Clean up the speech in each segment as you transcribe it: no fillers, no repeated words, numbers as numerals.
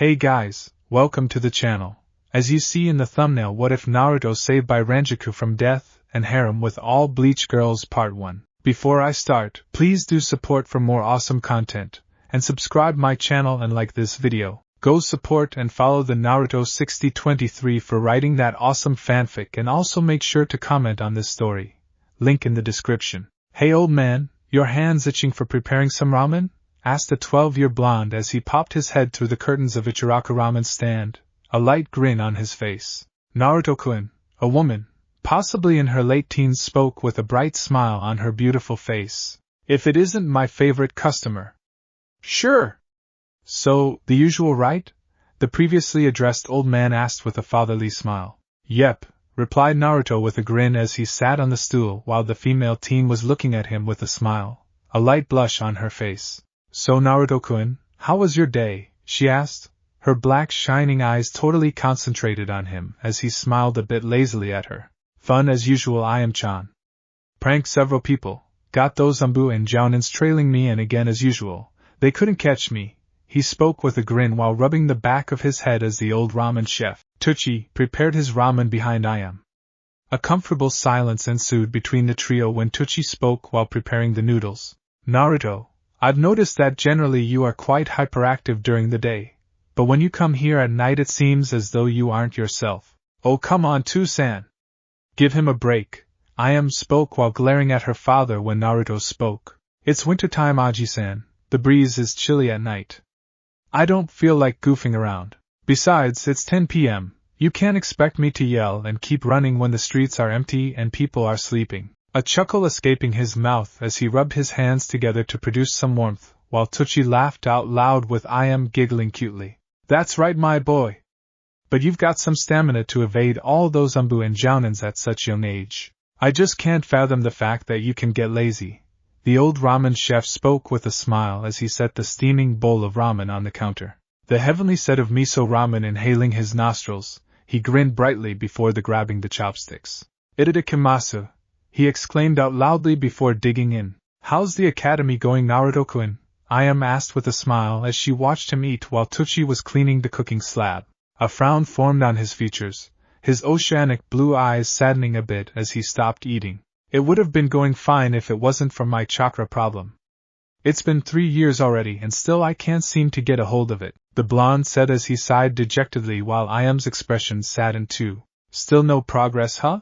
Hey guys, welcome to the channel. As you see in the thumbnail, what if Naruto saved by Rangiku from death, and Harem with all Bleach girls part 1. Before I start, please do support for more awesome content, and subscribe my channel and like this video. Go support and follow the Naruto 6023 for writing that awesome fanfic, and also make sure to comment on this story. Link in the description. Hey old man, your hands itching for preparing some ramen? Asked a 12-year blonde as he popped his head through the curtains of Ichiraku ramen stand, a light grin on his face. Naruto-kun, a woman, possibly in her late teens, spoke with a bright smile on her beautiful face. If it isn't my favorite customer. Sure. So, the usual, right? The previously addressed old man asked with a fatherly smile. Yep, replied Naruto with a grin as he sat on the stool while the female teen was looking at him with a smile, a light blush on her face. So Naruto-kun, how was your day? She asked, her black shining eyes totally concentrated on him as he smiled a bit lazily at her. Fun as usual, I am Chan. Pranked several people, got those Umbu and Jounins trailing me, and again as usual, they couldn't catch me. He spoke with a grin while rubbing the back of his head as the old ramen chef, Tucci, prepared his ramen behind Ayam. A comfortable silence ensued between the trio when Tucci spoke while preparing the noodles. Naruto, I've noticed that generally you are quite hyperactive during the day, but when you come here at night it seems as though you aren't yourself. Oh come on Two-san. Give him a break. Ayam spoke while glaring at her father when Naruto spoke. It's wintertime, Aji-san. The breeze is chilly at night. I don't feel like goofing around. Besides, it's 10 p.m. You can't expect me to yell and keep running when the streets are empty and people are sleeping. A chuckle escaping his mouth as he rubbed his hands together to produce some warmth, while Tucci laughed out loud with Ayam giggling cutely. That's right, my boy. But you've got some stamina to evade all those Umbu and Jounins at such young age. I just can't fathom the fact that you can get lazy. The old ramen chef spoke with a smile as he set the steaming bowl of ramen on the counter. The heavenly set of miso ramen inhaling his nostrils, he grinned brightly before grabbing the chopsticks. Itadakimasu, he exclaimed out loudly before digging in. How's the academy going, Naruto-kun? Ayam asked with a smile as she watched him eat while Tucci was cleaning the cooking slab. A frown formed on his features, his oceanic blue eyes saddening a bit as he stopped eating. It would have been going fine if it wasn't for my chakra problem. It's been 3 years already and still I can't seem to get a hold of it, the blonde said as he sighed dejectedly while Ayam's expression saddened too. Still no progress, huh?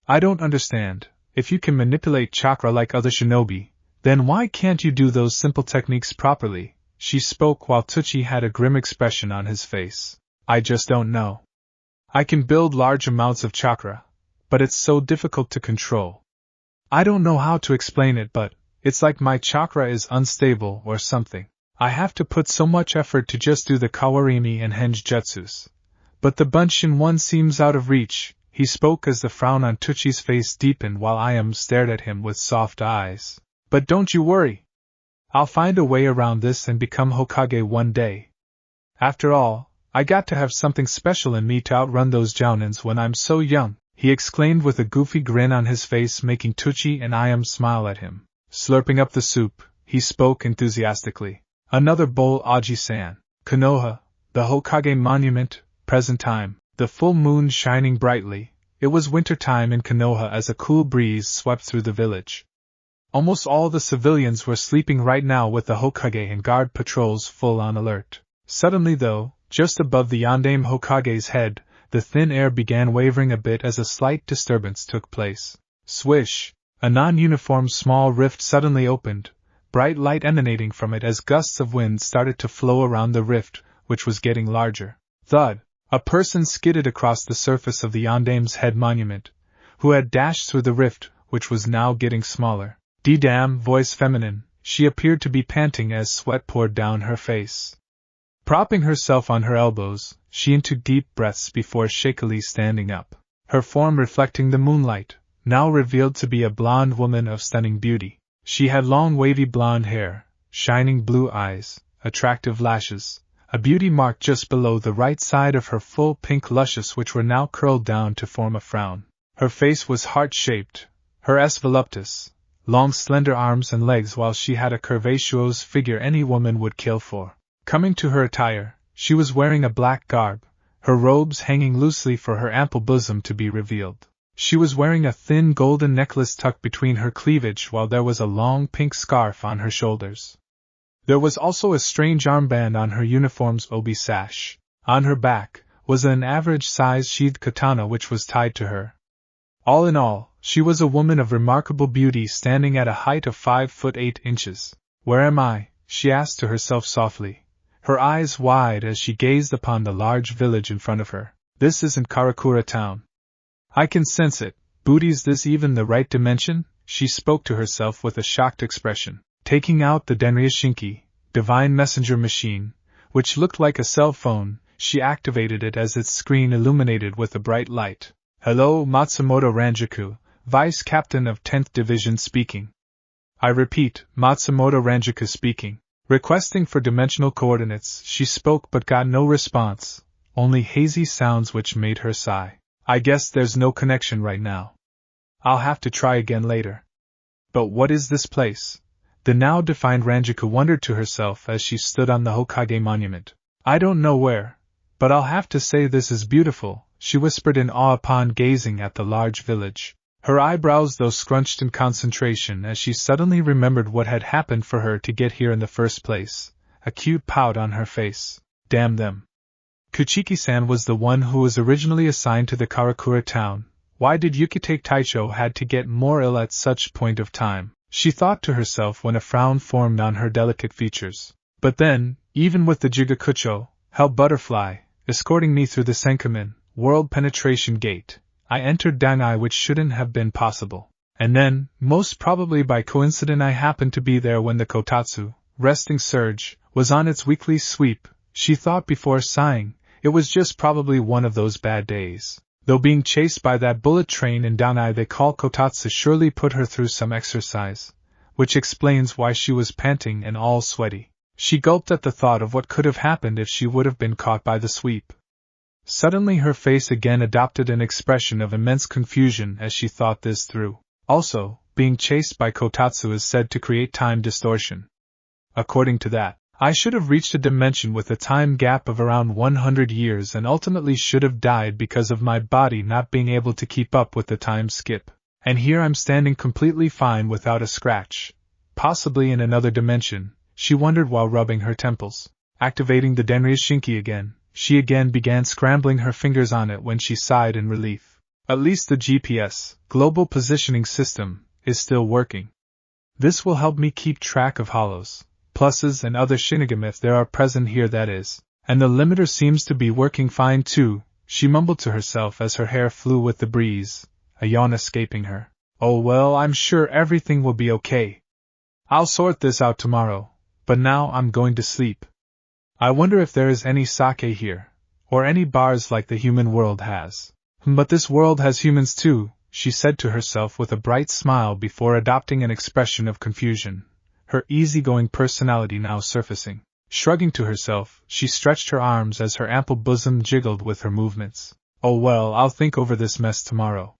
I don't understand. If you can manipulate chakra like other shinobi, then why can't you do those simple techniques properly? She spoke while Tucci had a grim expression on his face. I just don't know. I can build large amounts of chakra, but it's so difficult to control. I don't know how to explain it, but it's like my chakra is unstable or something. I have to put so much effort to just do the kawarimi and henjutsus. But the bunshin one seems out of reach. He spoke as the frown on Tucci's face deepened while Ayam stared at him with soft eyes. But don't you worry. I'll find a way around this and become Hokage one day. After all, I got to have something special in me to outrun those Jounins when I'm so young, he exclaimed with a goofy grin on his face, making Tucci and Ayam smile at him. Slurping up the soup, he spoke enthusiastically. Another bowl, Aji-san. Konoha, the Hokage monument, present time. The full moon shining brightly. It was winter time in Konoha as a cool breeze swept through the village. Almost all the civilians were sleeping right now with the Hokage and guard patrols full on alert. Suddenly though, just above the Yondaime Hokage's head, the thin air began wavering a bit as a slight disturbance took place. Swish! A non-uniform small rift suddenly opened, bright light emanating from it as gusts of wind started to flow around the rift, which was getting larger. Thud! A person skidded across the surface of the Yondaime's head monument, who had dashed through the rift, which was now getting smaller. D-damn, voice feminine, she appeared to be panting as sweat poured down her face. Propping herself on her elbows, she took deep breaths before shakily standing up. Her form reflecting the moonlight, now revealed to be a blonde woman of stunning beauty. She had long wavy blonde hair, shining blue eyes, attractive lashes, a beauty mark just below the right side of her full pink luscious which were now curled down to form a frown. Her face was heart-shaped, her voluptuous, long slender arms and legs, while she had a curvaceous figure any woman would kill for. Coming to her attire, She was wearing a black garb, her robes hanging loosely for her ample bosom to be revealed. She was wearing a thin golden necklace tucked between her cleavage while there was a long pink scarf on her shoulders. There was also a strange armband on her uniform's obi sash. On her back was an average-sized sheathed katana which was tied to her. All in all, she was a woman of remarkable beauty standing at a height of 5'8". "Where am I?" she asked to herself softly, her eyes wide as she gazed upon the large village in front of her. "This isn't Karakura town. I can sense it. Booty's this even the right dimension?" She spoke to herself with a shocked expression. Taking out the Denryashinki, divine messenger machine, which looked like a cell phone, she activated it as its screen illuminated with a bright light. "Hello, Matsumoto Rangiku, Vice Captain of 10th Division speaking." "I repeat, Matsumoto Rangiku speaking." Requesting for dimensional coordinates, she spoke but got no response, only hazy sounds which made her sigh. "I guess there's no connection right now. I'll have to try again later." But what is this place? The now defined Rangiku wondered to herself as she stood on the Hokage monument. "I don't know where, but I'll have to say this is beautiful," she whispered in awe upon gazing at the large village. Her eyebrows though scrunched in concentration as she suddenly remembered what had happened for her to get here in the first place, a cute pout on her face. Damn them. Kuchiki-san was the one who was originally assigned to the Karakura town. Why did Yukitake Taicho had to get more ill at such point of time? She thought to herself when a frown formed on her delicate features. But then, even with the Jigakucho, Hell Butterfly, escorting me through the Senkamin, World Penetration Gate, I entered Dangai, which shouldn't have been possible. And then, most probably by coincidence, I happened to be there when the Kotatsu, resting surge, was on its weekly sweep. She thought before sighing. It was just probably one of those bad days. Though being chased by that bullet train in Dangai they call Kotatsu surely put her through some exercise, which explains why she was panting and all sweaty. She gulped at the thought of what could have happened if she would have been caught by the sweep. Suddenly her face again adopted an expression of immense confusion as she thought this through. Also, being chased by Kotatsu is said to create time distortion. According to that, I should have reached a dimension with a time gap of around 100 years and ultimately should have died because of my body not being able to keep up with the time skip. And here I'm standing completely fine without a scratch. Possibly in another dimension, she wondered while rubbing her temples. Activating the Denryashinki again, she again began scrambling her fingers on it when she sighed in relief. At least the GPS, Global Positioning System, is still working. This will help me keep track of hollows, pluses and other shinigami if there are present here, that is. And the limiter seems to be working fine too, she mumbled to herself as her hair flew with the breeze, a yawn escaping her. Oh well, I'm sure everything will be okay. I'll sort this out tomorrow, but now I'm going to sleep. I wonder if there is any sake here, or any bars like the human world has. But this world has humans too, she said to herself with a bright smile before adopting an expression of confusion, her easygoing personality now surfacing. Shrugging to herself, she stretched her arms as her ample bosom jiggled with her movements. Oh well, I'll think over this mess tomorrow.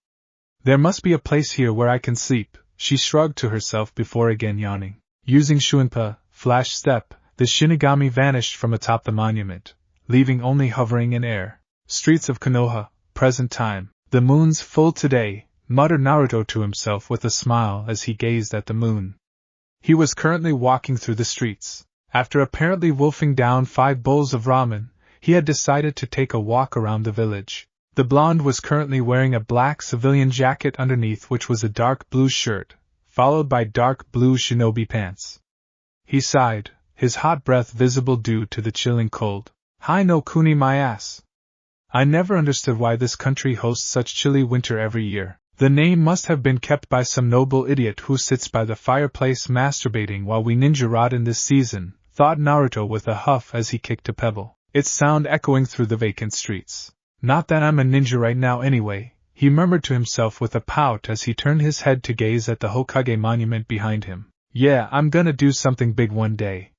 There must be a place here where I can sleep, she shrugged to herself before again yawning. Using Shuinpa, Flash Step, the Shinigami vanished from atop the monument, leaving only hovering in air. Streets of Konoha, present time. The moon's full today, muttered Naruto to himself with a smile as he gazed at the moon. He was currently walking through the streets. After apparently wolfing down 5 bowls of ramen, he had decided to take a walk around the village. The blonde was currently wearing a black civilian jacket underneath which was a dark blue shirt, followed by dark blue shinobi pants. He sighed, his hot breath visible due to the chilling cold. Hi no kuni my ass. I never understood why this country hosts such chilly winter every year. The name must have been kept by some noble idiot who sits by the fireplace masturbating while we ninja rot in this season, thought Naruto with a huff as he kicked a pebble, its sound echoing through the vacant streets. Not that I'm a ninja right now anyway, he murmured to himself with a pout as he turned his head to gaze at the Hokage monument behind him. Yeah, I'm gonna do something big one day.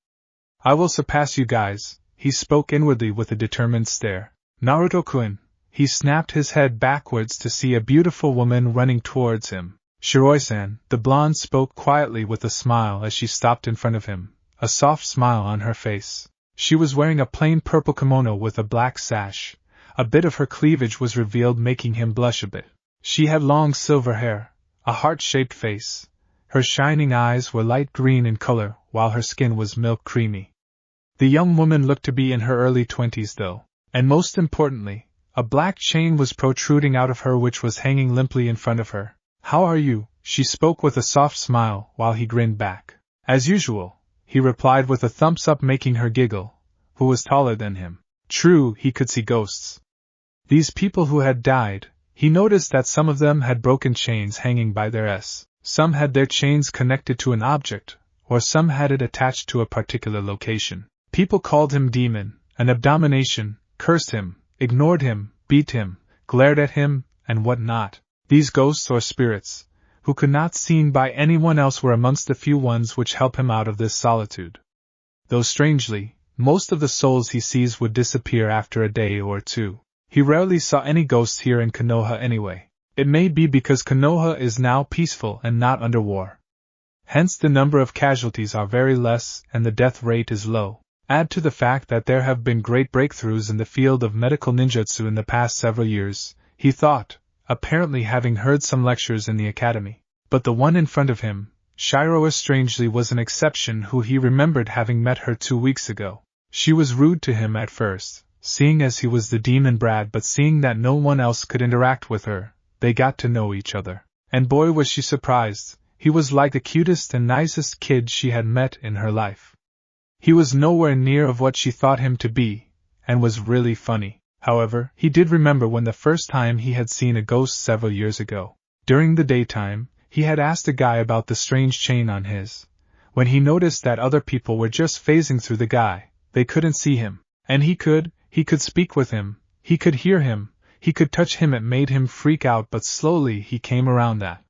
I will surpass you guys, he spoke inwardly with a determined stare. Naruto-kun, he snapped his head backwards to see a beautiful woman running towards him. Shiroi-san, the blonde spoke quietly with a smile as she stopped in front of him, a soft smile on her face. She was wearing a plain purple kimono with a black sash. A bit of her cleavage was revealed, making him blush a bit. She had long silver hair, a heart-shaped face. Her shining eyes were light green in color, while her skin was milk creamy. The young woman looked to be in her early 20s though, and most importantly, a black chain was protruding out of her which was hanging limply in front of her. "How are you?" she spoke with a soft smile, while he grinned back. "As usual," he replied with a thumbs up, making her giggle. Who was taller than him? True, he could see ghosts. These people who had died, he noticed that some of them had broken chains hanging by their s. Some had their chains connected to an object, or some had it attached to a particular location. People called him demon, an abomination, cursed him, ignored him, beat him, glared at him, and what not. These ghosts or spirits, who could not be seen by anyone else, were amongst the few ones which help him out of this solitude. Though strangely, most of the souls he sees would disappear after a day or two. He rarely saw any ghosts here in Konoha anyway. It may be because Konoha is now peaceful and not under war. Hence the number of casualties are very less and the death rate is low. Add to the fact that there have been great breakthroughs in the field of medical ninjutsu in the past several years, he thought, apparently having heard some lectures in the academy. But the one in front of him, Shiroa, strangely was an exception, who he remembered having met her 2 weeks ago. She was rude to him at first, seeing as he was the demon brat, but seeing that no one else could interact with her, they got to know each other. And boy was she surprised, he was like the cutest and nicest kid she had met in her life. He was nowhere near of what she thought him to be, and was really funny. However, he did remember when the first time he had seen a ghost several years ago. During the daytime, he had asked a guy about the strange chain on his. When he noticed that other people were just phasing through the guy, they couldn't see him. And he could speak with him, he could hear him, he could touch him. It made him freak out, but slowly he came around that.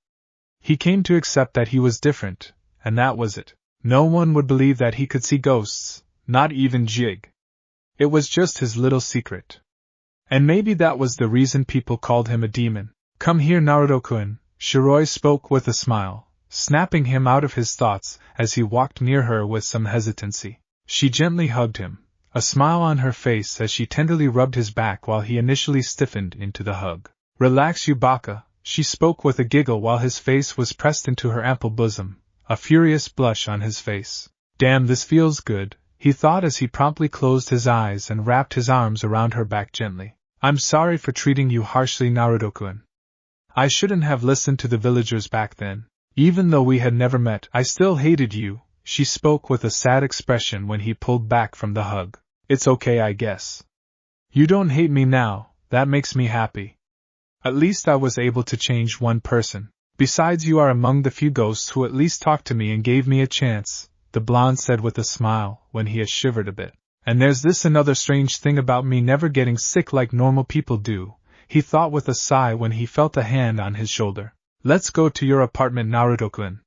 He came to accept that he was different, and that was it. No one would believe that he could see ghosts, not even Jig. It was just his little secret. And maybe that was the reason people called him a demon. "Come here, Naruto-kun," Shiroi spoke with a smile, snapping him out of his thoughts as he walked near her with some hesitancy. She gently hugged him, a smile on her face as she tenderly rubbed his back while he initially stiffened into the hug. "Relax, you baka," she spoke with a giggle while his face was pressed into her ample bosom, a furious blush on his face. "Damn, this feels good," he thought as he promptly closed his eyes and wrapped his arms around her back gently. "I'm sorry for treating you harshly, Naruto-kun. I shouldn't have listened to the villagers back then. Even though we had never met, I still hated you," she spoke with a sad expression when he pulled back from the hug. "It's okay, I guess. You don't hate me now, that makes me happy. At least I was able to change one person. Besides, you are among the few ghosts who at least talked to me and gave me a chance," the blonde said with a smile when he had shivered a bit. "And there's this another strange thing about me never getting sick like normal people do," he thought with a sigh when he felt a hand on his shoulder. "Let's go to your apartment, Naruto-kun.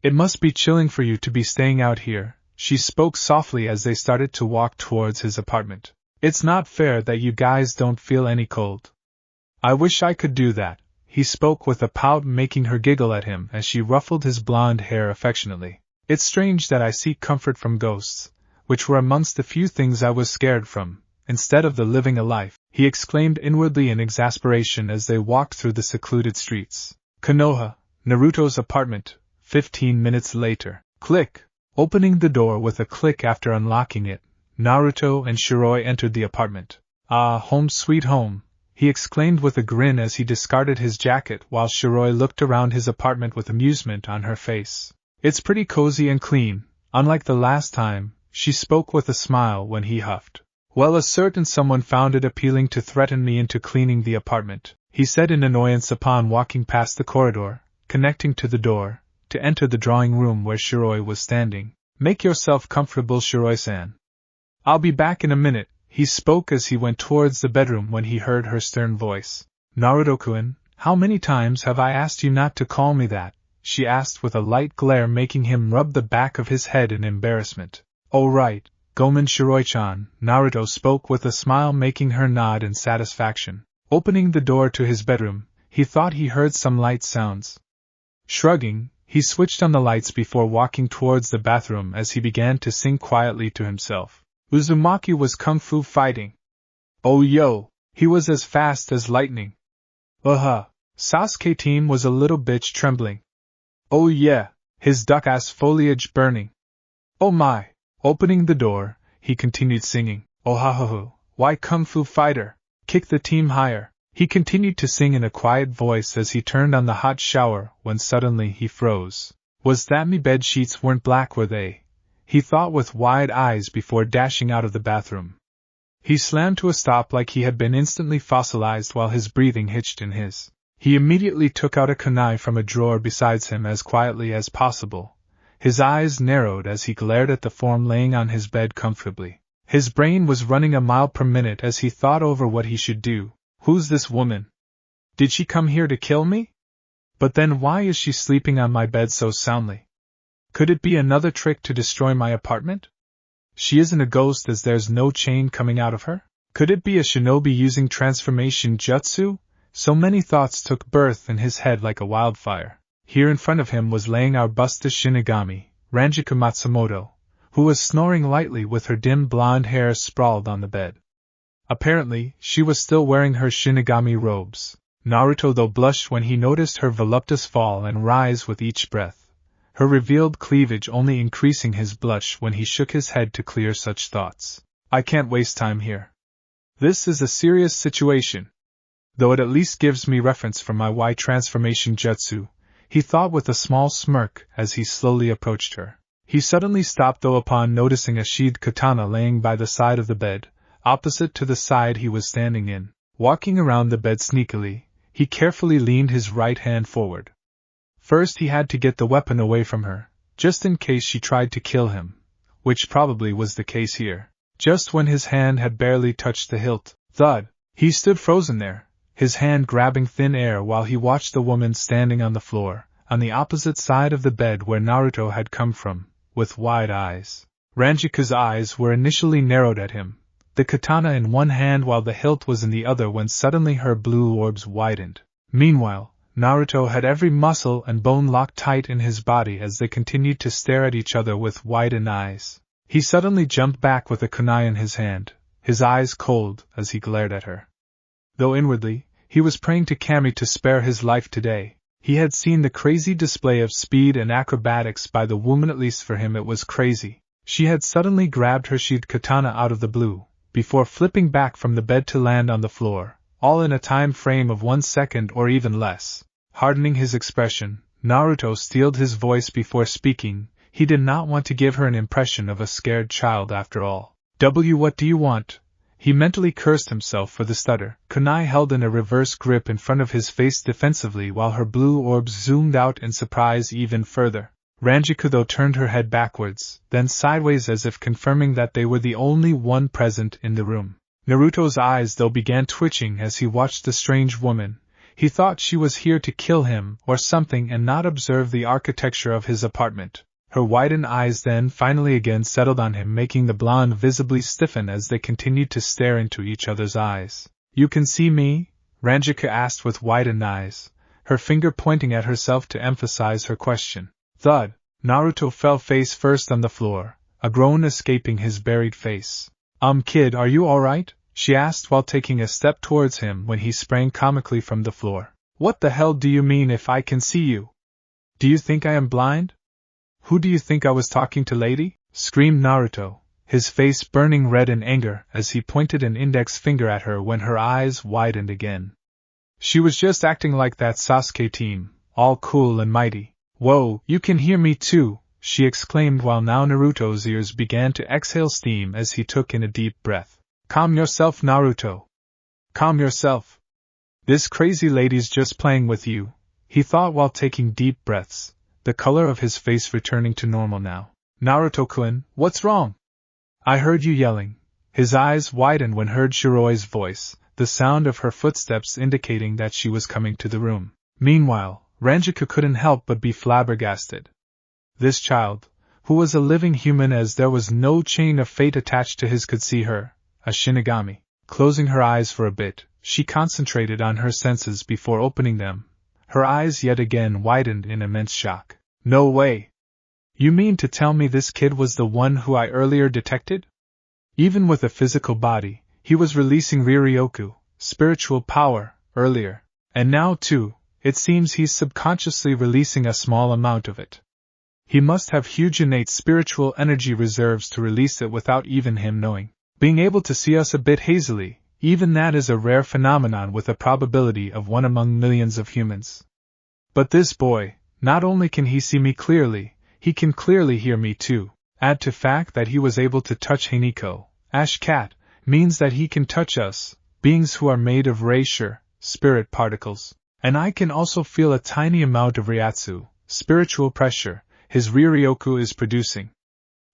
It must be chilling for you to be staying out here," she spoke softly as they started to walk towards his apartment. "It's not fair that you guys don't feel any cold." "I wish I could do that," he spoke with a pout, making her giggle at him as she ruffled his blonde hair affectionately. "It's strange that I seek comfort from ghosts, which were amongst the few things I was scared from, instead of the living a life," he exclaimed inwardly in exasperation as they walked through the secluded streets. Konoha, Naruto's apartment, 15 minutes later. Click. Opening the door with a click after unlocking it, Naruto and Shiroi entered the apartment. "Ah, home sweet home," he exclaimed with a grin as he discarded his jacket while Shiroi looked around his apartment with amusement on her face. "It's pretty cozy and clean, unlike the last time," she spoke with a smile when he huffed. "Well, a certain someone found it appealing to threaten me into cleaning the apartment," he said in annoyance upon walking past the corridor, connecting to the door, to enter the drawing room where Shiroi was standing. "Make yourself comfortable, Shiroi-san. I'll be back in a minute," he spoke as he went towards the bedroom when he heard her stern voice. "Naruto-kun, how many times have I asked you not to call me that?" she asked with a light glare, making him rub the back of his head in embarrassment. "Oh right, Gomen Shiroi-chan," Naruto spoke with a smile, making her nod in satisfaction. Opening the door to his bedroom, he thought he heard some light sounds. Shrugging, he switched on the lights before walking towards the bathroom as he began to sing quietly to himself. Uzumaki was kung fu fighting. Oh yo, he was as fast as lightning. Sasuke team was a little bitch trembling. Oh yeah, his duck-ass foliage burning. Oh my, opening the door, he continued singing, Ohahoho, why kung fu fighter, kick the team higher. He continued to sing in a quiet voice as he turned on the hot shower when suddenly he froze. Was that me bed sheets weren't black were they? He thought with wide eyes before dashing out of the bathroom. He slammed to a stop like he had been instantly fossilized while his breathing hitched in his. He immediately took out a kunai from a drawer beside him as quietly as possible. His eyes narrowed as he glared at the form laying on his bed comfortably. His brain was running a mile per minute as he thought over what he should do. Who's this woman? Did she come here to kill me? But then why is she sleeping on my bed so soundly? Could it be another trick to destroy my apartment? She isn't a ghost as there's no chain coming out of her? Could it be a shinobi using transformation jutsu? So many thoughts took birth in his head like a wildfire. Here in front of him was laying our busted Shinigami, Rangiku Matsumoto, who was snoring lightly with her dim blonde hair sprawled on the bed. Apparently, she was still wearing her Shinigami robes. Naruto though blushed when he noticed her voluptuous fall and rise with each breath, her revealed cleavage only increasing his blush when he shook his head to clear such thoughts. I can't waste time here. This is a serious situation. Though it at least gives me reference for my Y transformation jutsu, he thought with a small smirk as he slowly approached her. He suddenly stopped though upon noticing a sheathed katana laying by the side of the bed, opposite to the side he was standing in. Walking around the bed sneakily, he carefully leaned his right hand forward. First he had to get the weapon away from her, just in case she tried to kill him, which probably was the case here. Just when his hand had barely touched the hilt, thud, he stood frozen there, his hand grabbing thin air while he watched the woman standing on the floor, on the opposite side of the bed where Naruto had come from, with wide eyes. Ranjiku's eyes were initially narrowed at him, the katana in one hand while the hilt was in the other when suddenly her blue orbs widened. Meanwhile, Naruto had every muscle and bone locked tight in his body as they continued to stare at each other with widened eyes. He suddenly jumped back with a kunai in his hand, his eyes cold as he glared at her. Though inwardly, he was praying to Kami to spare his life today. He had seen the crazy display of speed and acrobatics by the woman, at least for him it was crazy. She had suddenly grabbed her sheathed katana out of the blue, before flipping back from the bed to land on the floor, all in a time frame of 1 second or even less. Hardening his expression, Naruto steeled his voice before speaking. He did not want to give her an impression of a scared child after all. What do you want? He mentally cursed himself for the stutter. Kunai held in a reverse grip in front of his face defensively while her blue orbs zoomed out in surprise even further. Rangiku though turned her head backwards, then sideways as if confirming that they were the only one present in the room. Naruto's eyes though began twitching as he watched the strange woman. He thought she was here to kill him or something and not observe the architecture of his apartment. Her widened eyes then finally again settled on him, making the blonde visibly stiffen as they continued to stare into each other's eyes. You can see me? Rangiku asked with widened eyes, her finger pointing at herself to emphasize her question. Thud! Naruto fell face first on the floor, a groan escaping his buried face. Kid, are you alright? She asked while taking a step towards him when he sprang comically from the floor. What the hell do you mean if I can see you? Do you think I am blind? Who do you think I was talking to, lady? Screamed Naruto, his face burning red in anger as he pointed an index finger at her when her eyes widened again. She was just acting like that Sasuke team, all cool and mighty. Whoa, you can hear me too, she exclaimed while now Naruto's ears began to exhale steam as he took in a deep breath. Calm yourself, Naruto. Calm yourself. This crazy lady's just playing with you, he thought while taking deep breaths, the color of his face returning to normal now. Naruto-kun, what's wrong? I heard you yelling. His eyes widened when heard Shiroi's voice, the sound of her footsteps indicating that she was coming to the room. Meanwhile, Rangiku couldn't help but be flabbergasted. This child, who was a living human as there was no chain of fate attached to his, could see her, a Shinigami. Closing her eyes for a bit, she concentrated on her senses before opening them. Her eyes yet again widened in immense shock. No way! You mean to tell me this kid was the one who I earlier detected? Even with a physical body, he was releasing Riryoku, spiritual power, earlier. And now too, it seems he's subconsciously releasing a small amount of it. He must have huge innate spiritual energy reserves to release it without even him knowing. Being able to see us a bit hazily, even that is a rare phenomenon with a probability of 1 among millions of humans. But this boy, not only can he see me clearly, he can clearly hear me too. Add to fact that he was able to touch Hiniko, Ash Cat, means that he can touch us, beings who are made of Reisha, spirit particles. And I can also feel a tiny amount of Ryatsu, spiritual pressure, his Riryoku is producing.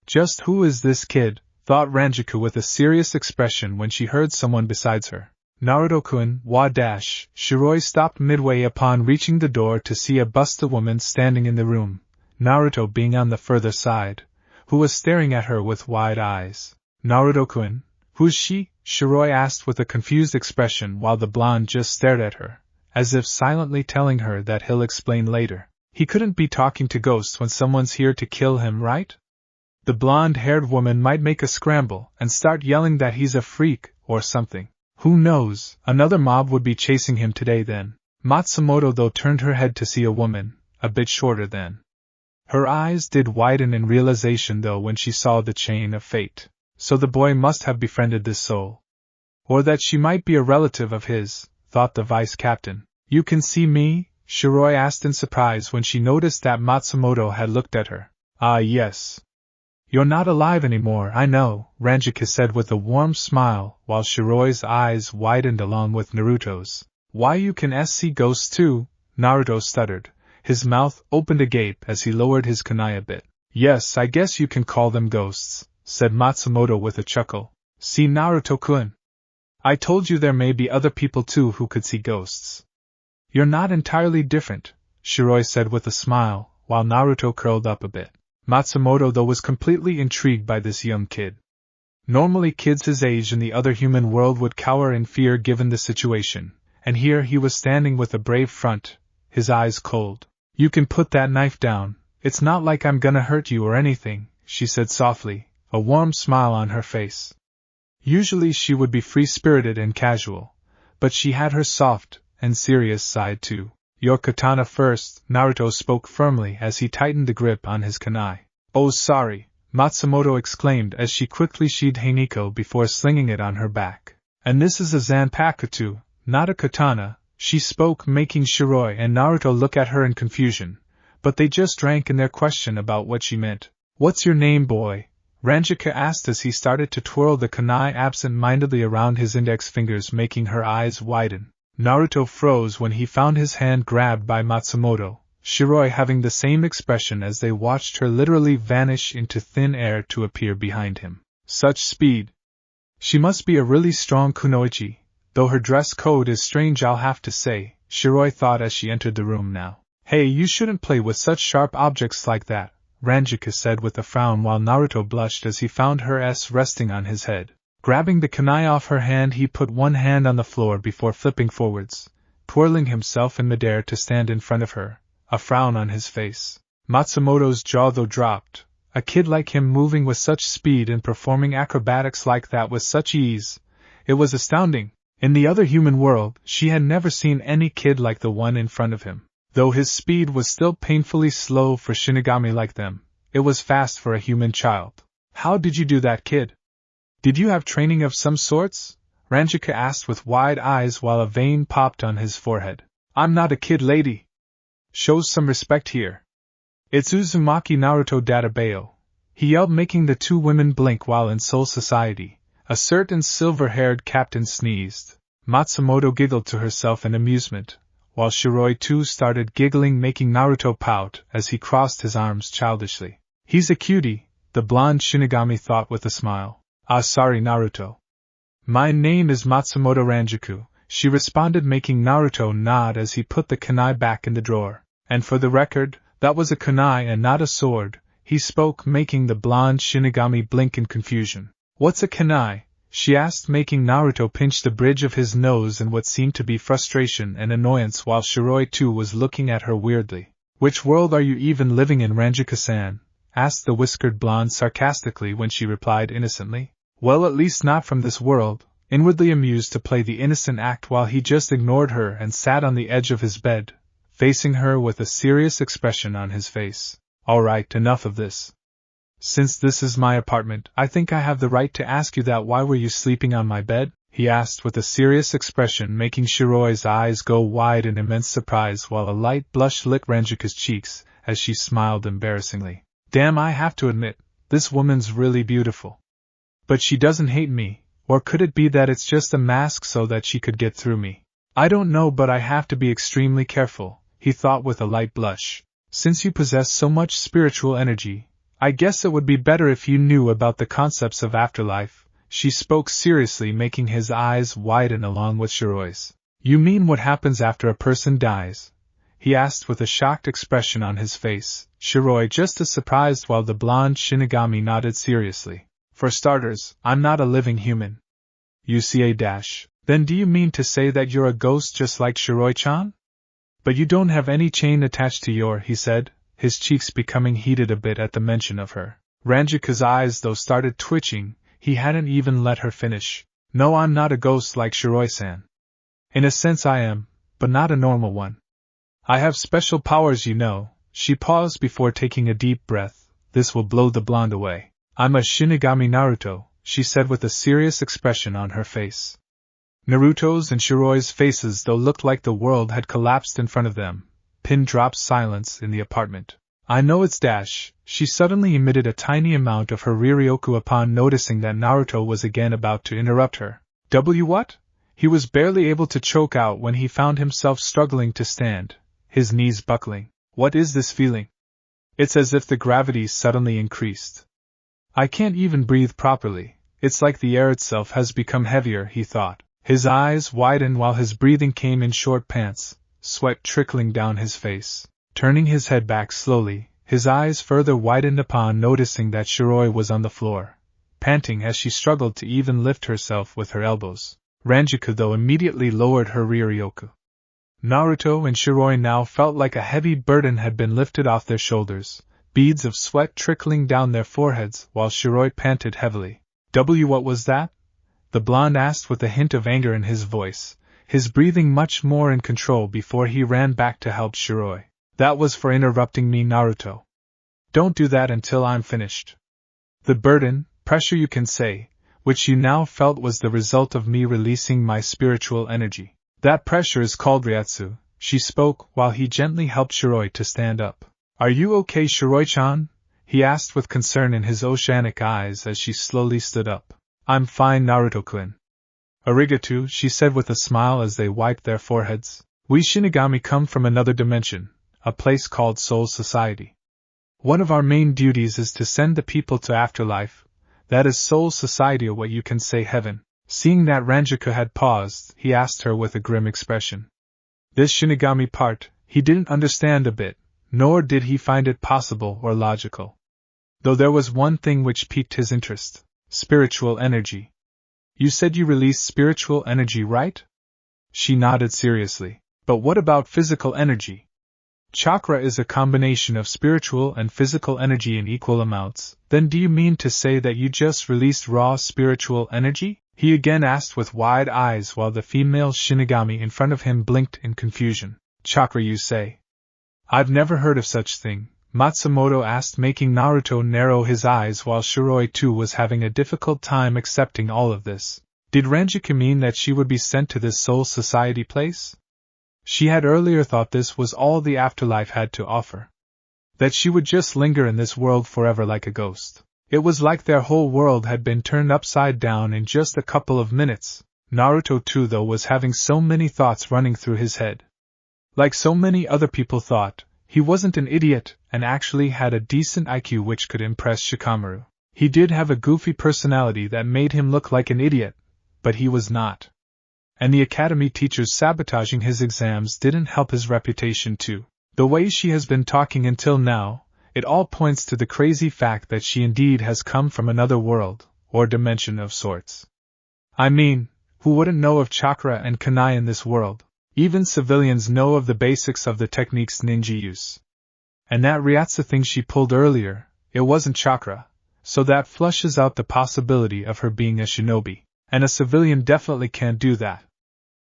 Just who is this kid? Thought Rangiku with a serious expression when she heard someone besides her. Naruto-kun, wa-dash. Shiroi stopped midway upon reaching the door to see a busta woman standing in the room, Naruto being on the further side, who was staring at her with wide eyes. Naruto-kun, who's she? Shiroi asked with a confused expression while the blonde just stared at her, as if silently telling her that he'll explain later. He couldn't be talking to ghosts when someone's here to kill him, right? The blonde-haired woman might make a scramble and start yelling that he's a freak or something. Who knows, another mob would be chasing him today then. Matsumoto though turned her head to see a woman, a bit shorter than. Her eyes did widen in realization though when she saw the chain of fate. So the boy must have befriended this soul. Or that she might be a relative of his, thought the vice captain. You can see me? Shiroi asked in surprise when she noticed that Matsumoto had looked at her. Ah yes. You're not alive anymore, I know, Rangiku said with a warm smile while Shiroi's eyes widened along with Naruto's. Why you can see ghosts too? Naruto stuttered, his mouth opened agape as he lowered his kunai a bit. Yes, I guess you can call them ghosts, said Matsumoto with a chuckle. See Naruto-kun. I told you there may be other people too who could see ghosts. You're not entirely different, Shiroi said with a smile, while Naruto curled up a bit. Matsumoto though was completely intrigued by this young kid. Normally kids his age in the other human world would cower in fear given the situation, and here he was standing with a brave front, his eyes cold. You can put that knife down, it's not like I'm gonna hurt you or anything, she said softly, a warm smile on her face. Usually she would be free-spirited and casual, but she had her soft and serious side too. Your katana first, Naruto spoke firmly as he tightened the grip on his kunai. Oh sorry, Matsumoto exclaimed as she quickly sheathed Hiniko before slinging it on her back. And this is a zanpakuto, not a katana, she spoke making Shiroi and Naruto look at her in confusion, but they just drank in their question about what she meant. What's your name, boy? Rangiku asked as he started to twirl the kunai absent-mindedly around his index fingers making her eyes widen. Naruto froze when he found his hand grabbed by Matsumoto, Shiroi having the same expression as they watched her literally vanish into thin air to appear behind him. Such speed! She must be a really strong kunoichi, though her dress code is strange I'll have to say, Shiroi thought as she entered the room now. Hey, you shouldn't play with such sharp objects like that, Rangiku said with a frown while Naruto blushed as he found her resting on his head. Grabbing the kunai off her hand he put one hand on the floor before flipping forwards, twirling himself in midair to stand in front of her, a frown on his face. Matsumoto's jaw though dropped, a kid like him moving with such speed and performing acrobatics like that with such ease. It was astounding. In the other human world, she had never seen any kid like the one in front of him. Though his speed was still painfully slow for Shinigami like them, it was fast for a human child. How did you do that, kid? Did you have training of some sorts? Rangiku asked with wide eyes while a vein popped on his forehead. I'm not a kid, lady. Shows some respect here. It's Uzumaki Naruto Databeo, he yelled making the two women blink while in Soul Society. A certain silver-haired captain sneezed. Matsumoto giggled to herself in amusement, while Shiroi too started giggling making Naruto pout as he crossed his arms childishly. He's a cutie, the blonde Shinigami thought with a smile. Ah sorry Naruto. My name is Matsumoto Rangiku, she responded making Naruto nod as he put the kunai back in the drawer. And for the record, that was a kunai and not a sword, he spoke making the blonde Shinigami blink in confusion. What's a kunai? She asked making Naruto pinch the bridge of his nose in what seemed to be frustration and annoyance while Shiroi too was looking at her weirdly. Which world are you even living in, Rangiku-san? Asked the whiskered blonde sarcastically when she replied innocently. Well, at least not from this world, inwardly amused to play the innocent act while he just ignored her and sat on the edge of his bed, facing her with a serious expression on his face. All right, enough of this. Since this is my apartment, I think I have the right to ask you that. Why were you sleeping on my bed? He asked with a serious expression, making Shiroi's eyes go wide in immense surprise while a light blush lit Ranjiku's cheeks as she smiled embarrassingly. Damn, I have to admit, this woman's really beautiful. But she doesn't hate me, or could it be that it's just a mask so that she could get through me? I don't know, but I have to be extremely careful, he thought with a light blush. Since you possess so much spiritual energy, I guess it would be better if you knew about the concepts of afterlife. She spoke seriously, making his eyes widen along with Shiroi's. You mean what happens after a person dies? He asked with a shocked expression on his face, Shiroi just as surprised while the blonde Shinigami nodded seriously. For starters, I'm not a living human. You see a dash. Then do you mean to say that you're a ghost just like Shiroi-chan? But you don't have any chain attached to your, he said, his cheeks becoming heated a bit at the mention of her. Ranjiku's eyes though started twitching. He hadn't even let her finish. No, I'm not a ghost like Shiroi-san. In a sense I am, but not a normal one. I have special powers, you know. She paused before taking a deep breath. This will blow the blonde away. I'm a Shinigami Naruto, she said with a serious expression on her face. Naruto's and Shiroi's faces though looked like the world had collapsed in front of them. Pin dropped silence in the apartment. I know it's dash. She suddenly emitted a tiny amount of her Riryoku upon noticing that Naruto was again about to interrupt her. What? He was barely able to choke out when he found himself struggling to stand, his knees buckling. What is this feeling? It's as if the gravity suddenly increased. I can't even breathe properly. It's like the air itself has become heavier, he thought. His eyes widened while his breathing came in short pants, sweat trickling down his face. Turning his head back slowly, his eyes further widened upon noticing that Shiroi was on the floor, panting as she struggled to even lift herself with her elbows. Rangiku though immediately lowered her Riryoku. Naruto and Shiroi now felt like a heavy burden had been lifted off their shoulders, beads of sweat trickling down their foreheads while Shiroi panted heavily. What was that? The blonde asked with a hint of anger in his voice, his breathing much more in control before he ran back to help Shiroi. That was for interrupting me, Naruto. Don't do that until I'm finished. The burden, pressure you can say, which you now felt was the result of me releasing my spiritual energy. That pressure is called Ryatsu, she spoke while he gently helped Shiroi to stand up. Are you okay, Shiroi-chan? He asked with concern in his oceanic eyes as she slowly stood up. I'm fine, Naruto-kun. Arigato, she said with a smile as they wiped their foreheads. We Shinigami come from another dimension, a place called Soul Society. One of our main duties is to send the people to afterlife, that is Soul Society, or what you can say heaven. Seeing that Rangiku had paused, he asked her with a grim expression. This Shinigami part, he didn't understand a bit, nor did he find it possible or logical. Though there was one thing which piqued his interest: spiritual energy. You said you released spiritual energy, right? She nodded seriously. But what about physical energy? Chakra is a combination of spiritual and physical energy in equal amounts. Then do you mean to say that you just released raw spiritual energy? He again asked with wide eyes while the female Shinigami in front of him blinked in confusion. Chakra, you say? I've never heard of such thing, Matsumoto asked, making Naruto narrow his eyes while Shiroi too was having a difficult time accepting all of this. Did Rangiku mean that she would be sent to this Soul Society place? She had earlier thought this was all the afterlife had to offer. That she would just linger in this world forever like a ghost. It was like their whole world had been turned upside down in just a couple of minutes. Naruto too though was having so many thoughts running through his head. Like so many other people thought, he wasn't an idiot and actually had a decent IQ which could impress Shikamaru. He did have a goofy personality that made him look like an idiot, but he was not. And the academy teachers sabotaging his exams didn't help his reputation too. The way she has been talking until now, it all points to the crazy fact that she indeed has come from another world, or dimension of sorts. I mean, who wouldn't know of chakra and kunai in this world? Even civilians know of the basics of the techniques ninja use. And that Ryatsu thing she pulled earlier, it wasn't chakra, so that flushes out the possibility of her being a shinobi, and a civilian definitely can't do that.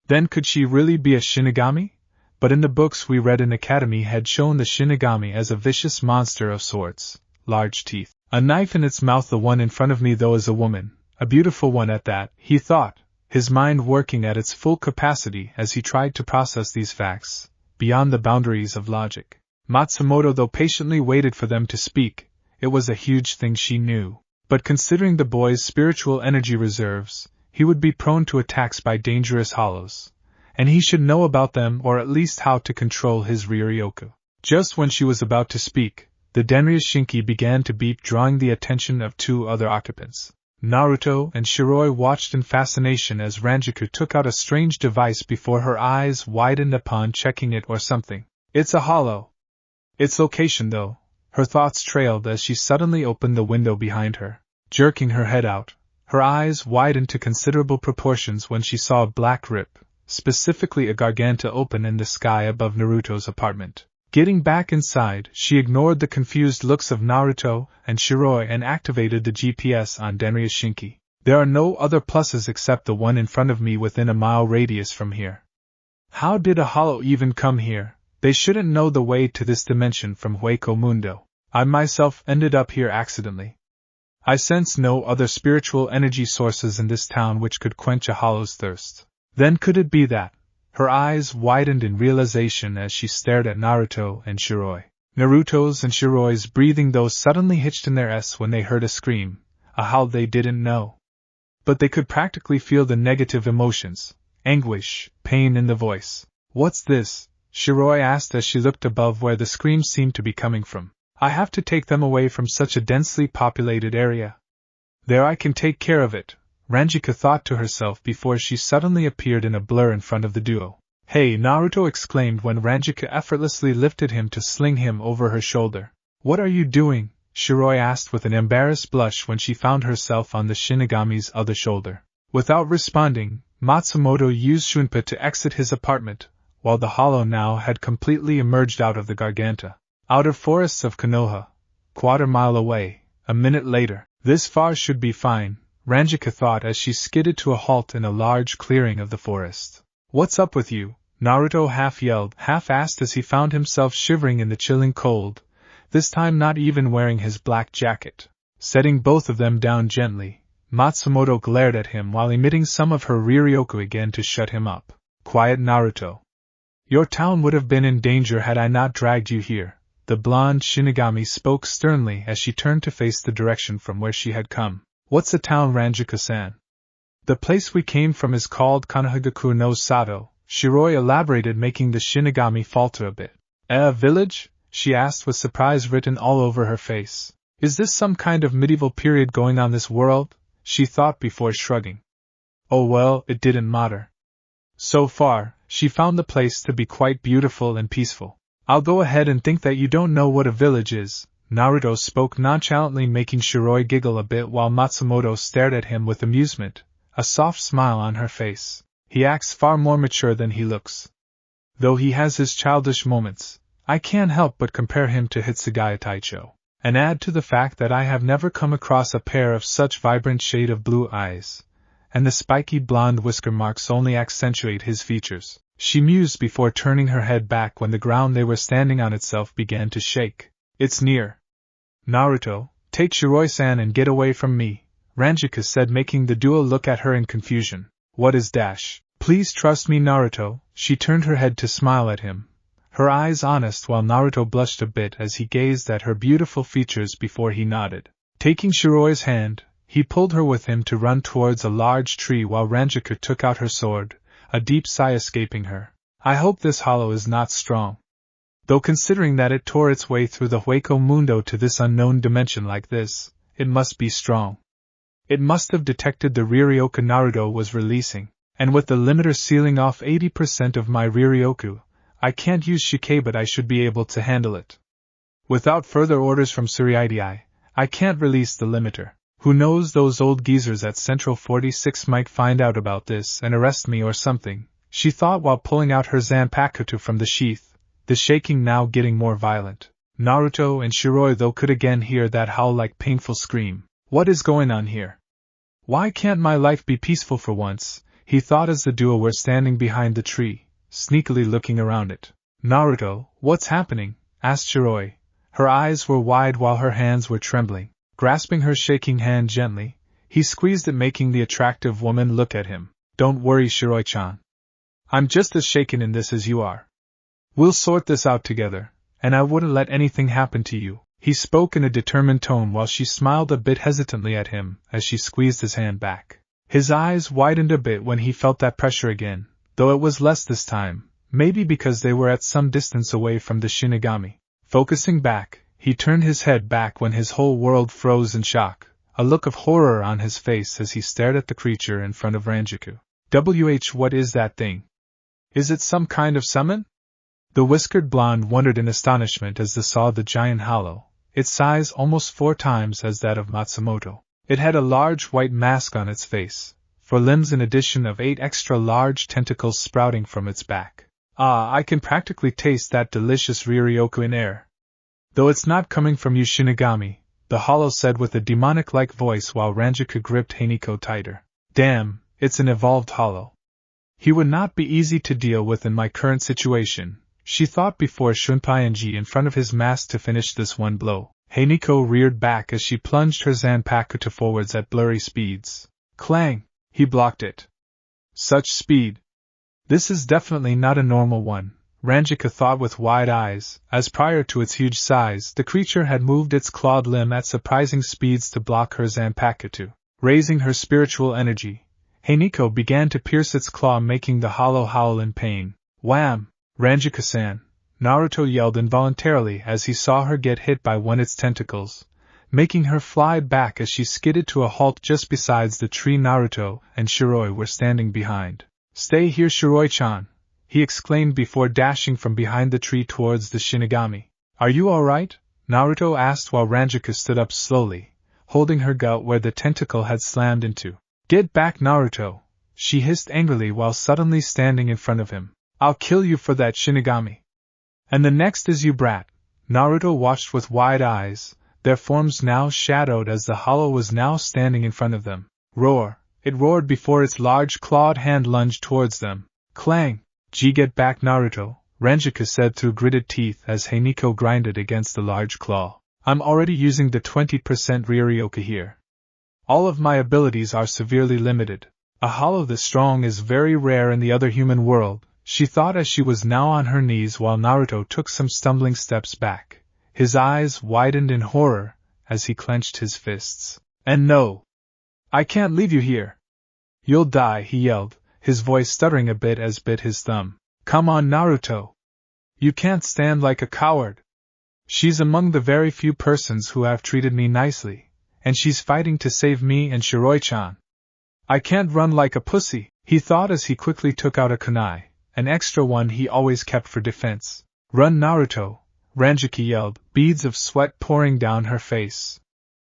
Then could she really be a shinigami? But in the books we read in Academy had shown the shinigami as a vicious monster of sorts, large teeth, a knife in its mouth. The one in front of me though is a woman, a beautiful one at that, he thought, his mind working at its full capacity as he tried to process these facts, beyond the boundaries of logic. Matsumoto though patiently waited for them to speak. It was a huge thing, she knew. But considering the boy's spiritual energy reserves, he would be prone to attacks by dangerous hollows, and he should know about them or at least how to control his Riryoku. Just when she was about to speak, the Denryu Shinki began to beep, drawing the attention of two other occupants. Naruto and Shiroi watched in fascination as Rangiku took out a strange device before her eyes widened upon checking it or something. It's a hollow. Its location though, her thoughts trailed as she suddenly opened the window behind her. Jerking her head out, her eyes widened to considerable proportions when she saw a black rip, specifically a garganta, open in the sky above Naruto's apartment. Getting back inside, she ignored the confused looks of Naruto and Shiroi and activated the GPS on Denryu Shinki. There are no other pluses except the one in front of me within a mile radius from here. How did a hollow even come here? They shouldn't know the way to this dimension from Hueco Mundo. I myself ended up here accidentally. I sense no other spiritual energy sources in this town which could quench a hollow's thirst. Then could it be that? Her eyes widened in realization as she stared at Naruto and Shiroi. Naruto's and Shiroi's breathing though suddenly hitched in their S when they heard a scream, a howl they didn't know. But they could practically feel the negative emotions, anguish, pain in the voice. What's this? Shiroi asked as she looked above where the scream seemed to be coming from. I have to take them away from such a densely populated area. There, I can take care of it, Rangiku thought to herself before she suddenly appeared in a blur in front of the duo. Hey, Naruto exclaimed when Rangiku effortlessly lifted him to sling him over her shoulder. What are you doing? Shiroi asked with an embarrassed blush when she found herself on the Shinigami's other shoulder. Without responding, Matsumoto used Shunpa to exit his apartment, while the hollow now had completely emerged out of the garganta. Outer forests of Konoha, quarter-mile away, a minute later. This far should be fine, Rangiku thought as she skidded to a halt in a large clearing of the forest. What's up with you? Naruto half yelled, half asked as he found himself shivering in the chilling cold, this time not even wearing his black jacket. Setting both of them down gently, Matsumoto glared at him while emitting some of her Riryoku again to shut him up. Quiet, Naruto. Your town would have been in danger had I not dragged you here. The blonde Shinigami spoke sternly as she turned to face the direction from where she had come. What's a town, Rangiku-san? The place we came from is called Konohagaku no Sato, Shiroi elaborated, making the Shinigami falter a bit. A village? She asked with surprise written all over her face. Is this some kind of medieval period going on this world? She thought before shrugging. Oh well, it didn't matter. So far, she found the place to be quite beautiful and peaceful. I'll go ahead and think that you don't know what a village is, Naruto spoke nonchalantly, making Shiroi giggle a bit while Matsumoto stared at him with amusement, a soft smile on her face. He acts far more mature than he looks. Though he has his childish moments, I can't help but compare him to Hitsugaya Taicho, and add to the fact that I have never come across a pair of such vibrant shade of blue eyes, and the spiky blonde whisker marks only accentuate his features. She mused before turning her head back when the ground they were standing on itself began to shake. It's near. Naruto, take Shiroi-san and get away from me, Rangiku said, making the duo look at her in confusion. What is dash? Please trust me, Naruto. She turned her head to smile at him, her eyes honest while Naruto blushed a bit as he gazed at her beautiful features before he nodded. Taking Shiroi's hand, he pulled her with him to run towards a large tree while Rangiku took out her sword, a deep sigh escaping her. I hope this hollow is not strong. Though considering that it tore its way through the Hueco Mundo to this unknown dimension like this, it must be strong. It must have detected the Riryoku Naruto was releasing, and with the limiter sealing off 80% of my Riryoku, I can't use Shike, but I should be able to handle it. Without further orders from Tsuruyaidai, I can't release the limiter. Who knows, those old geezers at Central 46 might find out about this and arrest me or something, she thought while pulling out her Zanpakuto from the sheath, the shaking now getting more violent. Naruto and Shiroi though could again hear that howl-like painful scream, What is going on here? Why can't my life be peaceful for once? He thought as the duo were standing behind the tree, sneakily looking around it. Naruto, what's happening? Asked Shiroi. Her eyes were wide while her hands were trembling. Grasping her shaking hand gently, he squeezed it, making the attractive woman look at him. Don't worry, Shiroi-chan. I'm just as shaken in this as you are. We'll sort this out together, and I wouldn't let anything happen to you. He spoke in a determined tone while she smiled a bit hesitantly at him as she squeezed his hand back. His eyes widened a bit when he felt that pressure again, though it was less this time, maybe because they were at some distance away from the Shinigami. Focusing back, he turned his head back when his whole world froze in shock, a look of horror on his face as he stared at the creature in front of Rangiku. What is that thing? Is it some kind of summon? The whiskered blonde wondered in astonishment as they saw the giant hollow, its size almost 4 times as that of Matsumoto. It had a large white mask on its face, for limbs in addition of 8 extra large tentacles sprouting from its back. Ah, I can practically taste that delicious Riryoku in air. Though it's not coming from you, Shinigami, the hollow said with a demonic-like voice while Rangiku gripped Haniko tighter. Damn, it's an evolved hollow. He would not be easy to deal with in my current situation, she thought before shunpying in front of his mask to finish this one blow. Haniko reared back as she plunged her Zanpakuto forwards at blurry speeds. Clang! He blocked it. Such speed! This is definitely not a normal one, Rangiku thought with wide eyes, as prior to its huge size the creature had moved its clawed limb at surprising speeds to block her Zanpakuto. Raising her spiritual energy, Haniko began to pierce its claw, making the hollow howl in pain. Wham! Rangiku-san! Naruto yelled involuntarily as he saw her get hit by one of its tentacles, making her fly back as she skidded to a halt just beside the tree Naruto and Shiroi were standing behind. Stay here, Shiroi-chan! He exclaimed before dashing from behind the tree towards the Shinigami. Are you alright? Naruto asked while Rangiku stood up slowly, holding her gut where the tentacle had slammed into. Get back, Naruto! She hissed angrily while suddenly standing in front of him. I'll kill you for that, Shinigami! And the next is you, brat! Naruto watched with wide eyes, their forms now shadowed as the hollow was now standing in front of them. Roar! It roared before its large clawed hand lunged towards them. Clang! Get back, Naruto! Rangiku said through gritted teeth as Haniko grinded against the large claw. I'm already using the 20% Riryoku here. All of my abilities are severely limited. A hollow this strong is very rare in the other human world, she thought as she was now on her knees while Naruto took some stumbling steps back. His eyes widened in horror as he clenched his fists. And no! I can't leave you here! You'll die, he yelled, his voice stuttering a bit as bit his thumb. Come on, Naruto! You can't stand like a coward! She's among the very few persons who have treated me nicely, and she's fighting to save me and Shiroi-chan. I can't run like a pussy, he thought as he quickly took out a kunai, an extra one he always kept for defense. Run, Naruto! Rangiku yelled, beads of sweat pouring down her face.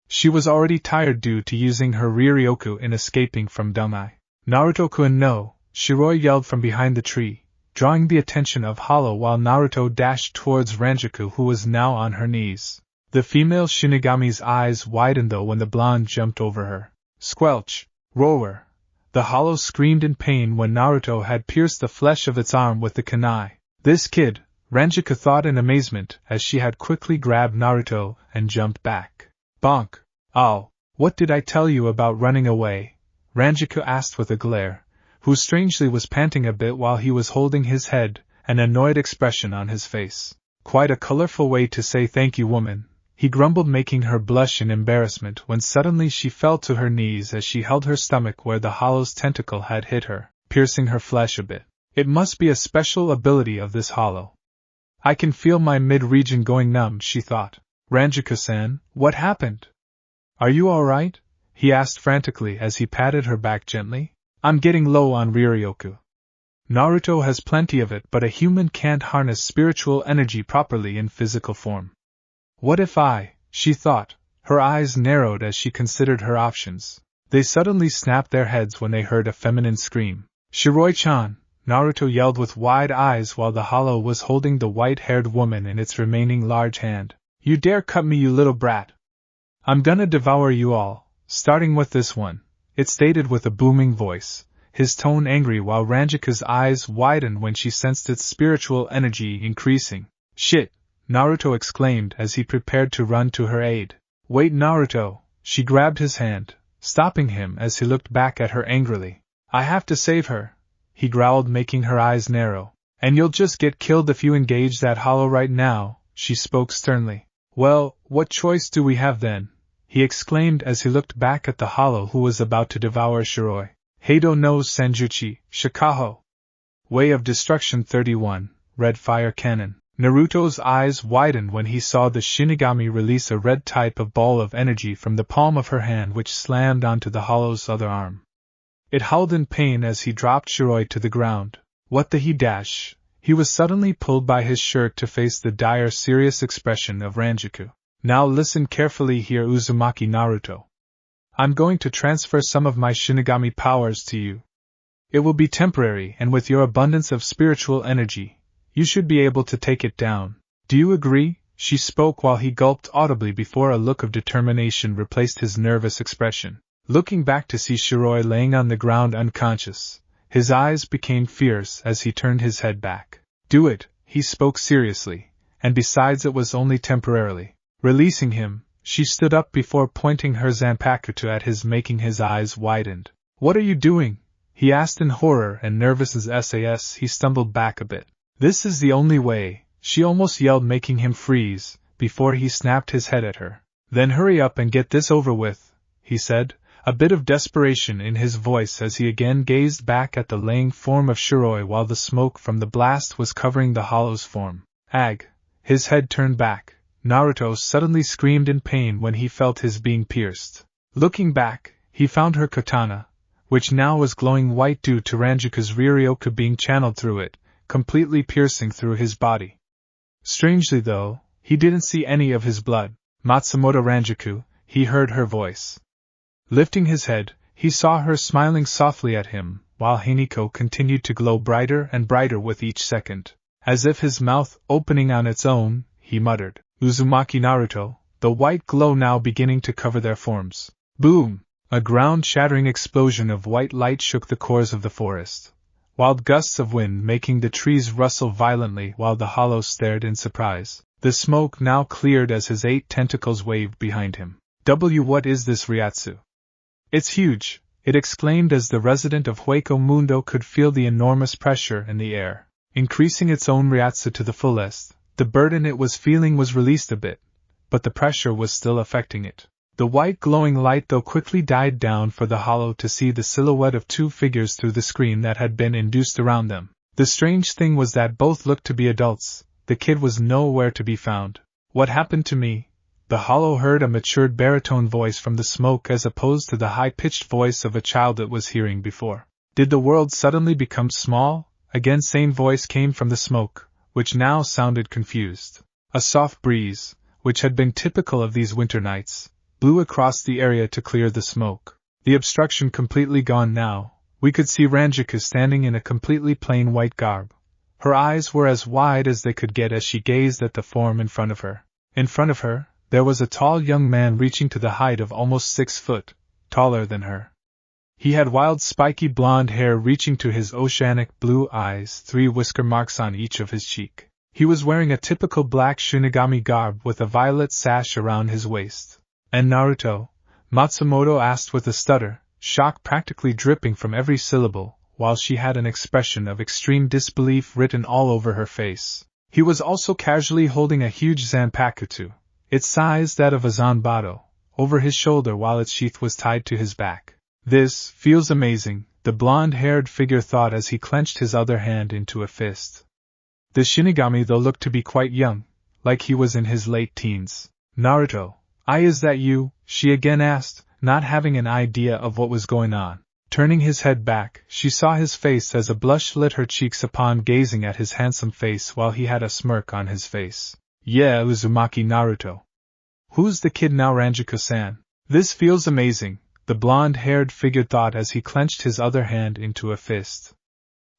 She was already tired due to using her Riryoku in escaping from Dumai. Naruto-kun no! Shiroi yelled from behind the tree, drawing the attention of Hollow while Naruto dashed towards Rangiku, who was now on her knees. The female Shinigami's eyes widened though when the blonde jumped over her. Squelch! Roar! The Hollow screamed in pain when Naruto had pierced the flesh of its arm with the kunai. This kid, Rangiku thought in amazement as she had quickly grabbed Naruto and jumped back. Bonk! Oh, what did I tell you about running away? Rangiku asked with a glare, who strangely was panting a bit while he was holding his head, an annoyed expression on his face. Quite a colorful way to say thank you, woman, he grumbled, making her blush in embarrassment when suddenly she fell to her knees as she held her stomach where the Hollow's tentacle had hit her, piercing her flesh a bit. It must be a special ability of this Hollow. I can feel my mid-region going numb, she thought. Rangiku-san, what happened? Are you alright? He asked frantically as he patted her back gently. I'm getting low on Riryoku. Naruto has plenty of it, but a human can't harness spiritual energy properly in physical form. What if she thought, her eyes narrowed as she considered her options. They suddenly snapped their heads when they heard a feminine scream. Shiroi-chan! Naruto yelled with wide eyes while the Hollow was holding the white-haired woman in its remaining large hand. You dare cut me, you little brat! I'm gonna devour you all, starting with this one, it stated with a booming voice, his tone angry while Ranjiku's eyes widened when she sensed its spiritual energy increasing. Shit! Naruto exclaimed as he prepared to run to her aid. Wait, Naruto! She grabbed his hand, stopping him as he looked back at her angrily. I have to save her, he growled, making her eyes narrow. And you'll just get killed if you engage that hollow right now, she spoke sternly. Well, what choice do we have then? He exclaimed as he looked back at the hollow who was about to devour Shiroi. Heido no Senjuchi, Shikaho. Way of Destruction 31, Red Fire Cannon. Naruto's eyes widened when he saw the Shinigami release a red type of ball of energy from the palm of her hand which slammed onto the hollow's other arm. It howled in pain as he dropped Shiroi to the ground. What the he dash? He was suddenly pulled by his shirt to face the dire serious expression of Rangiku. Now listen carefully here, Uzumaki Naruto. I'm going to transfer some of my Shinigami powers to you. It will be temporary, and with your abundance of spiritual energy, you should be able to take it down. Do you agree? She spoke while he gulped audibly before a look of determination replaced his nervous expression. Looking back to see Shiroi laying on the ground unconscious, his eyes became fierce as he turned his head back. Do it, he spoke seriously, and besides it was only temporarily. Releasing him, she stood up before pointing her Zanpakuto at his, making his eyes widened. What are you doing? He asked in horror and nervous as SAS. He stumbled back a bit. This is the only way, she almost yelled, making him freeze, before he snapped his head at her. Then hurry up and get this over with, he said, a bit of desperation in his voice as he again gazed back at the laying form of Shiroi while the smoke from the blast was covering the hollow's form. Ag! His head turned back. Naruto suddenly screamed in pain when he felt his being pierced. Looking back, he found her katana, which now was glowing white due to Ranjiku's Riryoku being channeled through it, completely piercing through his body. Strangely though, he didn't see any of his blood. Matsumoto Rangiku, he heard her voice. Lifting his head, he saw her smiling softly at him, while Hiniko continued to glow brighter and brighter with each second. As if his mouth opening on its own, he muttered, Uzumaki Naruto, the white glow now beginning to cover their forms. Boom! A ground-shattering explosion of white light shook the cores of the forest. Wild gusts of wind making the trees rustle violently while the hollow stared in surprise. The smoke now cleared as his 8 tentacles waved behind him. What is this, Ryatsu? It's huge, it exclaimed as the resident of Hueco Mundo could feel the enormous pressure in the air. Increasing its own Ryatsu to the fullest, the burden it was feeling was released a bit, but the pressure was still affecting it. The white glowing light though quickly died down for the hollow to see the silhouette of 2 figures through the screen that had been induced around them. The strange thing was that both looked to be adults. The kid was nowhere to be found. What happened to me? The hollow heard a matured baritone voice from the smoke as opposed to the high-pitched voice of a child it was hearing before. Did the world suddenly become small? Again same voice came from the smoke, which now sounded confused. A soft breeze, which had been typical of these winter nights, blew across the area to clear the smoke. The obstruction completely gone now, we could see Rangiku standing in a completely plain white garb. Her eyes were as wide as they could get as she gazed at the form in front of her. In front of her, there was a tall young man reaching to the height of almost 6 foot, taller than her. He had wild spiky blonde hair reaching to his oceanic blue eyes, 3 whisker marks on each of his cheek. He was wearing a typical black Shinigami garb with a violet sash around his waist. And Naruto? Matsumoto asked with a stutter, shock practically dripping from every syllable, while she had an expression of extreme disbelief written all over her face. He was also casually holding a huge Zanpakuto, its size that of a Zanbato, over his shoulder while its sheath was tied to his back. This feels amazing, the blonde-haired figure thought as he clenched his other hand into a fist. The Shinigami though looked to be quite young, like he was in his late teens. Naruto, is that you? She again asked, not having an idea of what was going on. Turning his head back, she saw his face as a blush lit her cheeks upon gazing at his handsome face while he had a smirk on his face. Yeah, Uzumaki Naruto. Who's the kid now, Rangiku-san? This feels amazing, the blonde-haired figure thought as he clenched his other hand into a fist.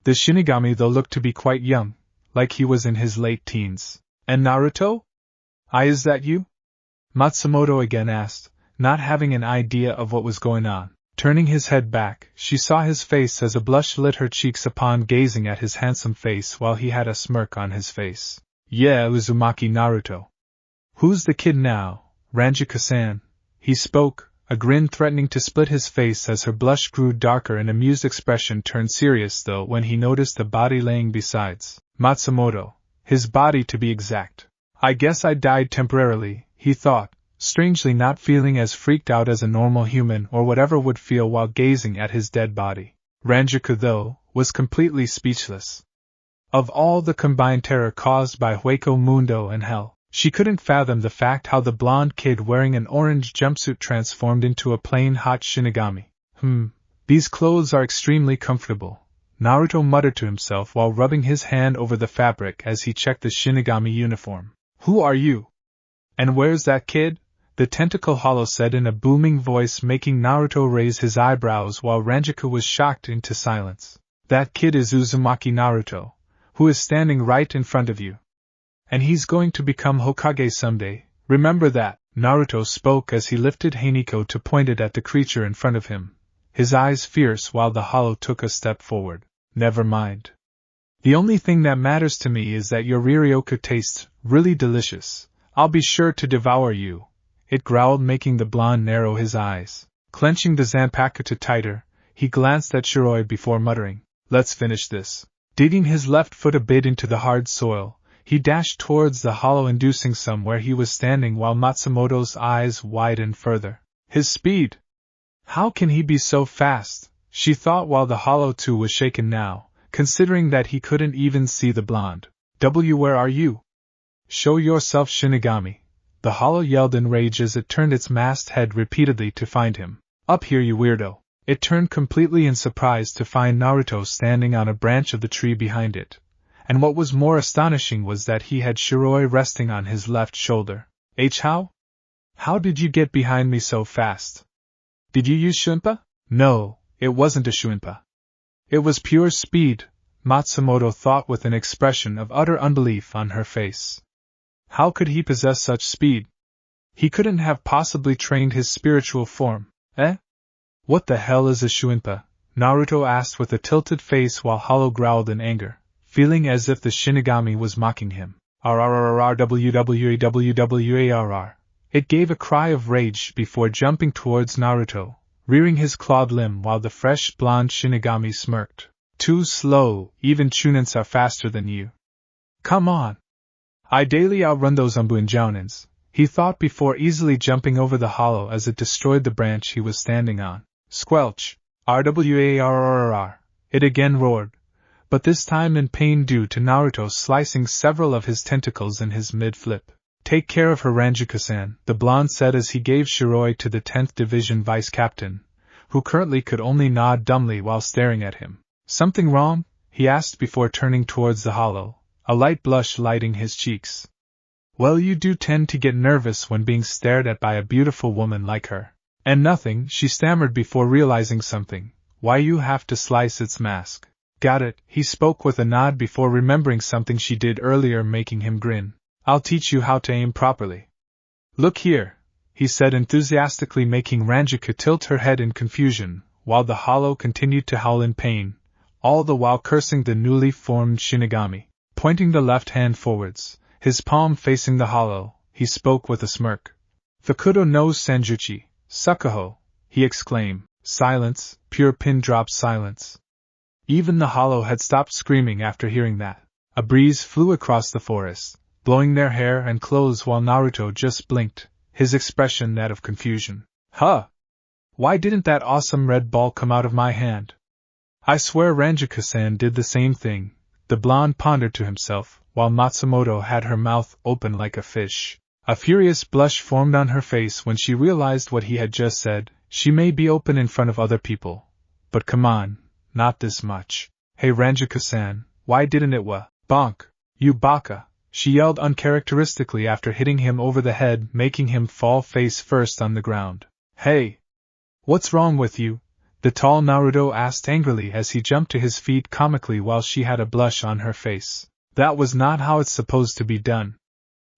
The Shinigami though looked to be quite young, like he was in his late teens. And Naruto? Is that you? Matsumoto again asked, not having an idea of what was going on. Turning his head back, she saw his face as a blush lit her cheeks upon gazing at his handsome face while he had a smirk on his face. Yeah, Uzumaki Naruto. Who's the kid now, Rangiku-san? He spoke, a grin threatening to split his face as her blush grew darker and amused expression turned serious though when he noticed a body laying beside Matsumoto, his body to be exact. I guess I died temporarily, he thought, strangely not feeling as freaked out as a normal human or whatever would feel while gazing at his dead body. Rangiku, though, was completely speechless. Of all the combined terror caused by Hueco Mundo and Hell, she couldn't fathom the fact how the blonde kid wearing an orange jumpsuit transformed into a plain hot Shinigami. These clothes are extremely comfortable, Naruto muttered to himself while rubbing his hand over the fabric as he checked the Shinigami uniform. Who are you? And where's that kid? The tentacle hollow said in a booming voice, making Naruto raise his eyebrows while Rangiku was shocked into silence. That kid is Uzumaki Naruto, who is standing right in front of you. And he's going to become Hokage someday, remember that, Naruto spoke as he lifted Haniko to point it at the creature in front of him, his eyes fierce while the hollow took a step forward. Never mind. The only thing that matters to me is that your Riryoku tastes really delicious. I'll be sure to devour you, it growled, making the blonde narrow his eyes. Clenching the Zanpakuto tighter, he glanced at Shiroi before muttering, let's finish this. Digging his left foot a bit into the hard soil, he dashed towards the hollow, inducing some where he was standing while Matsumoto's eyes widened further. His speed! How can he be so fast? She thought while the hollow too was shaken now, considering that he couldn't even see the blonde. Where are you? Show yourself, Shinigami! The hollow yelled in rage as it turned its masked head repeatedly to find him. Up here, you weirdo! It turned completely in surprise to find Naruto standing on a branch of the tree behind it. And what was more astonishing was that he had Shiroi resting on his left shoulder. How? How did you get behind me so fast? Did you use Shunpa? No, it wasn't a Shunpa. It was pure speed, Matsumoto thought with an expression of utter unbelief on her face. How could he possess such speed? He couldn't have possibly trained his spiritual form, eh? What the hell is a Shunpa? Naruto asked with a tilted face while Hollow growled in anger, feeling as if the Shinigami was mocking him. RRRRWWWWARR. It gave a cry of rage before jumping towards Naruto, rearing his clawed limb while the fresh blonde Shinigami smirked. Too slow, even Chunins are faster than you. Come on! I daily outrun those Umbuin Jounins, he thought before easily jumping over the hollow as it destroyed the branch he was standing on. Squelch! RWARRR. It again roared, but this time in pain due to Naruto slicing several of his tentacles in his mid-flip. Take care of her, Rangiku-san, the blonde said as he gave Shiroi to the 10th Division Vice Captain, who currently could only nod dumbly while staring at him. Something wrong? He asked before turning towards the hollow, a light blush lighting his cheeks. Well, you do tend to get nervous when being stared at by a beautiful woman like her. And nothing, she stammered before realizing something. Why you have to slice its mask. Got it, he spoke with a nod before remembering something she did earlier, making him grin. I'll teach you how to aim properly. Look here, he said enthusiastically, making Rangiku tilt her head in confusion, while the hollow continued to howl in pain, all the while cursing the newly formed Shinigami. Pointing the left hand forwards, his palm facing the hollow, he spoke with a smirk. Fukudo no Senjuchi, Sukuho, he exclaimed. Silence, pure pin drop silence. Even the hollow had stopped screaming after hearing that. A breeze flew across the forest, blowing their hair and clothes while Naruto just blinked, his expression that of confusion. Huh! Why didn't that awesome red ball come out of my hand? I swear Rangiku-san did the same thing, the blonde pondered to himself, while Matsumoto had her mouth open like a fish. A furious blush formed on her face when she realized what he had just said. She may be open in front of other people, but come on, not this much. Hey Rangiku-san, why didn't it bonk, you baka, she yelled uncharacteristically after hitting him over the head, making him fall face first on the ground. Hey! What's wrong with you? The tall Naruto asked angrily as he jumped to his feet comically while she had a blush on her face. That was not how it's supposed to be done.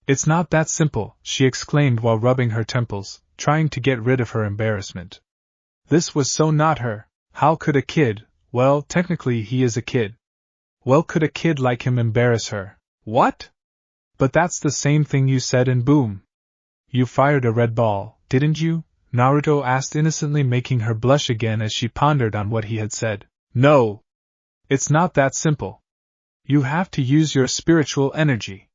It's not that simple, she exclaimed while rubbing her temples, trying to get rid of her embarrassment. This was so not her. How could a kid, well, technically he is a kid. Well, could a kid like him embarrass her? What? But that's the same thing you said and boom. You fired a red ball, didn't you? Naruto asked innocently, making her blush again as she pondered on what he had said. No. It's not that simple. You have to use your spiritual energy.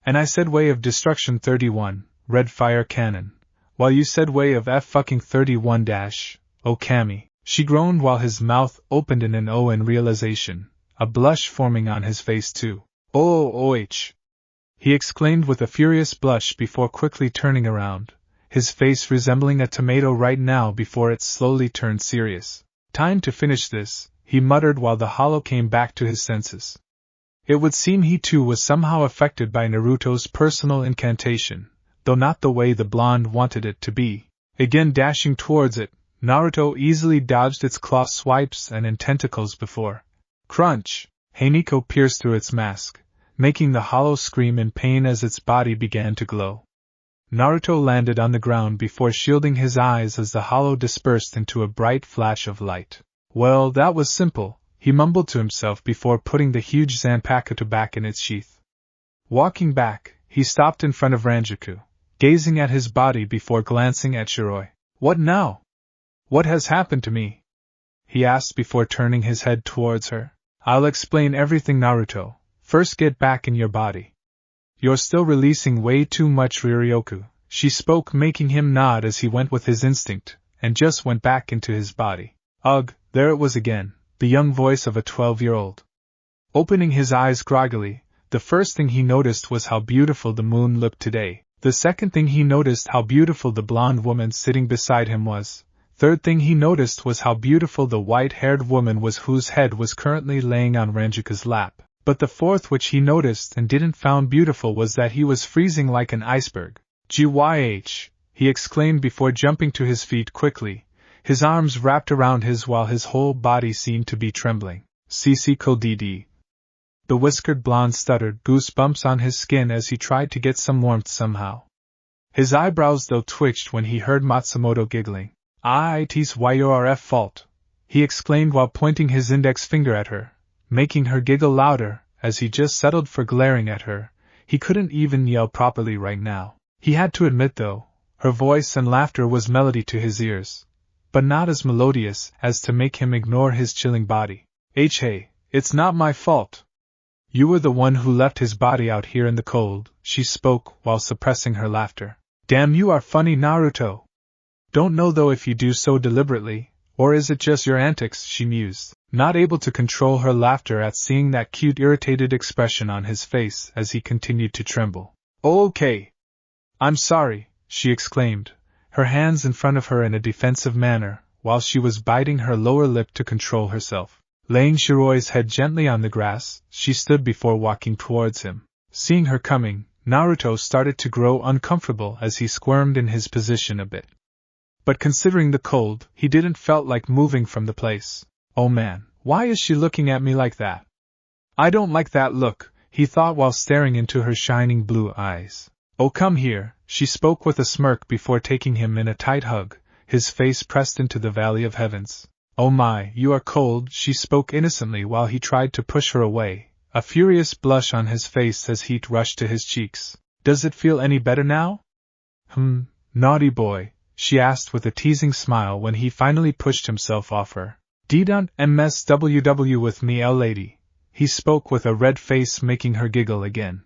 And I said way of destruction 31, red fire cannon, while you said way of F-31 dash, oh Kami. She groaned while his mouth opened in an O in realization, a blush forming on his face too. Oh, he exclaimed with a furious blush before quickly turning around, his face resembling a tomato right now before it slowly turned serious. Time to finish this, he muttered while the hollow came back to his senses. It would seem he too was somehow affected by Naruto's personal incantation, though not the way the blonde wanted it to be. Again dashing towards it, Naruto easily dodged its claw swipes and tentacles before. Crunch! Haniko pierced through its mask, making the hollow scream in pain as its body began to glow. Naruto landed on the ground before shielding his eyes as the hollow dispersed into a bright flash of light. Well, that was simple, he mumbled to himself before putting the huge Zanpakuto back in its sheath. Walking back, he stopped in front of Rangiku, gazing at his body before glancing at Shiroi. What now? What has happened to me? He asked before turning his head towards her. I'll explain everything, Naruto. First get back in your body. You're still releasing way too much Riryoku, she spoke, making him nod as he went with his instinct, and just went back into his body. Ugh, there it was again, the young voice of a 12-year-old. Opening his eyes groggily, the first thing he noticed was how beautiful the moon looked today. The second thing he noticed how beautiful the blonde woman sitting beside him was. Third thing he noticed was how beautiful the white-haired woman was whose head was currently laying on Ranjiku's lap. But the fourth which he noticed and didn't found beautiful was that he was freezing like an iceberg. Gyh! He exclaimed before jumping to his feet quickly, his arms wrapped around his while his whole body seemed to be trembling. CC Koddd. The whiskered blonde stuttered, goosebumps on his skin as he tried to get some warmth somehow. His eyebrows though twitched when he heard Matsumoto giggling. It's your fault, he exclaimed while pointing his index finger at her, making her giggle louder, as he just settled for glaring at her. He couldn't even yell properly right now. He had to admit though, her voice and laughter was melody to his ears, but not as melodious as to make him ignore his chilling body. Hey, it's not my fault. You were the one who left his body out here in the cold, she spoke while suppressing her laughter. Damn, you are funny, Naruto. Don't know though if you do so deliberately, or is it just your antics, she mused, not able to control her laughter at seeing that cute irritated expression on his face as he continued to tremble. Okay. I'm sorry, she exclaimed, her hands in front of her in a defensive manner, while she was biting her lower lip to control herself. Laying Shiroi's head gently on the grass, she stood before walking towards him. Seeing her coming, Naruto started to grow uncomfortable as he squirmed in his position a bit. But considering the cold, he didn't felt like moving from the place. Oh man, why is she looking at me like that? I don't like that look, he thought while staring into her shining blue eyes. Oh, come here, she spoke with a smirk before taking him in a tight hug, his face pressed into the valley of heavens. Oh my, you are cold, she spoke innocently while he tried to push her away, a furious blush on his face as heat rushed to his cheeks. Does it feel any better now? Naughty boy, she asked with a teasing smile when he finally pushed himself off her. Don't MSWW with me, lady, he spoke with a red face, making her giggle again.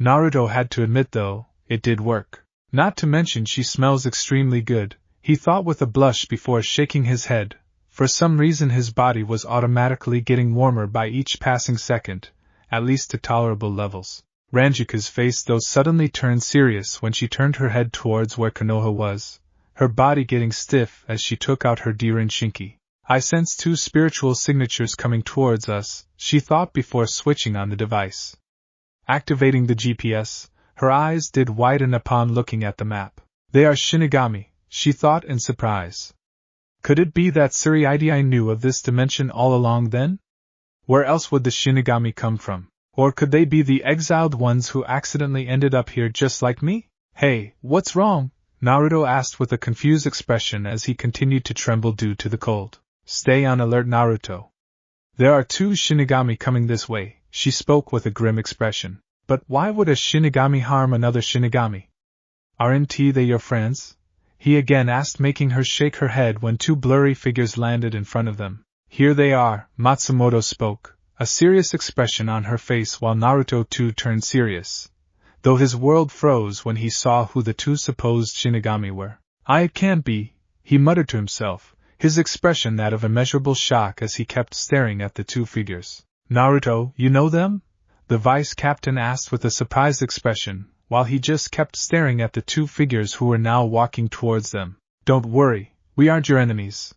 Naruto had to admit though, it did work. Not to mention she smells extremely good, he thought with a blush before shaking his head. For some reason his body was automatically getting warmer by each passing second, at least to tolerable levels. Ranjiku's face though suddenly turned serious when she turned her head towards where Konoha was, her body getting stiff as she took out her Dirin Shinki. I sense two spiritual signatures coming towards us, she thought before switching on the device. Activating the GPS, her eyes did widen upon looking at the map. They are Shinigami, she thought in surprise. Could it be that Tsurugi knew of this dimension all along then? Where else would the Shinigami come from? Or could they be the exiled ones who accidentally ended up here just like me? Hey, what's wrong? Naruto asked with a confused expression as he continued to tremble due to the cold. Stay on alert, Naruto. There are 2 Shinigami coming this way, she spoke with a grim expression. But why would a Shinigami harm another Shinigami? Aren't they your friends? He again asked, making her shake her head when 2 blurry figures landed in front of them. Here they are, Matsumoto spoke, a serious expression on her face while Naruto too turned serious, though his world froze when he saw who the 2 supposed Shinigami were. It can't be, he muttered to himself, his expression that of immeasurable shock as he kept staring at the 2 figures. Naruto, you know them? The vice captain asked with a surprised expression, while he just kept staring at the 2 figures who were now walking towards them. Don't worry, we aren't your enemies.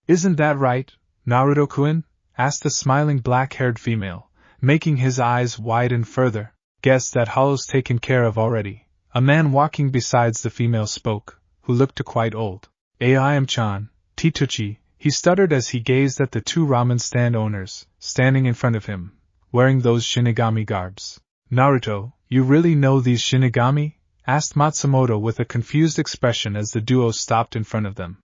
Isn't that right, Naruto-kun? Asked the smiling black-haired female, making his eyes widen further. Guess that hollow's taken care of already. A man walking besides the female spoke, who looked quite old. I am Chan, Tituchi, he stuttered as he gazed at the 2 ramen stand owners, standing in front of him, wearing those Shinigami garbs. Naruto, you really know these Shinigami? Asked Matsumoto with a confused expression as the duo stopped in front of them.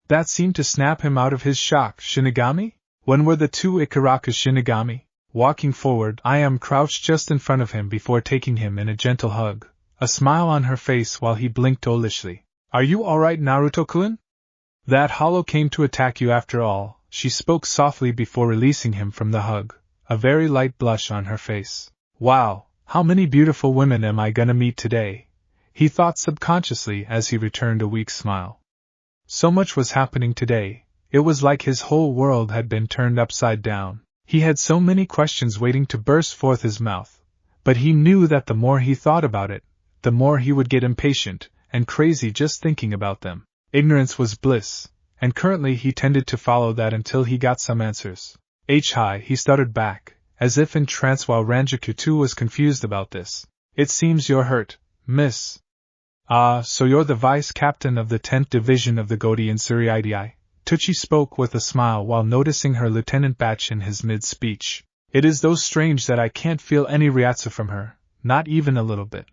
That seemed to snap him out of his shock. Shinigami? When were the 2 Ikaraku Shinigami? Walking forward, I am crouched just in front of him before taking him in a gentle hug, a smile on her face while he blinked owlishly. Are you alright, Naruto-kun? That hollow came to attack you after all, she spoke softly before releasing him from the hug, a very light blush on her face. Wow, how many beautiful women am I gonna meet today? He thought subconsciously as he returned a weak smile. So much was happening today, it was like his whole world had been turned upside down. He had so many questions waiting to burst forth his mouth, but he knew that the more he thought about it, the more he would get impatient and crazy just thinking about them. Ignorance was bliss, and currently he tended to follow that until he got some answers. Hi, he stuttered back, as if in trance while Rangiku too was confused about this. It seems you're hurt, miss. So you're the vice captain of the 10th Division of the Godian Suriidii? Tucci spoke with a smile while noticing her lieutenant batch in his mid-speech. It is though strange that I can't feel any ryatsu from her, not even a little bit.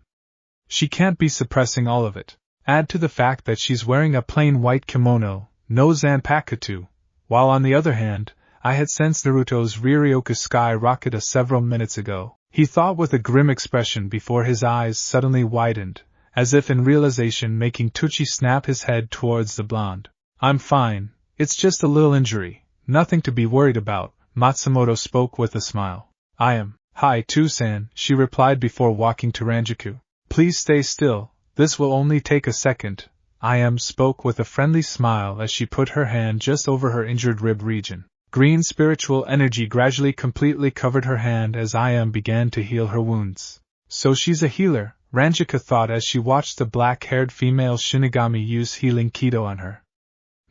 She can't be suppressing all of it. Add to the fact that she's wearing a plain white kimono, no zanpakuto, while on the other hand, I had sensed Naruto's Riryoku sky rocket several minutes ago. He thought with a grim expression before his eyes suddenly widened, as if in realization, making Tucci snap his head towards the blonde. I'm fine, it's just a little injury, nothing to be worried about, Matsumoto spoke with a smile. I am. Hi, Too-san, she replied before walking to Rangiku. Please stay still, this will only take a second. I spoke with a friendly smile as she put her hand just over her injured rib region. Green spiritual energy gradually completely covered her hand as began to heal her wounds. So she's a healer, Rangiku thought as she watched the black-haired female Shinigami use healing Kido on her.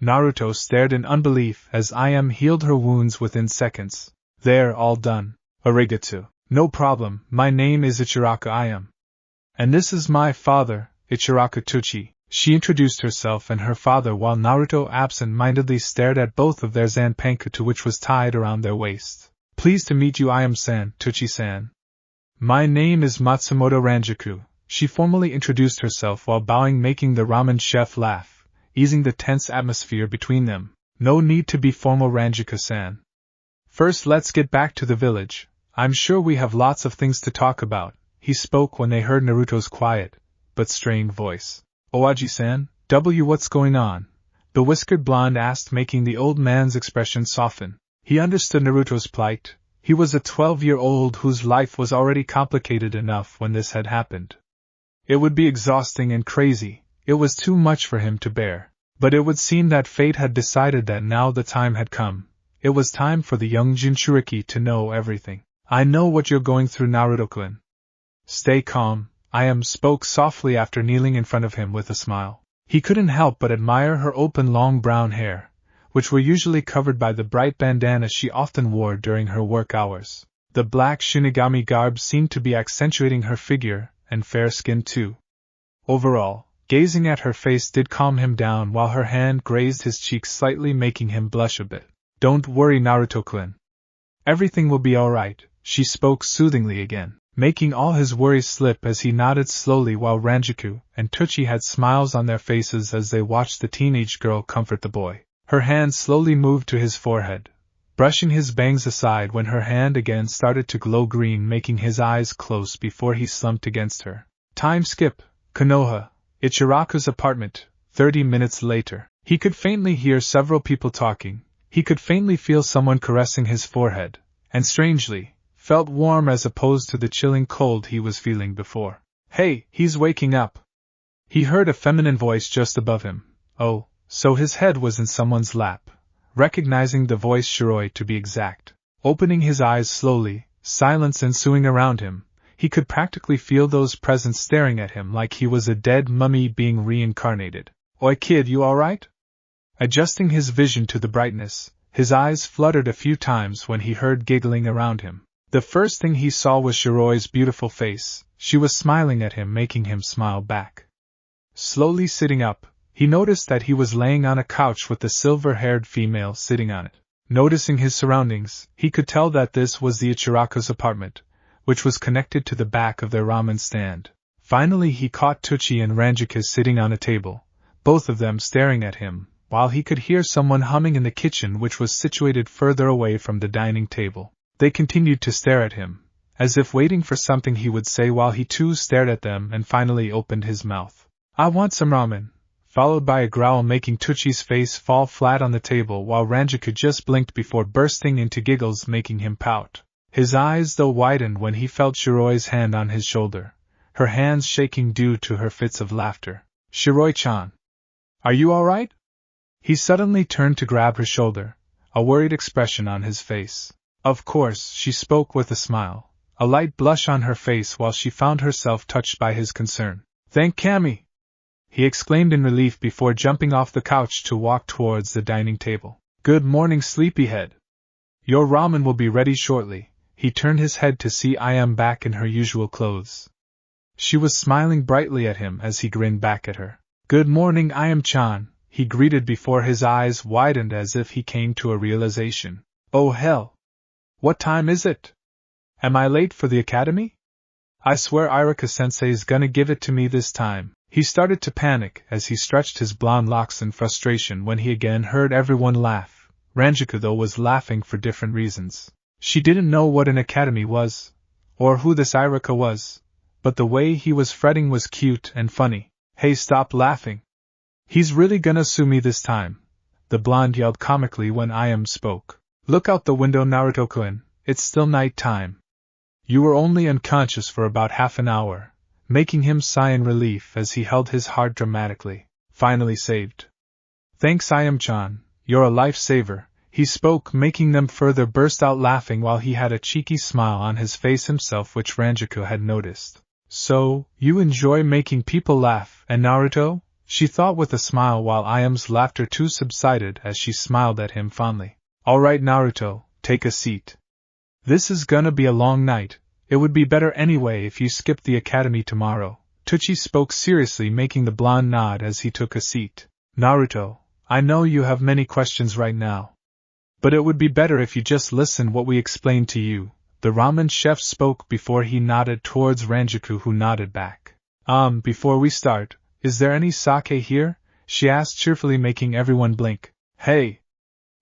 Naruto stared in unbelief as healed her wounds within seconds. They're all done. Arigato. No problem, my name is Ichiraku And this is my father, Ichiraku Tucci. She introduced herself and her father while Naruto absent-mindedly stared at both of their zanpakuto which was tied around their waist. Pleased to meet you, San, Tucci-san. My name is Matsumoto Rangiku. She formally introduced herself while bowing, making the ramen chef laugh, easing the tense atmosphere between them. No need to be formal, Rangiku-san. First let's get back to the village. I'm sure we have lots of things to talk about, he spoke when they heard Naruto's quiet, but strained voice. Owaji-san, what's going on? The whiskered blonde asked, making the old man's expression soften. He understood Naruto's plight. He was a 12-year-old whose life was already complicated enough when this had happened. It would be exhausting and crazy, it was too much for him to bear. But it would seem that fate had decided that now the time had come. It was time for the young Jinchuriki to know everything. I know what you're going through, Naruto-kun. Stay calm, spoke softly after kneeling in front of him with a smile. He couldn't help but admire her open long brown hair, which were usually covered by the bright bandana she often wore during her work hours. The black Shinigami garb seemed to be accentuating her figure, and fair skin too. Overall, gazing at her face did calm him down while her hand grazed his cheek slightly, making him blush a bit. Don't worry, Naruto-kun. Everything will be alright, she spoke soothingly again, making all his worries slip as he nodded slowly while Rangiku and Tucci had smiles on their faces as they watched the teenage girl comfort the boy. Her hand slowly moved to his forehead, brushing his bangs aside when her hand again started to glow green, making his eyes close before he slumped against her. Time skip, Konoha, Ichiraku's apartment, 30 minutes later. He could faintly hear several people talking, he could faintly feel someone caressing his forehead, and strangely, felt warm as opposed to the chilling cold he was feeling before. Hey, he's waking up! He heard a feminine voice just above him. Oh, so his head was in someone's lap. Recognizing the voice, Shiroi to be exact. Opening his eyes slowly, silence ensuing around him, he could practically feel those present staring at him like he was a dead mummy being reincarnated. Oi kid, you alright? Adjusting his vision to the brightness, his eyes fluttered a few times when he heard giggling around him. The first thing he saw was Shiroi's beautiful face. She was smiling at him, making him smile back. Slowly sitting up, he noticed that he was laying on a couch with the silver-haired female sitting on it. Noticing his surroundings, he could tell that this was the Ichiraku's apartment, which was connected to the back of their ramen stand. Finally he caught Tucci and Rangiku sitting on a table, both of them staring at him, while he could hear someone humming in the kitchen, which was situated further away from the dining table. They continued to stare at him, as if waiting for something he would say while he too stared at them and finally opened his mouth. I want some ramen, followed by a growl making Tucci's face fall flat on the table while Rangiku just blinked before bursting into giggles making him pout. His eyes though widened when he felt Shiroi's hand on his shoulder, her hands shaking due to her fits of laughter. Shiroi-chan. Are you alright? He suddenly turned to grab her shoulder, a worried expression on his face. Of course, she spoke with a smile, a light blush on her face while she found herself touched by his concern. Thank Kami! He exclaimed in relief before jumping off the couch to walk towards the dining table. Good morning, sleepyhead. Your ramen will be ready shortly. He turned his head to see Ayam back in her usual clothes. She was smiling brightly at him as he grinned back at her. Good morning, Ayam-chan, he greeted before his eyes widened as if he came to a realization. Oh hell! What time is it? Am I late for the academy? I swear Irika-sensei's gonna give it to me this time. He started to panic as he stretched his blonde locks in frustration when he again heard everyone laugh. Rangiku though was laughing for different reasons. She didn't know what an academy was, or who this Irika was, but the way he was fretting was cute and funny. Hey, stop laughing. He's really gonna sue me this time, the blonde yelled comically when Ayam spoke. Look out the window, Naruto-kun, it's still night time. You were only unconscious for about half an hour, making him sigh in relief as he held his heart dramatically. Finally saved. Thanks Ayam-chan, you're a lifesaver, he spoke, making them further burst out laughing while he had a cheeky smile on his face himself, which Rangiku had noticed. So, you enjoy making people laugh, and Naruto? She thought with a smile while Ayam's laughter too subsided as she smiled at him fondly. Alright Naruto, take a seat. This is gonna be a long night, it would be better anyway if you skipped the academy tomorrow. Tucci spoke seriously, making the blonde nod as he took a seat. Naruto, I know you have many questions right now. But it would be better if you just listened what we explained to you. The ramen chef spoke before he nodded towards Rangiku, who nodded back. Before we start, is there any sake here? She asked cheerfully, making everyone blink. Hey!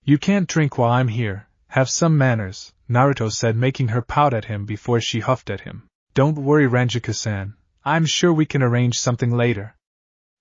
You can't drink while I'm here, have some manners, Naruto said, making her pout at him before she huffed at him. Don't worry Rangiku-san, I'm sure we can arrange something later.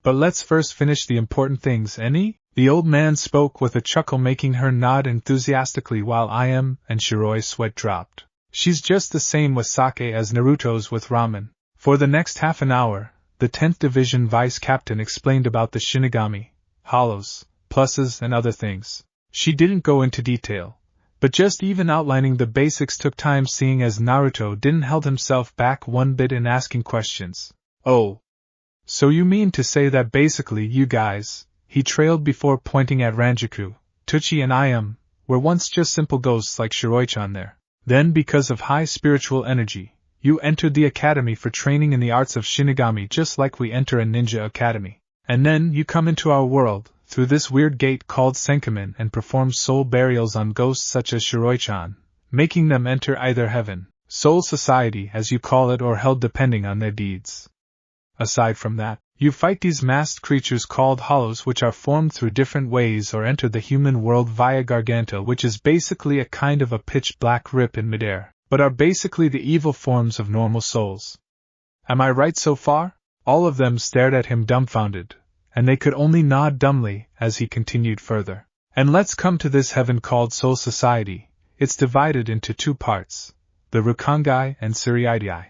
But let's first finish the important things, any? The old man spoke with a chuckle, making her nod enthusiastically while Ayam and Shiroi's sweat dropped. She's just the same with sake as Naruto's with ramen. For the next half an hour, the 10th Division Vice Captain explained about the Shinigami, hollows, pluses and other things. She didn't go into detail, but just even outlining the basics took time, seeing as Naruto didn't held himself back one bit in asking questions. Oh. So you mean to say that basically you guys, he trailed before pointing at Rangiku, Tucci and Ayam, were once just simple ghosts like Shiroi-chan there. Then because of high spiritual energy, you entered the academy for training in the arts of Shinigami just like we enter a ninja academy. And then you come into our world, through this weird gate called Senkamin, and perform soul burials on ghosts such as Shiroi-chan, making them enter either heaven, soul society as you call it, or hell depending on their deeds. Aside from that, you fight these masked creatures called hollows, which are formed through different ways, or enter the human world via Garganta, which is basically a kind of a pitch-black rip in midair, but are basically the evil forms of normal souls. Am I right so far? All of them stared at him dumbfounded, and they could only nod dumbly as he continued further. And let's come to this heaven called Soul Society. It's divided into two parts, the Rukongai and Tsuruidai.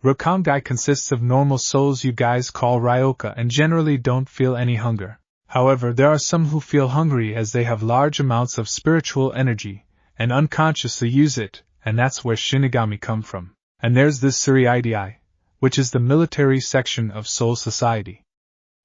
Rukongai consists of normal souls you guys call Ryoka and generally don't feel any hunger. However, there are some who feel hungry as they have large amounts of spiritual energy and unconsciously use it, and that's where Shinigami come from. And there's this Tsuruidai, which is the military section of Soul Society.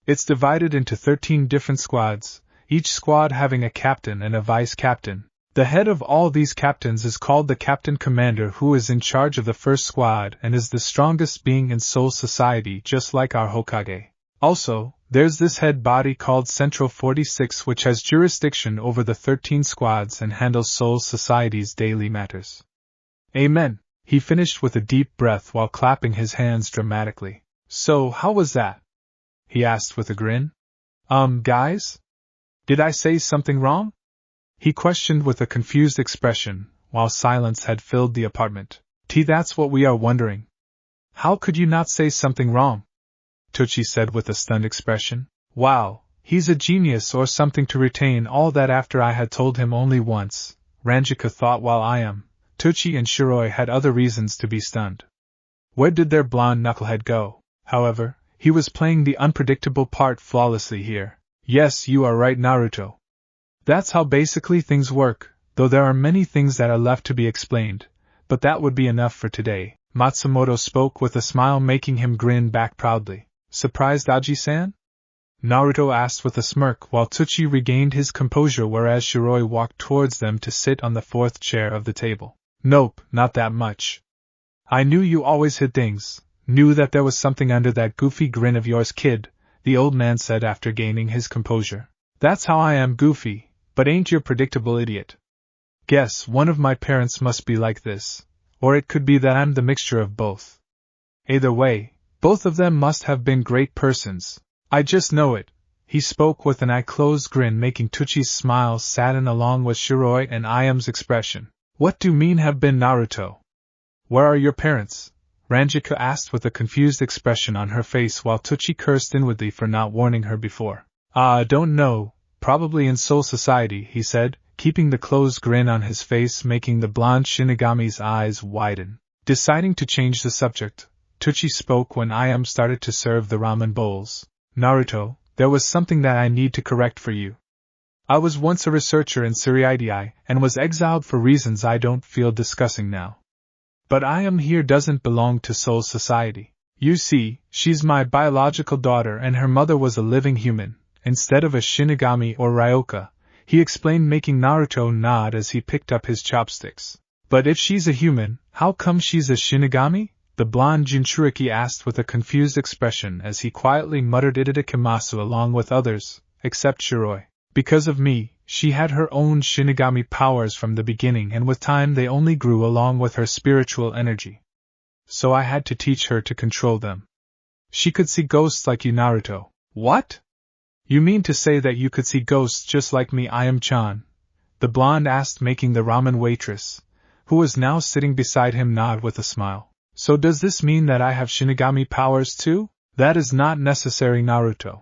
It's divided into 13 different squads, each squad having a captain and a vice-captain. The head of all these captains is called the Captain Commander, who is in charge of the first squad and is the strongest being in Soul Society, just like our Hokage. Also, there's this head body called Central 46, which has jurisdiction over the 13 squads and handles Soul Society's daily matters. Amen, he finished with a deep breath while clapping his hands dramatically. So, how was that? He asked with a grin. Guys? Did I say something wrong? He questioned with a confused expression, while silence had filled the apartment. That's what we are wondering. How could you not say something wrong? Tochi said with a stunned expression. Wow, he's a genius or something to retain all that after I had told him only once, Rangiku thought, while Tochi and Shiroi had other reasons to be stunned. Where did their blonde knucklehead go? However, he was playing the unpredictable part flawlessly here. Yes, you are right, Naruto. That's how basically things work, though there are many things that are left to be explained, but that would be enough for today. Matsumoto spoke with a smile, making him grin back proudly. Surprised, Aji-san? Naruto asked with a smirk, while Tochi regained his composure, whereas Shiroi walked towards them to sit on the fourth chair of the table. Nope, not that much. I knew you always hid things, knew that there was something under that goofy grin of yours, kid, the old man said after gaining his composure. That's how I am, goofy, but ain't your predictable idiot. Guess one of my parents must be like this, or it could be that I'm the mixture of both. Either way, both of them must have been great persons. I just know it. He spoke with an eye-closed grin, making Tochi's smile sadden along with Shiroi and Iam's expression. What do mean have been, Naruto? Where are your parents? Rangiku asked with a confused expression on her face, while Tochi cursed inwardly for not warning her before. Don't know, probably in Soul Society, he said, keeping the closed grin on his face, making the blonde Shinigami's eyes widen. Deciding to change the subject, Tochi spoke when Iam started to serve the ramen bowls. Naruto, there was something that I need to correct for you. I was once a researcher in Tsuruidai and was exiled for reasons I don't feel discussing now. But Iam here doesn't belong to Soul Society. You see, she's my biological daughter and her mother was a living human, instead of a Shinigami or Ryoka, he explained, making Naruto nod as he picked up his chopsticks. But if she's a human, how come she's a Shinigami? The blonde Jinchuriki asked with a confused expression as he quietly muttered Itadakimasu along with others, except Shiroi. Because of me, she had her own Shinigami powers from the beginning, and with time they only grew along with her spiritual energy. So I had to teach her to control them. She could see ghosts like you, Naruto. What? You mean to say that you could see ghosts just like me, Iam-chan? The blonde asked, making the ramen waitress, who was now sitting beside him, nod with a smile. So does this mean that I have Shinigami powers too? That is not necessary, Naruto.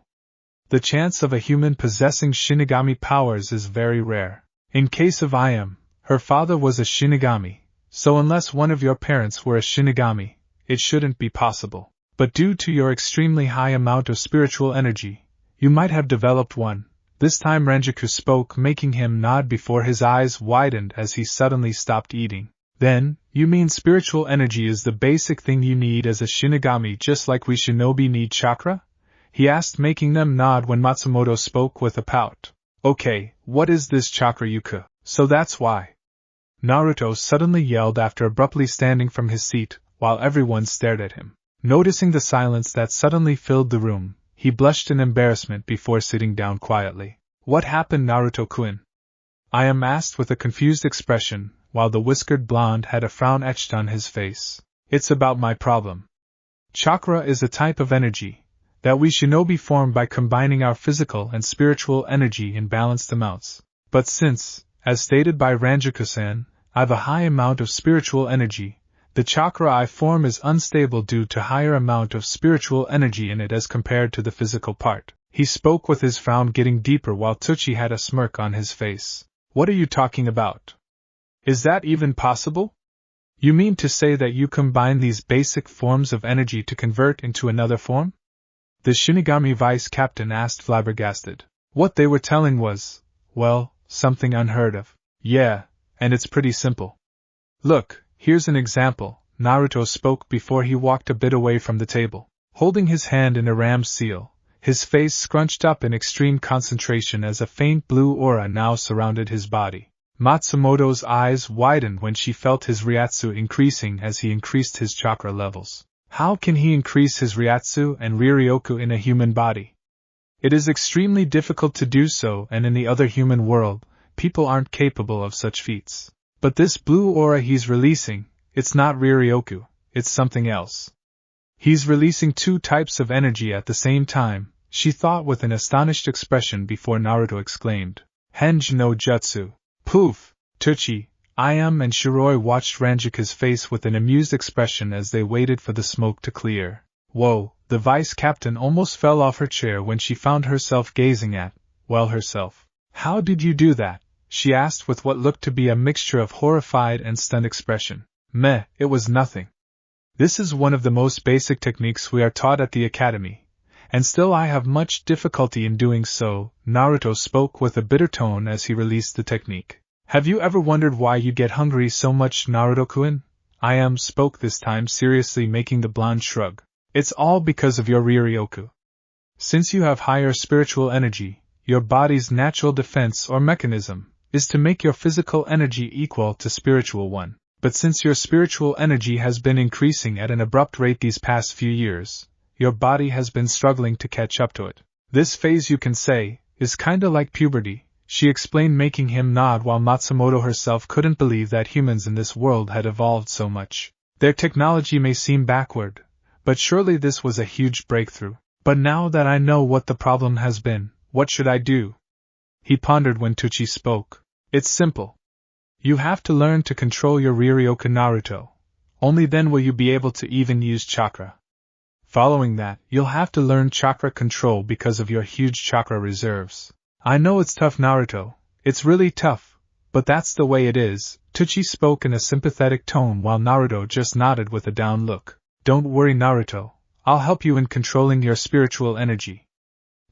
The chance of a human possessing Shinigami powers is very rare. In case of Iam, her father was a Shinigami, so unless one of your parents were a Shinigami, it shouldn't be possible. But due to your extremely high amount of spiritual energy, you might have developed one. This time Rangiku spoke, making him nod before his eyes widened as he suddenly stopped eating. Then, you mean spiritual energy is the basic thing you need as a Shinigami, just like we shinobi need chakra? He asked, making them nod when Matsumoto spoke with a pout. Okay, what is this chakra, Yuka? So that's why. Naruto suddenly yelled after abruptly standing from his seat, while everyone stared at him. Noticing the silence that suddenly filled the room, he blushed in embarrassment before sitting down quietly. What happened, Naruto-kun? Iam asked with a confused expression, while the whiskered blonde had a frown etched on his face. It's about my problem. Chakra is a type of energy that we shinobi form by combining our physical and spiritual energy in balanced amounts. But since, as stated by Rangiku-san, I've a high amount of spiritual energy, the chakra I form is unstable due to higher amount of spiritual energy in it as compared to the physical part. He spoke with his frown getting deeper while Tucci had a smirk on his face. What are you talking about? Is that even possible? You mean to say that you combine these basic forms of energy to convert into another form? The Shinigami vice captain asked flabbergasted. What they were telling was, well, something unheard of. Yeah, and it's pretty simple. Look, here's an example, Naruto spoke before he walked a bit away from the table. Holding his hand in a ram's seal, his face scrunched up in extreme concentration as a faint blue aura now surrounded his body. Matsumoto's eyes widened when she felt his Ryatsu increasing as he increased his chakra levels. How can he increase his Ryatsu and Riryoku in a human body? It is extremely difficult to do so, and in the other human world, people aren't capable of such feats. But this blue aura he's releasing, it's not Riryoku, it's something else. He's releasing two types of energy at the same time, she thought with an astonished expression before Naruto exclaimed. Henj no Jutsu. Poof! Tucci, Ayam and Shiroi watched Ranjiku's face with an amused expression as they waited for the smoke to clear. Whoa, the vice captain almost fell off her chair when she found herself gazing at, well, herself. How did you do that? She asked with what looked to be a mixture of horrified and stunned expression. Meh, it was nothing. This is one of the most basic techniques we are taught at the academy, and still I have much difficulty in doing so, Naruto spoke with a bitter tone as he released the technique. Have you ever wondered why you get hungry so much, Naruto-kun? Ayam spoke this time seriously, making the blonde shrug. It's all because of your Riryoku. Since you have higher spiritual energy, your body's natural defense or mechanism is to make your physical energy equal to spiritual one. But since your spiritual energy has been increasing at an abrupt rate these past few years, your body has been struggling to catch up to it. This phase, you can say, is kinda like puberty, she explained, making him nod while Matsumoto herself couldn't believe that humans in this world had evolved so much. Their technology may seem backward, but surely this was a huge breakthrough. But now that I know what the problem has been, what should I do? He pondered when Tucci spoke. It's simple. You have to learn to control your Riryoku, Naruto. Only then will you be able to even use chakra. Following that, you'll have to learn chakra control because of your huge chakra reserves. I know it's tough, Naruto. It's really tough, but that's the way it is. Tucci spoke in a sympathetic tone while Naruto just nodded with a down look. Don't worry, Naruto. I'll help you in controlling your spiritual energy.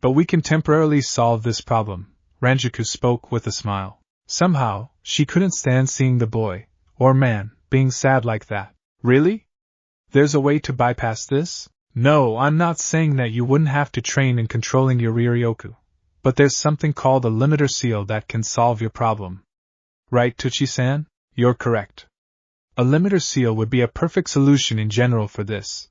But we can temporarily solve this problem, Rangiku spoke with a smile. Somehow, she couldn't stand seeing the boy, or man, being sad like that. Really? There's a way to bypass this? No, I'm not saying that you wouldn't have to train in controlling your Riryoku, but there's something called a limiter seal that can solve your problem. Right, Tucci-san? You're correct. A limiter seal would be a perfect solution in general for this.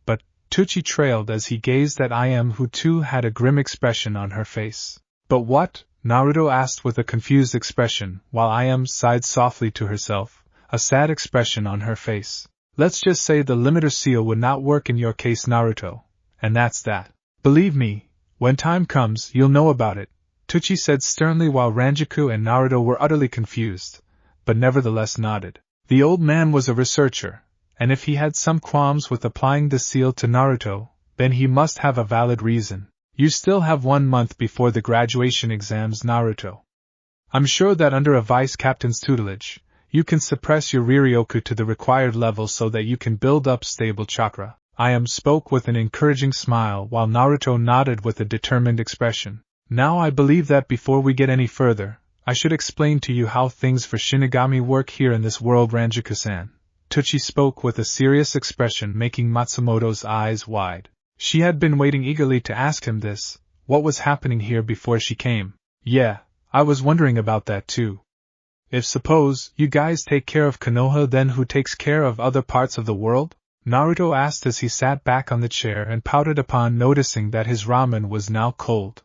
But, Tucci trailed as he gazed at Ayam, who too had a grim expression on her face. But what? Naruto asked with a confused expression, while Ayam sighed softly to herself, a sad expression on her face. Let's just say the limiter seal would not work in your case, Naruto, and that's that. Believe me, when time comes, you'll know about it, Tucci said sternly while Rangiku and Naruto were utterly confused, but nevertheless nodded. The old man was a researcher, and if he had some qualms with applying the seal to Naruto, then he must have a valid reason. You still have 1 month before the graduation exams, Naruto. I'm sure that under a vice captain's tutelage, you can suppress your Riryoku to the required level so that you can build up stable chakra. Ayam spoke with an encouraging smile while Naruto nodded with a determined expression. Now I believe that before we get any further, I should explain to you how things for Shinigami work here in this world, Rangiku-san. Tucci spoke with a serious expression, making Matsumoto's eyes wide. She had been waiting eagerly to ask him this, what was happening here before she came. Yeah, I was wondering about that too. If suppose you guys take care of Konoha, then who takes care of other parts of the world? Naruto asked as he sat back on the chair and pouted upon noticing that his ramen was now cold.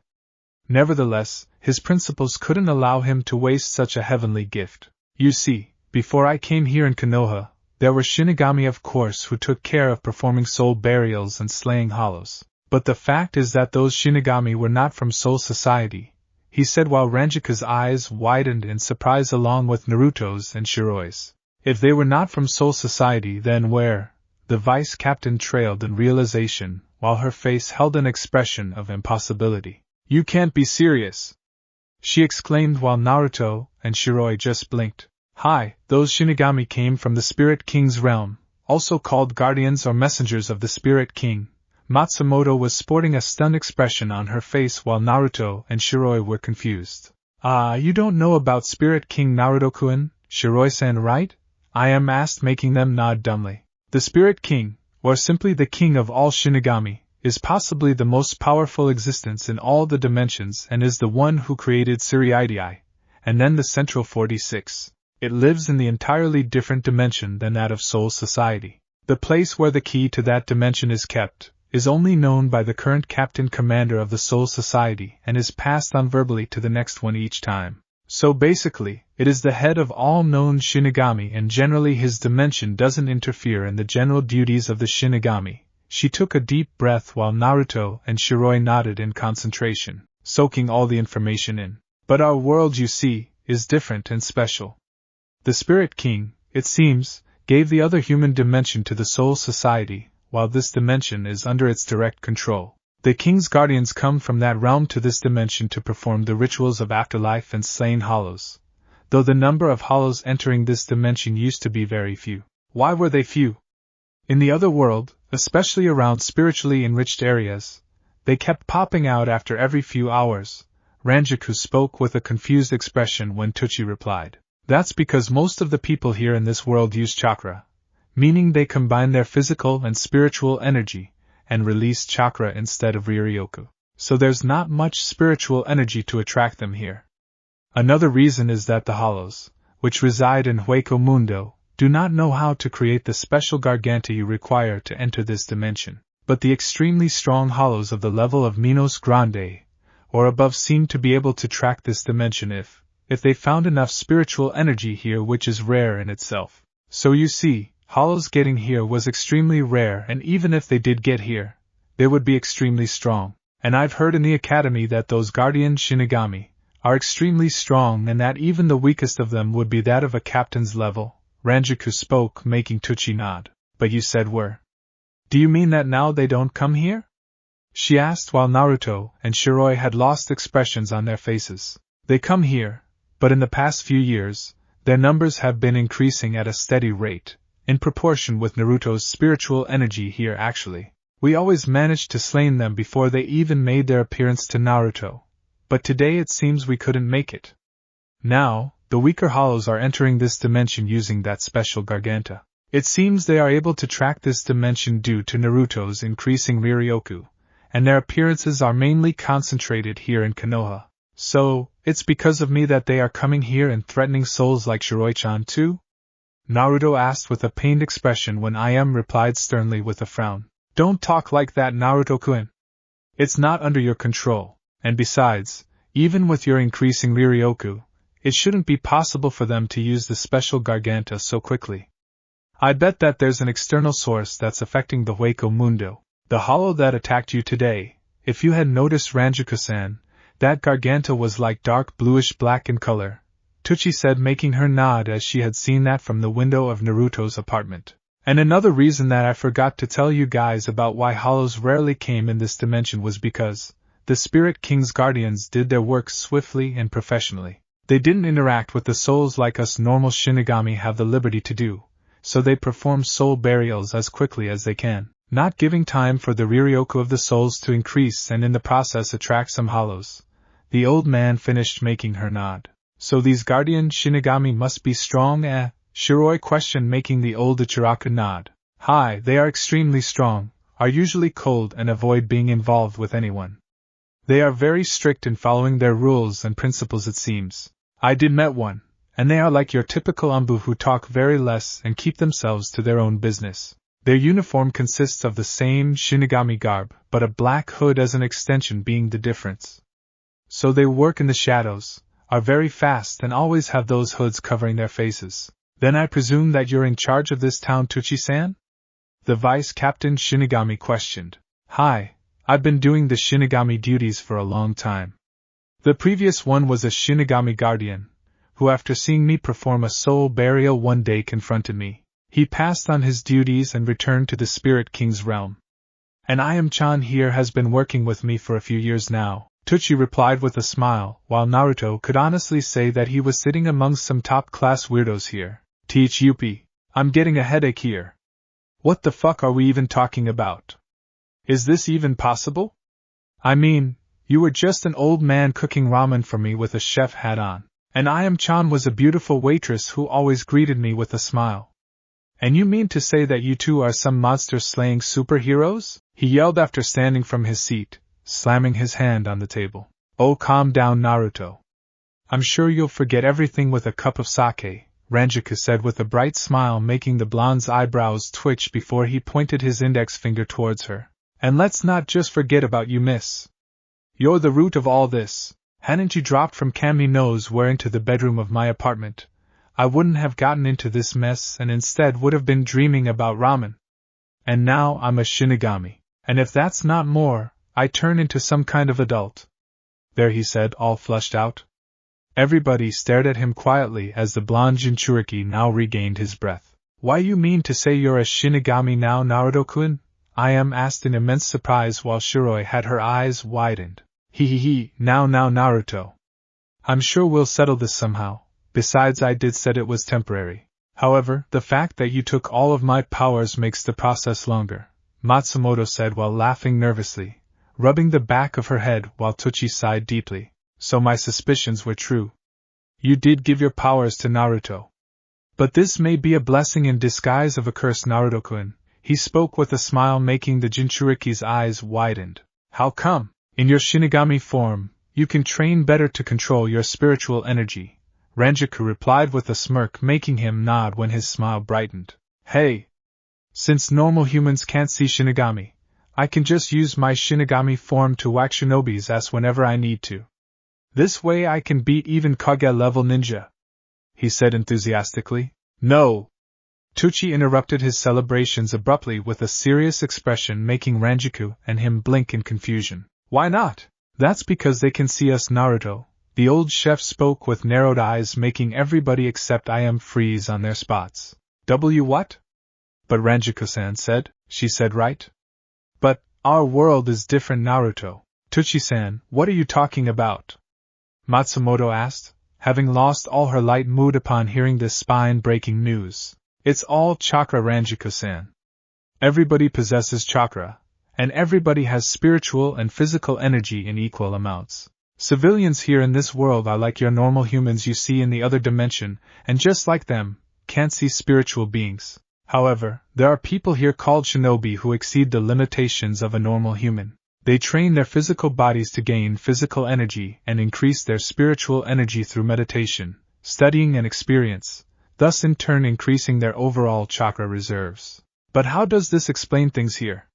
Nevertheless, his principles couldn't allow him to waste such a heavenly gift. You see, before I came here in Konoha, there were Shinigami of course who took care of performing soul burials and slaying hollows. But the fact is that those Shinigami were not from Soul Society, he said while Ranjiku's eyes widened in surprise along with Naruto's and Shiroi's. If they were not from Soul Society, then where? The vice captain trailed in realization, while her face held an expression of impossibility. You can't be serious, she exclaimed while Naruto and Shiroi just blinked. Hi, those Shinigami came from the Spirit King's realm, also called guardians or messengers of the Spirit King. Matsumoto was sporting a stunned expression on her face while Naruto and Shiroi were confused. You don't know about Spirit King Naruto-kun, Shiroi-san, right? I am asked, making them nod dumbly. The Spirit King, or simply the King of all Shinigami, is possibly the most powerful existence in all the dimensions and is the one who created Suriidai, and then the Central 46. It lives in the entirely different dimension than that of Soul Society. The place where the key to that dimension is kept is only known by the current captain commander of the Soul Society and is passed on verbally to the next one each time. So basically, it is the head of all known Shinigami and generally his dimension doesn't interfere in the general duties of the Shinigami. She took a deep breath while Naruto and Shiroi nodded in concentration, soaking all the information in. But our world, you see, is different and special. The Spirit King, it seems, gave the other human dimension to the Soul Society, while this dimension is under its direct control. The King's guardians come from that realm to this dimension to perform the rituals of afterlife and slaying hollows, though the number of hollows entering this dimension used to be very few. Why were they few? In the other world, especially around spiritually enriched areas, they kept popping out after every few hours. Rangiku spoke with a confused expression when Tucci replied. That's because most of the people here in this world use chakra, meaning they combine their physical and spiritual energy, and release chakra instead of Riryoku. So there's not much spiritual energy to attract them here. Another reason is that the hollows, which reside in Hueco Mundo, do not know how to create the special garganta you require to enter this dimension. But the extremely strong hollows of the level of Minos Grande, or above, seem to be able to track this dimension if they found enough spiritual energy here, which is rare in itself. So you see, hollows getting here was extremely rare, and even if they did get here, they would be extremely strong. And I've heard in the academy that those guardian Shinigami are extremely strong and that even the weakest of them would be that of a captain's level. Rangiku spoke, making Tucci nod. But you said were. Do you mean that now they don't come here? She asked while Naruto and Shiroi had lost expressions on their faces. They come here, but in the past few years, their numbers have been increasing at a steady rate, in proportion with Naruto's spiritual energy here actually. We always managed to slay them before they even made their appearance to Naruto, but today it seems we couldn't make it. Now, the weaker hollows are entering this dimension using that special garganta. It seems they are able to track this dimension due to Naruto's increasing Riryoku, and their appearances are mainly concentrated here in Konoha. So, it's because of me that they are coming here and threatening souls like Shiroi-chan too? Naruto asked with a pained expression when I.M. replied sternly with a frown. Don't talk like that, Naruto-kun. It's not under your control, and besides, even with your increasing Riryoku, it shouldn't be possible for them to use the special garganta so quickly. I bet that there's an external source that's affecting the Hueco Mundo. The hollow that attacked you today, if you had noticed, Rangiku-san, that garganta was like dark bluish-black in color, Tucci said, making her nod as she had seen that from the window of Naruto's apartment. And another reason that I forgot to tell you guys about why hollows rarely came in this dimension was because the Spirit King's guardians did their work swiftly and professionally. They didn't interact with the souls like us normal Shinigami have the liberty to do, so they perform soul burials as quickly as they can, not giving time for the Riryoku of the souls to increase and in the process attract some hollows. The old man finished, making her nod. So these guardian Shinigami must be strong, Shiroi questioned, making the old Ichiraku nod. Hi, they are extremely strong, are usually cold and avoid being involved with anyone. They are very strict in following their rules and principles, it seems. I did met one, and they are like your typical Umbu who talk very less and keep themselves to their own business. Their uniform consists of the same Shinigami garb, but a black hood as an extension being the difference. So they work in the shadows, are very fast and always have those hoods covering their faces. Then I presume that you're in charge of this town, Tuchi-san? The Vice Captain Shinigami questioned. Hi, I've been doing the Shinigami duties for a long time. The previous one was a Shinigami guardian, who after seeing me perform a soul burial one day confronted me. He passed on his duties and returned to the Spirit King's realm. And Ayam-chan here has been working with me for a few years now, Tuchi replied with a smile, while Naruto could honestly say that he was sitting amongst some top-class weirdos here. Yuppie, I'm getting a headache here. What the fuck are we even talking about? Is this even possible? I mean, you were just an old man cooking ramen for me with a chef hat on, and Ayam-chan was a beautiful waitress who always greeted me with a smile. And you mean to say that you two are some monster-slaying superheroes? He yelled after standing from his seat, slamming his hand on the table. Oh, calm down, Naruto. I'm sure you'll forget everything with a cup of sake, Rangiku said with a bright smile, making the blonde's eyebrows twitch before he pointed his index finger towards her. And let's not just forget about you, miss. You're the root of all this. Hadn't you dropped from Kami knows where into the bedroom of my apartment, I wouldn't have gotten into this mess and instead would have been dreaming about ramen. And now I'm a Shinigami. And if that's not more, I turn into some kind of adult. There, he said, all flushed out. Everybody stared at him quietly as the blonde Jinchuriki now regained his breath. Why, you mean to say you're a Shinigami now, Naruto-kun? Ayam asked in immense surprise while Shiroi had her eyes widened. Now Naruto. I'm sure we'll settle this somehow. Besides, I did said it was temporary. However, the fact that you took all of my powers makes the process longer, Matsumoto said while laughing nervously, rubbing the back of her head while Tuchi sighed deeply. So my suspicions were true. You did give your powers to Naruto. But this may be a blessing in disguise of a curse, Naruto-kun. He spoke with a smile, making the Jinchuriki's eyes widened. How come? In your Shinigami form, you can train better to control your spiritual energy, Rangiku replied with a smirk, making him nod when his smile brightened. Hey! Since normal humans can't see Shinigami, I can just use my Shinigami form to whack shinobi's ass whenever I need to. This way I can beat even Kage-level ninja, he said enthusiastically. No! Tuchi interrupted his celebrations abruptly with a serious expression, making Rangiku and him blink in confusion. Why not? That's because they can see us, Naruto. The old chef spoke with narrowed eyes, making everybody except Ayam freeze on their spots. What? But Rangiku-san said, she said right? But, our world is different, Naruto. Tuchi-san, what are you talking about? Matsumoto asked, having lost all her light mood upon hearing this spine-breaking news. It's all chakra, Rangiku-san. Everybody possesses chakra, and everybody has spiritual and physical energy in equal amounts. Civilians here in this world are like your normal humans you see in the other dimension, and just like them, can't see spiritual beings. However, there are people here called shinobi who exceed the limitations of a normal human. They train their physical bodies to gain physical energy and increase their spiritual energy through meditation, studying and experience, thus in turn increasing their overall chakra reserves. But how does this explain things here?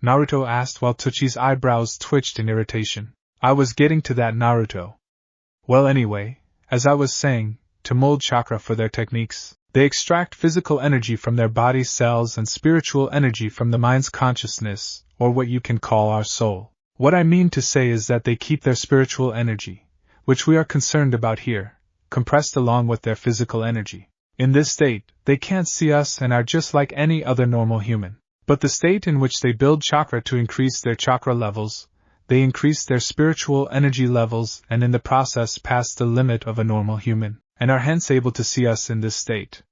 Naruto asked while Tuchi's eyebrows twitched in irritation. I was getting to that, Naruto. Well, anyway, as I was saying, to mold chakra for their techniques, they extract physical energy from their body's cells and spiritual energy from the mind's consciousness, or what you can call our soul. What I mean to say is that they keep their spiritual energy, which we are concerned about here, compressed along with their physical energy. In this state, they can't see us and are just like any other normal human. But the state in which they build chakra to increase their chakra levels, they increase their spiritual energy levels and in the process pass the limit of a normal human, and are hence able to see us in this state.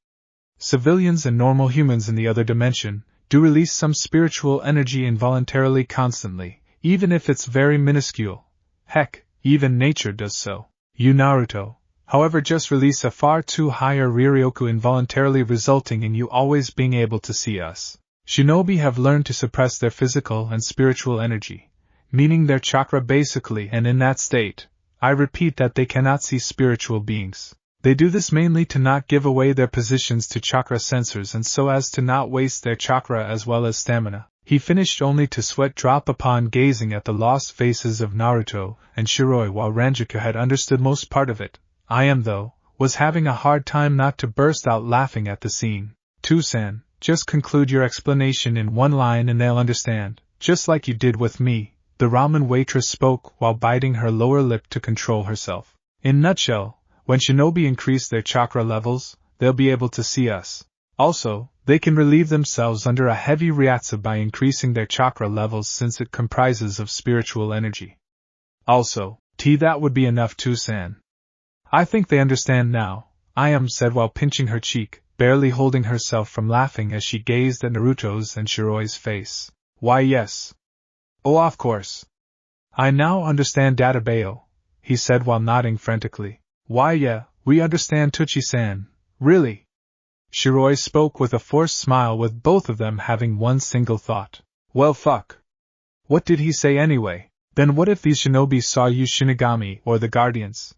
Civilians and normal humans in the other dimension do release some spiritual energy involuntarily constantly, even if it's very minuscule. Heck, even nature does so. You, Naruto, however, just release a far too higher Riryoku involuntarily, resulting in you always being able to see us. Shinobi have learned to suppress their physical and spiritual energy, meaning their chakra basically, and in that state, I repeat that they cannot see spiritual beings. They do this mainly to not give away their positions to chakra sensors and so as to not waste their chakra as well as stamina. He finished only to sweat drop upon gazing at the lost faces of Naruto and Shiroi while Rangiku had understood most part of it. Ayam, though, was having a hard time not to burst out laughing at the scene. Tusan, just conclude your explanation in one line and they'll understand, just like you did with me, the ramen waitress spoke while biting her lower lip to control herself. In nutshell, when shinobi increase their chakra levels, they'll be able to see us. Also, they can relieve themselves under a heavy ryatsu by increasing their chakra levels since it comprises of spiritual energy. Also, that would be enough, Tusan. I think they understand now, Ayam said while pinching her cheek, barely holding herself from laughing as she gazed at Naruto's and Shiroi's face. Why yes. Oh, of course. I now understand Databeo, he said while nodding frantically. Why yeah, we understand Tuchi-san, really. Shiroi spoke with a forced smile with both of them having one single thought. Well fuck. What did he say anyway? Then what if these shinobi saw you Shinigami or the Guardians?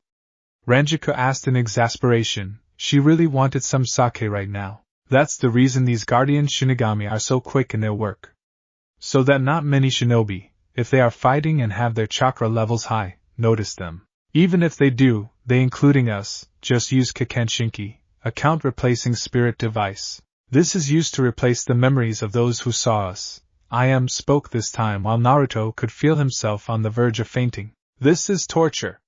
Rangiku asked in exasperation. She really wanted some sake right now. That's the reason these Guardian Shinigami are so quick in their work. So that not many shinobi, if they are fighting and have their chakra levels high, notice them. Even if they do, they including us, just use Kakanshinki, a count-replacing spirit device. This is used to replace the memories of those who saw us. Ayam spoke this time while Naruto could feel himself on the verge of fainting. This is torture.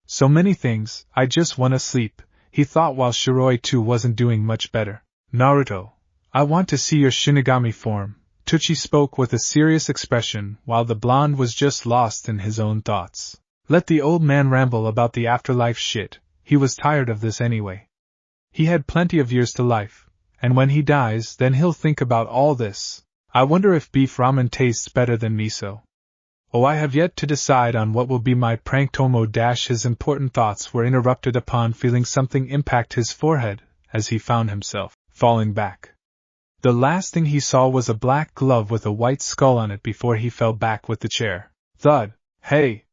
So many things, I just wanna sleep, he thought while Shiroi too wasn't doing much better. Naruto, I want to see your Shinigami form, Tuchi spoke with a serious expression while the blonde was just lost in his own thoughts. Let the old man ramble about the afterlife shit, he was tired of this anyway. He had plenty of years to life, and when he dies then he'll think about all this. I wonder if beef ramen tastes better than miso. Oh, I have yet to decide on what will be my prank Tomo. His important thoughts were interrupted upon feeling something impact his forehead, as he found himself falling back. The last thing he saw was a black glove with a white skull on it before he fell back with the chair. Thud. Hey!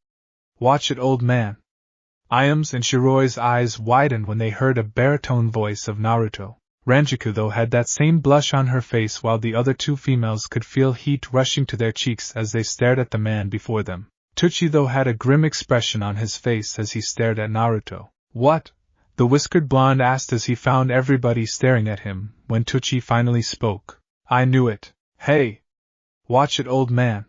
Watch it, old man. Ayam's and Shiroi's eyes widened when they heard a baritone voice of Naruto. Rangiku though had that same blush on her face while the other two females could feel heat rushing to their cheeks as they stared at the man before them. Tuchi though had a grim expression on his face as he stared at Naruto. What? The whiskered blonde asked as he found everybody staring at him when Tuchi finally spoke. I knew it. Hey! Watch it, old man.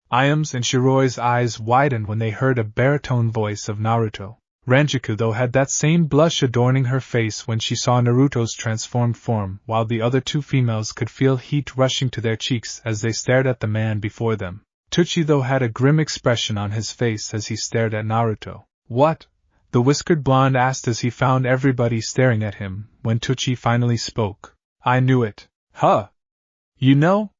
Ayam's and Shiroi's eyes widened when they heard a baritone voice of Naruto. Rangiku though had that same blush adorning her face when she saw Naruto's transformed form while the other two females could feel heat rushing to their cheeks as they stared at the man before them. Tuchi though had a grim expression on his face as he stared at Naruto. What? The whiskered blonde asked as he found everybody staring at him when Tuchi finally spoke. I knew it. Huh? You know?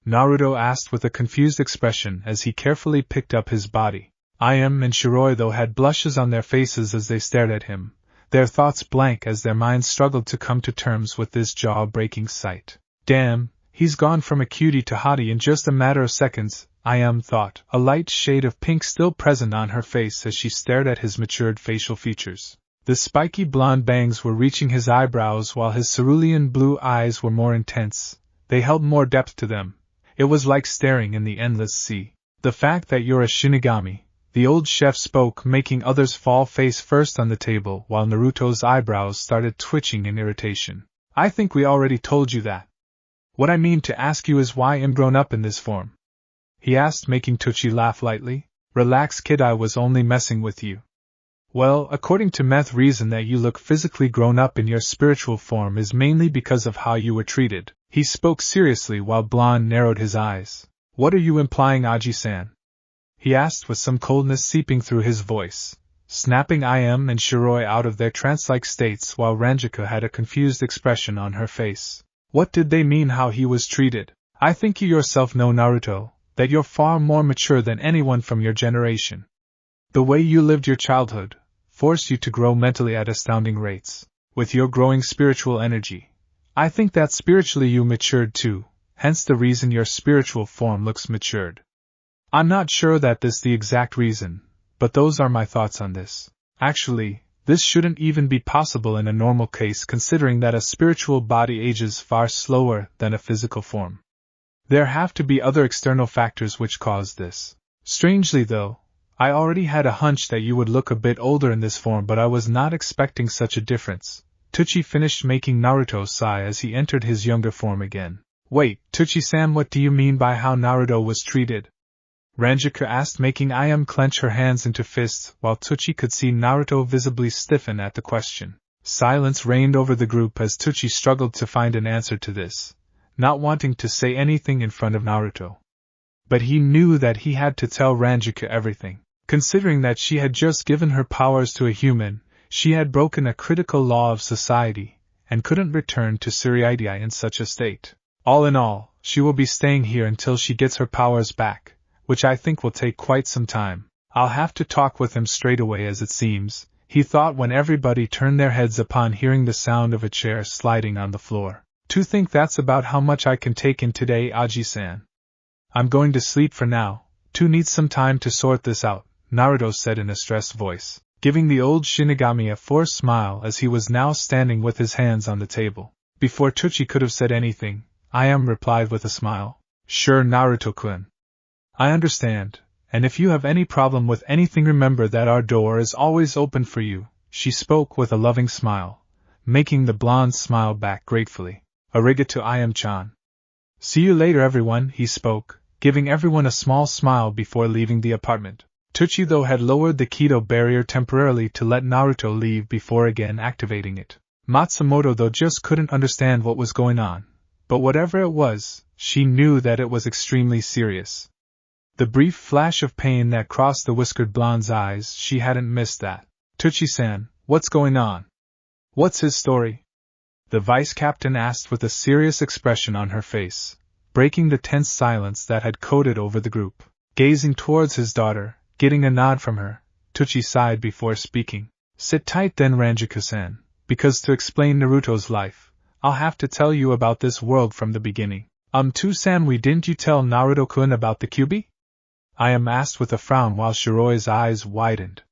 Naruto asked with a confused expression as he carefully picked up his body. Ayam and Shiroi though had blushes on their faces as they stared at him, their thoughts blank as their minds struggled to come to terms with this jaw-breaking sight. Damn, he's gone from a cutie to hottie in just a matter of seconds, Ayam thought, a light shade of pink still present on her face as she stared at his matured facial features. The spiky blonde bangs were reaching his eyebrows while his cerulean blue eyes were more intense. They held more depth to them. It was like staring in the endless sea. The fact that you're a Shinigami, the old chef spoke, making others fall face first on the table while Naruto's eyebrows started twitching in irritation. I think we already told you that. What I mean to ask you is why I'm grown up in this form? He asked, making Tuchi laugh lightly. Relax, kid, I was only messing with you. Well, according to Meth, reason that you look physically grown up in your spiritual form is mainly because of how you were treated. He spoke seriously while Blonde narrowed his eyes. What are you implying, Aji-san? He asked with some coldness seeping through his voice, snapping Ayam and Shiroi out of their trance-like states while Rangiku had a confused expression on her face. What did they mean how he was treated? I think you yourself know, Naruto, that you're far more mature than anyone from your generation. The way you lived your childhood forced you to grow mentally at astounding rates. With your growing spiritual energy, I think that spiritually you matured too, hence the reason your spiritual form looks matured. I'm not sure that this is the exact reason, but those are my thoughts on this. Actually, this shouldn't even be possible in a normal case considering that a spiritual body ages far slower than a physical form. There have to be other external factors which cause this. Strangely though, I already had a hunch that you would look a bit older in this form, but I was not expecting such a difference. Teuchi finished, making Naruto sigh as he entered his younger form again. Wait, Teuchi-san, what do you mean by how Naruto was treated? Rangiku asked, making Ayam clench her hands into fists, while Teuchi could see Naruto visibly stiffen at the question. Silence reigned over the group as Teuchi struggled to find an answer to this, not wanting to say anything in front of Naruto. But he knew that he had to tell Rangiku everything. Considering that she had just given her powers to a human, she had broken a critical law of society, and couldn't return to Tsuruidia in such a state. All in all, she will be staying here until she gets her powers back, which I think will take quite some time. I'll have to talk with him straight away, as it seems, he thought when everybody turned their heads upon hearing the sound of a chair sliding on the floor. To think that's about how much I can take in today, Aji-san. I'm going to sleep for now. To need some time to sort this out, Naruto said in a stressed voice, giving the old Shinigami a forced smile as he was now standing with his hands on the table. Before Teuchi could have said anything, Ayam replied with a smile. Sure, Naruto-kun. I understand, and if you have any problem with anything, remember that our door is always open for you, she spoke with a loving smile, making the blonde smile back gratefully. Arigato, Ayam-chan. See you later, everyone, he spoke, giving everyone a small smile before leaving the apartment. Teuchi, though, had lowered the Kido barrier temporarily to let Naruto leave before again activating it. Matsumoto, though, just couldn't understand what was going on, but whatever it was, she knew that it was extremely serious. The brief flash of pain that crossed the whiskered blonde's eyes, she hadn't missed that. Teuchi-san, what's going on? What's his story? The vice captain asked with a serious expression on her face, breaking the tense silence that had coated over the group. Gazing towards his daughter, getting a nod from her, Teuchi sighed before speaking. Sit tight then, Rangiku-san, because to explain Naruto's life, I'll have to tell you about this world from the beginning. Too-san, didn't you tell Naruto-kun about the Kyuubi? Ayam asked with a frown while Shiroi's eyes widened.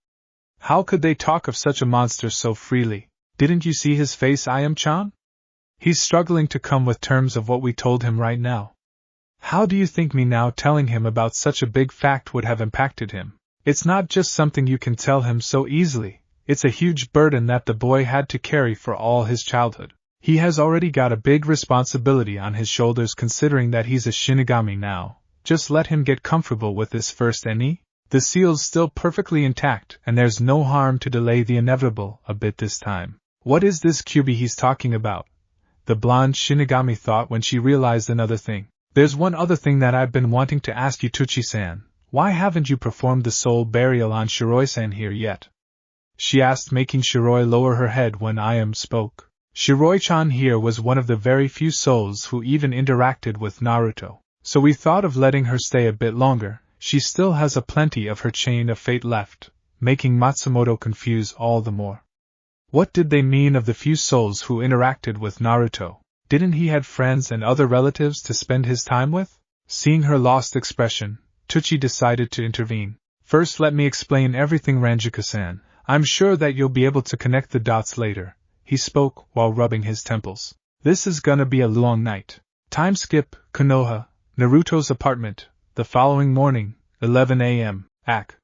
How could they talk of such a monster so freely? Didn't you see his face, Ayam-chan? He's struggling to come with terms of what we told him right now. How do you think me now telling him about such a big fact would have impacted him? It's not just something you can tell him so easily, it's a huge burden that the boy had to carry for all his childhood. He has already got a big responsibility on his shoulders, considering that he's a Shinigami now. Just let him get comfortable with this first, Eni. The seal's still perfectly intact, and there's no harm to delay the inevitable a bit this time. What is this Kyuubi he's talking about? The blonde Shinigami thought when she realized another thing. There's one other thing that I've been wanting to ask you, Teuchi-san. Why haven't you performed the soul burial on Shiroi-san here yet? She asked, making Shiroi lower her head when Ayam spoke. Shiroi-chan here was one of the very few souls who even interacted with Naruto, so we thought of letting her stay a bit longer. She still has a plenty of her chain of fate left, making Matsumoto confuse all the more. What did they mean of the few souls who interacted with Naruto? Didn't he have friends and other relatives to spend his time with? Seeing her lost expression, Teuchi decided to intervene. First, let me explain everything, Rangiku-san. I'm sure that you'll be able to connect the dots later, he spoke while rubbing his temples. This is gonna be a long night. Time skip, Konoha, Naruto's apartment, the following morning, 11 a.m., Ak.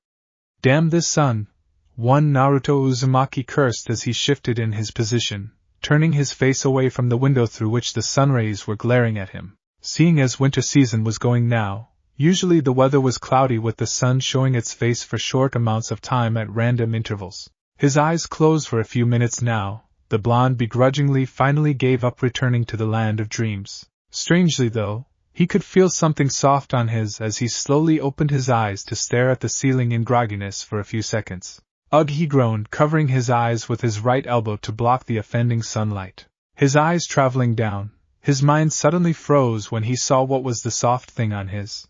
Damn this sun! One Naruto Uzumaki cursed as he shifted in his position, turning his face away from the window through which the sunrays were glaring at him. Seeing as winter season was going now, usually the weather was cloudy with the sun showing its face for short amounts of time at random intervals. His eyes closed for a few minutes now. The blonde begrudgingly finally gave up returning to the land of dreams. Strangely though, he could feel something soft on his as he slowly opened his eyes to stare at the ceiling in grogginess for a few seconds. Ugh, he groaned, covering his eyes with his right elbow to block the offending sunlight. His eyes traveling down, his mind suddenly froze when he saw what was the soft thing on his.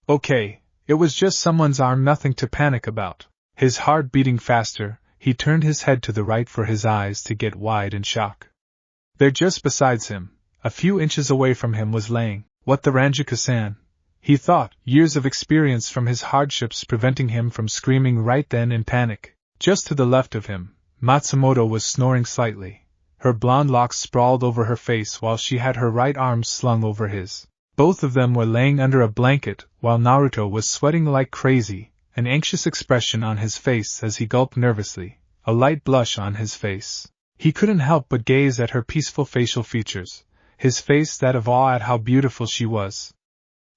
Okay, it was just someone's arm, nothing to panic about. His heart beating faster, he turned his head to the right for his eyes to get wide in shock. There just beside him, a few inches away from him, was laying, what the Rangiku-san? He thought, years of experience from his hardships preventing him from screaming right then in panic. Just to the left of him, Matsumoto was snoring slightly. Her blonde locks sprawled over her face while she had her right arm slung over his. Both of them were laying under a blanket while Naruto was sweating like crazy, an anxious expression on his face as he gulped nervously, a light blush on his face. He couldn't help but gaze at her peaceful facial features, his face that of awe at how beautiful she was.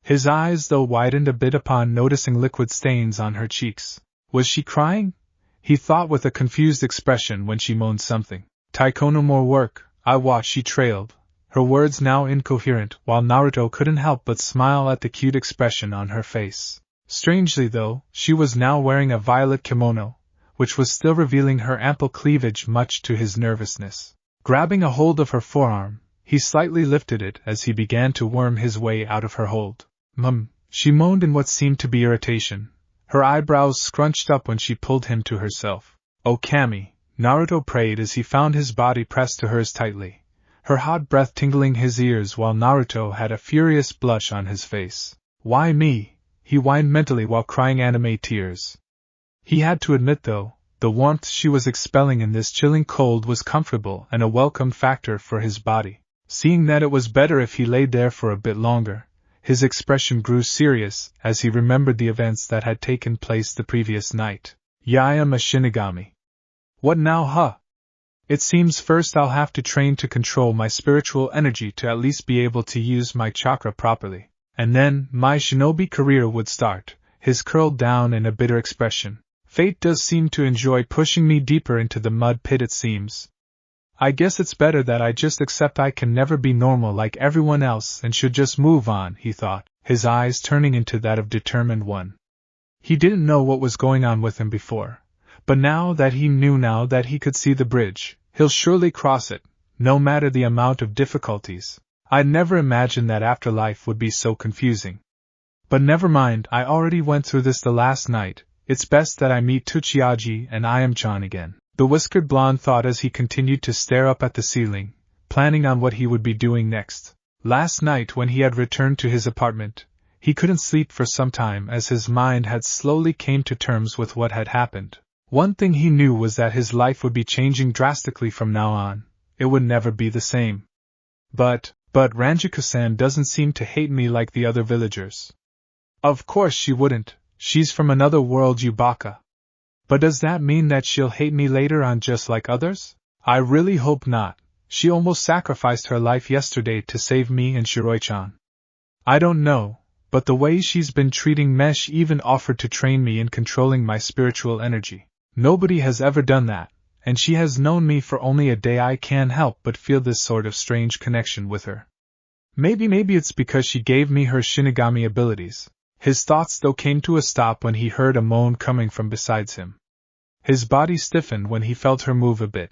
His eyes, though, widened a bit upon noticing liquid stains on her cheeks. Was she crying? He thought with a confused expression when she moaned something. Taiko no more work, I watch, she trailed, her words now incoherent, while Naruto couldn't help but smile at the cute expression on her face. Strangely though, she was now wearing a violet kimono, which was still revealing her ample cleavage much to his nervousness. Grabbing a hold of her forearm, he slightly lifted it as he began to worm his way out of her hold. She moaned in what seemed to be irritation, her eyebrows scrunched up when she pulled him to herself. Oh Kami, Naruto prayed as he found his body pressed to hers tightly, her hot breath tingling his ears while Naruto had a furious blush on his face. Why me? He whined mentally while crying anime tears. He had to admit though, the warmth she was expelling in this chilling cold was comfortable and a welcome factor for his body. Seeing that it was better if he laid there for a bit longer, his expression grew serious as he remembered the events that had taken place the previous night. Yeah, I am a Shinigami. What now, huh? It seems first I'll have to train to control my spiritual energy to at least be able to use my chakra properly. And then, my shinobi career would start. His curled down in a bitter expression. Fate does seem to enjoy pushing me deeper into the mud pit, it seems. I guess it's better that I just accept I can never be normal like everyone else and should just move on, he thought, his eyes turning into that of determined one. He didn't know what was going on with him before, but now that he could see the bridge, he'll surely cross it, no matter the amount of difficulties. I'd never imagined that afterlife would be so confusing. But never mind, I already went through this the last night, it's best that I meet Tsuchiyaji and Ayam-chan again. The whiskered blonde thought as he continued to stare up at the ceiling, planning on what he would be doing next. Last night when he had returned to his apartment, he couldn't sleep for some time as his mind had slowly came to terms with what had happened. One thing he knew was that his life would be changing drastically from now on. It would never be the same. But Rangiku-san doesn't seem to hate me like the other villagers. Of course she wouldn't, she's from another world, you baka. But does that mean that she'll hate me later on just like others? I really hope not. She almost sacrificed her life yesterday to save me and Shiroi-chan. I don't know, but the way she's been treating me, she even offered to train me in controlling my spiritual energy. Nobody has ever done that, and she has known me for only a day. I can't help but feel this sort of strange connection with her. Maybe it's because she gave me her Shinigami abilities. His thoughts though came to a stop when he heard a moan coming from beside him. His body stiffened when he felt her move a bit,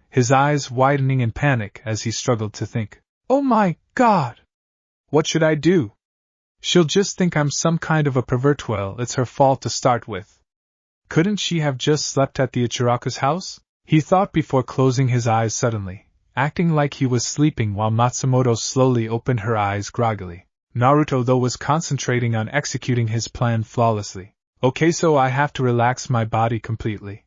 his eyes widening in panic as he struggled to think. Oh my God! What should I do? She'll just think I'm some kind of a pervert. Well, it's her fault to start with. Couldn't she have just slept at the Ichiraku's house? He thought before closing his eyes suddenly, acting like he was sleeping while Matsumoto slowly opened her eyes groggily. Naruto though was concentrating on executing his plan flawlessly. Okay, so I have to relax my body completely.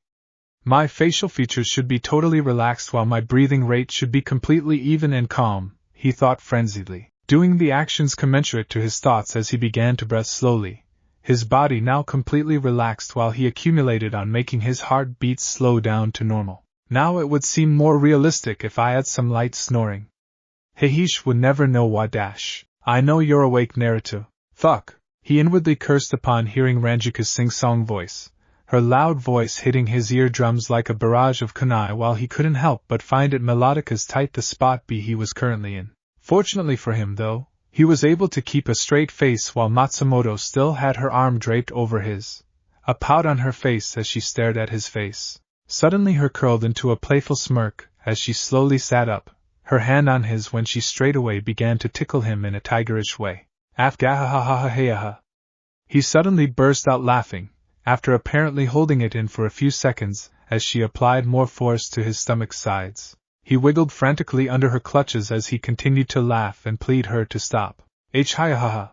My facial features should be totally relaxed while my breathing rate should be completely even and calm, he thought frenziedly, doing the actions commensurate to his thoughts as he began to breathe slowly, his body now completely relaxed while he accumulated on making his heart beats slow down to normal. Now it would seem more realistic if I had some light snoring. Heiichi would never know what dash. I know you're awake, Naruto. Fuck. He inwardly cursed upon hearing Ranjiku's sing-song voice, her loud voice hitting his eardrums like a barrage of kunai while he couldn't help but find it melodic as tight the spot B he was currently in. Fortunately for him though, he was able to keep a straight face while Matsumoto still had her arm draped over his, a pout on her face as she stared at his face. Suddenly her curled into a playful smirk as she slowly sat up, her hand on his when she straightaway began to tickle him in a tigerish way. Afgahahahahaha. He suddenly burst out laughing, after apparently holding it in for a few seconds, as she applied more force to his stomach's sides. He wiggled frantically under her clutches as he continued to laugh and plead her to stop. H-hi-ha-ha.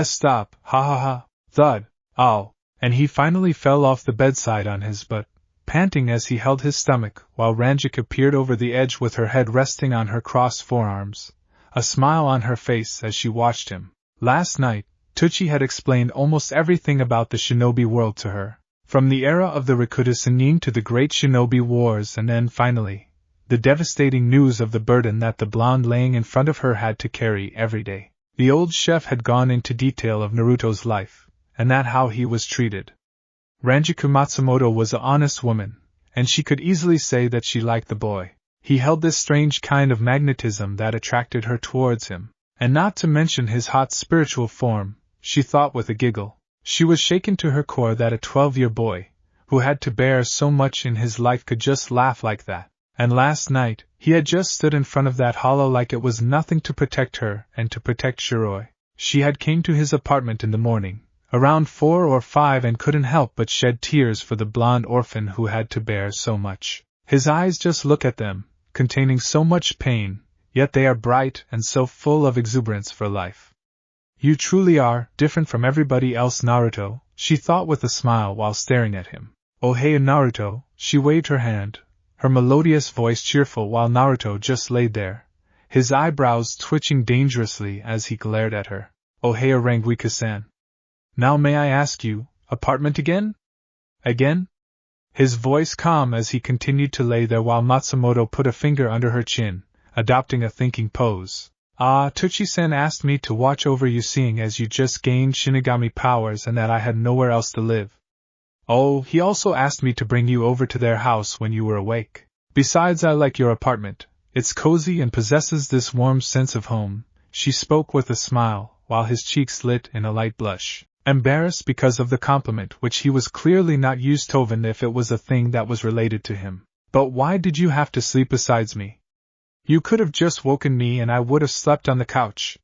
Stop, ha-ha-ha, thud, ow, and he finally fell off the bedside on his butt, panting as he held his stomach while Rangiku peered over the edge with her head resting on her crossed forearms, a smile on her face as she watched him. Last night, Tucci had explained almost everything about the shinobi world to her, from the era of the Rakuta Sennin to the great shinobi wars, and then finally, the devastating news of the burden that the blonde laying in front of her had to carry every day. The old chef had gone into detail of Naruto's life, and that how he was treated. Rangiku Matsumoto was an honest woman, and she could easily say that she liked the boy. He held this strange kind of magnetism that attracted her towards him, and not to mention his hot spiritual form, she thought with a giggle. She was shaken to her core that a 12-year boy, who had to bear so much in his life, could just laugh like that. And last night, he had just stood in front of that hollow like it was nothing to protect her and to protect Shiroi. She had came to his apartment in the morning, around 4 or 5, and couldn't help but shed tears for the blonde orphan who had to bear so much. His eyes, just look at them, containing so much pain, yet they are bright and so full of exuberance for life. You truly are different from everybody else, Naruto, she thought with a smile while staring at him. Oh hey Naruto, she waved her hand, her melodious voice cheerful, while Naruto just lay there, his eyebrows twitching dangerously as he glared at her. Oh hey Rangiku-san. Now may I ask you, apartment again? Again? His voice calm as he continued to lay there while Matsumoto put a finger under her chin, adopting a thinking pose. Ah, Tucci-san asked me to watch over you, seeing as you just gained Shinigami powers and that I had nowhere else to live. Oh, he also asked me to bring you over to their house when you were awake. Besides, I like your apartment. It's cozy and possesses this warm sense of home. She spoke with a smile, while his cheeks lit in a light blush. Embarrassed because of the compliment, which he was clearly not used to, even if it was a thing that was related to him. But why did you have to sleep besides me? You could have just woken me and I would have slept on the couch.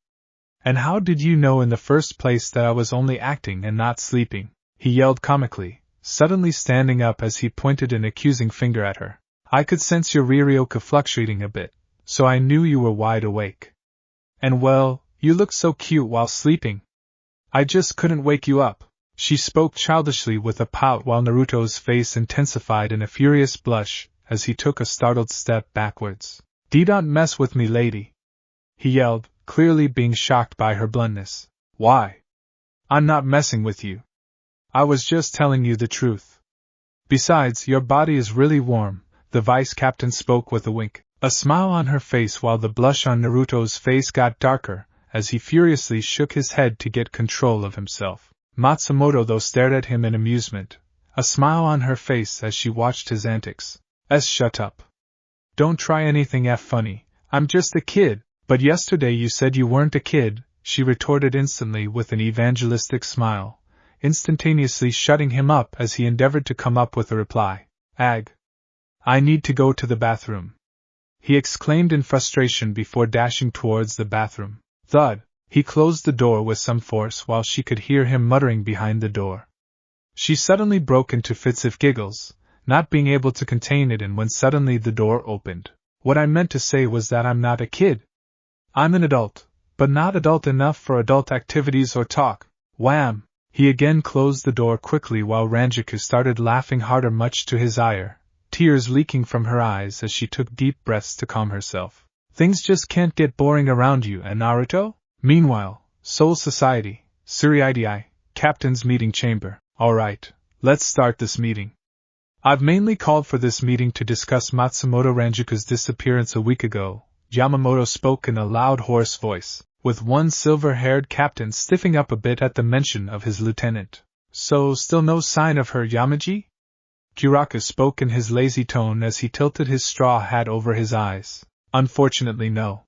And how did you know in the first place that I was only acting and not sleeping? He yelled comically, suddenly standing up as he pointed an accusing finger at her. I could sense your Riryoka fluctuating a bit, so I knew you were wide awake. And well, you looked so cute while sleeping. I just couldn't wake you up. She spoke childishly with a pout while Naruto's face intensified in a furious blush as he took a startled step backwards. Don't mess with me, lady, he yelled, clearly being shocked by her bluntness. Why? I'm not messing with you. I was just telling you the truth. Besides, your body is really warm, the vice captain spoke with a wink, a smile on her face while the blush on Naruto's face got darker as he furiously shook his head to get control of himself. Matsumoto though stared at him in amusement, a smile on her face as she watched his antics. Shut up. Don't try anything funny, I'm just a kid. But yesterday you said you weren't a kid, she retorted instantly with an evangelistic smile, instantaneously shutting him up as he endeavored to come up with a reply. Ag. I need to go to the bathroom, he exclaimed in frustration before dashing towards the bathroom. Thud. He closed the door with some force while she could hear him muttering behind the door. She suddenly broke into fits of giggles, not being able to contain it, and when suddenly the door opened. What I meant to say was that I'm not a kid. I'm an adult, but not adult enough for adult activities or talk. Wham! He again closed the door quickly while Rangiku started laughing harder, much to his ire, tears leaking from her eyes as she took deep breaths to calm herself. Things just can't get boring around you, and Naruto? Meanwhile, Soul Society, Tsuruidai, Captain's Meeting Chamber. Alright, let's start this meeting. I've mainly called for this meeting to discuss Matsumoto Ranjiku's disappearance a week ago, Yamamoto spoke in a loud, hoarse voice, with one silver-haired captain stiffing up a bit at the mention of his lieutenant. So, still no sign of her, Yamaji? Kiraku spoke in his lazy tone as he tilted his straw hat over his eyes. Unfortunately, no.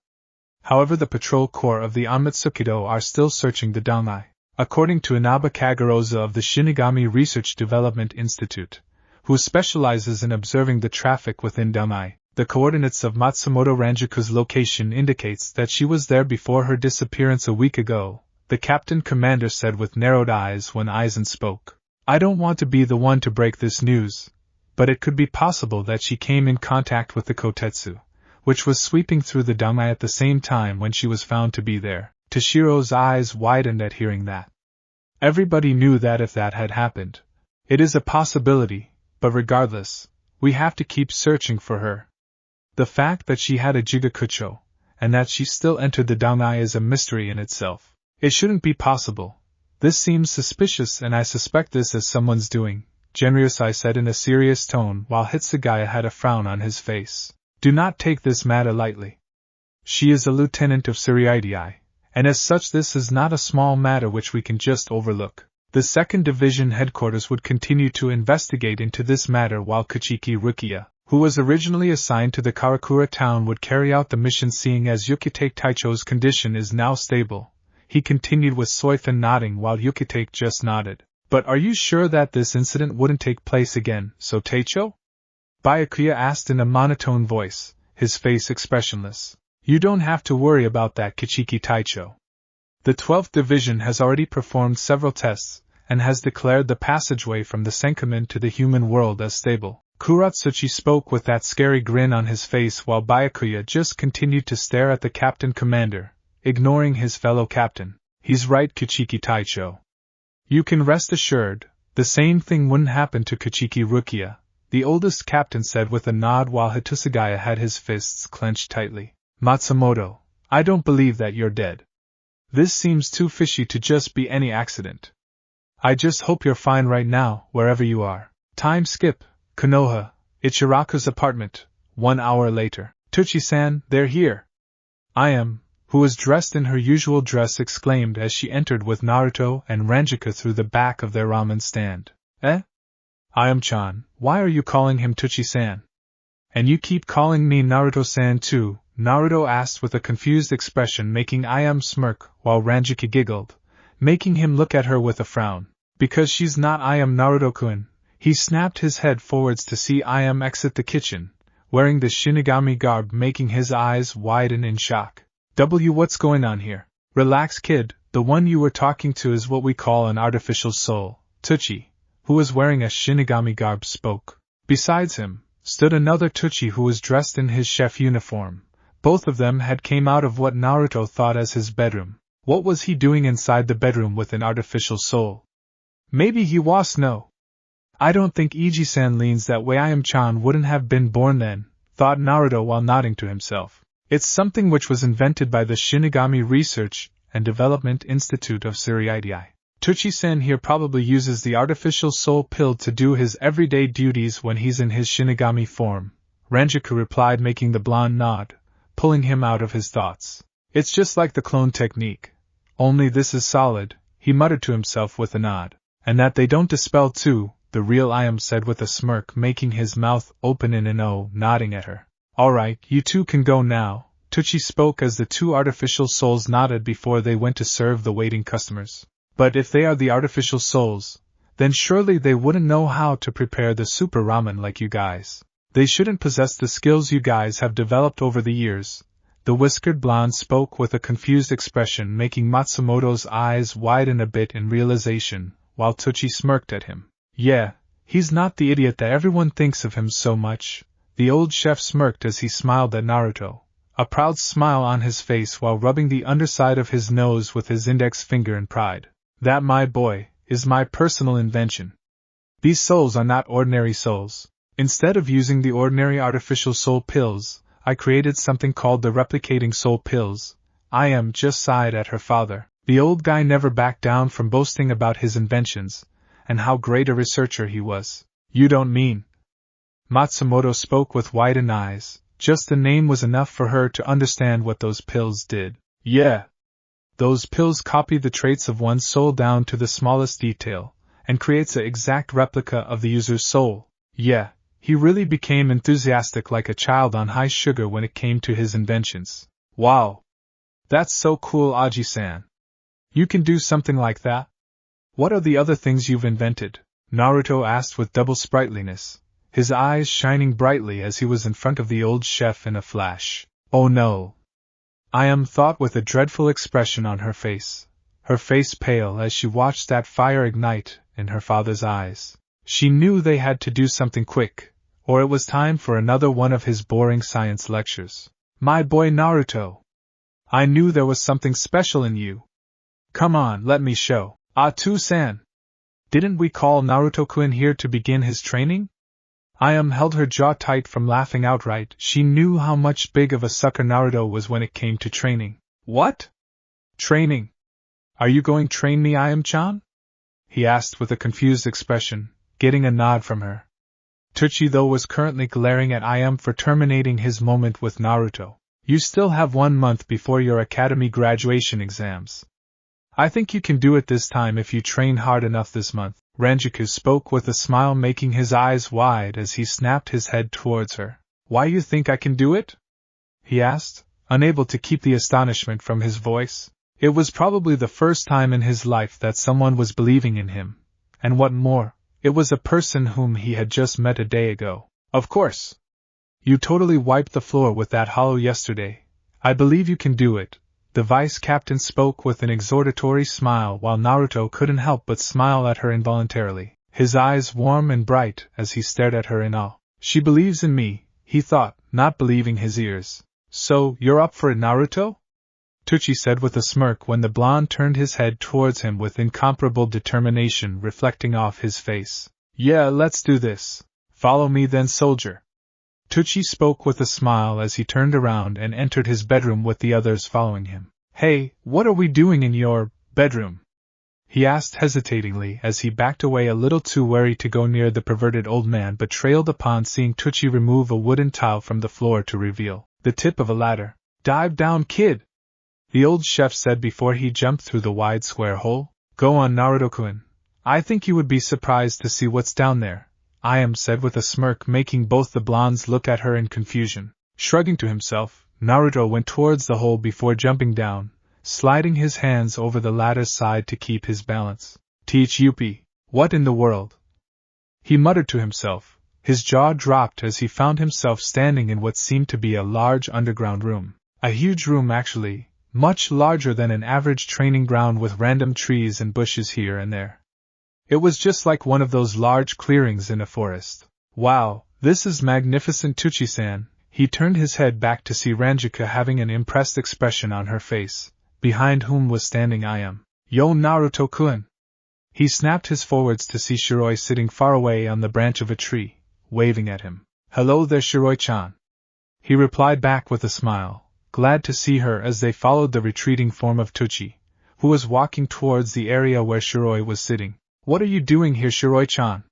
However, the patrol corps of the Amatsukido are still searching the Dangai. According to Inaba Kagoroza of the Shinigami Research Development Institute, who specializes in observing the traffic within Dangai, the coordinates of Matsumoto Ranjiku's location indicates that she was there before her disappearance a week ago, the captain commander said with narrowed eyes when Aizen spoke. I don't want to be the one to break this news, but it could be possible that she came in contact with the Kotetsu, which was sweeping through the Dangai at the same time when she was found to be there. Toshiro's eyes widened at hearing that. Everybody knew that if that had happened, it is a possibility, but regardless, we have to keep searching for her. The fact that she had a Jigakucho, and that she still entered the Dangai is a mystery in itself. It shouldn't be possible, This seems suspicious and I suspect this is someone's doing, Genryosai said in a serious tone while Hitsugaya had a frown on his face. Do not take this matter lightly. She is a lieutenant of Suriidii, and as such this is not a small matter which we can just overlook. The 2nd Division headquarters would continue to investigate into this matter while Kachiki Rukia, who was originally assigned to the Karakura town, would carry out the mission. Seeing as Yukitake Taicho's condition is now stable, he continued with Soifan nodding while Yukitake just nodded. But are you sure that this incident wouldn't take place again, so Taicho? Byakuya asked in a monotone voice, his face expressionless. You don't have to worry about that, Kachiki Taicho. The 12th Division has already performed several tests, and has declared the passageway from the Senkamen to the human world as stable. Kuratsuchi spoke with that scary grin on his face while Byakuya just continued to stare at the captain commander, ignoring his fellow captain. He's right, Kachiki Taicho. You can rest assured, the same thing wouldn't happen to Kachiki Rukia, the oldest captain said with a nod while Hitsugaya had his fists clenched tightly. Matsumoto, I don't believe that you're dead. This seems too fishy to just be any accident. I just hope you're fine right now, wherever you are. Time skip, Konoha, Ichiraku's apartment, 1 hour later. Tuchi-san, they're here. I am, who was dressed in her usual dress, exclaimed as she entered with Naruto and Rangiku through the back of their ramen stand. Eh? I am-chan, why are you calling him Tuchi-san? And you keep calling me Naruto-san too, Naruto asked with a confused expression, making Ayam smirk, while Rangiku giggled, making him look at her with a frown. Because she's not Ayam Naruto-kun. He snapped his head forwards to see Ayam exit the kitchen, wearing the Shinigami garb, making his eyes widen in shock. What's going on here? Relax, kid, the one you were talking to is what we call an artificial soul. Tuchi, who was wearing a Shinigami garb, spoke. Besides him, stood another Tuchi who was dressed in his chef uniform. Both of them had came out of what Naruto thought as his bedroom. What was he doing inside the bedroom with an artificial soul? Maybe he was no. I don't think Iji-san leans that way. Ayam-chan wouldn't have been born then, thought Naruto while nodding to himself. It's something which was invented by the Shinigami Research and Development Institute of Suriidii. Tuchi-san here probably uses the artificial soul pill to do his everyday duties when he's in his Shinigami form, Rangiku replied, making the blonde nod, pulling him out of his thoughts. It's just like the clone technique. Only this is solid, he muttered to himself with a nod. And that they don't dispel too, the real Ayam said with a smirk, making his mouth open in an O, nodding at her. Alright, you two can go now, Tuchi spoke as the two artificial souls nodded before they went to serve the waiting customers. But if they are the artificial souls, then surely they wouldn't know how to prepare the super ramen like you guys. They shouldn't possess the skills you guys have developed over the years. The whiskered blonde spoke with a confused expression, making Matsumoto's eyes widen a bit in realization, while Tuchi smirked at him. Yeah, he's not the idiot that everyone thinks of him so much. The old chef smirked as he smiled at Naruto, a proud smile on his face while rubbing the underside of his nose with his index finger in pride. That, my boy, is my personal invention. These souls are not ordinary souls. Instead of using the ordinary artificial soul pills, I created something called the replicating soul pills. Ayam just sighed at her father. The old guy never backed down from boasting about his inventions, and how great a researcher he was. You don't mean? Matsumoto spoke with widened eyes. Just the name was enough for her to understand what those pills did. Yeah. Those pills copy the traits of one's soul down to the smallest detail, and creates an exact replica of the user's soul. Yeah, he really became enthusiastic like a child on high sugar when it came to his inventions. Wow! That's so cool, Aji-san. You can do something like that? What are the other things you've invented? Naruto asked with double sprightliness, his eyes shining brightly as he was in front of the old chef in a flash. Oh no! Ayam thought with a dreadful expression on her face pale as she watched that fire ignite in her father's eyes. She knew they had to do something quick, or it was time for another one of his boring science lectures. My boy Naruto! I knew there was something special in you. Come on, let me show. Atu-san! Didn't we call Naruto-kun here to begin his training? Ayam held her jaw tight from laughing outright. She knew how much big of a sucker Naruto was when it came to training. What? Training? Are you going to train me, Ayam-chan? He asked with a confused expression, getting a nod from her. Tucci though was currently glaring at Ayam for terminating his moment with Naruto. You still have 1 month before your academy graduation exams. I think you can do it this time if you train hard enough this month. Rangiku spoke with a smile, making his eyes wide as he snapped his head towards her. Why you think I can do it? He asked, unable to keep the astonishment from his voice. It was probably the first time in his life that someone was believing in him, and what more, it was a person whom he had just met a day ago. Of course. You totally wiped the floor with that hollow yesterday. I believe you can do it. The vice-captain spoke with an exhortatory smile while Naruto couldn't help but smile at her involuntarily, his eyes warm and bright as he stared at her in awe. She believes in me, he thought, not believing his ears. So, you're up for it, Naruto? Tucci said with a smirk when the blonde turned his head towards him with incomparable determination reflecting off his face. Yeah, let's do this. Follow me then, soldier. Tucci spoke with a smile as he turned around and entered his bedroom with the others following him. Hey, what are we doing in your bedroom? He asked hesitatingly as he backed away a little too wary to go near the perverted old man, but trailed upon seeing Tucci remove a wooden tile from the floor to reveal the tip of a ladder. Dive down, kid! The old chef said before he jumped through the wide square hole. Go on, Naruto-kun. I think you would be surprised to see what's down there, Ayam said with a smirk, making both the blondes look at her in confusion. Shrugging to himself, Naruto went towards the hole before jumping down, sliding his hands over the ladder's side to keep his balance. Teach Yuppie, what in the world? He muttered to himself. His jaw dropped as he found himself standing in what seemed to be a large underground room. A huge room actually, much larger than an average training ground with random trees and bushes here and there. It was just like one of those large clearings in a forest. Wow, this is magnificent, Tucci-san. He turned his head back to see Rangiku having an impressed expression on her face, behind whom was standing Ayam. Yo, Naruto-kun! He snapped his forwards to see Shiroi sitting far away on the branch of a tree, waving at him. Hello there, Shiroi-chan. He replied back with a smile, glad to see her as they followed the retreating form of Tucci, who was walking towards the area where Shiroi was sitting. What are you doing here, Shiroi-chan?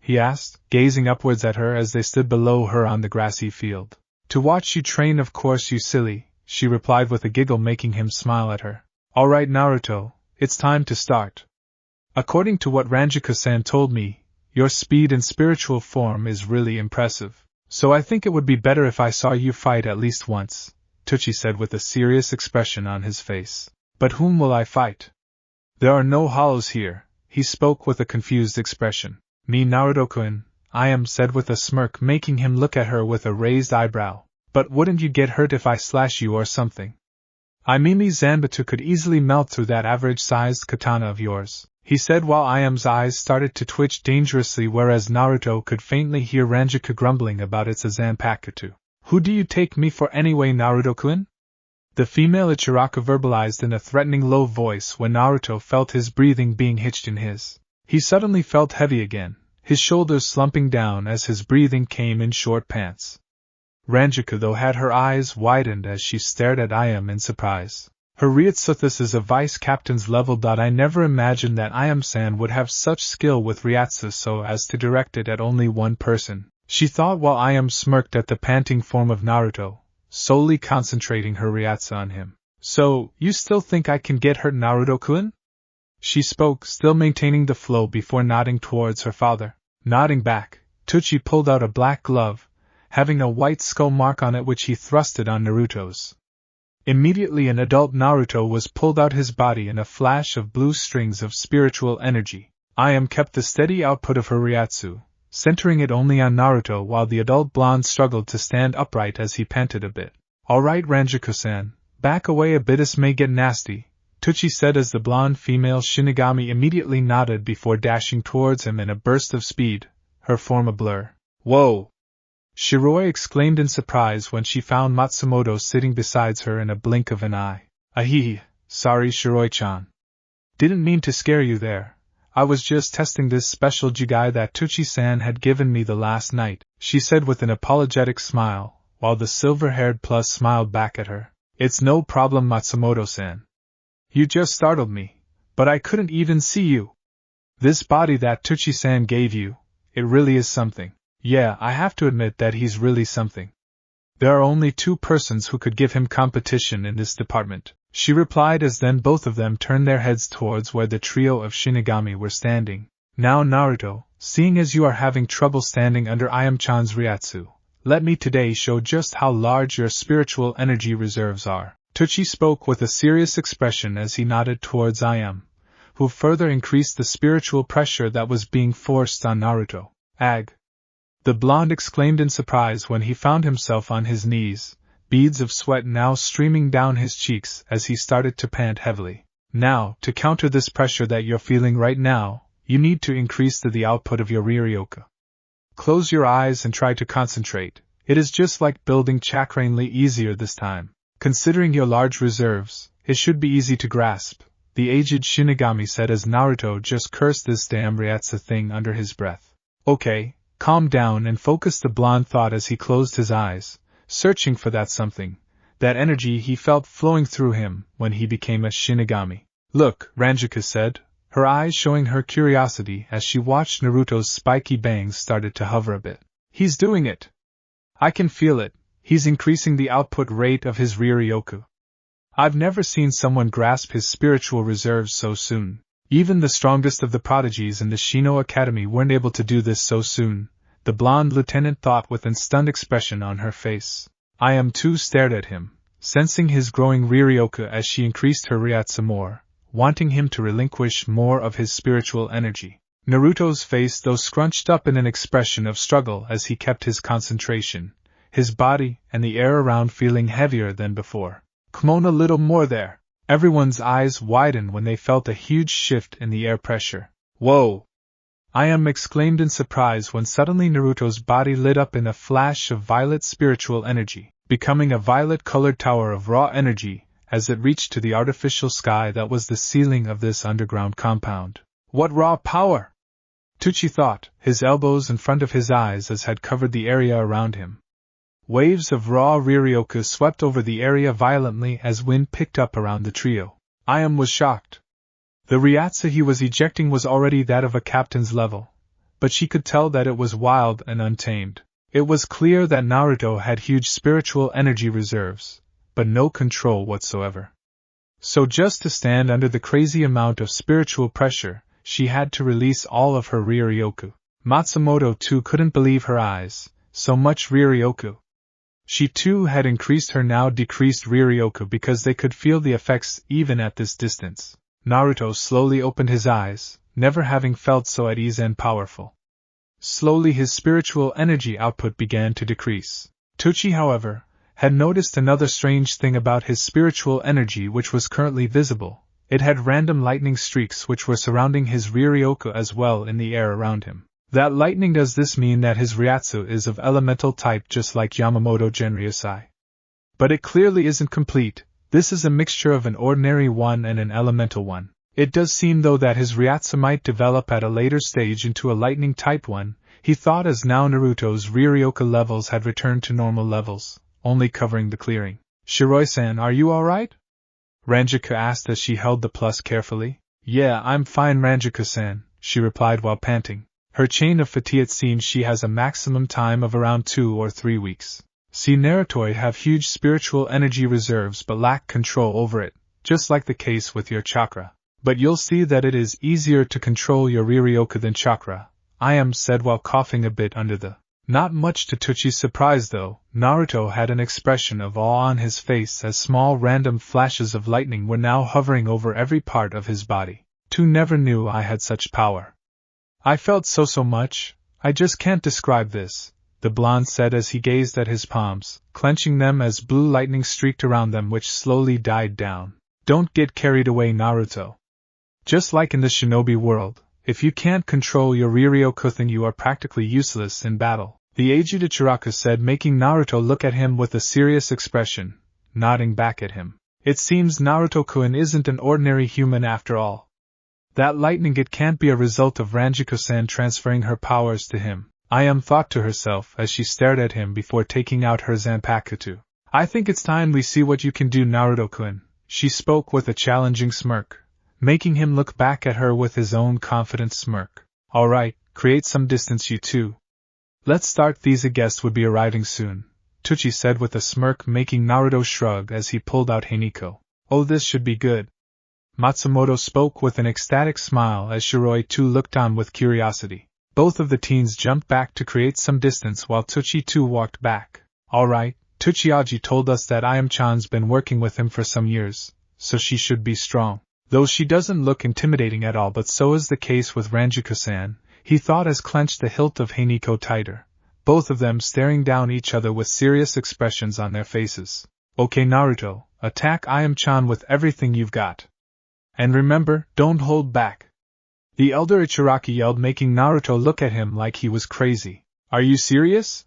He asked, gazing upwards at her as they stood below her on the grassy field. To watch you train, of course, you silly, she replied with a giggle, making him smile at her. All right, Naruto, it's time to start. According to what Rangiku-san told me, your speed and spiritual form is really impressive. So I think it would be better if I saw you fight at least once, Tucci said with a serious expression on his face. But whom will I fight? There are no hollows here. He spoke with a confused expression. Me, Naruto-kun, Ayam said with a smirk, making him look at her with a raised eyebrow. But wouldn't you get hurt if I slash you or something? Mimi Zanbatsu could easily melt through that average-sized katana of yours, he said while Ayam's eyes started to twitch dangerously, whereas Naruto could faintly hear Rangiku grumbling about its Zanpakuto. Who do you take me for anyway, Naruto-kun? The female Ichiraku verbalized in a threatening low voice when Naruto felt his breathing being hitched in his. He suddenly felt heavy again, his shoulders slumping down as his breathing came in short pants. Rangiku though had her eyes widened as she stared at Ayam in surprise. Her Ryutsu is a vice-captain's level. I never imagined that Ayam-san would have such skill with Ryutsu so as to direct it at only one person, she thought while Ayam smirked at the panting form of Naruto, solely concentrating her Ryutsu on him. So, you still think I can get hurt, Naruto-kun? She spoke, still maintaining the flow before nodding towards her father. Nodding back, Tucci pulled out a black glove, having a white skull mark on it which he thrusted on Naruto's. Immediately an adult Naruto was pulled out, his body in a flash of blue strings of spiritual energy. Ayam kept the steady output of her Ryutsu, centering it only on Naruto while the adult blonde struggled to stand upright as he panted a bit. Alright, Rangiku-san, back away a bit, this may get nasty, Tucci said as the blonde female Shinigami immediately nodded before dashing towards him in a burst of speed, her form a blur. Whoa! Shiroi exclaimed in surprise when she found Matsumoto sitting beside her in a blink of an eye. Ahee, sorry Shiroi-chan. Didn't mean to scare you there. I was just testing this special jigai that Tucci-san had given me the last night, she said with an apologetic smile, while the silver-haired plus smiled back at her. It's no problem, Matsumoto-san. You just startled me. But I couldn't even see you. This body that Tsuchi-san gave you, it really is something. Yeah, I have to admit that he's really something. There are only 2 persons who could give him competition in this department, she replied as then both of them turned their heads towards where the trio of Shinigami were standing. Now Naruto, seeing as you are having trouble standing under Ayam-chan's Ryatsu, let me today show just how large your spiritual energy reserves are. Tsuchi spoke with a serious expression as he nodded towards Ayam, who further increased the spiritual pressure that was being forced on Naruto. Ag! The blonde exclaimed in surprise when he found himself on his knees, beads of sweat now streaming down his cheeks as he started to pant heavily. Now, to counter this pressure that you're feeling right now, you need to increase the output of your Riryoku. Close your eyes and try to concentrate. It is just like building chakranly easier this time. Considering your large reserves, it should be easy to grasp, the aged Shinigami said as Naruto just cursed this damn Ryatsu thing under his breath. Okay, calm down and focus, the blonde thought as he closed his eyes, searching for that something, that energy he felt flowing through him when he became a Shinigami. Look, Rangiku said, her eyes showing her curiosity as she watched Naruto's spiky bangs started to hover a bit. He's doing it! I can feel it, he's increasing the output rate of his Riryoku. I've never seen someone grasp his spiritual reserves so soon. Even the strongest of the prodigies in the Shino Academy weren't able to do this so soon, the blonde lieutenant thought with an stunned expression on her face. Ayam too stared at him, sensing his growing Riryoku as she increased her Ryatsu more, wanting him to relinquish more of his spiritual energy. Naruto's face though scrunched up in an expression of struggle as he kept his concentration, his body and the air around feeling heavier than before. Come on, a little more there. Everyone's eyes widened when they felt a huge shift in the air pressure. Whoa! Ayam exclaimed in surprise when suddenly Naruto's body lit up in a flash of violet spiritual energy, becoming a violet-colored tower of raw energy as it reached to the artificial sky that was the ceiling of this underground compound. What raw power! Tsuchi thought, his elbows in front of his eyes as had covered the area around him. Waves of raw Riryoku swept over the area violently as wind picked up around the trio. Ayam was shocked. The Ryatsu he was ejecting was already that of a captain's level, but she could tell that it was wild and untamed. It was clear that Naruto had huge spiritual energy reserves, but no control whatsoever. So just to stand under the crazy amount of spiritual pressure, she had to release all of her Riryoku. Matsumoto too couldn't believe her eyes, so much Riryoku. She too had increased her now decreased Riryoku because they could feel the effects even at this distance. Naruto slowly opened his eyes, never having felt so at ease and powerful. Slowly his spiritual energy output began to decrease. Tsuchi, however, had noticed another strange thing about his spiritual energy which was currently visible. It had random lightning streaks which were surrounding his Riryoku as well in the air around him. That lightning, does this mean that his Ryatsu is of elemental type just like Yamamoto Genryusai? But it clearly isn't complete. This is a mixture of an ordinary one and an elemental one. It does seem though that his Ryatsu might develop at a later stage into a lightning type one, he thought as now Naruto's Riryoku levels had returned to normal levels, only covering the clearing. Shiroi-san, are you alright? Rangiku asked as she held the plus carefully. Yeah, I'm fine, Rangiku-san, she replied while panting. Her chain of fatigue, it seems she has a maximum time of around 2 or 3 weeks. See, Naruto have huge spiritual energy reserves but lack control over it, just like the case with your chakra. But you'll see that it is easier to control your Riryoku than chakra, Ayam said while coughing a bit under the. Not much to Tsuchi's surprise though, Naruto had an expression of awe on his face as small random flashes of lightning were now hovering over every part of his body. Tu never knew I had such power. I felt so much, I just can't describe this, the blonde said as he gazed at his palms, clenching them as blue lightning streaked around them which slowly died down. Don't get carried away, Naruto. Just like in the shinobi world, if you can't control your Riryoku then you are practically useless in battle, the aged Ichiraku said, making Naruto look at him with a serious expression, nodding back at him. It seems Naruto-kun isn't an ordinary human after all. That lightning, it can't be a result of Rangiku-san transferring her powers to him, Ayam thought to herself as she stared at him before taking out her Zanpakuto. I think it's time we see what you can do, Naruto-kun, she spoke with a challenging smirk, making him look back at her with his own confident smirk. Alright, create some distance you two. Let's start, these guests would be arriving soon, Tucci said with a smirk, making Naruto shrug as he pulled out Hiniko. Oh, this should be good. Matsumoto spoke with an ecstatic smile as Shiroi too looked on with curiosity. Both of the teens jumped back to create some distance while Tucci too walked back. Alright, Tuchiaji told us that Ayam-chan's been working with him for some years, so she should be strong. Though she doesn't look intimidating at all, but so is the case with Rangiku-san, he thought as clenched the hilt of Hiniko tighter, both of them staring down each other with serious expressions on their faces. Okay Naruto, attack Ayam-chan with everything you've got. And remember, don't hold back. The elder Ichiraki yelled, making Naruto look at him like he was crazy. Are you serious?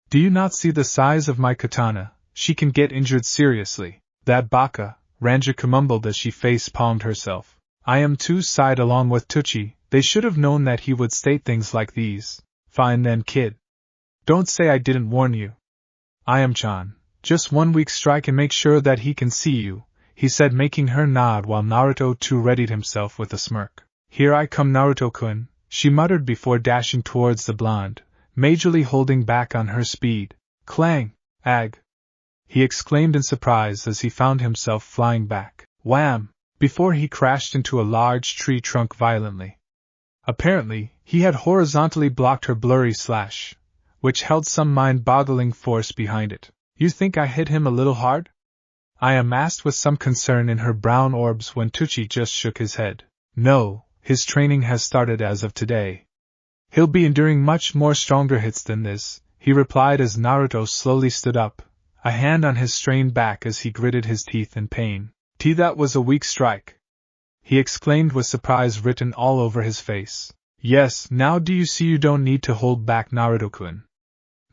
Do you not see the size of my katana? She can get injured seriously. That baka, Rangiku mumbled as she face-palmed herself. Ayam-too sighed along with Tucci. They should have known that he would state things like these. Fine then, kid. Don't say I didn't warn you. Ayam-chan, just 1 week strike and make sure that he can see you, he said, making her nod while Naruto too readied himself with a smirk. Here I come, Naruto-kun, she muttered before dashing towards the blonde, majorly holding back on her speed. Clang! Ag! He exclaimed in surprise as he found himself flying back. Wham! Before he crashed into a large tree trunk violently. Apparently, he had horizontally blocked her blurry slash, which held some mind-boggling force behind it. You think I hit him a little hard? Ayam asked with some concern in her brown orbs when Tucci just shook his head. No, his training has started as of today. He'll be enduring much more stronger hits than this, he replied as Naruto slowly stood up, a hand on his strained back as he gritted his teeth in pain. That was a weak strike, he exclaimed with surprise written all over his face. Yes, now do you see you don't need to hold back, Naruto-kun.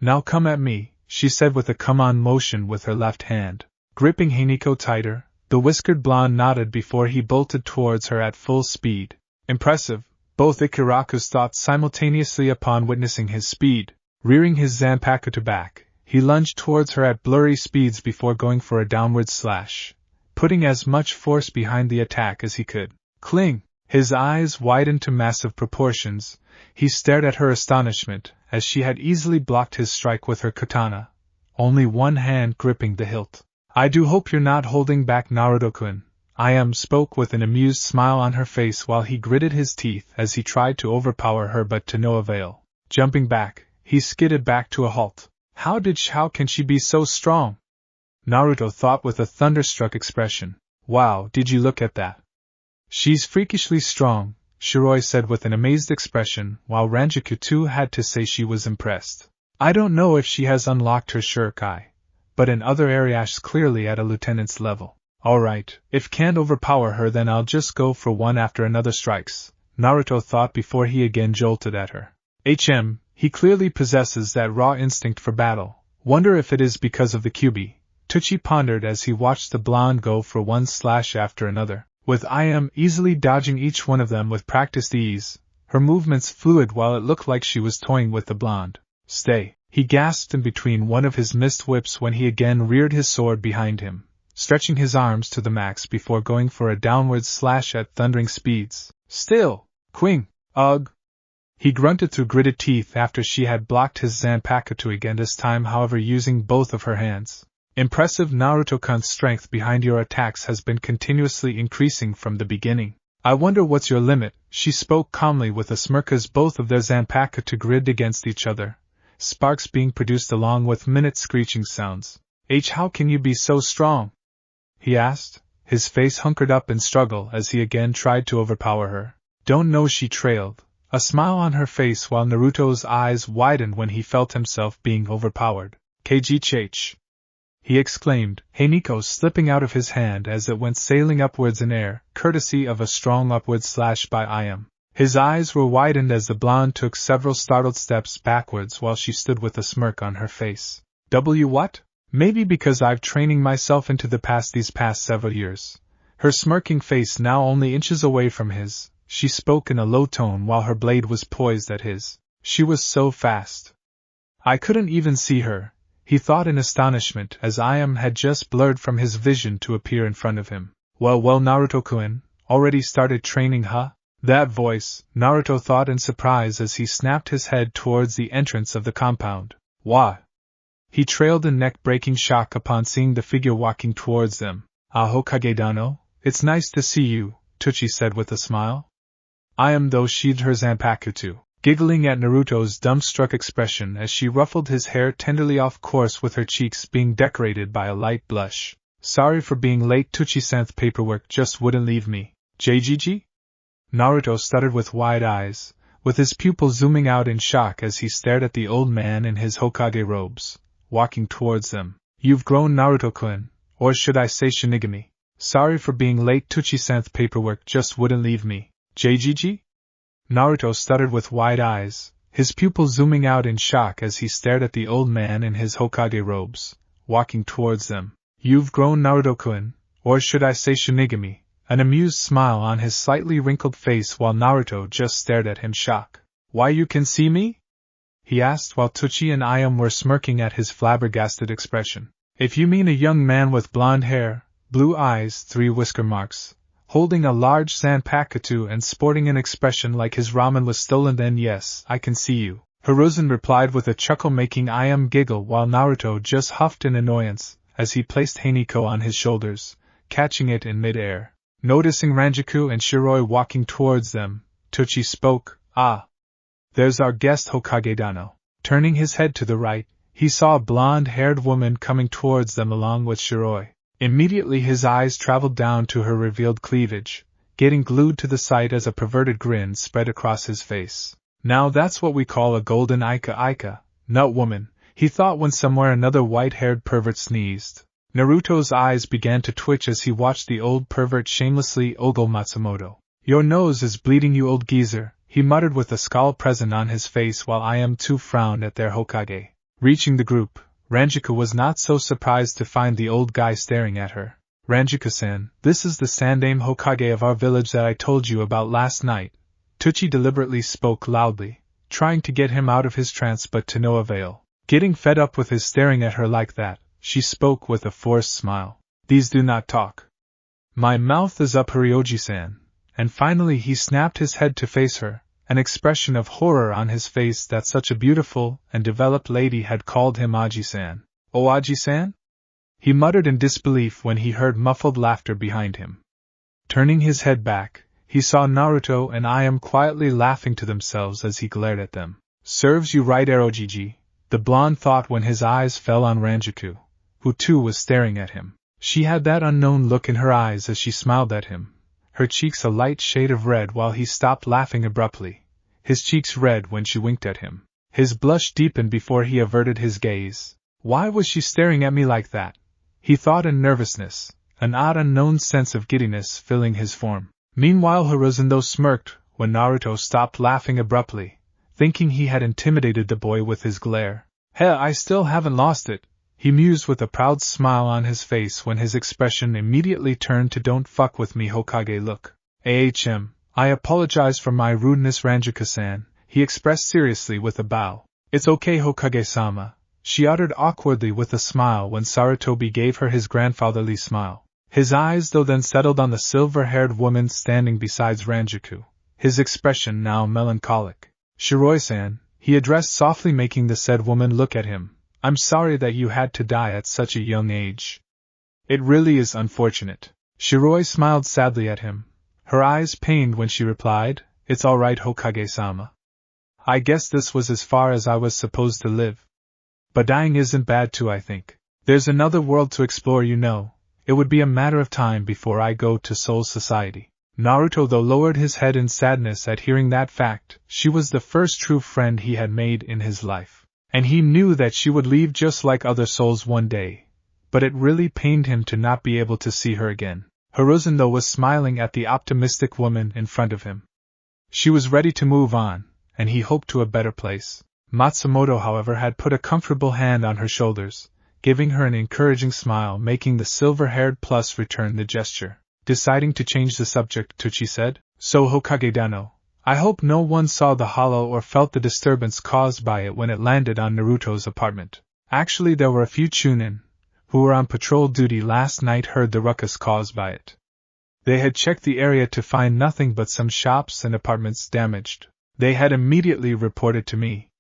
Now come at me, she said with a come-on motion with her left hand. Gripping Hiniko tighter, the whiskered blonde nodded before he bolted towards her at full speed. Impressive, both Ikiraku's thought simultaneously upon witnessing his speed. Rearing his Zanpakuto back, he lunged towards her at blurry speeds before going for a downward slash, putting as much force behind the attack as he could. Cling! His eyes widened to massive proportions. He stared at her astonishment, as she had easily blocked his strike with her katana, only one hand gripping the hilt. I do hope you're not holding back, Naruto-kun. Ayam spoke with an amused smile on her face while he gritted his teeth as he tried to overpower her, but to no avail. Jumping back, he skidded back to a halt. How can she be so strong? Naruto thought with a thunderstruck expression. Wow, did you look at that? She's freakishly strong, Shiroi said with an amazed expression, while Rangiku too had to say she was impressed. I don't know if she has unlocked her Shurikai, but in other areas clearly at a lieutenant's level. Alright, if can't overpower her then I'll just go for one after another strikes, Naruto thought before he again jolted at her. He clearly possesses that raw instinct for battle. Wonder if it is because of the Kyuubi, Tucci pondered as he watched the blonde go for one slash after another, with Ayam easily dodging each one of them with practiced ease, her movements fluid while it looked like she was toying with the blonde. Stay, he gasped in between one of his missed whips when he again reared his sword behind him, stretching his arms to the max before going for a downward slash at thundering speeds. Still! Quing! Ugh! He grunted through gritted teeth after she had blocked his Zanpakuto again, this time however using both of her hands. Impressive, Naruto-kun's strength behind your attacks has been continuously increasing from the beginning. I wonder what's your limit, she spoke calmly with a smirk as both of their Zanpakuto gridded against each other, sparks being produced along with minute screeching sounds. How can you be so strong? He asked, his face hunkered up in struggle as he again tried to overpower her. Don't know, she trailed, a smile on her face while Naruto's eyes widened when he felt himself being overpowered. KGH! He exclaimed, Hiniko slipping out of his hand as it went sailing upwards in air, courtesy of a strong upward slash by Ayam. His eyes were widened as the blonde took several startled steps backwards while she stood with a smirk on her face. What? Maybe because I've training myself into the past these past several years. Her smirking face now only inches away from his, she spoke in a low tone while her blade was poised at his. She was so fast. I couldn't even see her, he thought in astonishment as Ayam had just blurred from his vision to appear in front of him. Well, Naruto-kun, Already started training, huh? That voice, Naruto thought in surprise as he snapped his head towards the entrance of the compound. Why? He trailed in neck-breaking shock upon seeing the figure walking towards them. Ah, Hokage Dano, it's nice to see you, Tsuchi said with a smile. Ayam though sheathed her zanpakuto, giggling at Naruto's dumbstruck expression as she ruffled his hair tenderly off course with her cheeks being decorated by a light blush. Sorry for being late, Tsuchi-san's paperwork just wouldn't leave me. JGG? Naruto stuttered with wide eyes, with his pupils zooming out in shock as he stared at the old man in his Hokage robes, walking towards them. You've grown, Naruto-kun, or should I say Shinigami. Sorry for being late, Tsuchi-san's paperwork just wouldn't leave me. JGG? Naruto stuttered with wide eyes, his pupils zooming out in shock as he stared at the old man in his Hokage robes, walking towards them. You've grown, Naruto-kun, or should I say Shinigami, an amused smile on his slightly wrinkled face while Naruto just stared at him shock. Why, you can see me? He asked while Tsuchi and Ayam were smirking at his flabbergasted expression. If you mean a young man with blonde hair, blue eyes, 3 whisker marks, holding a large zanpakuto and sporting an expression like his ramen was stolen, then yes, I can see you. Hiruzen replied with a chuckle, making Ayam giggle while Naruto just huffed in annoyance as he placed Haniko on his shoulders, catching it in mid-air. Noticing Rangiku and Shiroi walking towards them, Tsuchi spoke. Ah, there's our guest, Hokage Dano. Turning his head to the right, he saw a blonde-haired woman coming towards them along with Shiroi. Immediately his eyes traveled down to her revealed cleavage, getting glued to the sight as a perverted grin spread across his face. Now that's what we call a golden Ika, nut woman, he thought when somewhere another white-haired pervert sneezed. Naruto's eyes began to twitch as he watched the old pervert shamelessly ogle Matsumoto. Your nose is bleeding, you old geezer, he muttered with a scowl present on his face while Ayam too frowned at their Hokage. Reaching the group, Rangiku was not so surprised to find the old guy staring at her. Rangiku-san, this is the Sandaime Hokage of our village that I told you about last night. Tsuchi deliberately spoke loudly, trying to get him out of his trance but to no avail. Getting fed up with his staring at her like that, she spoke with a forced smile. These do not talk. My mouth is up, Hyoriji-san. And finally he snapped his head to face her, an expression of horror on his face that such a beautiful and developed lady had called him Aji-san. Oh, Aji-san? He muttered in disbelief when he heard muffled laughter behind him. Turning his head back, he saw Naruto and Ayam quietly laughing to themselves as he glared at them. Serves you right, Erojiji, the blonde thought when his eyes fell on Rangiku, who too was staring at him. She had that unknown look in her eyes as she smiled at him, her cheeks a light shade of red while he stopped laughing abruptly, his cheeks red when she winked at him. His blush deepened before he averted his gaze. Why was she staring at me like that? He thought in nervousness, an odd unknown sense of giddiness filling his form. Meanwhile Hiruzen though smirked when Naruto stopped laughing abruptly, thinking he had intimidated the boy with his glare. Heh, I still haven't lost it, he mused with a proud smile on his face when his expression immediately turned to don't fuck with me Hokage look. I apologize for my rudeness Rangiku-san, he expressed seriously with a bow. It's okay Hokage-sama, she uttered awkwardly with a smile when Sarutobi gave her his grandfatherly smile. His eyes though then settled on the silver-haired woman standing beside Rangiku, his expression now melancholic. Shiroi-san, he addressed softly, making the said woman look at him. I'm sorry that you had to die at such a young age. It really is unfortunate. Shiroi smiled sadly at him, her eyes pained when she replied, It's all right Hokage-sama. I guess this was as far as I was supposed to live. But dying isn't bad too, I think. There's another world to explore, you know. It would be a matter of time before I go to Soul Society. Naruto though lowered his head in sadness at hearing that fact. She was the first true friend he had made in his life. And he knew that she would leave just like other souls one day. But it really pained him to not be able to see her again. Hiruzen though was smiling at the optimistic woman in front of him. She was ready to move on, and he hoped to a better place. Matsumoto, however, had put a comfortable hand on her shoulders, giving her an encouraging smile, making the silver-haired plus return the gesture. Deciding to change the subject, Tsuchi said, So Hokage Dano, I hope no one saw the hollow or felt the disturbance caused by it when it landed on Naruto's apartment. Actually, there were a few Chunin, who were on patrol duty last night, heard the ruckus caused by it. They had checked the area to find nothing but some shops and apartments damaged. They had immediately reported to me.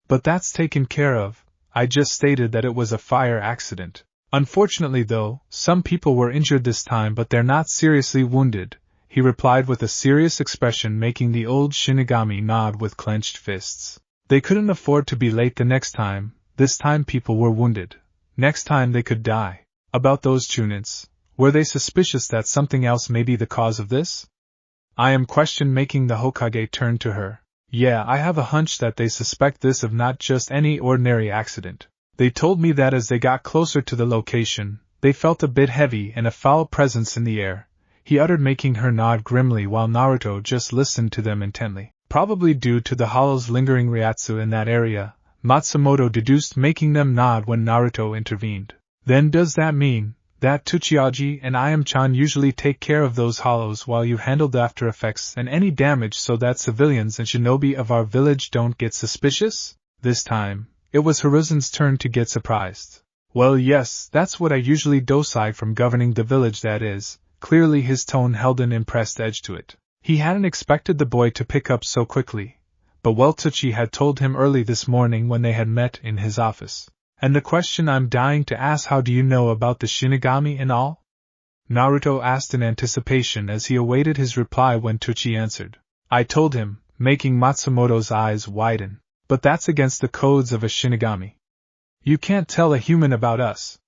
But that's taken care of. I just stated that it was a fire accident. Unfortunately though, some people were injured this time but they're not seriously wounded, he replied with a serious expression, making the old Shinigami nod with clenched fists. They couldn't afford to be late the next time. This time people were wounded. Next time they could die. About those Chunins, were they suspicious that something else may be the cause of this? I am questioned, making the Hokage turn to her. Yeah, I have a hunch that they suspect this of not just any ordinary accident. They told me that as they got closer to the location, they felt a bit heavy and a foul presence in the air, he uttered, making her nod grimly while Naruto just listened to them intently. Probably due to the hollow's lingering Ryatsu in that area, Matsumoto deduced, making them nod when Naruto intervened. Then does that mean that Tsuchiyaji and Ayam-chan usually take care of those hollows while you handle the after effects and any damage so that civilians and shinobi of our village don't get suspicious? This time, it was Hiruzen's turn to get surprised. Well yes, that's what I usually do aside from governing the village, that is. Clearly his tone held an impressed edge to it. He hadn't expected the boy to pick up so quickly, but well, Tsuchi had told him early this morning when they had met in his office. And the question I'm dying to ask, how do you know about the Shinigami and all? Naruto asked in anticipation as he awaited his reply when Tsuchi answered. I told him, making Matsumoto's eyes widen. But that's against the codes of a Shinigami. You can't tell a human about us.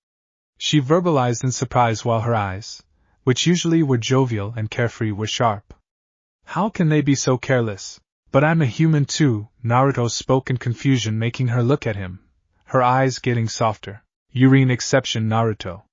She verbalized in surprise while her eyes, which usually were jovial and carefree, were sharp. How can they be so careless? But I'm a human too, Naruto spoke in confusion, making her look at him, her eyes getting softer. You're an exception, Naruto.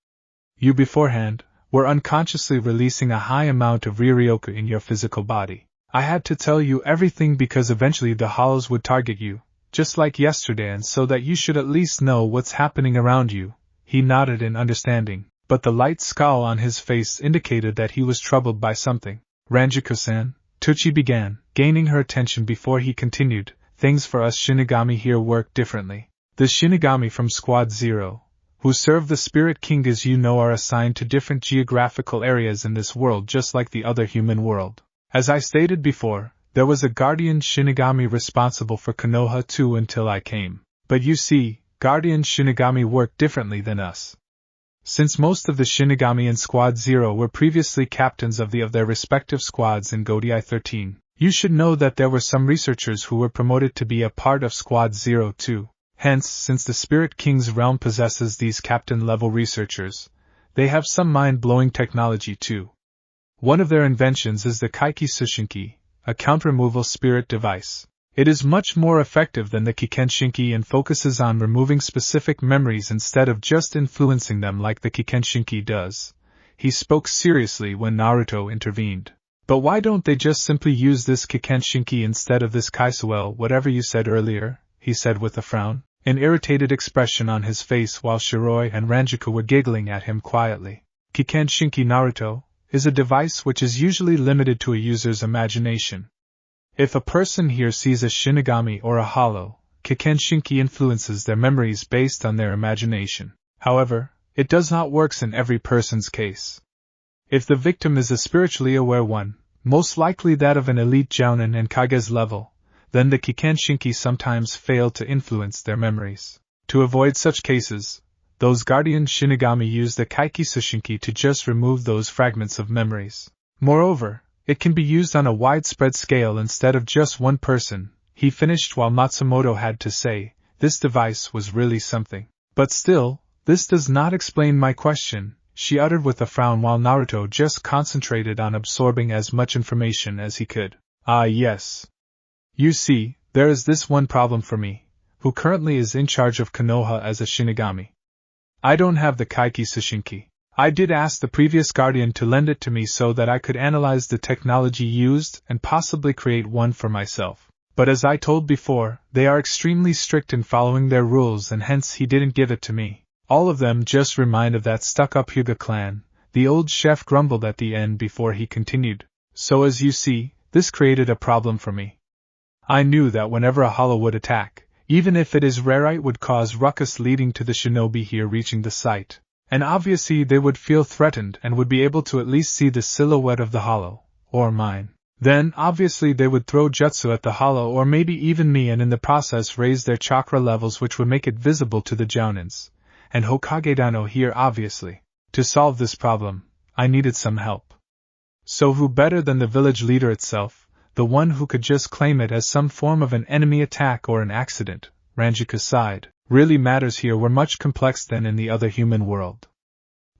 You beforehand were unconsciously releasing a high amount of Riryoku in your physical body. I had to tell you everything because eventually the hollows would target you, just like yesterday, and so that you should at least know what's happening around you. He nodded in understanding, but the light scowl on his face indicated that he was troubled by something. Rangiku-san, Tsuchi began, gaining her attention before he continued, things for us Shinigami here work differently. The Shinigami from Squad 0, who serve the Spirit King as you know, are assigned to different geographical areas in this world just like the other human world. As I stated before, there was a guardian Shinigami responsible for Konoha too until I came. But you see, guardian Shinigami work differently than us. Since most of the Shinigami in Squad 0 were previously captains of their respective squads in Godai 13, you should know that there were some researchers who were promoted to be a part of Squad 0 too. Hence, since the Spirit King's realm possesses these captain-level researchers, they have some mind-blowing technology too. One of their inventions is the Kaiki Sushinki, a count-removal spirit device. It is much more effective than the Kikenshinki and focuses on removing specific memories instead of just influencing them like the Kikenshinki does. He spoke seriously when Naruto intervened. But why don't they just simply use this Kikenshinki instead of this Kaisuel, whatever you said earlier? He said with a frown, an irritated expression on his face, while Shiroi and Rangiku were giggling at him quietly. Kikenshinki, Naruto, is a device which is usually limited to a user's imagination. If a person here sees a Shinigami or a hollow, Kikenshinki influences their memories based on their imagination. However, it does not work in every person's case. If the victim is a spiritually aware one, most likely that of an elite Jounin and Kage's level, then the Kikenshinki sometimes fail to influence their memories. To avoid such cases, those guardian Shinigami use the Kaiki Sushinki to just remove those fragments of memories. Moreover, it can be used on a widespread scale instead of just one person, he finished while Matsumoto had to say, this device was really something. But still, this does not explain my question, she uttered with a frown while Naruto just concentrated on absorbing as much information as he could. Ah yes. You see, there is this one problem for me, who currently is in charge of Konoha as a Shinigami. I don't have the Kaiki Sushinki. I did ask the previous guardian to lend it to me so that I could analyze the technology used and possibly create one for myself. But as I told before, they are extremely strict in following their rules and hence he didn't give it to me. All of them just remind of that stuck-up Hyuga clan, the old chef grumbled at the end before he continued. So as you see, this created a problem for me. I knew that whenever a hollow would attack, even if it is rare, it would cause ruckus leading to the shinobi here reaching the site. And obviously they would feel threatened and would be able to at least see the silhouette of the hollow, or mine. Then, obviously they would throw jutsu at the hollow or maybe even me and in the process raise their chakra levels which would make it visible to the jounins. And Hokage Dano here obviously. To solve this problem, I needed some help. So who better than the village leader itself, the one who could just claim it as some form of an enemy attack or an accident, Rangiku sighed. Really matters here were much complex than in the other human world.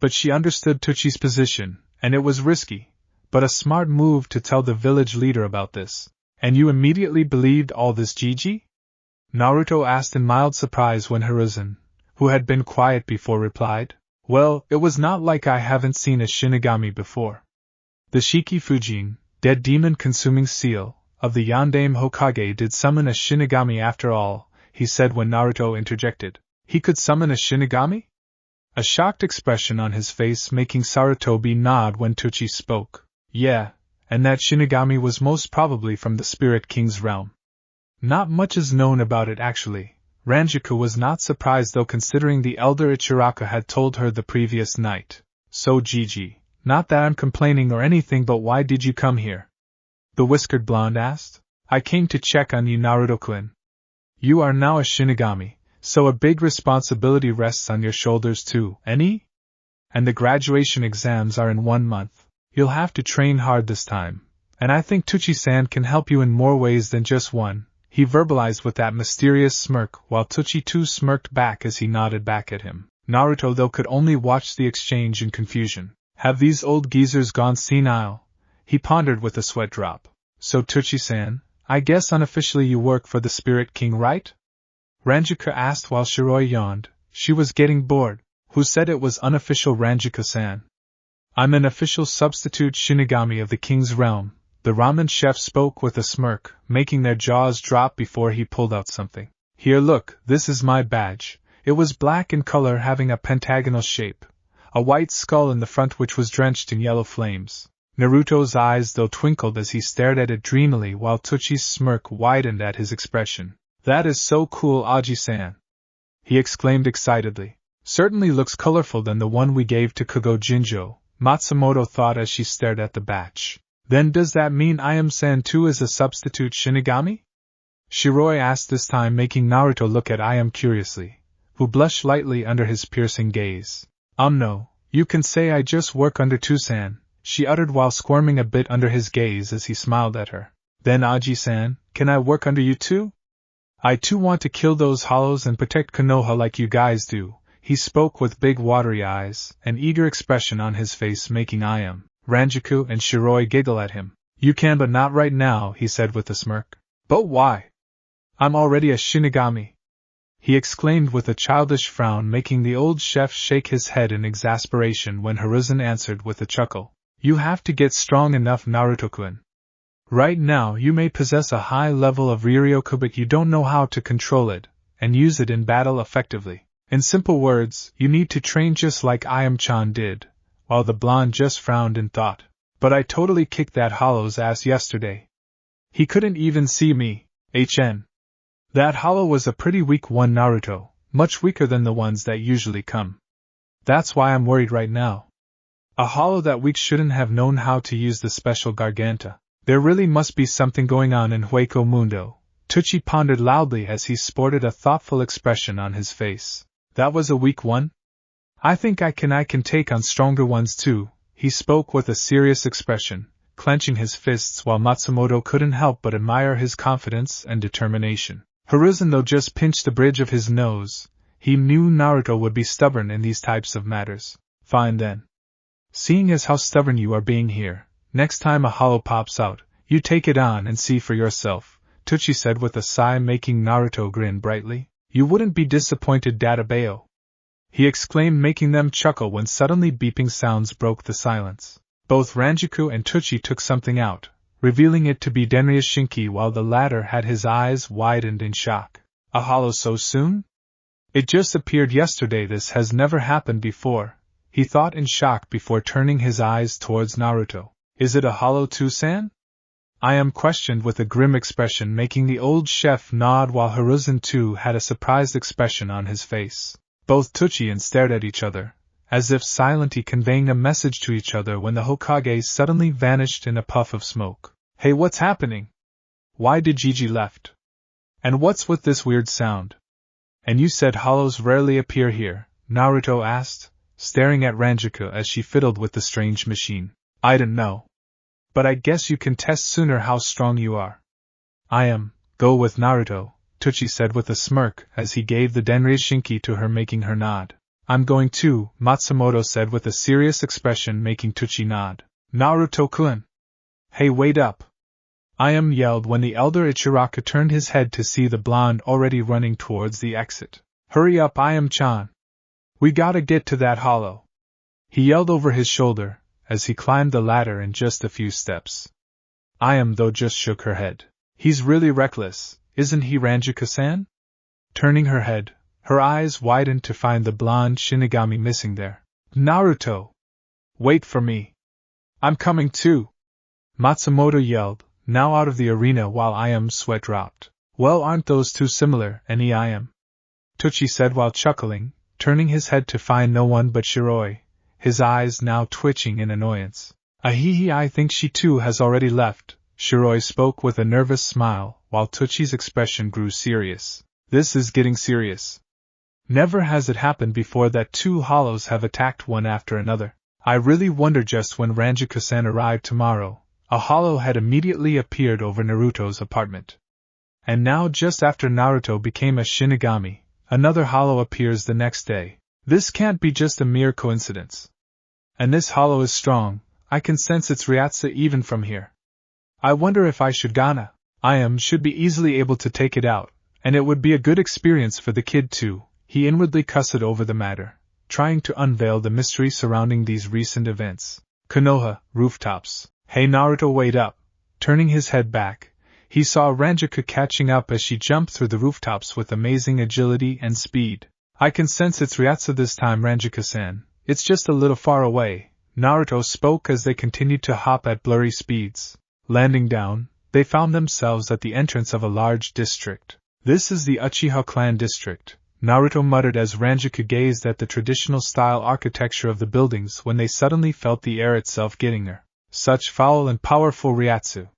But she understood Tuchi's position, and it was risky, but a smart move to tell the village leader about this. And you immediately believed all this, Gigi? Naruto asked in mild surprise when Hiruzen, who had been quiet before, replied. Well, it was not like I haven't seen a Shinigami before. The Shiki Fujin, dead demon-consuming seal, of the Yondaime Hokage did summon a Shinigami after all, he said when Naruto interjected. He could summon a Shinigami? A shocked expression on his face making Sarutobi nod when Tuchi spoke. Yeah, and that Shinigami was most probably from the Spirit King's realm. Not much is known about it actually. Rangiku was not surprised though considering the elder Ichiraka had told her the previous night. So Gigi, not that I'm complaining or anything, but why did you come here? The whiskered blonde asked. I came to check on you, Naruto-kun. You are now a Shinigami, so a big responsibility rests on your shoulders too, any? And the graduation exams are in 1 month. You'll have to train hard this time, and I think Tuchi-san can help you in more ways than just one, he verbalized with that mysterious smirk while Tuchi too smirked back as he nodded back at him. Naruto though could only watch the exchange in confusion. Have these old geezers gone senile? He pondered with a sweat drop. So Tuchi-san, I guess unofficially you work for the Spirit King, right? Rangiku asked while Shiroi yawned. She was getting bored. Who said it was unofficial, Rangiku-san? I'm an official substitute Shinigami of the King's realm, the ramen chef spoke with a smirk, making their jaws drop before he pulled out something. Here look, this is my badge. It was black in color having a pentagonal shape, a white skull in the front which was drenched in yellow flames. Naruto's eyes though twinkled as he stared at it dreamily while Tuchi's smirk widened at his expression. That is so cool, Aji-san! He exclaimed excitedly. Certainly looks colorful than the one we gave to Kugo Jinjo, Matsumoto thought as she stared at the batch. Then does that mean Ayam-san too is a substitute Shinigami? Shiroi asked this time making Naruto look at Ayam curiously, who blushed lightly under his piercing gaze. No, you can say I just work under Tusan, she uttered while squirming a bit under his gaze as he smiled at her. Then Aji-san, can I work under you too? I too want to kill those hollows and protect Konoha like you guys do. He spoke with big watery eyes, an eager expression on his face making Ayam, Rangiku and Shiroi giggle at him. You can but not right now, he said with a smirk. But why? I'm already a Shinigami, he exclaimed with a childish frown making the old chef shake his head in exasperation when Hiruzen answered with a chuckle. You have to get strong enough, Naruto-kun. Right now you may possess a high level of Riryoku but you don't know how to control it, and use it in battle effectively. In simple words, you need to train just like Ayam-chan did, while the blonde just frowned in thought. But I totally kicked that hollow's ass yesterday. He couldn't even see me, HN. That hollow was a pretty weak one, Naruto, much weaker than the ones that usually come. That's why I'm worried right now. A hollow that weak shouldn't have known how to use the special Garganta. There really must be something going on in Hueco Mundo. Tuchi pondered loudly as he sported a thoughtful expression on his face. That was a weak one? I think I can take on stronger ones too, he spoke with a serious expression, clenching his fists while Matsumoto couldn't help but admire his confidence and determination. Hiruzen though just pinched the bridge of his nose, he knew Naruto would be stubborn in these types of matters. Fine then. Seeing as how stubborn you are being here, next time a hollow pops out, you take it on and see for yourself, Tuchi said with a sigh making Naruto grin brightly. You wouldn't be disappointed, Databeo, he exclaimed making them chuckle when suddenly beeping sounds broke the silence. Both Rangiku and Tuchi took something out, revealing it to be Denrya Shinki while the latter had his eyes widened in shock. A hollow so soon? It just appeared yesterday. This has never happened before, he thought in shock before turning his eyes towards Naruto. Is it a hollow too, San? Ayam questioned with a grim expression making the old chef nod while Hiruzen too had a surprised expression on his face. Both Tuchi and stared at each other, as if silently conveying a message to each other when the Hokage suddenly vanished in a puff of smoke. Hey, what's happening? Why did Gigi left? And what's with this weird sound? And you said hollows rarely appear here, Naruto asked, staring at Rangiku as she fiddled with the strange machine. I didn't know. But I guess you can test sooner how strong you are. Go with Naruto, Tsuchi said with a smirk as he gave the Denryashinki to her, making her nod. I'm going too, Matsumoto said with a serious expression, making Tsuchi nod. Naruto-kun! Hey, wait up! Yelled when the elder Ichiraka turned his head to see the blonde already running towards the exit. Hurry up, chan! We gotta get to that hollow! He yelled over his shoulder, as he climbed the ladder in just a few steps. Though just shook her head. He's really reckless, isn't he, Rangiku-san? Turning her head, her eyes widened to find the blonde Shinigami missing there. Naruto! Wait for me! I'm coming too! Matsumoto yelled, now out of the arena while Iam's sweat dropped. Well, aren't those two similar, Iam? Tsuchi said while chuckling, turning his head to find no one but Shiroi, his eyes now twitching in annoyance. I think she too has already left, Shiroi spoke with a nervous smile, while Tsuchi's expression grew serious. This is getting serious. Never has it happened before that two hollows have attacked one after another. I really wonder. Just when Rangiku-san arrived tomorrow, a hollow had immediately appeared over Naruto's apartment. And now, just after Naruto became a Shinigami, another hollow appears the next day. This can't be just a mere coincidence. And this hollow is strong, I can sense its Ryatsu even from here. I wonder if I should gana. Should be easily able to take it out, and it would be a good experience for the kid too. He inwardly cussed over the matter, trying to unveil the mystery surrounding these recent events. Konoha, rooftops. Hey, Naruto, wait up. Turning his head back, he saw Rangiku catching up as she jumped through the rooftops with amazing agility and speed. I can sense its Ryatsu this time, Rangiku-san. It's just a little far away, Naruto spoke as they continued to hop at blurry speeds. Landing down, they found themselves at the entrance of a large district. This is the Uchiha clan district, Naruto muttered as Rangiku gazed at the traditional style architecture of the buildings when they suddenly felt the air itself getting her. Such foul and powerful Ryatsu.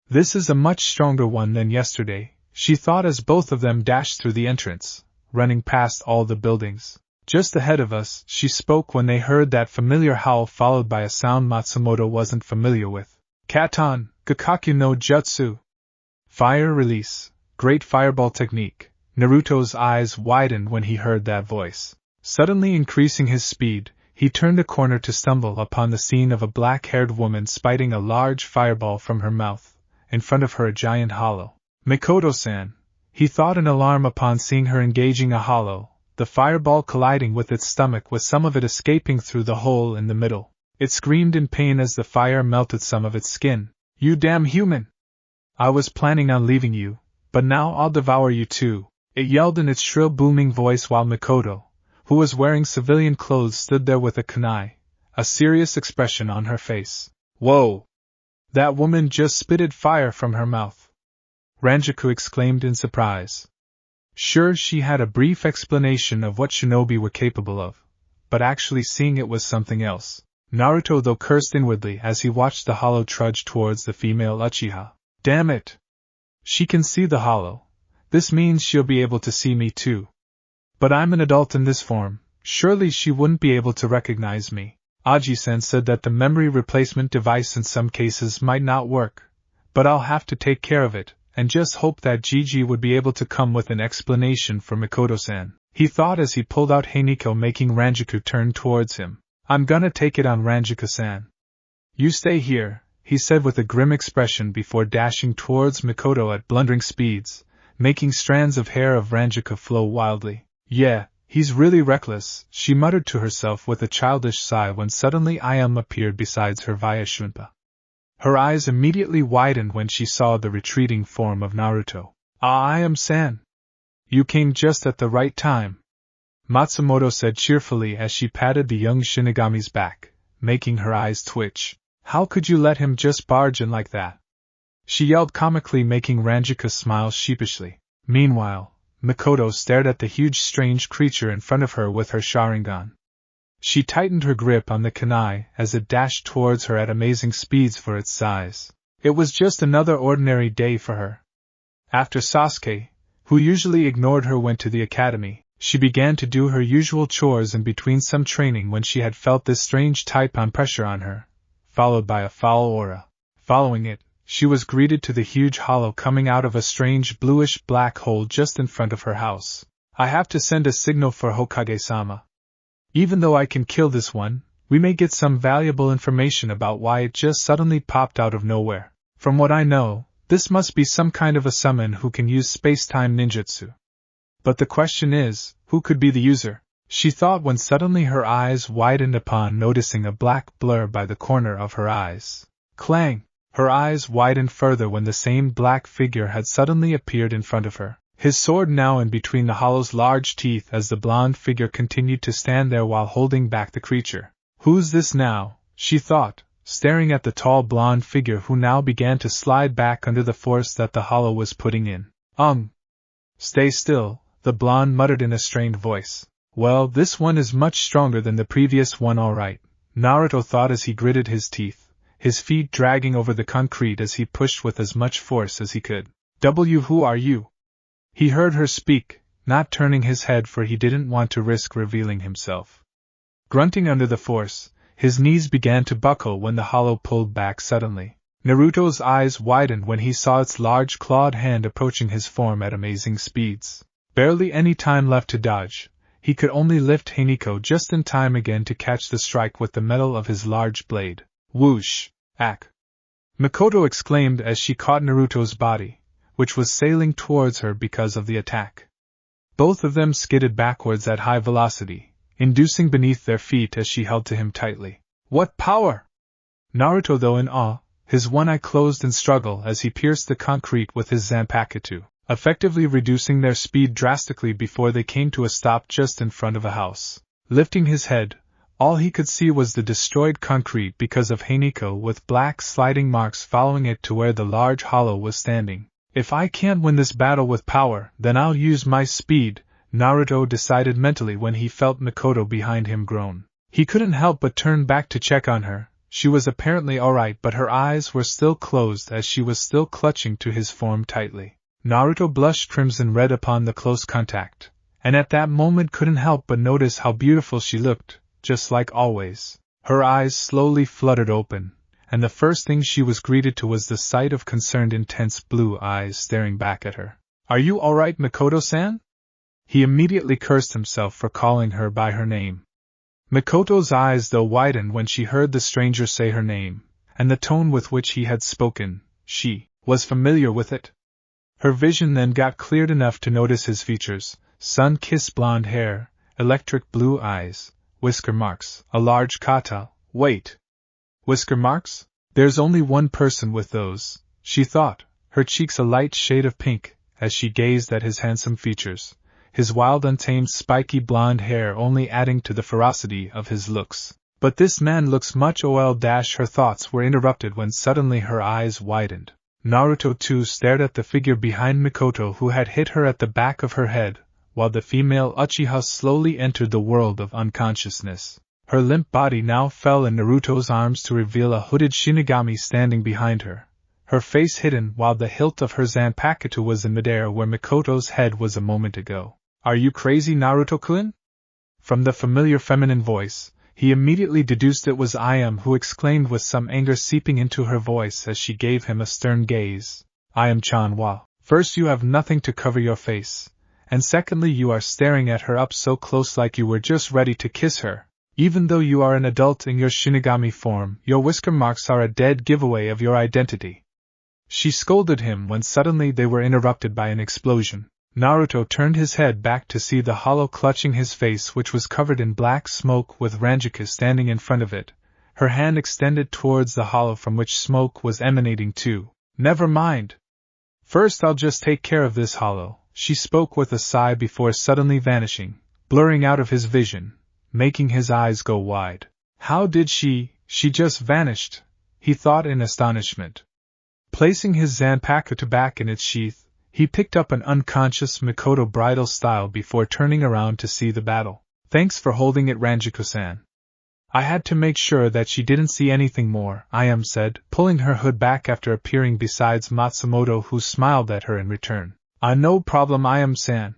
This is a much stronger one than yesterday, she thought as both of them dashed through the entrance, running past all the buildings. Just ahead of us, she spoke when they heard that familiar howl followed by a sound Matsumoto wasn't familiar with. Katan, Gakaku no Jutsu. Fire release, great fireball technique. Naruto's eyes widened when he heard that voice. Suddenly increasing his speed, he turned a corner to stumble upon the scene of a black-haired woman spiting a large fireball from her mouth, in front of her a giant hollow. Mikoto-san, he thought in alarm upon seeing her engaging a hollow, the fireball colliding with its stomach with some of it escaping through the hole in the middle. It screamed in pain as the fire melted some of its skin. You damn human! I was planning on leaving you, but now I'll devour you too, it yelled in its shrill booming voice while Mikoto, who was wearing civilian clothes, stood there with a kunai, a serious expression on her face. Whoa! That woman just spitted fire from her mouth! Rangiku exclaimed in surprise. Sure, she had a brief explanation of what shinobi were capable of, but actually seeing it was something else. Naruto though cursed inwardly as he watched the hollow trudge towards the female Uchiha. Damn it! She can see the hollow. This means she'll be able to see me too. But I'm an adult in this form, surely she wouldn't be able to recognize me. Aji-sen said that the memory replacement device in some cases might not work, but I'll have to take care of it, and just hope that Gigi would be able to come with an explanation for Mikoto-san. He thought as he pulled out Heiniko, making Rangiku turn towards him. I'm gonna take it on Rangiku-san. You stay here, he said with a grim expression before dashing towards Mikoto at blundering speeds, making strands of hair of Rangiku flow wildly. Yeah, he's really reckless, she muttered to herself with a childish sigh when suddenly Iam appeared beside her via Shunpa. Her eyes immediately widened when she saw the retreating form of Naruto. Ah, Iam-san! You came just at the right time, Matsumoto said cheerfully as she patted the young Shinigami's back, making her eyes twitch. How could you let him just barge in like that? She yelled comically, making Rangiku smile sheepishly. Meanwhile, Mikoto stared at the huge strange creature in front of her with her Sharingan. She tightened her grip on the kunai as it dashed towards her at amazing speeds for its size. It was just another ordinary day for her. After Sasuke, who usually ignored her, went to the academy, she began to do her usual chores in between some training when she had felt this strange type-on pressure on her, followed by a foul aura. Following it, she was greeted to the huge hollow coming out of a strange bluish-black hole just in front of her house. I have to send a signal for Hokage-sama. Even though I can kill this one, we may get some valuable information about why it just suddenly popped out of nowhere. From what I know, this must be some kind of a summon who can use space-time ninjutsu. But the question is, who could be the user? She thought when suddenly her eyes widened upon noticing a black blur by the corner of her eyes. Clang! Her eyes widened further when the same black figure had suddenly appeared in front of her, his sword now in between the hollow's large teeth as the blonde figure continued to stand there while holding back the creature. Who's this now? She thought, staring at the tall blonde figure who now began to slide back under the force that the hollow was putting in. Stay still, the blonde muttered in a strained voice. Well, this one is much stronger than the previous one, all right, Naruto thought as he gritted his teeth, his feet dragging over the concrete as he pushed with as much force as he could. Who are you? He heard her speak, not turning his head for he didn't want to risk revealing himself. Grunting under the force, his knees began to buckle when the hollow pulled back suddenly. Naruto's eyes widened when he saw its large clawed hand approaching his form at amazing speeds. Barely any time left to dodge, he could only lift Haniko just in time again to catch the strike with the metal of his large blade. Whoosh! Ack! Mikoto exclaimed as she caught Naruto's body, which was sailing towards her because of the attack. Both of them skidded backwards at high velocity, inducing beneath their feet as she held to him tightly. What power! Naruto, though in awe, his one eye closed in struggle as he pierced the concrete with his Zanpakuto, effectively reducing their speed drastically before they came to a stop just in front of a house. Lifting his head, all he could see was the destroyed concrete because of Haniko with black sliding marks following it to where the large hollow was standing. If I can't win this battle with power, then I'll use my speed, Naruto decided mentally when he felt Mikoto behind him groan. He couldn't help but turn back to check on her. She was apparently alright, but her eyes were still closed as she was still clutching to his form tightly. Naruto blushed crimson red upon the close contact, and at that moment couldn't help but notice how beautiful she looked, just like always. Her eyes slowly fluttered open, and the first thing she was greeted to was the sight of concerned intense blue eyes staring back at her. Are you alright, Mikoto-san? He immediately cursed himself for calling her by her name. Mikoto's eyes though widened when she heard the stranger say her name, and the tone with which he had spoken, she was familiar with it. Her vision then got cleared enough to notice his features: sun-kissed blonde hair, electric blue eyes, whisker marks, a large kata. Wait. Whisker marks? There's only one person with those, she thought, her cheeks a light shade of pink, as she gazed at his handsome features, his wild untamed spiky blonde hair only adding to the ferocity of his looks. But this man looks much her thoughts were interrupted when suddenly her eyes widened. Naruto too stared at the figure behind Mikoto who had hit her at the back of her head, while the female Uchiha slowly entered the world of unconsciousness. Her limp body now fell in Naruto's arms to reveal a hooded Shinigami standing behind her, her face hidden while the hilt of her Zanpakuto was in midair where Mikoto's head was a moment ago. Are you crazy, Naruto-kun? From the familiar feminine voice, he immediately deduced it was I am, who exclaimed with some anger seeping into her voice as she gave him a stern gaze. I am Chanwa. First, you have nothing to cover your face, and secondly, you are staring at her up so close like you were just ready to kiss her. Even though you are an adult in your Shinigami form, your whisker marks are a dead giveaway of your identity. She scolded him when suddenly they were interrupted by an explosion. Naruto turned his head back to see the hollow clutching his face, which was covered in black smoke with Rangiku standing in front of it, her hand extended towards the hollow from which smoke was emanating too. Never mind. First I'll just take care of this hollow, she spoke with a sigh before suddenly vanishing, blurring out of his vision, making his eyes go wide. How did she just vanished, he thought in astonishment. Placing his Zanpakuto back in its sheath, he picked up an unconscious Mikoto bridal style before turning around to see the battle. Thanks for holding it, Rangiku-san. I had to make sure that she didn't see anything more, I said, pulling her hood back after appearing beside Matsumoto, who smiled at her in return. No problem, san.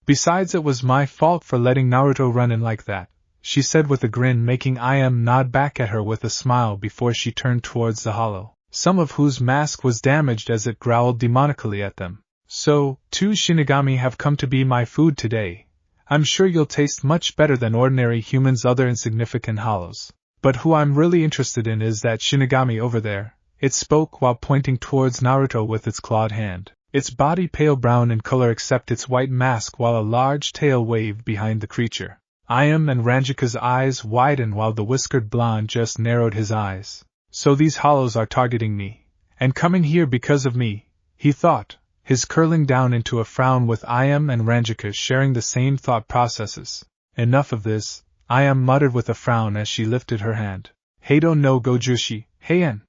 Besides, it was my fault for letting Naruto run in like that, she said with a grin, making nod back at her with a smile before she turned towards the hollow, some of whose mask was damaged as it growled demonically at them. So, 2 Shinigami have come to be my food today. I'm sure you'll taste much better than ordinary humans' other insignificant hollows. But who I'm really interested in is that Shinigami over there, it spoke while pointing towards Naruto with its clawed hand. Its body pale brown in color except its white mask, while a large tail waved behind the creature. And Ranjika's eyes widened while the whiskered blonde just narrowed his eyes. So these hollows are targeting me, and coming here because of me, he thought, his curling down into a frown, with and Ranjika sharing the same thought processes. Enough of this, muttered with a frown as she lifted her hand. Heido no Gojushi, Heian.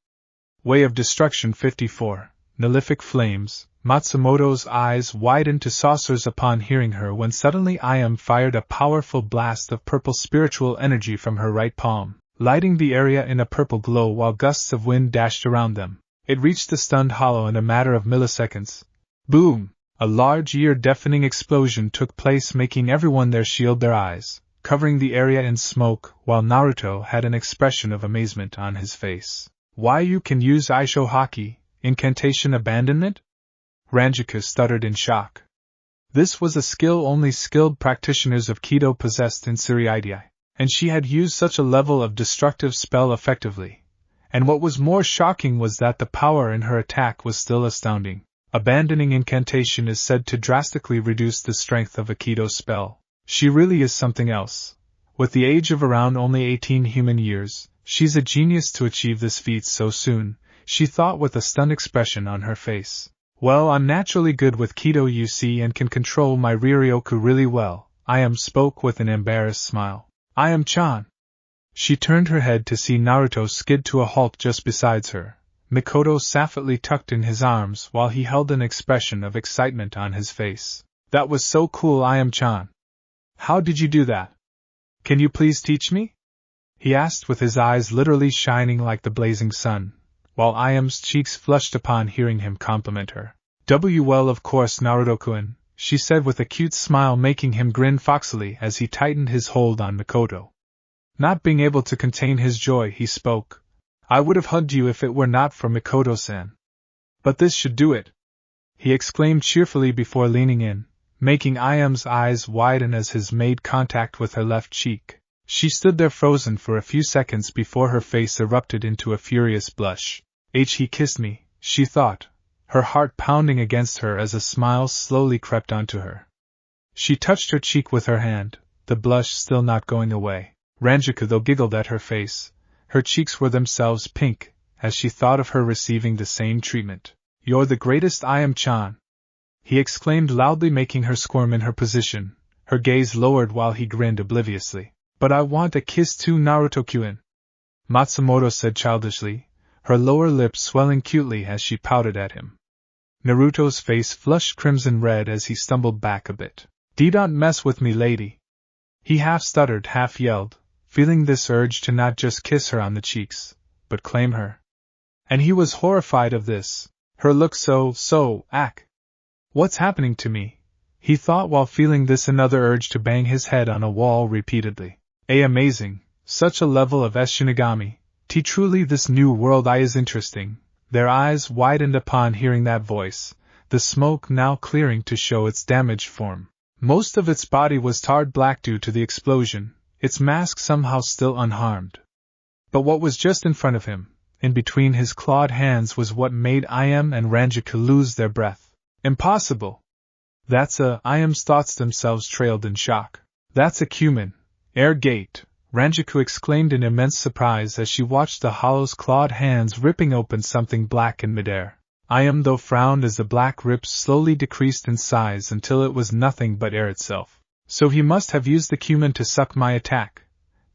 Way of Destruction 54, Nullific Flames. Matsumoto's eyes widened to saucers upon hearing her when suddenly fired a powerful blast of purple spiritual energy from her right palm, lighting the area in a purple glow while gusts of wind dashed around them. It reached the stunned hollow in a matter of milliseconds. Boom! A large ear-deafening explosion took place, making everyone there shield their eyes, covering the area in smoke, while Naruto had an expression of amazement on his face. Why, you can use Aisho Haki, incantation abandonment? Rangiku stuttered in shock. This was a skill only skilled practitioners of Kido possessed in Tsuruidai, and she had used such a level of destructive spell effectively. And what was more shocking was that the power in her attack was still astounding. Abandoning incantation is said to drastically reduce the strength of a Kido spell. She really is something else. With the age of around only 18 human years, she's a genius to achieve this feat so soon, she thought with a stunned expression on her face. Well, I'm naturally good with Kido, you see, and can control my Riryoku really well, spoke with an embarrassed smile. Chan. She turned her head to see Naruto skid to a halt just beside her, Mikoto sapphittly tucked in his arms while he held an expression of excitement on his face. That was so cool, Chan. How did you do that? Can you please teach me? He asked with his eyes literally shining like the blazing sun, while Iam's cheeks flushed upon hearing him compliment her. Well, of course, Naruto-kun, she said with a cute smile, making him grin foxily as he tightened his hold on Mikoto. Not being able to contain his joy, he spoke. I would have hugged you if it were not for Mikoto-san. But this should do it, he exclaimed cheerfully before leaning in, making Iam's eyes widen as his made contact with her left cheek. She stood there frozen for a few seconds before her face erupted into a furious blush. He kissed me, she thought, her heart pounding against her as a smile slowly crept onto her. She touched her cheek with her hand, the blush still not going away. Rangiku, though, giggled at her face. Her cheeks were themselves pink, as she thought of her receiving the same treatment. You're the greatest, Chan, he exclaimed loudly, making her squirm in her position, her gaze lowered while he grinned obliviously. But I want a kiss too, Naruto-kun, Matsumoto said childishly, her lower lip swelling cutely as she pouted at him. Naruto's face flushed crimson red as he stumbled back a bit. Don't mess with me, lady, he half stuttered, half yelled, feeling this urge to not just kiss her on the cheeks, but claim her. And he was horrified of this, her look so, What's happening to me? He thought while feeling this another urge to bang his head on a wall repeatedly. Amazing, such a level of Shinigami. Truly this new world is interesting. Their eyes widened upon hearing that voice, the smoke now clearing to show its damaged form. Most of its body was tarred black due to the explosion, its mask somehow still unharmed. But what was just in front of him, in between his clawed hands, was what made Iam and Rangiku lose their breath. Impossible! That's Iam's thoughts themselves trailed in shock. That's a cumin. Air gate, Rangiku exclaimed in immense surprise as she watched the hollow's clawed hands ripping open something black in midair. Iam, though, frowned as the black rips slowly decreased in size until it was nothing but air itself. So he must have used the cumin to suck my attack.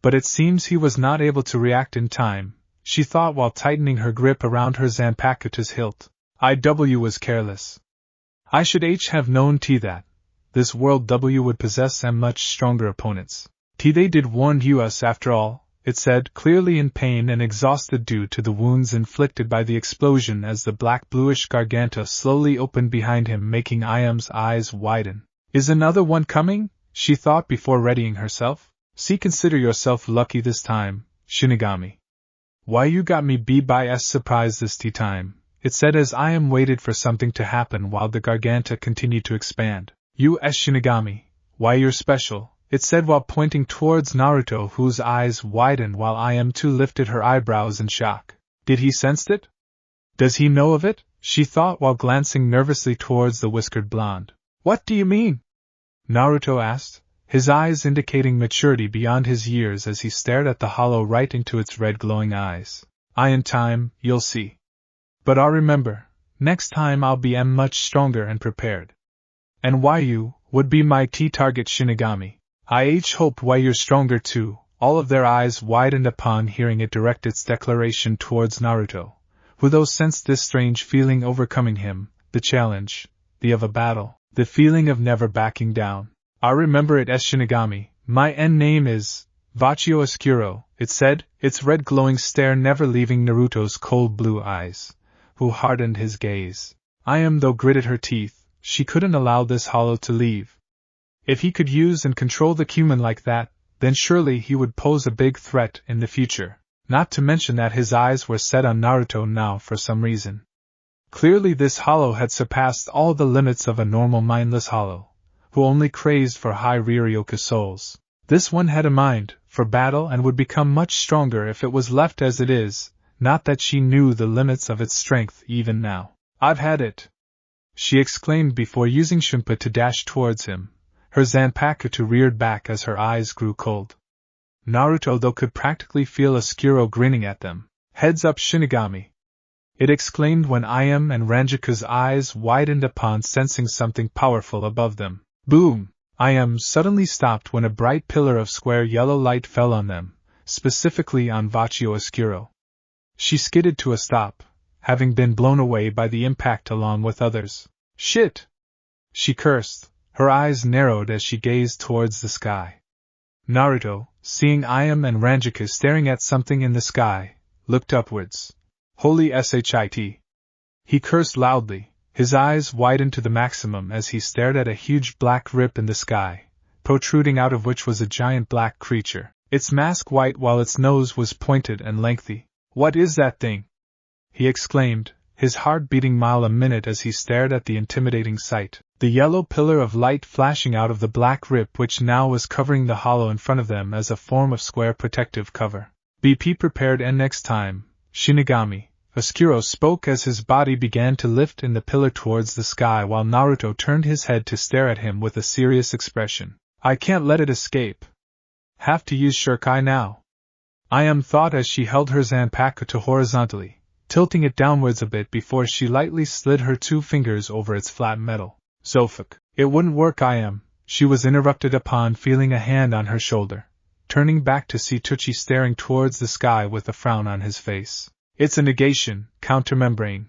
But it seems he was not able to react in time, she thought while tightening her grip around her Zanpakuto's hilt. Was careless. I should have known that this world would possess much stronger opponents. They did warn us after all. it said, clearly in pain and exhausted due to the wounds inflicted by the explosion as the black-bluish garganta slowly opened behind him, making Ayam's eyes widen. Is another one coming? She thought before readying herself. See, consider yourself lucky this time, Shinigami. Why you got me by surprise this tea time, it said as Ayam waited for something to happen while the garganta continued to expand. You Shinigami, why you're special, it said while pointing towards Naruto, whose eyes widened while Ayam too lifted her eyebrows in shock. Did he sense it? Does he know of it? She thought while glancing nervously towards the whiskered blonde. What do you mean? Naruto asked, his eyes indicating maturity beyond his years as he stared at the hollow right into its red glowing eyes. In time, you'll see. But I'll remember, next time I'll be much stronger and prepared. And why you would be my key target, Shinigami. I hoped why you're stronger too. All of their eyes widened upon hearing it direct its declaration towards Naruto, who though sensed this strange feeling overcoming him, the challenge, the of a battle, the feeling of never backing down. I remember it Shinigami, my name is Vachio Oscuro, it said, its red glowing stare never leaving Naruto's cold blue eyes, who hardened his gaze. Though gritted her teeth, she couldn't allow this hollow to leave. If he could use and control the human like that, then surely he would pose a big threat in the future, not to mention that his eyes were set on Naruto now for some reason. Clearly this hollow had surpassed all the limits of a normal mindless hollow, who only crazed for high Riryoku souls. This one had a mind for battle and would become much stronger if it was left as it is, not that she knew the limits of its strength even now. I've had it! She exclaimed before using Shunpa to dash towards him. Her Zanpakuto reared back as her eyes grew cold. Naruto though could practically feel Oscuro grinning at them. Heads up, Shinigami! It exclaimed when Ayam and Rangiku's eyes widened upon sensing something powerful above them. Boom! Ayam suddenly stopped when a bright pillar of square yellow light fell on them, specifically on Vachio Oscuro. She skidded to a stop, having been blown away by the impact along with others. Shit! She cursed. Her eyes narrowed as she gazed towards the sky. Naruto, seeing Ayam and Rangiku staring at something in the sky, looked upwards. Holy shit! He cursed loudly, his eyes widened to the maximum as he stared at a huge black rip in the sky, protruding out of which was a giant black creature, its mask white while its nose was pointed and lengthy. What is that thing? He exclaimed, his heart beating mile a minute as he stared at the intimidating sight. The yellow pillar of light flashing out of the black rip which now was covering the hollow in front of them as a form of square protective cover. BP prepared and next time, Shinigami, Oscuro spoke as his body began to lift in the pillar towards the sky while Naruto turned his head to stare at him with a serious expression. I can't let it escape. Have to use Shurikai now. Ayam thought as she held her Zanpakuto horizontally, tilting it downwards a bit before she lightly slid her 2 fingers over its flat metal. Zofuk, it wouldn't work Ayam, she was interrupted upon feeling a hand on her shoulder, turning back to see Tucci staring towards the sky with a frown on his face. It's a negation, countermembrane.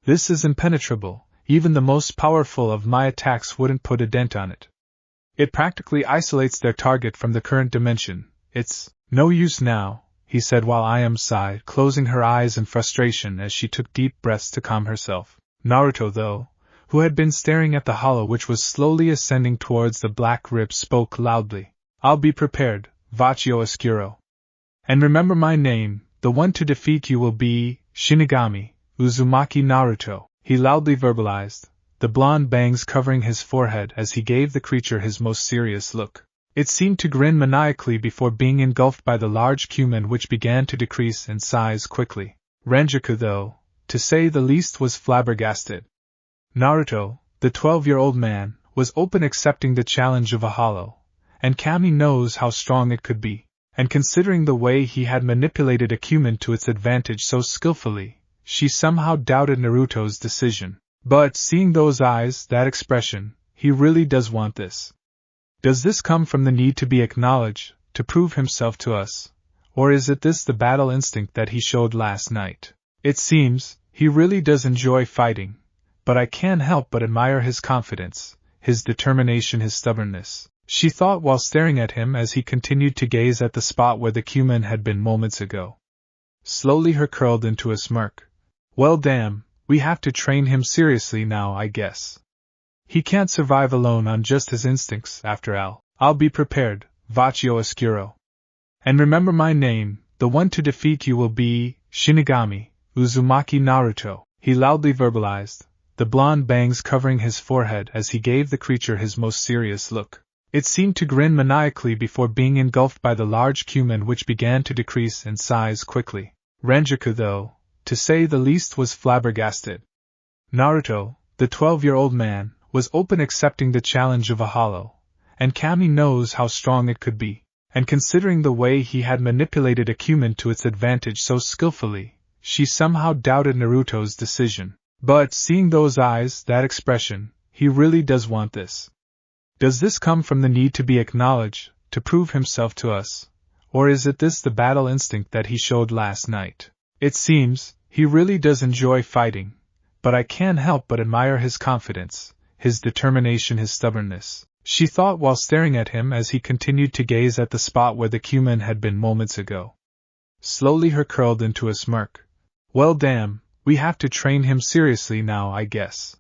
This is impenetrable, even the most powerful of my attacks wouldn't put a dent on it. It practically isolates their target from the current dimension. It's no use now, he said while Ayam sighed, closing her eyes in frustration as she took deep breaths to calm herself. Naruto, though, who had been staring at the hollow which was slowly ascending towards the black rib, spoke loudly. I'll be prepared, Vachio Oscuro. And remember my name, the one to defeat you will be, Shinigami, Uzumaki Naruto, he loudly verbalized, the blonde bangs covering his forehead as he gave the creature his most serious look. It seemed to grin maniacally before being engulfed by the large cumin which began to decrease in size quickly. Rangiku, though, to say the least, was flabbergasted. Naruto, the 12-year-old man, was open accepting the challenge of a hollow, and Kami knows how strong it could be, and considering the way he had manipulated a cumin to its advantage so skillfully, she somehow doubted Naruto's decision. But seeing those eyes, that expression, he really does want this. Does this come from the need to be acknowledged, to prove himself to us, or is it this the battle instinct that he showed last night? It seems, he really does enjoy fighting, but I can't help but admire his confidence, his determination, his stubbornness. she thought while staring at him as he continued to gaze at the spot where the Cuman had been moments ago. Slowly her curled into a smirk. Well damn, we have to train him seriously now, I guess. He can't survive alone on just his instincts, after all. I'll be prepared, Vachio Oscuro. And remember my name, the one to defeat you will be Shinigami Uzumaki Naruto, he loudly verbalized, the blonde bangs covering his forehead as he gave the creature his most serious look. It seemed to grin maniacally before being engulfed by the large Cuman, which began to decrease in size quickly. Rangiku, though, to say the least, was flabbergasted. Naruto, the 12-year-old man, was open accepting the challenge of a hollow, and Kami knows how strong it could be, and considering the way he had manipulated a Cuman to its advantage so skillfully, she somehow doubted Naruto's decision. But seeing those eyes, that expression, he really does want this. Does this come from the need to be acknowledged, to prove himself to us, or is it this the battle instinct that he showed last night? It seems, he really does enjoy fighting, but I can't help but admire his confidence, his determination, his stubbornness, she thought while staring at him as he continued to gaze at the spot where the Cuman had been moments ago. Slowly her curled into a smirk. Well damn, we have to train him seriously now, I guess.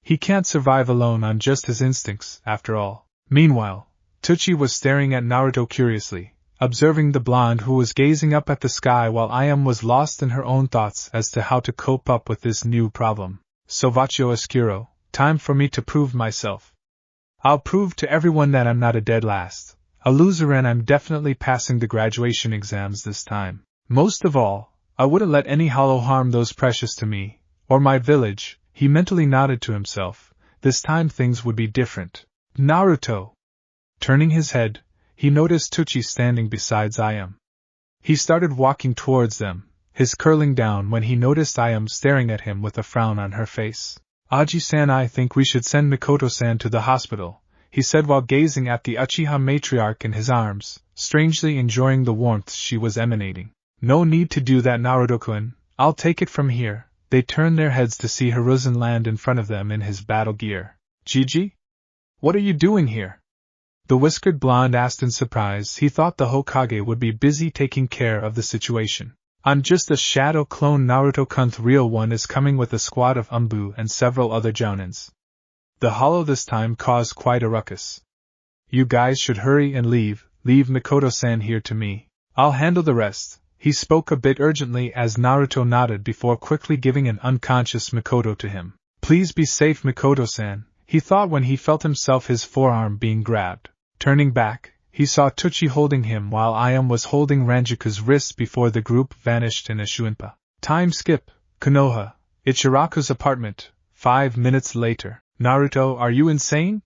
He can't survive alone on just his instincts, after all. Meanwhile, Tucci was staring at Naruto curiously, observing the blonde who was gazing up at the sky while Ayam was lost in her own thoughts as to how to cope up with this new problem. So Vachio Oscuro, time for me to prove myself. I'll prove to everyone that I'm not a dead last, a loser, and I'm definitely passing the graduation exams this time. Most of all, I wouldn't let any hollow harm those precious to me, or my village. He mentally nodded to himself. This time things would be different. Naruto! Turning his head, he noticed Tucci standing beside Ayam. He started walking towards them, his curling down when he noticed Ayam staring at him with a frown on her face. Aji-san, I think we should send Mikoto-san to the hospital, he said while gazing at the Uchiha matriarch in his arms, strangely enjoying the warmth she was emanating. No need to do that, Naruto-kun, I'll take it from here. They turned their heads to see Hiruzen land in front of them in his battle gear. Gigi? What are you doing here? The whiskered blonde asked in surprise. He thought the Hokage would be busy taking care of the situation. I'm just a shadow clone, Naruto-kun. The real one is coming with a squad of Umbu and several other jounins. The hollow this time caused quite a ruckus. You guys should hurry and leave Mikoto-san here to me. I'll handle the rest. He spoke a bit urgently as Naruto nodded before quickly giving an unconscious Mikoto to him. Please be safe, Mikoto-san, he thought when he felt himself his forearm being grabbed. Turning back, he saw Tucci holding him while Ayam was holding Ranjiku's wrist before the group vanished in a shuinpa. Time skip, Konoha, Ichiraku's apartment, 5 minutes later. Naruto, are you insane?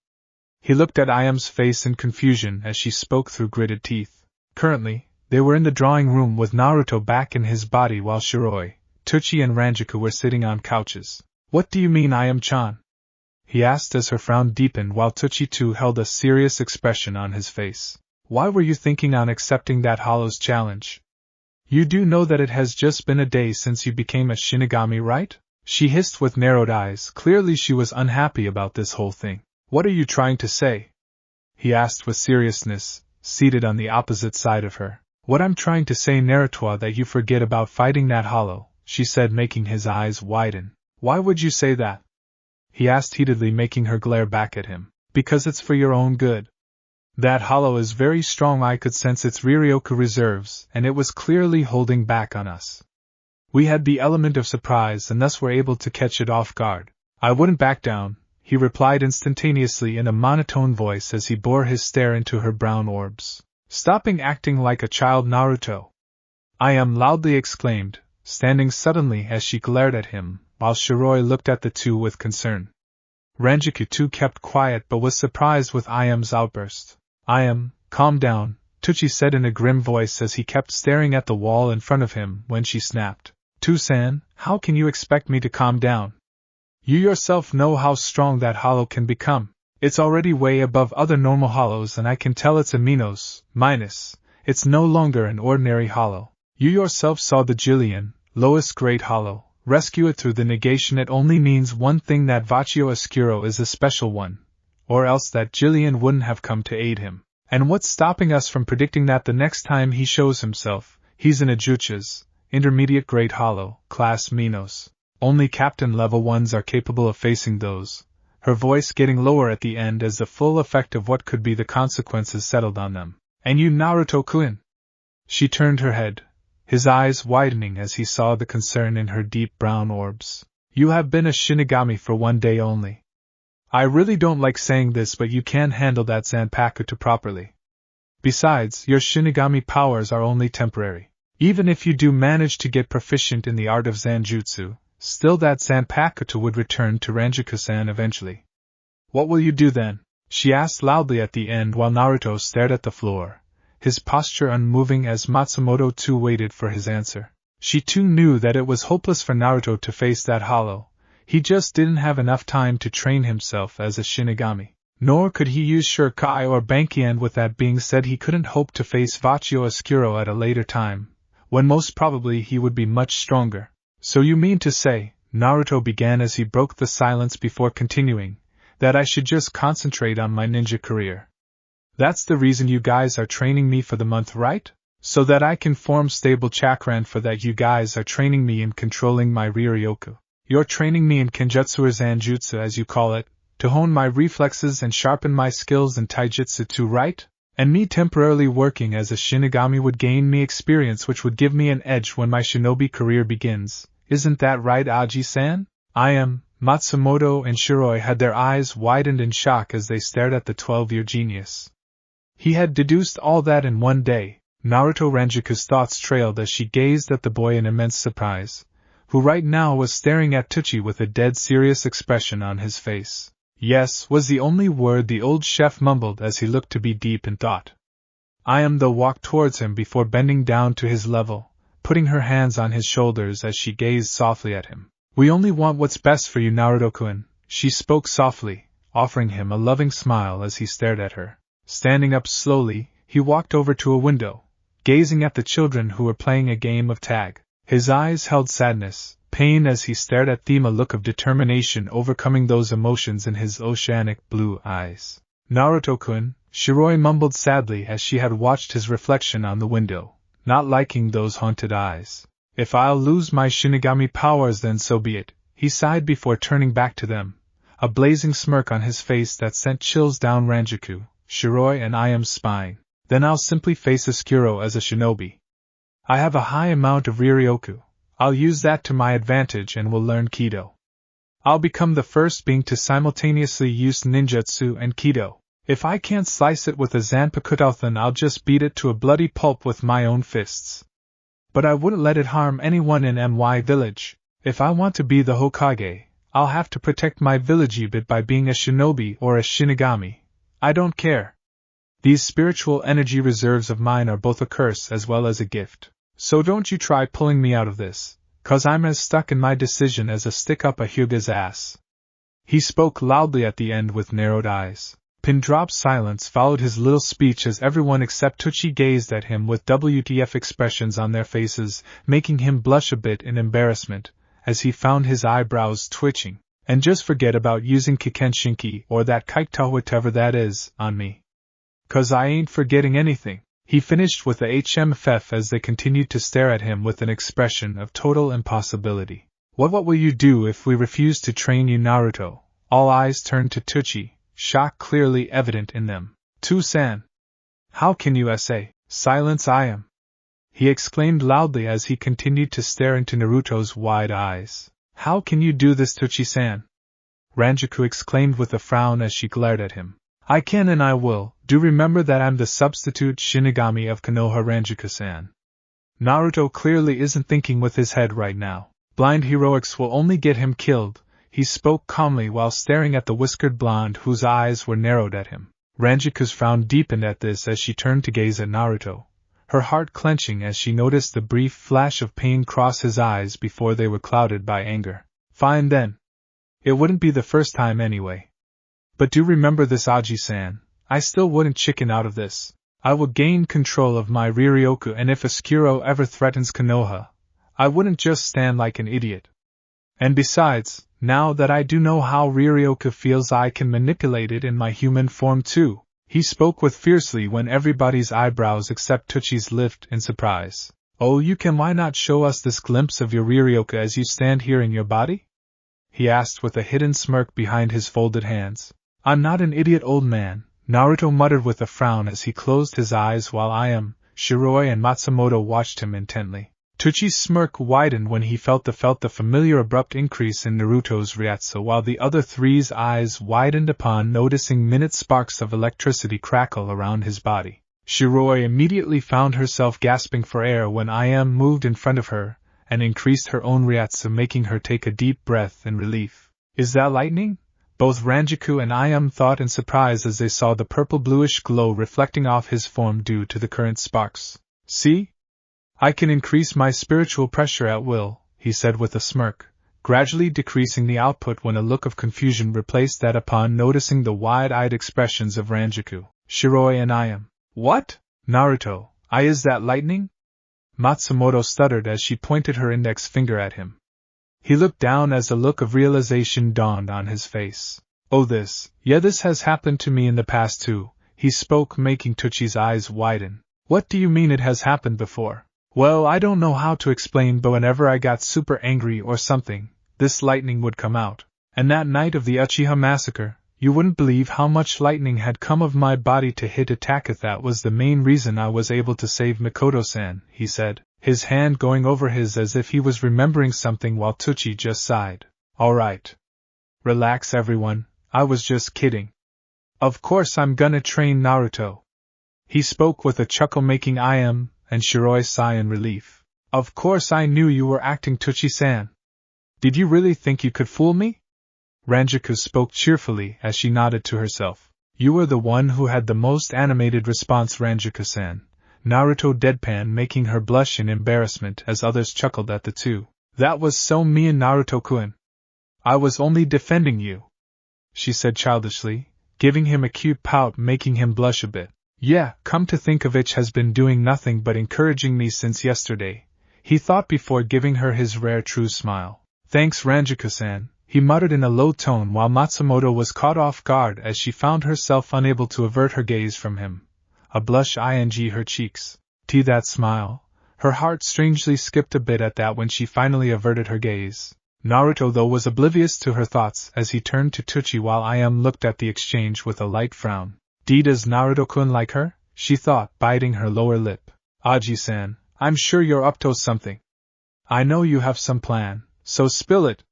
He looked at Ayam's face in confusion as she spoke through gritted teeth. Currently, they were in the drawing room with Naruto back in his body while Shiroi, Tucci and Rangiku were sitting on couches. What do you mean, Ayam-chan? He asked as her frown deepened while Tucci too held a serious expression on his face. Why were you thinking on accepting that Hollow's challenge? You do know that it has just been a day since you became a Shinigami, right? She hissed with narrowed eyes. Clearly she was unhappy about this whole thing. What are you trying to say? He asked with seriousness, seated on the opposite side of her. What I'm trying to say, Naruto, that you forget about fighting that hollow, she said, making his eyes widen. Why would you say that? He asked heatedly, making her glare back at him. Because it's for your own good. That hollow is very strong. I could sense its Riryoku reserves, and it was clearly holding back on us. We had the element of surprise and thus were able to catch it off guard. I wouldn't back down, he replied instantaneously in a monotone voice as he bore his stare into her brown orbs. Stopping acting like a child, Naruto! Ayam loudly exclaimed, standing suddenly as she glared at him, while Shiroi looked at the two with concern. Rangiku too kept quiet but was surprised with Ayam's outburst. Ayam, calm down, Tucci said in a grim voice as he kept staring at the wall in front of him when she snapped. Tu-san, how can you expect me to calm down? You yourself know how strong that hollow can become. It's already way above other normal hollows and I can tell its aminos, minus. It's no longer an ordinary hollow. You yourself saw the Jillian, lowest grade hollow. Rescue it through the negation. It only means one thing, that Vachio Oscuro is a special one. or else that Jillian wouldn't have come to aid him. And what's stopping us from predicting that the next time he shows himself, he's in a Juchas, intermediate grade hollow, class Minos. Only captain level ones are capable of facing those, her voice getting lower at the end as the full effect of what could be the consequences settled on them. And you, Naruto-kun? She turned her head, his eyes widening as he saw the concern in her deep brown orbs. You have been a Shinigami for 1 day only. I really don't like saying this, but you can't handle that Zanpakuto properly. Besides, your Shinigami powers are only temporary. Even if you do manage to get proficient in the art of Zanjutsu, still that Zanpakuto would return to Rangiku-san eventually. What will you do then? She asked loudly at the end while Naruto stared at the floor, his posture unmoving as Matsumoto too waited for his answer. She too knew that it was hopeless for Naruto to face that hollow. He just didn't have enough time to train himself as a Shinigami. Nor could he use Shurikai or Banki, and with that being said he couldn't hope to face Vachio Oscuro at a later time, when most probably he would be much stronger. So you mean to say, Naruto began as he broke the silence before continuing, that I should just concentrate on my ninja career. That's the reason you guys are training me for the month, right? So that I can form stable chakra, and for that you guys are training me in controlling my Riryoku. You're training me in Kenjutsu or Zanjutsu as you call it, to hone my reflexes and sharpen my skills in Taijutsu too, right? And me temporarily working as a Shinigami would gain me experience which would give me an edge when my shinobi career begins. Isn't that right, Aji-san? Matsumoto and Shiroi had their eyes widened in shock as they stared at the 12-year genius. He had deduced all that in 1 day. Naruto Ranjiku's thoughts trailed as she gazed at the boy in immense surprise, who right now was staring at Tucci with a dead serious expression on his face. Yes, was the only word the old chef mumbled as he looked to be deep in thought. Ayame walked towards him before bending down to his level, putting her hands on his shoulders as she gazed softly at him. We only want what's best for you, Naruto-kun, she spoke softly, offering him a loving smile as he stared at her. Standing up slowly, he walked over to a window, gazing at the children who were playing a game of tag. His eyes held sadness, pain as he stared at them, a look of determination overcoming those emotions in his oceanic blue eyes. Naruto-kun, Shiroi mumbled sadly as she had watched his reflection on the window, not liking those haunted eyes. If I'll lose my Shinigami powers, then so be it, he sighed before turning back to them, a blazing smirk on his face that sent chills down Rangiku, Shiroi and Ayame's spine. Then I'll simply face Oscuro as a shinobi. I have a high amount of Riryoku. I'll use that to my advantage and will learn Kido. I'll become the first being to simultaneously use ninjutsu and Kido. If I can't slice it with a Zanpakuto, then I'll just beat it to a bloody pulp with my own fists. But I wouldn't let it harm anyone in My village. If I want to be the Hokage, I'll have to protect my village a bit by being a shinobi or a Shinigami. I don't care. These spiritual energy reserves of mine are both a curse as well as a gift. So don't you try pulling me out of this, 'cause I'm as stuck in my decision as a stick up a Hyuga's ass. He spoke loudly at the end with narrowed eyes. Pin-drop silence followed his little speech as everyone except Tucci gazed at him with WTF expressions on their faces, making him blush a bit in embarrassment, as he found his eyebrows twitching. And just forget about using Kikenshinki or that Kaito whatever that is, on me. 'Cause I ain't forgetting anything, he finished with a HMFF as they continued to stare at him with an expression of total impossibility. What will you do if we refuse to train you, Naruto? All eyes turned to Tucci, shock clearly evident in them. To-san. How can you say? Silence, Ayame, he exclaimed loudly as he continued to stare into Naruto's wide eyes. How can you do this, Tucci-san? Rangiku exclaimed with a frown as she glared at him. I can and I will. Do remember that I'm the substitute Shinigami of Konoha, Rangiku-san. Naruto clearly isn't thinking with his head right now. Blind heroics will only get him killed. He spoke calmly while staring at the whiskered blonde whose eyes were narrowed at him. Ranjiku's frown deepened at this as she turned to gaze at Naruto, her heart clenching as she noticed the brief flash of pain cross his eyes before they were clouded by anger. Fine then. It wouldn't be the first time anyway. But do remember this, Aji-san, I still wouldn't chicken out of this. I will gain control of my Riryoku, and if Oscuro ever threatens Konoha, I wouldn't just stand like an idiot. And besides, Now that I do know how Ririoka feels, I can manipulate it in my human form too. He spoke with fiercely when everybody's eyebrows except Tuchi's lift in surprise. Oh, you can. Why not show us this glimpse of your Ririoka as you stand here in your body? He asked with a hidden smirk behind his folded hands. I'm not an idiot, old man, Naruto muttered with a frown as he closed his eyes while Shiroi and Matsumoto watched him intently. Tuchi's smirk widened when he felt the familiar abrupt increase in Naruto's Ryatsu, while the other three's eyes widened upon noticing minute sparks of electricity crackle around his body. Shiroi immediately found herself gasping for air when moved in front of her, and increased her own Ryatsu, making her take a deep breath in relief. Is that lightning? Both Rangiku and thought in surprise as they saw the purple-bluish glow reflecting off his form due to the current sparks. See? I can increase my spiritual pressure at will, he said with a smirk, gradually decreasing the output when a look of confusion replaced that upon noticing the wide-eyed expressions of Rangiku, Shiroi and What? Naruto, is that lightning? Matsumoto stuttered as she pointed her index finger at him. He looked down as a look of realization dawned on his face. Oh, this has happened to me in the past too, he spoke, making Tuchi's eyes widen. What do you mean it has happened before? Well, I don't know how to explain, but whenever I got super angry or something, this lightning would come out. And that night of the Uchiha massacre, you wouldn't believe how much lightning had come of my body to hit attack. That was the main reason I was able to save Mikoto-san, he said, his hand going over his as if he was remembering something while Tuchi just sighed. All right. Relax everyone, I was just kidding. Of course I'm gonna train Naruto. He spoke with a chuckle, making and Shiroi sigh in relief. Of course I knew you were acting, Tuchi-san. Did you really think you could fool me? Rangiku spoke cheerfully as she nodded to herself. You were the one who had the most animated response, Rangiku-san. Naruto deadpan, making her blush in embarrassment as others chuckled at the two. That was so mean, Naruto-kun. I was only defending you, she said childishly, giving him a cute pout, making him blush a bit. Yeah, come to think of it, has been doing nothing but encouraging me since yesterday, he thought before giving her his rare true smile. Thanks, Rangiku-san, he muttered in a low tone while Matsumoto was caught off guard as she found herself unable to avert her gaze from him. A blush her cheeks. That smile. Her heart strangely skipped a bit at that when she finally averted her gaze. Naruto, though, was oblivious to her thoughts as he turned to Tuchi while looked at the exchange with a light frown. Does Naruto-kun like her? She thought, biting her lower lip. Aji-san, I'm sure you're up to something. I know you have some plan, so spill it,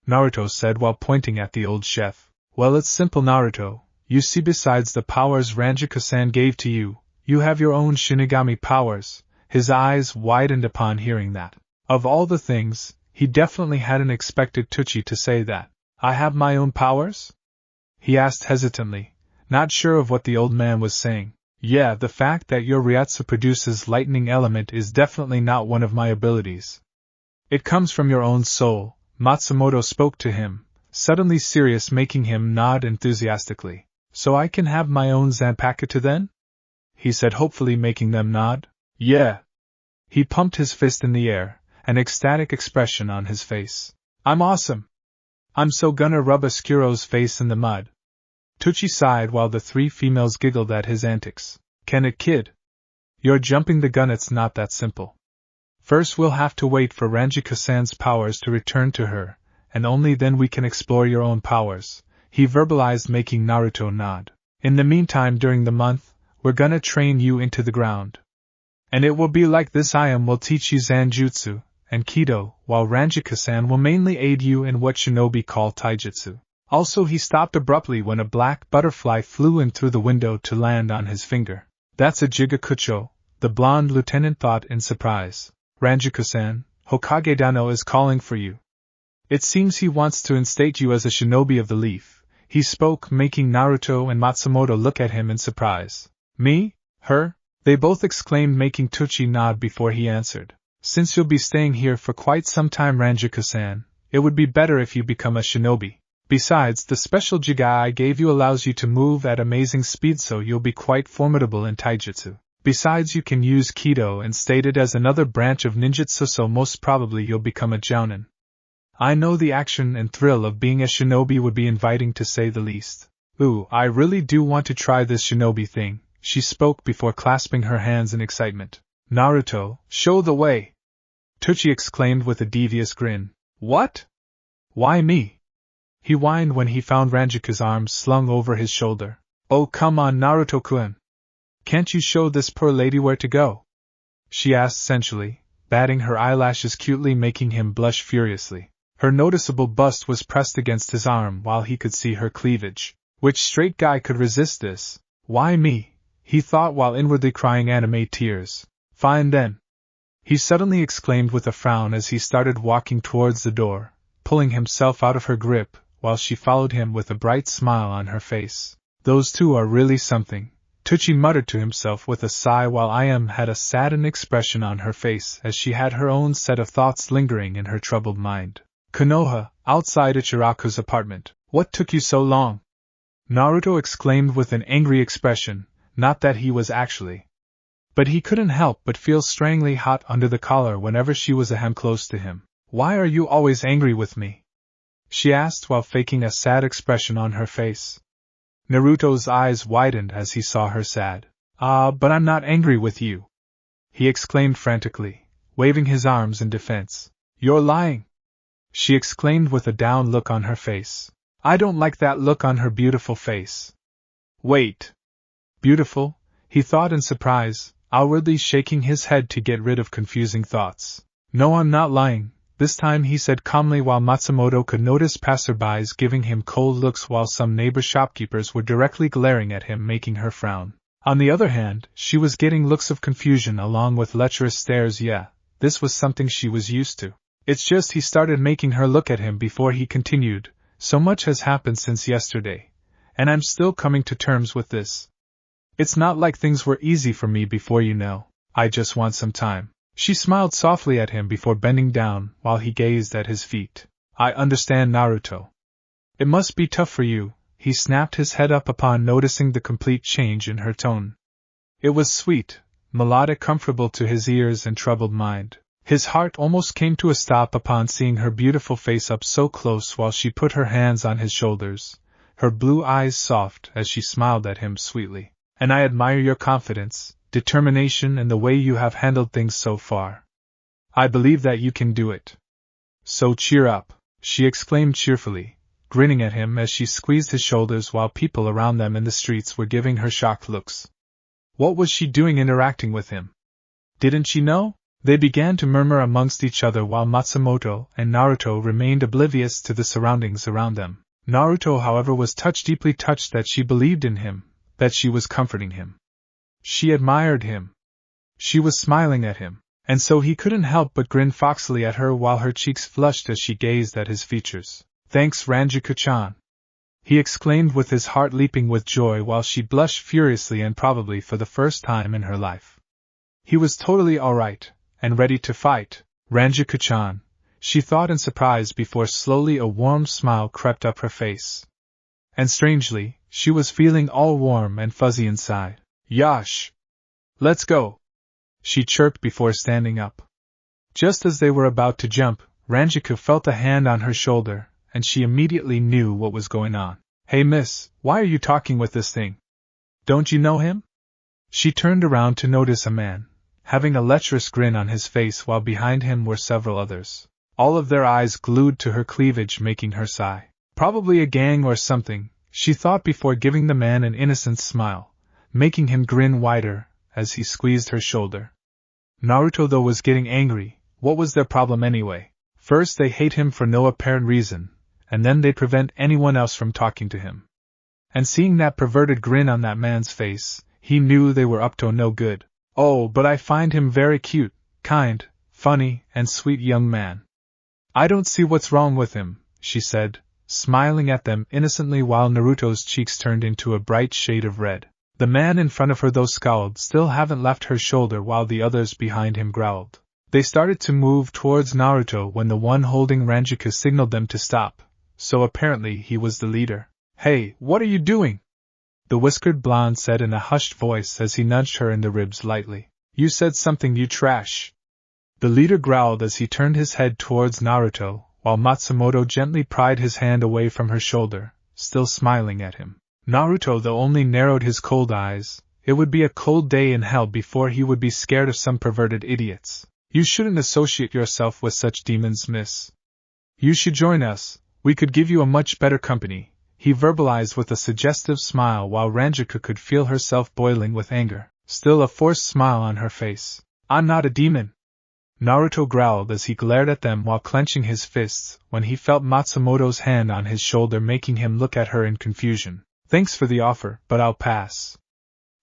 Naruto said while pointing at the old chef. Well, it's simple, Naruto. You see, besides the powers Rangiku-san gave to you, you have your own Shinigami powers. His eyes widened upon hearing that. Of all the things, he definitely hadn't expected Tuchi to say that. I have my own powers? He asked hesitantly, not sure of what the old man was saying. Yeah, the fact that your Ryatsu produces lightning element is definitely not one of my abilities. It comes from your own soul, Matsumoto spoke to him, suddenly serious, making him nod enthusiastically. So I can have my own Zanpakuto then? He said hopefully, making them nod. Yeah. He pumped his fist in the air, an ecstatic expression on his face. I'm awesome. I'm so gonna rub Oscuro's face in the mud. Tuchi sighed while the three females giggled at his antics. Can it, kid? You're jumping the gun, it's not that simple. First we'll have to wait for Rangiku-san's powers to return to her, and only then we can explore your own powers, he verbalized, making Naruto nod. In the meantime, during the month, we're gonna train you into the ground. And it will be like this, will teach you Zanjutsu and Kido, while Rangiku-san will mainly aid you in what shinobi call taijutsu. Also, he stopped abruptly when a black butterfly flew in through the window to land on his finger. That's a Jigakucho, the blonde lieutenant thought in surprise. Rangiku-san, Hokage Dano is calling for you. It seems he wants to instate you as a shinobi of the leaf, he spoke, making Naruto and Matsumoto look at him in surprise. Me? Her? They both exclaimed, making Tuchi nod before he answered. Since you'll be staying here for quite some time, Rangiku-san, it would be better if you become a shinobi. Besides, the special Jiga I gave you allows you to move at amazing speed, so you'll be quite formidable in taijutsu. Besides, you can use Kido and state it as another branch of ninjutsu, so most probably you'll become a jounin. I know the action and thrill of being a shinobi would be inviting to say the least. Ooh, I really do want to try this shinobi thing, she spoke before clasping her hands in excitement. Naruto, show the way! Teuchi exclaimed with a devious grin. What? Why me? He whined when he found Ranjiku's arms slung over his shoulder. Oh come on Naruto-kun! Can't you show this poor lady where to go? She asked sensually, batting her eyelashes cutely, making him blush furiously. Her noticeable bust was pressed against his arm while he could see her cleavage. Which straight guy could resist this? Why me? He thought while inwardly crying anime tears. Fine then. He suddenly exclaimed with a frown as he started walking towards the door, pulling himself out of her grip, while she followed him with a bright smile on her face. Those two are really something, Teuchi muttered to himself with a sigh while Ayame had a saddened expression on her face as she had her own set of thoughts lingering in her troubled mind. Konoha, outside Ichiraku's apartment. What took you so long? Naruto exclaimed with an angry expression, not that he was actually. But he couldn't help but feel strangely hot under the collar whenever she was a hem close to him. Why are you always angry with me? She asked while faking a sad expression on her face. Naruto's eyes widened as he saw her sad. But I'm not angry with you, he exclaimed frantically, waving his arms in defense. You're lying, she exclaimed with a down look on her face. I don't like that look on her beautiful face. Wait. Beautiful? He thought in surprise, outwardly shaking his head to get rid of confusing thoughts. No, I'm not lying, this time he said calmly while Matsumoto could notice passerbys giving him cold looks while some neighbor shopkeepers were directly glaring at him, making her frown. On the other hand, she was getting looks of confusion along with lecherous stares. Yeah, this was something she was used to. It's just he started making her look at him before he continued. So much has happened since yesterday, and I'm still coming to terms with this. It's not like things were easy for me before, you know. I just want some time. She smiled softly at him before bending down while he gazed at his feet. I understand, Naruto. It must be tough for you, he snapped his head up upon noticing the complete change in her tone. It was sweet, melodic, comfortable to his ears and troubled mind. His heart almost came to a stop upon seeing her beautiful face up so close while she put her hands on his shoulders, her blue eyes soft as she smiled at him sweetly. And I admire your confidence, determination, and the way you have handled things so far. I believe that you can do it. So cheer up, she exclaimed cheerfully, grinning at him as she squeezed his shoulders while people around them in the streets were giving her shocked looks. What was she doing interacting with him? Didn't she know? They began to murmur amongst each other while Matsumoto and Naruto remained oblivious to the surroundings around them. Naruto, however, was deeply touched that she believed in him, that she was comforting him. She admired him. She was smiling at him, and so he couldn't help but grin foxily at her while her cheeks flushed as she gazed at his features. Thanks, Rangiku-chan, he exclaimed with his heart leaping with joy while she blushed furiously and probably for the first time in her life. He was totally alright, and ready to fight. Rangiku-chan, she thought in surprise before slowly a warm smile crept up her face. And strangely, she was feeling all warm and fuzzy inside. Yash! Let's go! She chirped before standing up. Just as they were about to jump, Rangiku felt a hand on her shoulder, and she immediately knew what was going on. Hey miss, why are you talking with this thing? Don't you know him? She turned around to notice a man, having a lecherous grin on his face while behind him were several others, all of their eyes glued to her cleavage, making her sigh. Probably a gang or something, she thought before giving the man an innocent smile, making him grin wider as he squeezed her shoulder. Naruto though was getting angry. What was their problem anyway? First they hate him for no apparent reason, and then they prevent anyone else from talking to him. And seeing that perverted grin on that man's face, he knew they were up to no good. Oh, but I find him very cute, kind, funny, and sweet young man. I don't see what's wrong with him, she said, smiling at them innocently while Naruto's cheeks turned into a bright shade of red. The man in front of her though scowled still haven't left her shoulder while the others behind him growled. They started to move towards Naruto when the one holding Rangiku signaled them to stop, so apparently he was the leader. Hey, what are you doing? The whiskered blonde said in a hushed voice as he nudged her in the ribs lightly. You said something, you trash. The leader growled as he turned his head towards Naruto, while Matsumoto gently pried his hand away from her shoulder, still smiling at him. Naruto though only narrowed his cold eyes. It would be a cold day in hell before he would be scared of some perverted idiots. You shouldn't associate yourself with such demons, miss. You should join us, we could give you a much better company, he verbalized with a suggestive smile while Rangiku could feel herself boiling with anger, still a forced smile on her face. I'm not a demon, Naruto growled as he glared at them while clenching his fists when he felt Matsumoto's hand on his shoulder making him look at her in confusion. Thanks for the offer, but I'll pass.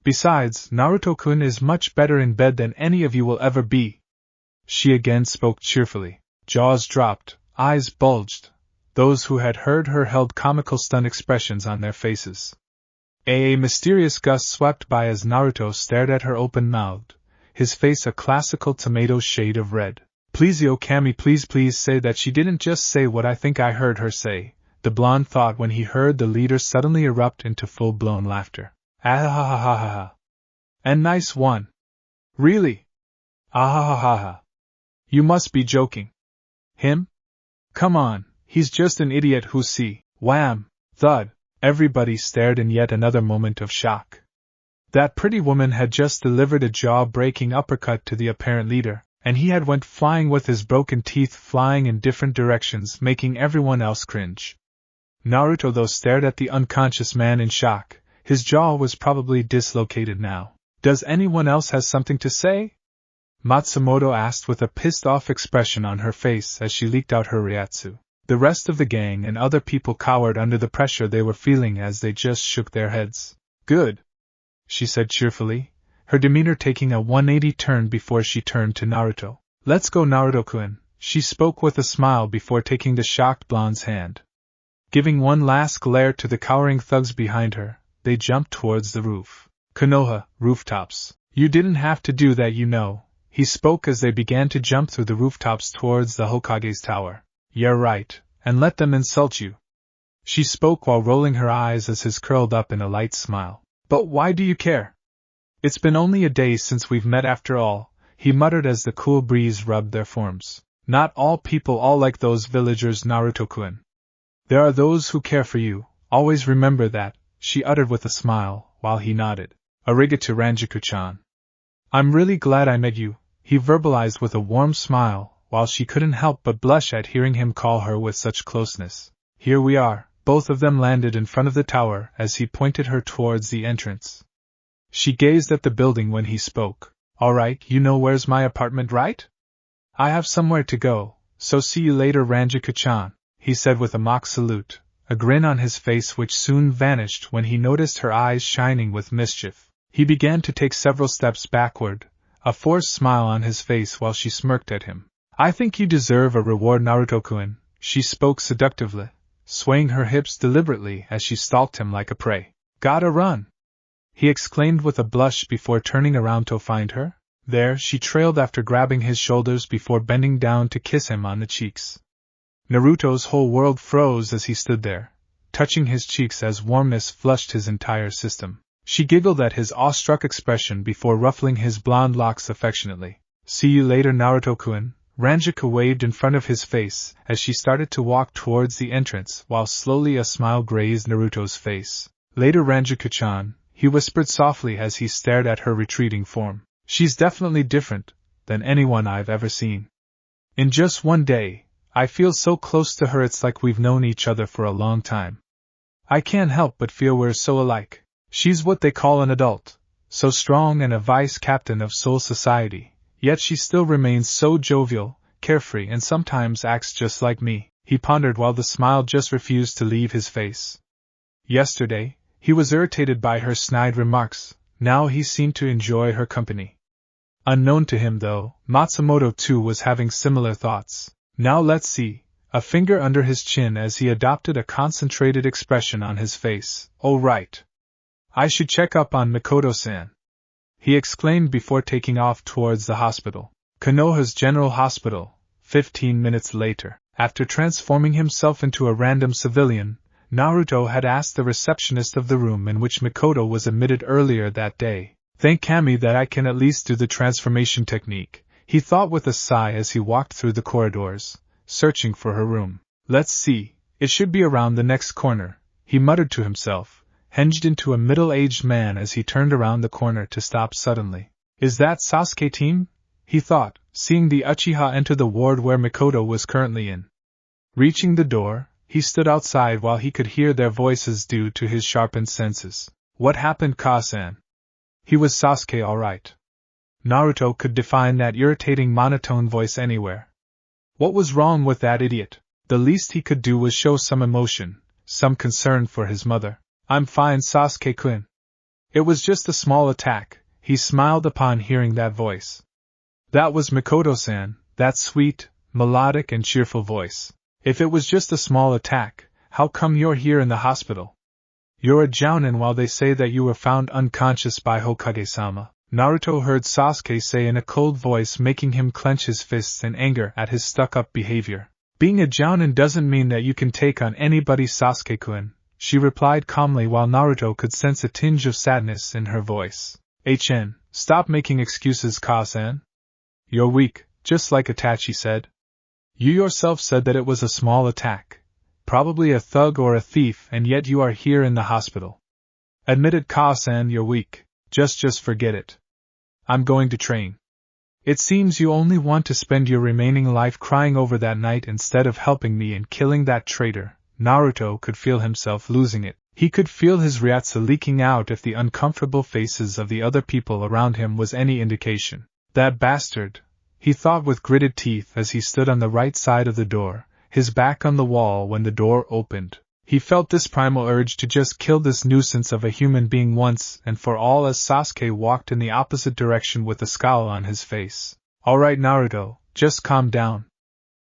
Besides, Naruto-kun is much better in bed than any of you will ever be. She again spoke cheerfully. Jaws dropped, eyes bulged. Those who had heard her held comical stunned expressions on their faces. A mysterious gust swept by as Naruto stared at her open-mouthed, his face a classical tomato shade of red. Please yo Kami, please say that she didn't just say what I think I heard her say, the blonde thought when he heard the leader suddenly erupt into full-blown laughter. Ah-ha-ha-ha-ha. And nice one. Really? Ah-ha-ha-ha. You must be joking. Him? Come on, he's just an idiot who see. Wham! Thud! Everybody stared in yet another moment of shock. That pretty woman had just delivered a jaw-breaking uppercut to the apparent leader, and he had went flying with his broken teeth flying in different directions, making everyone else cringe. Naruto though stared at the unconscious man in shock. His jaw was probably dislocated now. Does anyone else have something to say? Matsumoto asked with a pissed-off expression on her face as she leaked out her ryatsu. The rest of the gang and other people cowered under the pressure they were feeling as they just shook their heads. Good, she said cheerfully, her demeanor taking a 180 turn before she turned to Naruto. Let's go, Naruto-kun, she spoke with a smile before taking the shocked blonde's hand. Giving one last glare to the cowering thugs behind her, they jumped towards the roof. Konoha, rooftops. You didn't have to do that, you know, he spoke as they began to jump through the rooftops towards the Hokage's tower. Yeah, right, and let them insult you. She spoke while rolling her eyes as his curled up in a light smile. But why do you care? It's been only a day since we've met after all, he muttered as the cool breeze rubbed their forms. Not all people all like those villagers, Naruto-kun. There are those who care for you, always remember that, she uttered with a smile, while he nodded. Arigato, Rangiku-chan. I'm really glad I met you, he verbalized with a warm smile, while she couldn't help but blush at hearing him call her with such closeness. Here we are. Both of them landed in front of the tower as he pointed her towards the entrance. She gazed at the building when he spoke. All right, you know where's my apartment, right? I have somewhere to go, so see you later, Rangiku-chan, he said with a mock salute, a grin on his face which soon vanished when he noticed her eyes shining with mischief. He began to take several steps backward, a forced smile on his face while she smirked at him. I think you deserve a reward, Naruto-kun, she spoke seductively, swaying her hips deliberately as she stalked him like a prey. Gotta run, he exclaimed with a blush before turning around to find her. There she trailed after grabbing his shoulders before bending down to kiss him on the cheeks. Naruto's whole world froze as he stood there, touching his cheeks as warmness flushed his entire system. She giggled at his awestruck expression before ruffling his blonde locks affectionately. See you later, Naruto-kun, Rangiku waved in front of his face as she started to walk towards the entrance while slowly a smile grazed Naruto's face. Later, Rangiku-chan, he whispered softly as he stared at her retreating form. She's definitely different than anyone I've ever seen. In just one day, I feel so close to her it's like we've known each other for a long time. I can't help but feel we're so alike. She's what they call an adult, so strong and a vice captain of Soul Society, yet she still remains so jovial, carefree and sometimes acts just like me, he pondered while the smile just refused to leave his face. Yesterday, he was irritated by her snide remarks, now he seemed to enjoy her company. Unknown to him though, Matsumoto too was having similar thoughts. Now let's see, a finger under his chin as he adopted a concentrated expression on his face. Oh right. I should check up on Mikoto-san, he exclaimed before taking off towards the hospital. Konoha's General Hospital, 15 minutes later. After transforming himself into a random civilian, Naruto had asked the receptionist of the room in which Mikoto was admitted earlier that day. Thank Kami that I can at least do the transformation technique, he thought with a sigh as he walked through the corridors, searching for her room. Let's see, it should be around the next corner, he muttered to himself, hinged into a middle-aged man as he turned around the corner to stop suddenly. Is that Sasuke-team? He thought, seeing the Uchiha enter the ward where Mikoto was currently in. Reaching the door, he stood outside while he could hear their voices due to his sharpened senses. What happened, Ka-san? He was Sasuke all right. Naruto could define that irritating monotone voice anywhere. What was wrong with that idiot? The least he could do was show some emotion, some concern for his mother. I'm fine, Sasuke-kun. It was just a small attack, he smiled upon hearing that voice. That was Mikoto-san, that sweet, melodic and cheerful voice. If it was just a small attack, how come you're here in the hospital? You're a jounin while they say that you were found unconscious by Hokage-sama, Naruto heard Sasuke say in a cold voice, making him clench his fists in anger at his stuck-up behavior. Being a jounin doesn't mean that you can take on anybody, Sasuke-kun, she replied calmly while Naruto could sense a tinge of sadness in her voice. Stop making excuses, Ka-san. You're weak, just like Itachi said. You yourself said that it was a small attack. Probably a thug or a thief, and yet you are here in the hospital. Admitted, Ka-san, you're weak. Just forget it. I'm going to train. It seems you only want to spend your remaining life crying over that night instead of helping me in killing that traitor. Naruto could feel himself losing it. He could feel his ryatsu leaking out if the uncomfortable faces of the other people around him was any indication. That bastard, he thought with gritted teeth as he stood on the right side of the door, his back on the wall when the door opened. He felt this primal urge to just kill this nuisance of a human being once and for all as Sasuke walked in the opposite direction with a scowl on his face. Alright, Naruto, just calm down.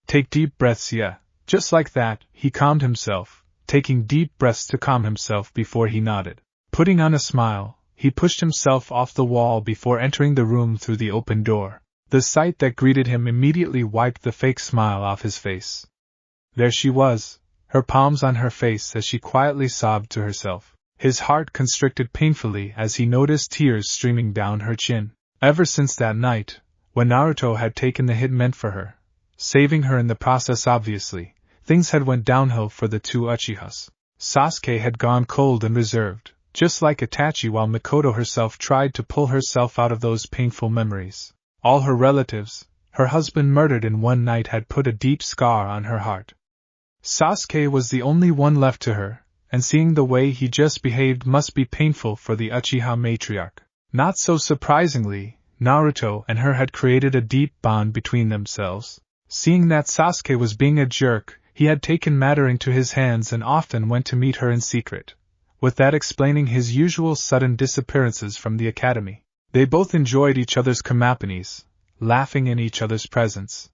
Take deep breaths, yeah. Just like that, he calmed himself, taking deep breaths to calm himself before he nodded. Putting on a smile, he pushed himself off the wall before entering the room through the open door. The sight that greeted him immediately wiped the fake smile off his face. There she was, her palms on her face as she quietly sobbed to herself. His heart constricted painfully as he noticed tears streaming down her chin. Ever since that night, when Naruto had taken the hit meant for her, saving her in the process obviously, things had went downhill for the two Uchihas. Sasuke had gone cold and reserved, just like Itachi, while Mikoto herself tried to pull herself out of those painful memories. All her relatives, her husband murdered in one night, had put a deep scar on her heart. Sasuke was the only one left to her, and seeing the way he just behaved must be painful for the Uchiha matriarch. Not so surprisingly, Naruto and her had created a deep bond between themselves. Seeing that Sasuke was being a jerk, he had taken matter into his hands and often went to meet her in secret, with that explaining his usual sudden disappearances from the academy. They both enjoyed each other's comapanies, laughing in each other's presence.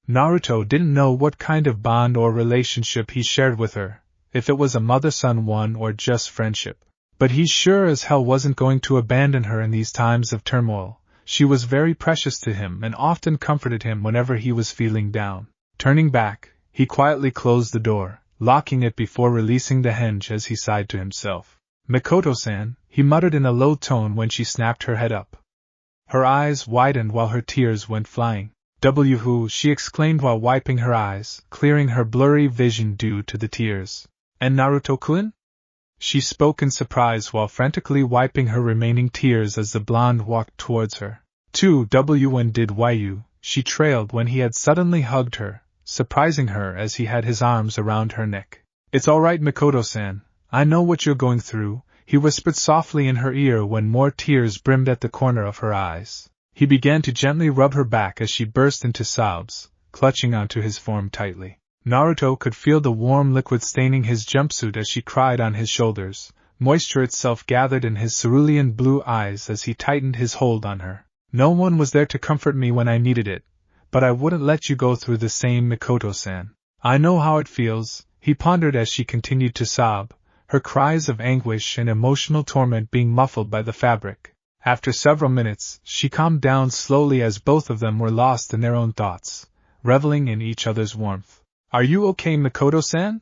Naruto didn't know what kind of bond or relationship he shared with her, if it was a mother-son one or just friendship. But he sure as hell wasn't going to abandon her in these times of turmoil. She was very precious to him and often comforted him whenever he was feeling down. Turning back, he quietly closed the door, locking it before releasing the hinge as he sighed to himself. Mikoto-san, he muttered in a low tone when she snapped her head up. Her eyes widened while her tears went flying. Who, she exclaimed while wiping her eyes, clearing her blurry vision due to the tears. And Naruto-kun? She spoke in surprise while frantically wiping her remaining tears as the blonde walked towards her. When did you? She trailed when he had suddenly hugged her, surprising her as he had his arms around her neck. It's alright, Mikoto-san, I know what you're going through, he whispered softly in her ear when more tears brimmed at the corner of her eyes. He began to gently rub her back as she burst into sobs, clutching onto his form tightly. Naruto could feel the warm liquid staining his jumpsuit as she cried on his shoulders. Moisture itself gathered in his cerulean blue eyes as he tightened his hold on her. No one was there to comfort me when I needed it, but I wouldn't let you go through the same, Mikoto-san. I know how it feels, he pondered as she continued to sob, her cries of anguish and emotional torment being muffled by the fabric. After several minutes, she calmed down slowly as both of them were lost in their own thoughts, reveling in each other's warmth. Are you okay, Mikoto-san?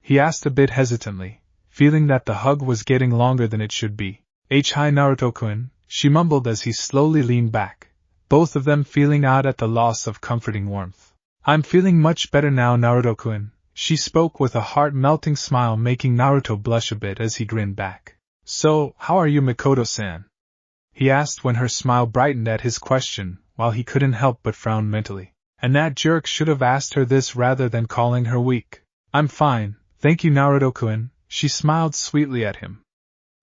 He asked a bit hesitantly, feeling that the hug was getting longer than it should be. Hi, Naruto-kun, she mumbled as he slowly leaned back, both of them feeling odd at the loss of comforting warmth. I'm feeling much better now, Naruto-kun. She spoke with a heart-melting smile, making Naruto blush a bit as he grinned back. So, how are you, Mikoto-san? He asked when her smile brightened at his question, while he couldn't help but frown mentally. And that jerk should have asked her this rather than calling her weak. I'm fine, thank you, Naruto-kun. She smiled sweetly at him.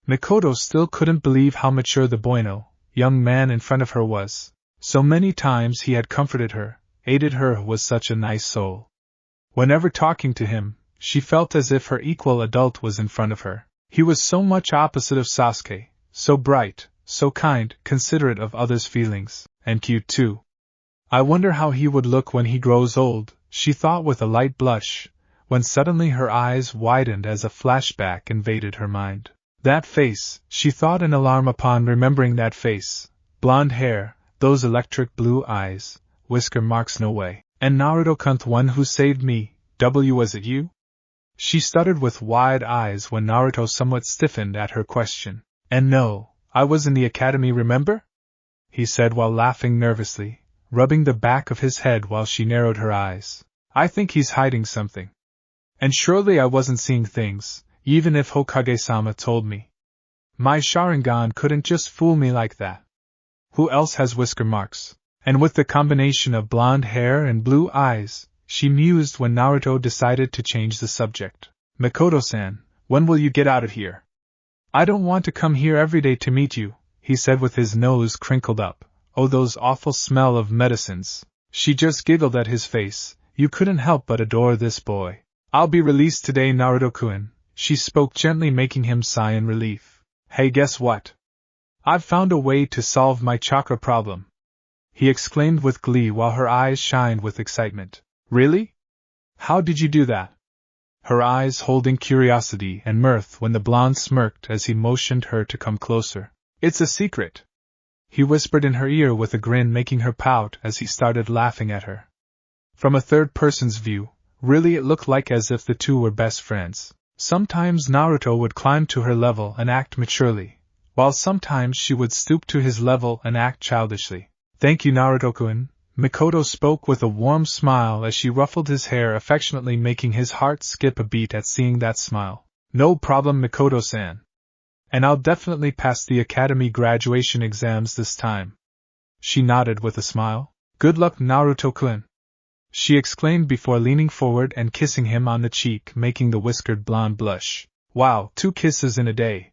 Mikoto still couldn't believe how mature the bueno, young man in front of her was. So many times he had comforted her, aided her, was such a nice soul. Whenever talking to him, she felt as if her equal adult was in front of her. He was so much opposite of Sasuke, so bright, so kind, considerate of others' feelings, and cute too. I wonder how he would look when he grows old, she thought with a light blush, when suddenly her eyes widened as a flashback invaded her mind. That face, she thought in alarm upon remembering that face. Blonde hair, those electric blue eyes, whisker marks, no way. And Naruto-kun, the one who saved me, was it you? She stuttered with wide eyes when Naruto somewhat stiffened at her question. And no, I was in the academy, remember? He said while laughing nervously, rubbing the back of his head while she narrowed her eyes. I think he's hiding something. And surely I wasn't seeing things, even if Hokage-sama told me. My Sharingan couldn't just fool me like that. Who else has whisker marks? And with the combination of blonde hair and blue eyes, she mused when Naruto decided to change the subject. Mikoto-san, when will you get out of here? I don't want to come here every day to meet you, he said with his nose crinkled up. Oh, those awful smell of medicines. She just giggled at his face. You couldn't help but adore this boy. I'll be released today, Naruto-kun. She spoke gently, making him sigh in relief. Hey, guess what? I've found a way to solve my chakra problem, he exclaimed with glee while her eyes shined with excitement. Really? How did you do that? Her eyes holding curiosity and mirth when the blonde smirked as he motioned her to come closer. It's a secret, he whispered in her ear with a grin, making her pout as he started laughing at her. From a third person's view, really it looked like as if the two were best friends. Sometimes Naruto would climb to her level and act maturely, while sometimes she would stoop to his level and act childishly. Thank you, Naruto-kun. Mikoto spoke with a warm smile as she ruffled his hair affectionately, making his heart skip a beat at seeing that smile. No problem, Mikoto-san. And I'll definitely pass the academy graduation exams this time. She nodded with a smile. Good luck, Naruto-kun, she exclaimed before leaning forward and kissing him on the cheek, making the whiskered blonde blush. Wow, 2 kisses in a day.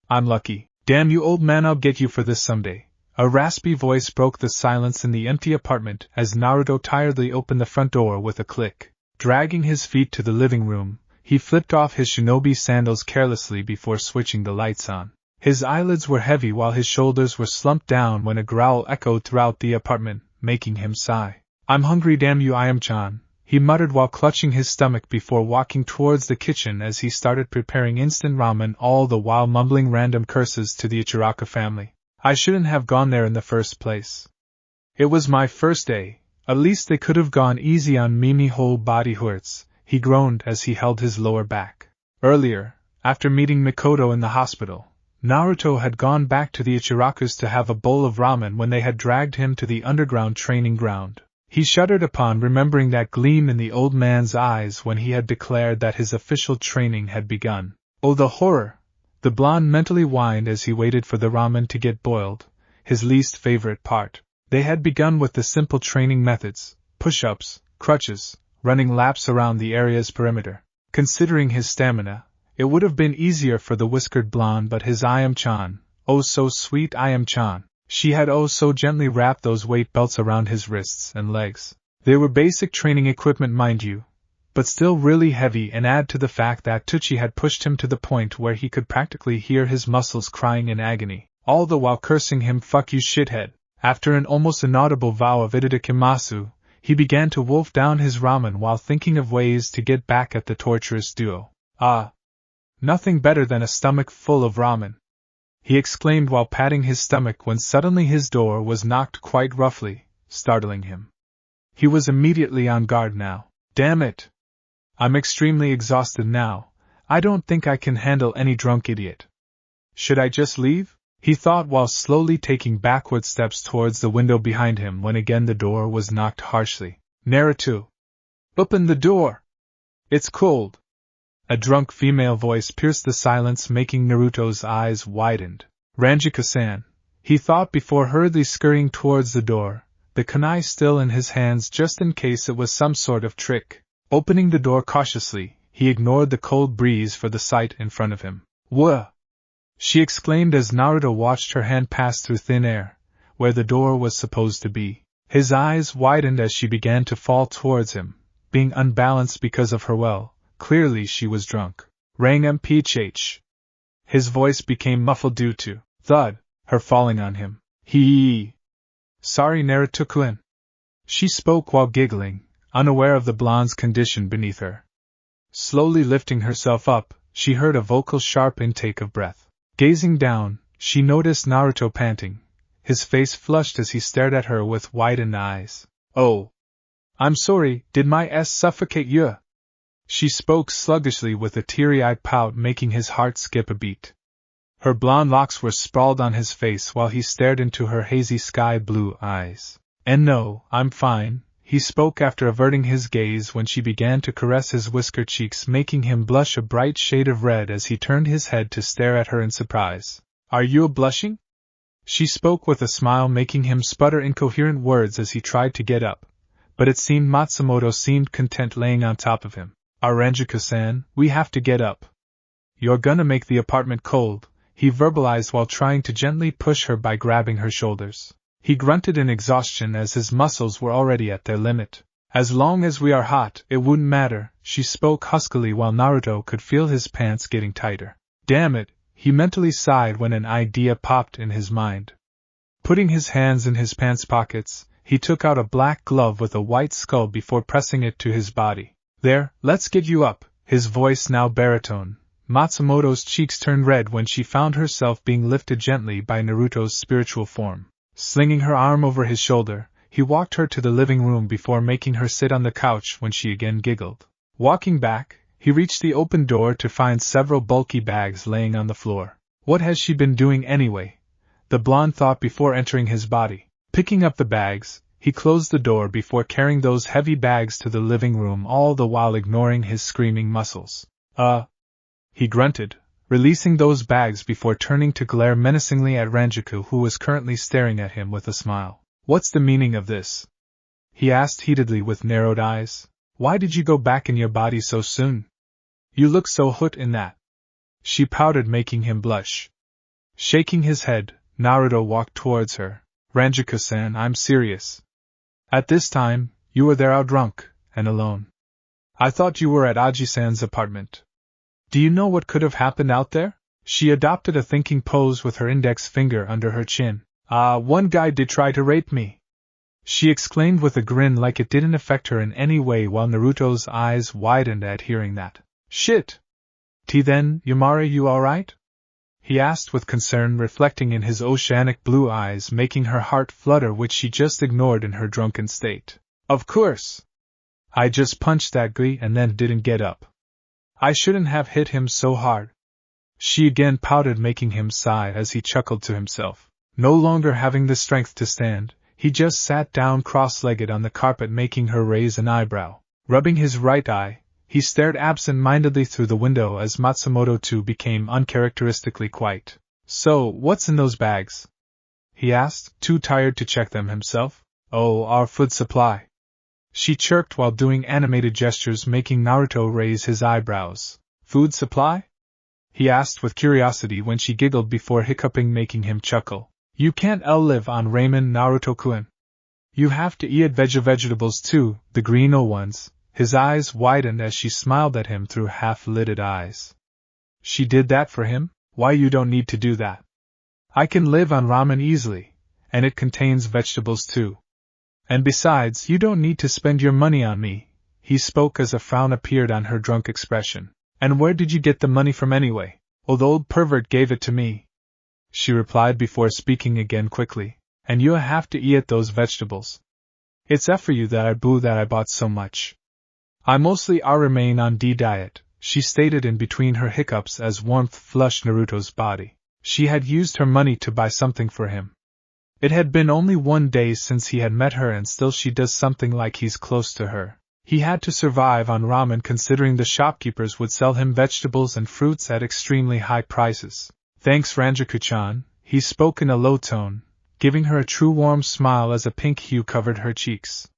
I'm lucky. Damn you, old man, I'll get you for this someday. A raspy voice broke the silence in the empty apartment as Naruto tiredly opened the front door with a click. Dragging his feet to the living room, he flipped off his shinobi sandals carelessly before switching the lights on. His eyelids were heavy while his shoulders were slumped down when a growl echoed throughout the apartment, making him sigh. I'm hungry, damn you, Ayam-chan, he muttered while clutching his stomach before walking towards the kitchen as he started preparing instant ramen, all the while mumbling random curses to the Ichiraka family. I shouldn't have gone there in the first place. It was my first day. At least they could have gone easy on me, me whole body hurts, he groaned as he held his lower back. Earlier, after meeting Mikoto in the hospital, Naruto had gone back to the Ichirakas to have a bowl of ramen when they had dragged him to the underground training ground. He shuddered upon remembering that gleam in the old man's eyes when he had declared that his official training had begun. Oh, the horror! The blonde mentally whined as he waited for the ramen to get boiled, his least favorite part. They had begun with the simple training methods, push-ups, crutches, running laps around the area's perimeter. Considering his stamina, it would have been easier for the whiskered blonde, but his Ayam-chan, oh so sweet Ayam-chan, she had oh so gently wrapped those weight belts around his wrists and legs. They were basic training equipment, mind you, but still really heavy, and add to the fact that Tucci had pushed him to the point where he could practically hear his muscles crying in agony, all the while cursing him, fuck you shithead. After an almost inaudible vow of itadakimasu, he began to wolf down his ramen while thinking of ways to get back at the torturous duo. Ah! Nothing better than a stomach full of ramen, he exclaimed while patting his stomach when suddenly his door was knocked quite roughly, startling him. He was immediately on guard now. Damn it! I'm extremely exhausted now. I don't think I can handle any drunk idiot. Should I just leave? He thought while slowly taking backward steps towards the window behind him when again the door was knocked harshly. Naruto! Open the door! It's cold! A drunk female voice pierced the silence, making Naruto's eyes widened. Rangiku-san, he thought before hurriedly scurrying towards the door, the kunai still in his hands just in case it was some sort of trick. Opening the door cautiously, he ignored the cold breeze for the sight in front of him. "Whoa!" she exclaimed as Naruto watched her hand pass through thin air, where the door was supposed to be. His eyes widened as she began to fall towards him, being unbalanced because of her clearly she was drunk. Rang mph. His voice became muffled due to thud, her falling on him. Sorry, Naruto-kun. She spoke while giggling, unaware of the blonde's condition beneath her. Slowly lifting herself up, she heard a vocal sharp intake of breath. Gazing down, she noticed Naruto panting, his face flushed as he stared at her with widened eyes. "Oh. I'm sorry, did my s suffocate you?" She spoke sluggishly with a teary-eyed pout making his heart skip a beat. Her blonde locks were sprawled on his face while he stared into her hazy sky-blue eyes. "And no, I'm fine," he spoke after averting his gaze when she began to caress his whisker cheeks, making him blush a bright shade of red as he turned his head to stare at her in surprise. "Are you blushing?" She spoke with a smile, making him sputter incoherent words as he tried to get up, but it seemed Matsumoto seemed content laying on top of him. "Rangiku-san, we have to get up. You're gonna make the apartment cold," he verbalized while trying to gently push her by grabbing her shoulders. He grunted in exhaustion as his muscles were already at their limit. "As long as we are hot, it wouldn't matter," she spoke huskily while Naruto could feel his pants getting tighter. Damn it, he mentally sighed when an idea popped in his mind. Putting his hands in his pants pockets, he took out a black glove with a white skull before pressing it to his body. "There, let's get you up," his voice now baritone. Matsumoto's cheeks turned red when she found herself being lifted gently by Naruto's spiritual form. Slinging her arm over his shoulder, he walked her to the living room before making her sit on the couch when she again giggled. Walking back, he reached the open door to find several bulky bags laying on the floor. What has she been doing anyway? The blonde thought before entering his body. Picking up the bags, he closed the door before carrying those heavy bags to the living room, all the while ignoring his screaming muscles. He grunted, releasing those bags before turning to glare menacingly at Rangiku, who was currently staring at him with a smile. "What's the meaning of this?" he asked heatedly with narrowed eyes. "Why did you go back in your body so soon? You look so hot in that." She pouted, making him blush. Shaking his head, Naruto walked towards her. "Rangiku-san, I'm serious. At this time, you were there out drunk, and alone. I thought you were at Aji-san's apartment. Do you know what could have happened out there?" She adopted a thinking pose with her index finger under her chin. One guy did try to rape me," she exclaimed with a grin like it didn't affect her in any way while Naruto's eyes widened at hearing that. "Shit! Then, Yamare, you alright?" he asked with concern reflecting in his oceanic blue eyes, making her heart flutter, which she just ignored in her drunken state. "Of course. I just punched that guy and then didn't get up. I shouldn't have hit him so hard." She again pouted, making him sigh as he chuckled to himself. No longer having the strength to stand, he just sat down cross-legged on the carpet, making her raise an eyebrow. Rubbing his right eye, he stared absent-mindedly through the window as Matsumoto too became uncharacteristically quiet. "So, what's in those bags?" he asked, too tired to check them himself. "Oh, our food supply," she chirped while doing animated gestures, making Naruto raise his eyebrows. "Food supply?" he asked with curiosity when she giggled before hiccuping, making him chuckle. "You can't live on ramen, Naruto-kun. You have to eat vegetables too, the green ones." His eyes widened as she smiled at him through half-lidded eyes. She did that for him? Why, you don't need to do that. I can live on ramen easily, and it contains vegetables too. And besides, you don't need to spend your money on me, he spoke as a frown appeared on her drunk expression. "And where did you get the money from anyway?" "Oh, the old pervert gave it to me," she replied before speaking again quickly. "And you have to eat those vegetables. It's for you that I bought so much. I mostly remain on D diet," she stated in between her hiccups as warmth flushed Naruto's body. She had used her money to buy something for him. It had been only 1 day since he had met her and still she does something like he's close to her. He had to survive on ramen considering the shopkeepers would sell him vegetables and fruits at extremely high prices. Thanks Rangiku-chan, he spoke in a low tone, giving her a true warm smile as a pink hue covered her cheeks.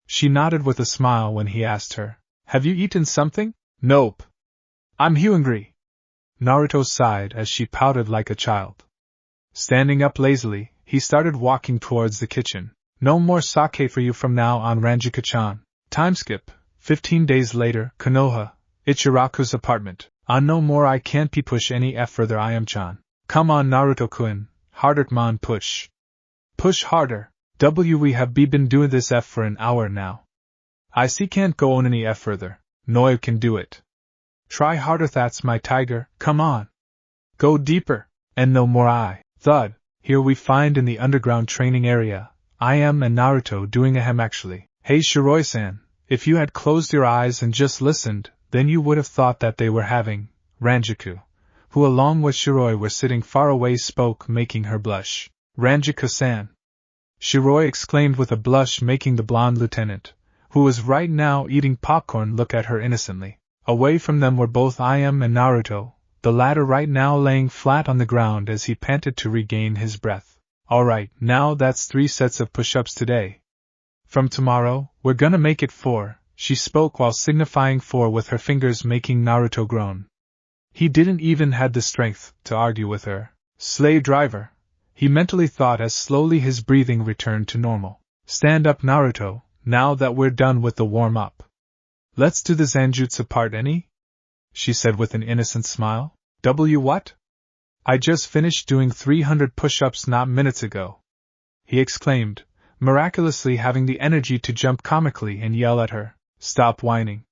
She nodded with a smile when he asked her, "Have you eaten something?" "Nope. I'm hungry." Naruto sighed as she pouted like a child. Standing up lazily, he started walking towards the kitchen. "No more sake for you from now on, Rangiku-chan." Timeskip, 15 days later, Konoha, Ichiraku's apartment. No more, I can't push any further, I am-chan. Come on Naruto-kun, harder man, push. Push harder. We have been doing this for an hour now. I see can't go on any further. Noi can do it. Try harder, that's my tiger, come on. Go deeper. And no more I. Thud. Here we find in the underground training area, I am and Naruto doing a hem actually. Hey Shiroi-san, if you had closed your eyes and just listened, then you would have thought that they were having. Rangiku, who along with Shiroi were sitting far away, spoke, making her blush. Rangiku-san. Shiroi exclaimed with a blush, making the blonde lieutenant, who was right now eating popcorn, look at her innocently. Away from them were both Iam and Naruto, the latter right now laying flat on the ground as he panted to regain his breath. Alright, now that's 3 sets of push-ups today. From tomorrow, we're gonna make it 4, she spoke while signifying 4 with her fingers, making Naruto groan. He didn't even have the strength to argue with her. Slave driver, he mentally thought as slowly his breathing returned to normal. Stand up Naruto, now that we're done with the warm-up. Let's do the Zanjutsu part, any? She said with an innocent smile. What? I just finished doing 300 push-ups not minutes ago. He exclaimed, miraculously having the energy to jump comically and yell at her. Stop whining.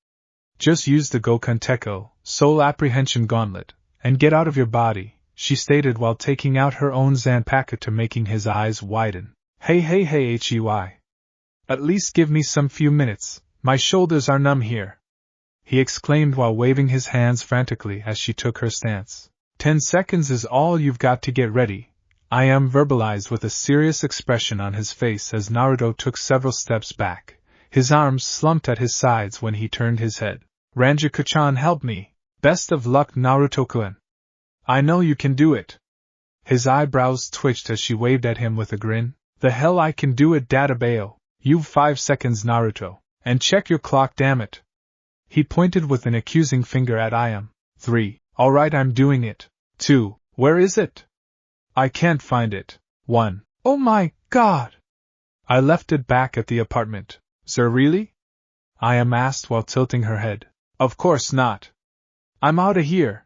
Just use the Gokan Teko, Soul Apprehension Gauntlet, and get out of your body, she stated while taking out her own Zanpakuto, making his eyes widen. Hey hey, at least give me some few minutes, my shoulders are numb here. He exclaimed while waving his hands frantically as she took her stance. 10 seconds is all you've got to get ready, I am verbalized with a serious expression on his face as Naruto took several steps back, his arms slumped at his sides when he turned his head. Rangiku-chan, help me. Best of luck Naruto-kun. I know you can do it. His eyebrows twitched as she waved at him with a grin. The hell I can do it, Databeo. You've 5 seconds Naruto. And check your clock, damn it. He pointed with an accusing finger at Iam. 3. Alright, I'm doing it. 2. Where is it? I can't find it. 1. Oh my god! I left it back at the apartment. Sir, really? Iam asked while tilting her head. Of course not. I'm outta here.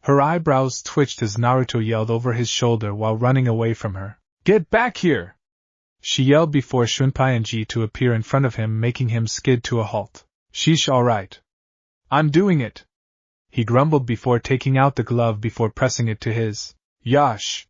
Her eyebrows twitched as Naruto yelled over his shoulder while running away from her. Get back here! She yelled before Shunpei to appear in front of him, making him skid to a halt. Sheesh, alright. I'm doing it. He grumbled before taking out the glove before pressing it to his. Yash!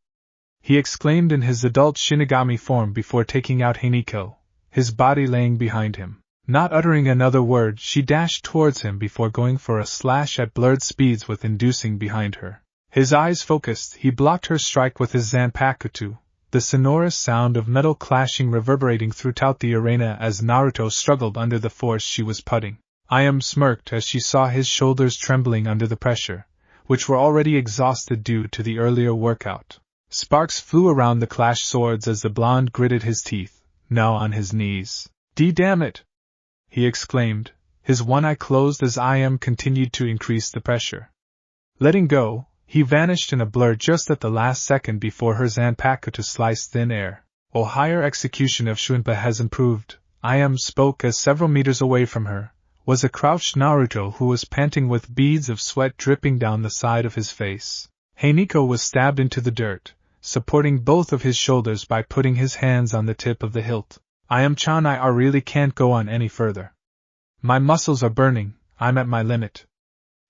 He exclaimed in his adult Shinigami form before taking out Hiniko, his body laying behind him. Not uttering another word, she dashed towards him before going for a slash at blurred speeds with inducing behind her. His eyes focused, he blocked her strike with his Zanpakuto, the sonorous sound of metal clashing reverberating throughout the arena as Naruto struggled under the force she was putting. Iam smirked as she saw his shoulders trembling under the pressure, which were already exhausted due to the earlier workout. Sparks flew around the clash swords as the blonde gritted his teeth, now on his knees. Damn it! He exclaimed, his one eye closed as Iam continued to increase the pressure. Letting go, he vanished in a blur just at the last second before her Zanpakuto sliced thin air. Oh, higher execution of Shunpa has improved, Iam spoke as several meters away from her was a crouched Naruto who was panting with beads of sweat dripping down the side of his face. Hiniko was stabbed into the dirt, supporting both of his shoulders by putting his hands on the tip of the hilt. Iam-chan, I really can't go on any further. My muscles are burning, I'm at my limit.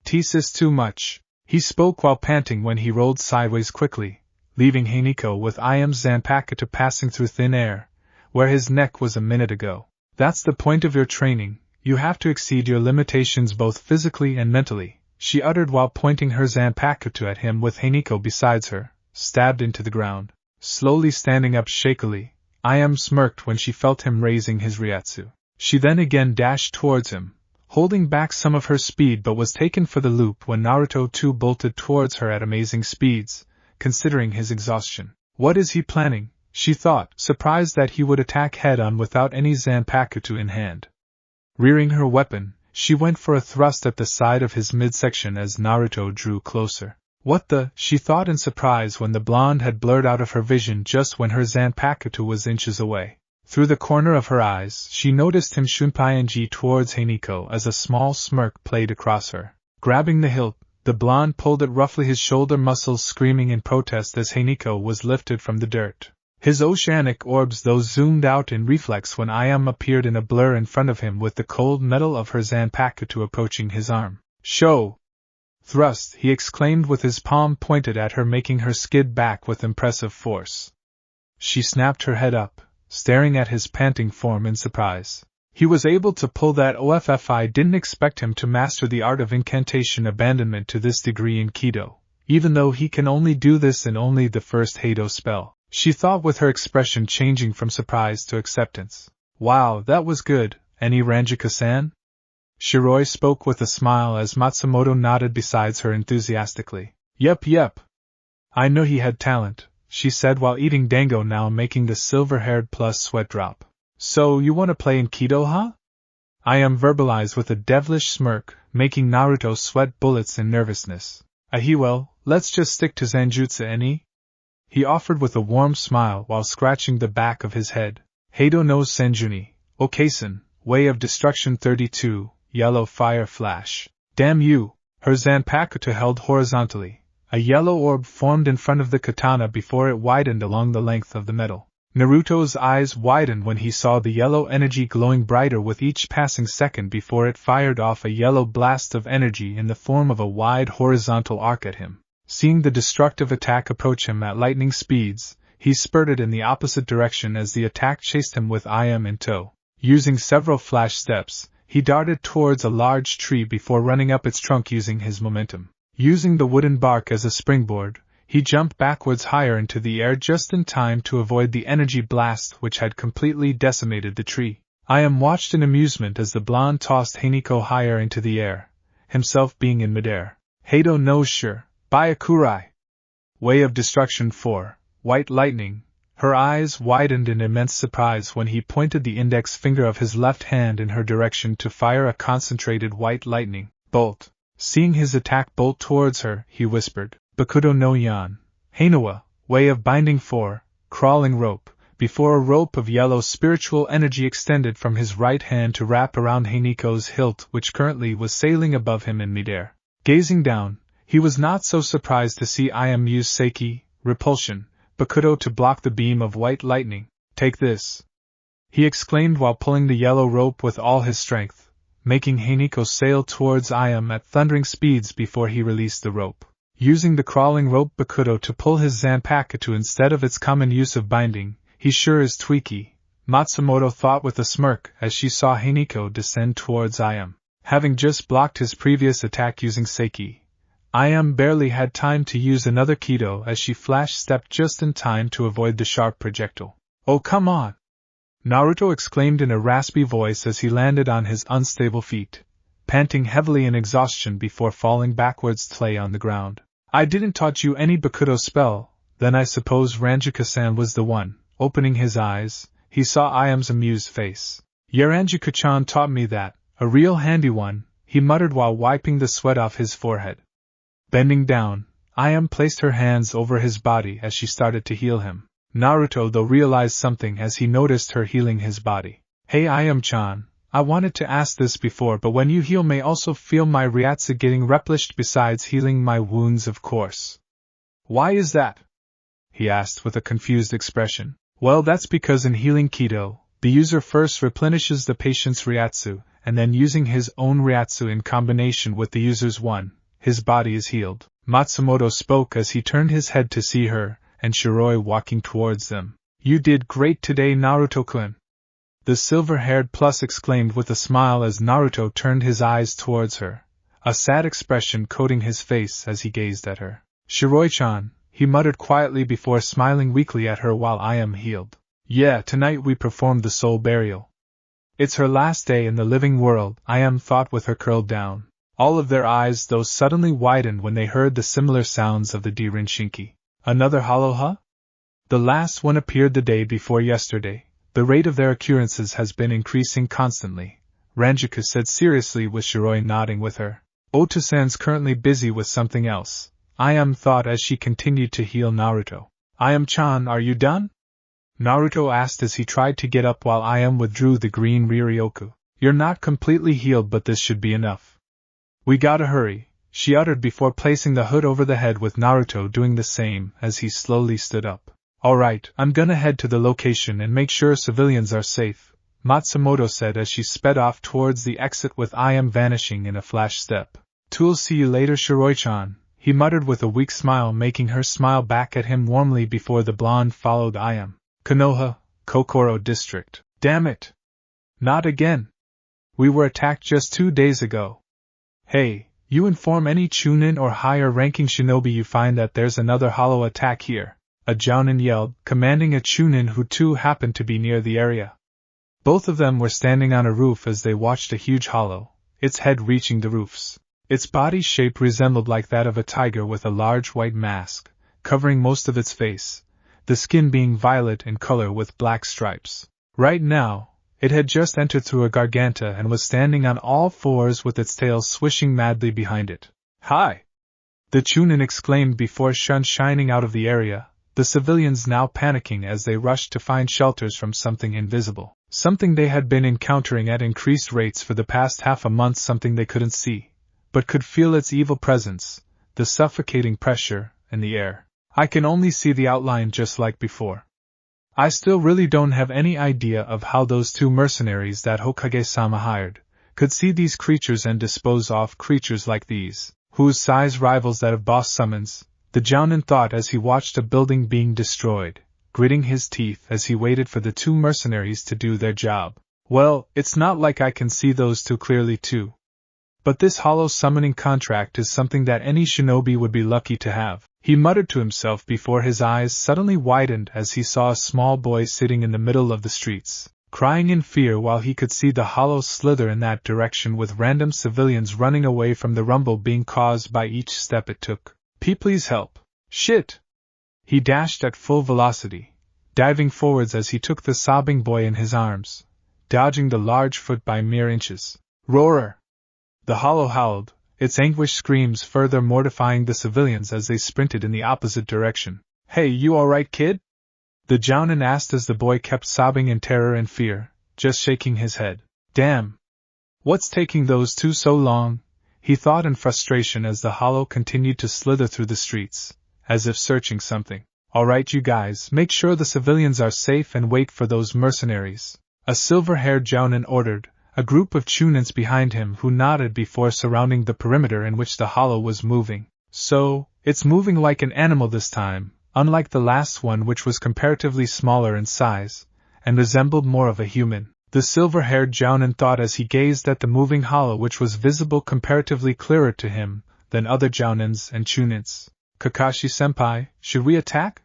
This is too much. He spoke while panting when he rolled sideways quickly, leaving Hiniko with Iam's Zanpakuto passing through thin air, where his neck was a minute ago. That's the point of your training, you have to exceed your limitations both physically and mentally, she uttered while pointing her Zanpakuto at him with Hiniko besides her, stabbed into the ground. slowly standing up shakily. Ayam smirked when she felt him raising his Ryatsu. She then again dashed towards him, holding back some of her speed, but was taken for the loop when Naruto too bolted towards her at amazing speeds, considering his exhaustion. What is he planning? She thought, surprised that he would attack head-on without any Zanpakuto in hand. Rearing her weapon, she went for a thrust at the side of his midsection as Naruto drew closer. What the? She thought in surprise when the blonde had blurred out of her vision just when her Zanpakuto was inches away. Through the corner of her eyes, she noticed him shunping towards Haniko as a small smirk played across her. Grabbing the hilt, the blonde pulled at roughly his shoulder muscles, screaming in protest as Haniko was lifted from the dirt. His oceanic orbs though zoomed out in reflex when Ayam appeared in a blur in front of him with the cold metal of her Zanpakuto approaching his arm. Show! Thrust, he exclaimed with his palm pointed at her, making her skid back with impressive force. She snapped her head up, staring at his panting form in surprise. He was able to pull that off. I didn't expect him to master the art of incantation abandonment to this degree in Kido, even though he can only do this in only the first Heido spell, she thought with her expression changing from surprise to acceptance. Wow, that was good. Any Rangiku-san? Shiroi spoke with a smile as Matsumoto nodded beside her enthusiastically. Yep. I know he had talent, she said while eating dango, now making the silver-haired plus sweat drop. So you want to play in Kido, huh? Ayam verbalized with a devilish smirk, making Naruto sweat bullets in nervousness. Well, let's just stick to Zanjutsu any? He offered with a warm smile while scratching the back of his head. Heido no Senjuni, Okasen, Way of Destruction 32, Yellow Fire Flash. Damn you! Her Zanpakuto held horizontally. A yellow orb formed in front of the katana before it widened along the length of the metal. Naruto's eyes widened when he saw the yellow energy glowing brighter with each passing second before it fired off a yellow blast of energy in the form of a wide horizontal arc at him. Seeing the destructive attack approach him at lightning speeds, he spurted in the opposite direction as the attack chased him with Ayam in tow. Using several flash steps, he darted towards a large tree before running up its trunk using his momentum. Using the wooden bark as a springboard, he jumped backwards higher into the air just in time to avoid the energy blast which had completely decimated the tree. Ayam watched in amusement as the blonde tossed Haniko higher into the air, himself being in midair. Heido no sure, Byakurai. Way of Destruction 4, White Lightning. Her eyes widened in immense surprise when he pointed the index finger of his left hand in her direction to fire a concentrated white lightning bolt. Seeing his attack bolt towards her, he whispered, Bakudo no Yan, Hainawa, Way of Binding 4, Crawling Rope, before a rope of yellow spiritual energy extended from his right hand to wrap around Haniko's hilt, which currently was sailing above him in midair. Gazing down, he was not so surprised to see Ayam use Seiki, Repulsion, Bakudo to block the beam of white lightning. Take this! He exclaimed while pulling the yellow rope with all his strength, making Haniko sail towards Ayam at thundering speeds before he released the rope. Using the crawling rope Bakudo to pull his Zanpakuto instead of its common use of binding, he sure is tweaky, Matsumoto thought with a smirk as she saw Haniko descend towards Ayam. Having just blocked his previous attack using Seiki, Ayam barely had time to use another Kido as she flash-stepped just in time to avoid the sharp projectile. Oh come on! Naruto exclaimed in a raspy voice as he landed on his unstable feet, panting heavily in exhaustion before falling backwards to lay on the ground. I didn't taught you any Bakudo spell, then I suppose Rangiku-san was the one. Opening his eyes, he saw Ayam's amused face. Yeah, Rangiku-chan taught me that, a real handy one, he muttered while wiping the sweat off his forehead. Bending down, Ayam placed her hands over his body as she started to heal him. Naruto though realized something as he noticed her healing his body. Hey Ayam-chan, I wanted to ask this before, but when you heal may also feel my Ryatsu getting replenished besides healing my wounds, of course. Why is that? He asked with a confused expression. Well, that's because in healing Kido, the user first replenishes the patient's Ryatsu, and then using his own Ryatsu in combination with the user's one, his body is healed. Matsumoto spoke as he turned his head to see her, and Shiroi walking towards them. You did great today, Naruto-kun. The silver-haired plus exclaimed with a smile as Naruto turned his eyes towards her, a sad expression coating his face as he gazed at her. Shiroi-chan, he muttered quietly before smiling weakly at her while I am healed. Yeah, tonight we performed the soul burial. It's her last day in the living world, I am thought with her curled down. All of their eyes though suddenly widened when they heard the similar sounds of the Dirinshinki. Another hollow, huh? The last one appeared the day before yesterday. The rate of their occurrences has been increasing constantly, Rangiku said seriously with Shiroi nodding with her. Otosan's currently busy with something else, I thought as she continued to heal Naruto. Chan, are you done? Naruto asked as he tried to get up while withdrew the green Riryoku. You're not completely healed, but this should be enough. We gotta hurry, she uttered before placing the hood over the head, with Naruto doing the same as he slowly stood up. Alright, I'm gonna head to the location and make sure civilians are safe, Matsumoto said as she sped off towards the exit, with vanishing in a flash step. Tool, see you later Shiroi-chan, he muttered with a weak smile, making her smile back at him warmly before the blonde followed Konoha, Kokoro District. Damn it! Not again! We were attacked just 2 days ago. Hey, you inform any Chunin or higher ranking shinobi you find that there's another hollow attack here, a Jounin yelled, commanding a Chunin who too happened to be near the area. Both of them were standing on a roof as they watched a huge hollow, its head reaching the roofs. Its body shape resembled like that of a tiger with a large white mask, covering most of its face, the skin being violet in color with black stripes. Right now, it had just entered through a garganta and was standing on all fours with its tail swishing madly behind it. Hi! The Chunin exclaimed before shining out of the area, the civilians now panicking as they rushed to find shelters from something invisible. Something they had been encountering at increased rates for the past half a month, something they couldn't see, but could feel its evil presence, the suffocating pressure in the air. I can only see the outline just like before. I still really don't have any idea of how those 2 mercenaries that Hokage-sama hired could see these creatures and dispose off creatures like these, whose size rivals that of boss summons, the Jounin thought as he watched a building being destroyed, gritting his teeth as he waited for the 2 mercenaries to do their job. Well, it's not like I can see those 2 clearly too. But this hollow summoning contract is something that any shinobi would be lucky to have, he muttered to himself before his eyes suddenly widened as he saw a small boy sitting in the middle of the streets, crying in fear while he could see the hollow slither in that direction, with random civilians running away from the rumble being caused by each step it took. Please help. Shit! He dashed at full velocity, diving forwards as he took the sobbing boy in his arms, dodging the large foot by mere inches. Roarer! The hollow howled, its anguished screams further mortifying the civilians as they sprinted in the opposite direction. Hey, you alright, kid? The Jounin asked as the boy kept sobbing in terror and fear, just shaking his head. Damn! What's taking those 2 so long? He thought in frustration as the hollow continued to slither through the streets, as if searching something. Alright you guys, make sure the civilians are safe and wait for those mercenaries, a silver-haired Jounin ordered, a group of Chunins behind him who nodded before surrounding the perimeter in which the hollow was moving. So, it's moving like an animal this time, unlike the last one which was comparatively smaller in size, and resembled more of a human, the silver-haired Jounin thought as he gazed at the moving hollow, which was visible comparatively clearer to him than other Jounins and Chunins. Kakashi-senpai, should we attack?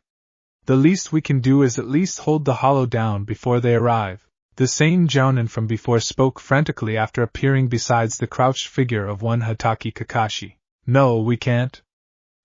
The least we can do is at least hold the hollow down before they arrive. The same Jounin from before spoke frantically after appearing beside the crouched figure of one Hatake Kakashi. No, we can't.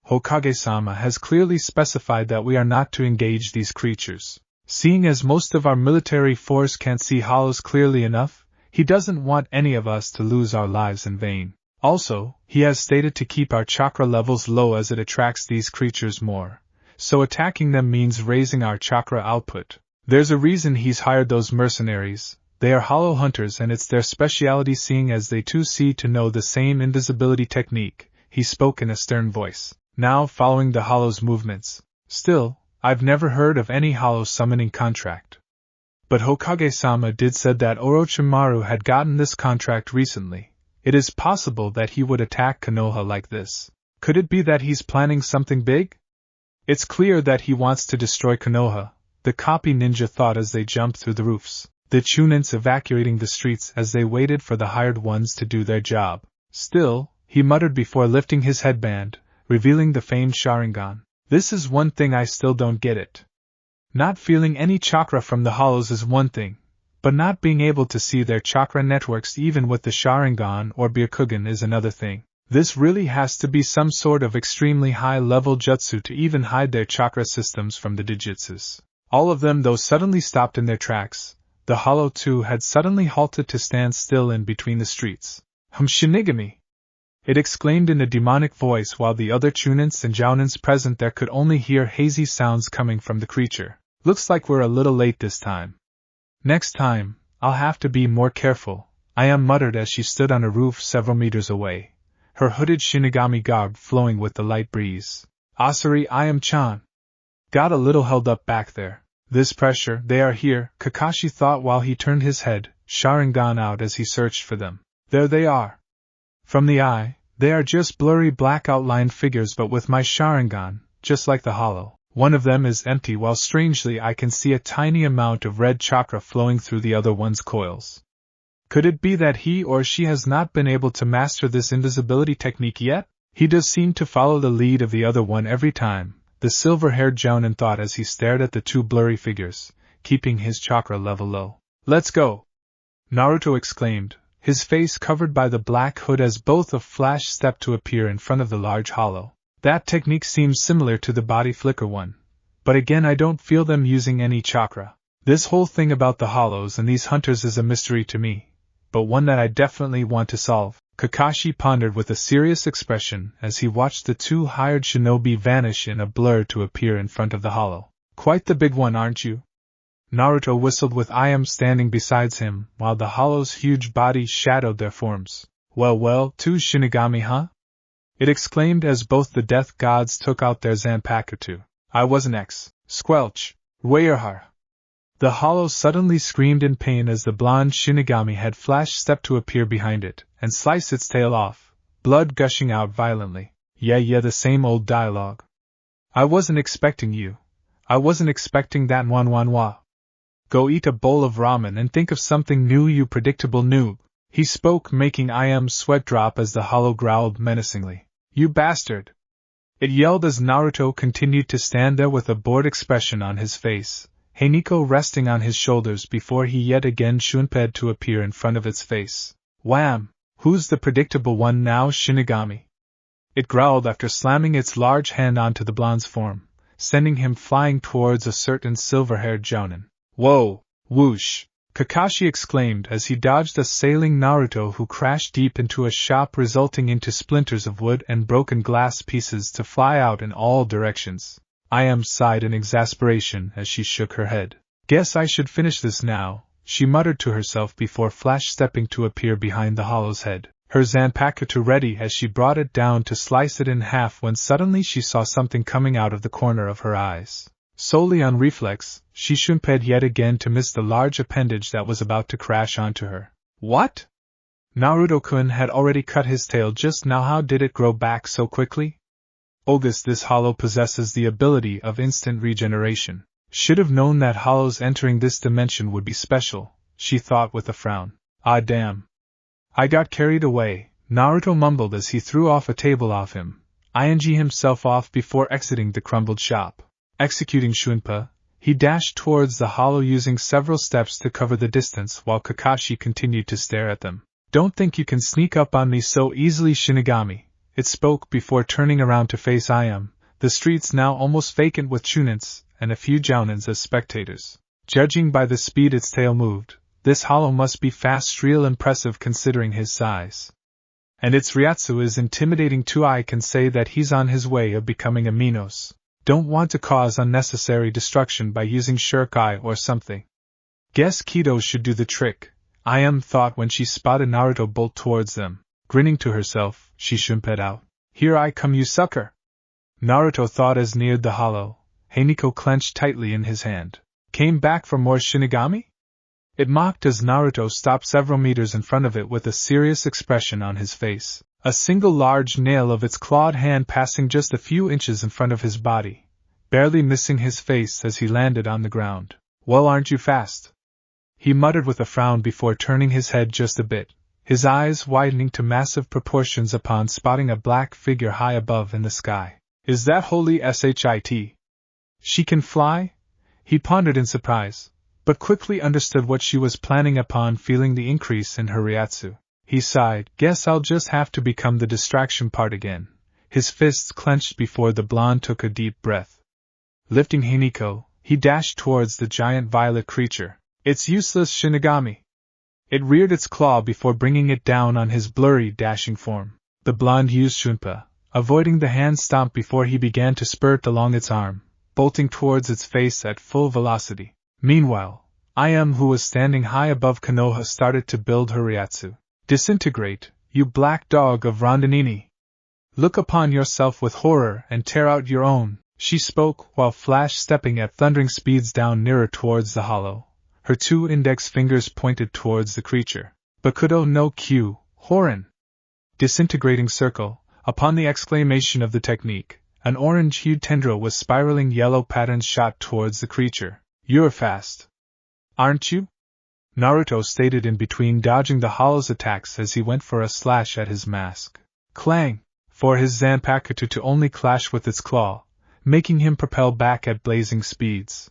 Hokage-sama has clearly specified that we are not to engage these creatures. Seeing as most of our military force can't see hollows clearly enough, he doesn't want any of us to lose our lives in vain. Also, he has stated to keep our chakra levels low as it attracts these creatures more, so attacking them means raising our chakra output. There's a reason he's hired those mercenaries. They are hollow hunters and it's their specialty, seeing as they too see to know the same invisibility technique, he spoke in a stern voice, now following the hollow's movements. Still, I've never heard of any hollow summoning contract. But Hokage-sama did said that Orochimaru had gotten this contract recently. It is possible that he would attack Konoha like this. Could it be that he's planning something big? It's clear that he wants to destroy Konoha, the copy ninja thought as they jumped through the roofs, the Chunins evacuating the streets as they waited for the hired ones to do their job. Still, he muttered before lifting his headband, revealing the famed Sharingan. This is one thing I still don't get it. Not feeling any chakra from the hollows is one thing, but not being able to see their chakra networks even with the Sharingan or Byakugan is another thing. This really has to be some sort of extremely high-level jutsu to even hide their chakra systems from the Digitsus. All of them though suddenly stopped in their tracks. The hollow too had suddenly halted to stand still in between the streets. Shinigami! It exclaimed in a demonic voice while the other Chunins and Jounins present there could only hear hazy sounds coming from the creature. Looks like we're a little late this time. Next time, I'll have to be more careful, Ayam muttered as she stood on a roof several meters away, her hooded Shinigami garb flowing with the light breeze. Asari Ayam-chan. Got a little held up back there. This pressure, they are here, Kakashi thought while he turned his head, Sharingan out as he searched for them. There they are. From the eye, they are just blurry black outlined figures but with my Sharingan, just like the hollow. One of them is empty while strangely I can see a tiny amount of red chakra flowing through the other one's coils. Could it be that he or she has not been able to master this invisibility technique yet? He does seem to follow the lead of the other one every time, the silver-haired Jounin thought as he stared at the two blurry figures, keeping his chakra level low. Let's go! Naruto exclaimed, his face covered by the black hood as both a flash stepped to appear in front of the large hollow. That technique seems similar to the body flicker one, but again I don't feel them using any chakra. This whole thing about the hollows and these hunters is a mystery to me, but one that I definitely want to solve. Kakashi pondered with a serious expression as he watched the two hired shinobi vanish in a blur to appear in front of the hollow. Quite the big one, aren't you? Naruto whistled with Ayam standing beside him, while the hollow's huge body shadowed their forms. Well, two Shinigami, huh? It exclaimed as both the death gods took out their Zanpakuto. I was an X. Squelch. Wayarhar. The hollow suddenly screamed in pain as the blonde Shinigami had flash stepped to appear behind it, and slice its tail off, blood gushing out violently. Yeah, the same old dialogue. I wasn't expecting you. I wasn't expecting that wa. Go eat a bowl of ramen and think of something new, you predictable noob. He spoke, making Ayam's sweat drop as the hollow growled menacingly. You bastard! It yelled as Naruto continued to stand there with a bored expression on his face, Haniko resting on his shoulders before he yet again shunped to appear in front of its face. Wham! Who's the predictable one now, Shinigami? It growled after slamming its large hand onto the blonde's form, sending him flying towards a certain silver-haired Jounin. Whoa! Whoosh! Kakashi exclaimed as he dodged a sailing Naruto who crashed deep into a shop, resulting into splinters of wood and broken glass pieces to fly out in all directions. Ayam sighed in exasperation as she shook her head. Guess I should finish this now, she muttered to herself before flash stepping to appear behind the hollow's head, her Zanpakuto ready as she brought it down to slice it in half when suddenly she saw something coming out of the corner of her eyes. Solely on reflex, she shunped yet again to miss the large appendage that was about to crash onto her. What? Naruto-kun had already cut his tail just now. How did it grow back so quickly? This hollow possesses the ability of instant regeneration. Should have known that hollows entering this dimension would be special, she thought with a frown. Ah damn. I got carried away, Naruto mumbled as he threw off a table off him, ing himself off before exiting the crumbled shop. Executing Shunpa, he dashed towards the hollow using several steps to cover the distance while Kakashi continued to stare at them. Don't think you can sneak up on me so easily, Shinigami, it spoke before turning around to face Ayam, the streets now almost vacant with Chunins and a few Jounins as spectators. Judging by the speed its tail moved, this hollow must be fast, real impressive considering his size. And its Ryatsu is intimidating too. I can say that he's on his way of becoming a Minos. Don't want to cause unnecessary destruction by using Shurikai or something. Guess Kido should do the trick, Ayam thought when she spotted Naruto bolt towards them. Grinning to herself, she shunped out. Here I come, you sucker! Naruto thought as neared the hollow, Haniko clenched tightly in his hand. Came back for more Shinigami? It mocked as Naruto stopped several meters in front of it with a serious expression on his face. A single large nail of its clawed hand passing just a few inches in front of his body, barely missing his face as he landed on the ground. Well, aren't you fast? He muttered with a frown before turning his head just a bit, his eyes widening to massive proportions upon spotting a black figure high above in the sky. Is that holy shit? She can fly? He pondered in surprise, but quickly understood what she was planning upon feeling the increase in her Ryatsu. He sighed, guess I'll just have to become the distraction part again. His fists clenched before the blonde took a deep breath. Lifting Hiniko, he dashed towards the giant violet creature. It's useless, Shinigami. It reared its claw before bringing it down on his blurry, dashing form. The blonde used Shunpa, avoiding the hand stomp before he began to spurt along its arm, bolting towards its face at full velocity. Meanwhile, Ayam, who was standing high above Konoha, started to build her Ryatsu. Disintegrate, you black dog of Rondinini! Look upon yourself with horror and tear out your own, she spoke while flash-stepping at thundering speeds down nearer towards the hollow. Her 2 index fingers pointed towards the creature. Bakudo no Q, Horin! Disintegrating circle. Upon the exclamation of the technique, an orange-hued tendril with spiraling yellow patterns shot towards the creature. You're fast. Aren't you? Naruto stated in between, dodging the hollow's attacks as he went for a slash at his mask. Clang! For his Zanpakuto to only clash with its claw, making him propel back at blazing speeds.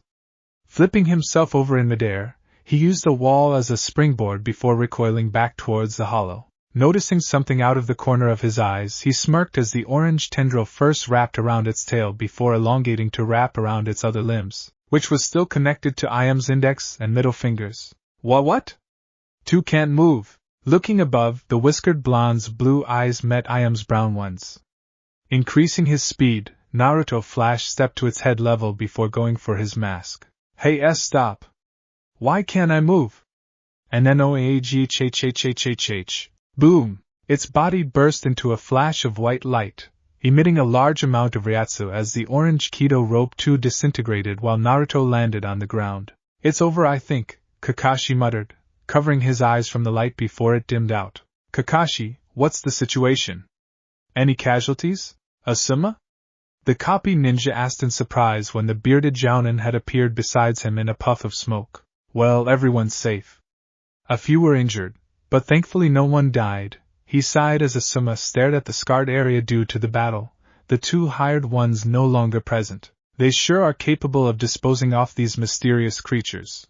Flipping himself over in midair, he used the wall as a springboard before recoiling back towards the hollow. Noticing something out of the corner of his eyes, he smirked as the orange tendril first wrapped around its tail before elongating to wrap around its other limbs, which was still connected to Ayam's index and middle fingers. What? 2 can't move. Looking above, the whiskered blonde's blue eyes met Ayam's brown ones. Increasing his speed, Naruto flash-stepped to its head level before going for his mask. Hey, stop! Why can't I move? And then boom! Its body burst into a flash of white light, emitting a large amount of Ryatsu as the orange Kido rope 2 disintegrated while Naruto landed on the ground. It's over, I think, Kakashi muttered, covering his eyes from the light before it dimmed out. Kakashi, what's the situation? Any casualties? Asuma? The copy ninja asked in surprise when the bearded jounin had appeared beside him in a puff of smoke. Well, everyone's safe. A few were injured, but thankfully no one died. He sighed as Asuma stared at the scarred area due to the battle, the 2 hired ones no longer present. They sure are capable of disposing off these mysterious creatures.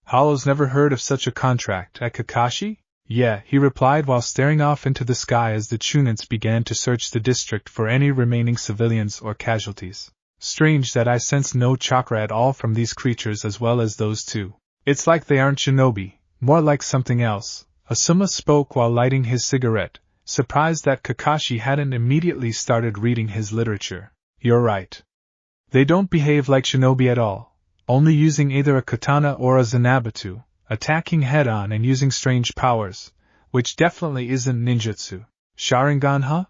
Hollow's never heard of such a contract, Kakashi? Yeah, he replied while staring off into the sky as the Chunins began to search the district for any remaining civilians or casualties. Strange that I sense no chakra at all from these creatures as well as those 2. It's like they aren't shinobi, more like something else. Asuma spoke while lighting his cigarette, surprised that Kakashi hadn't immediately started reading his literature. You're right. They don't behave like shinobi at all, only using either a katana or a zanabatu, attacking head-on and using strange powers, which definitely isn't ninjutsu. Sharingan, huh?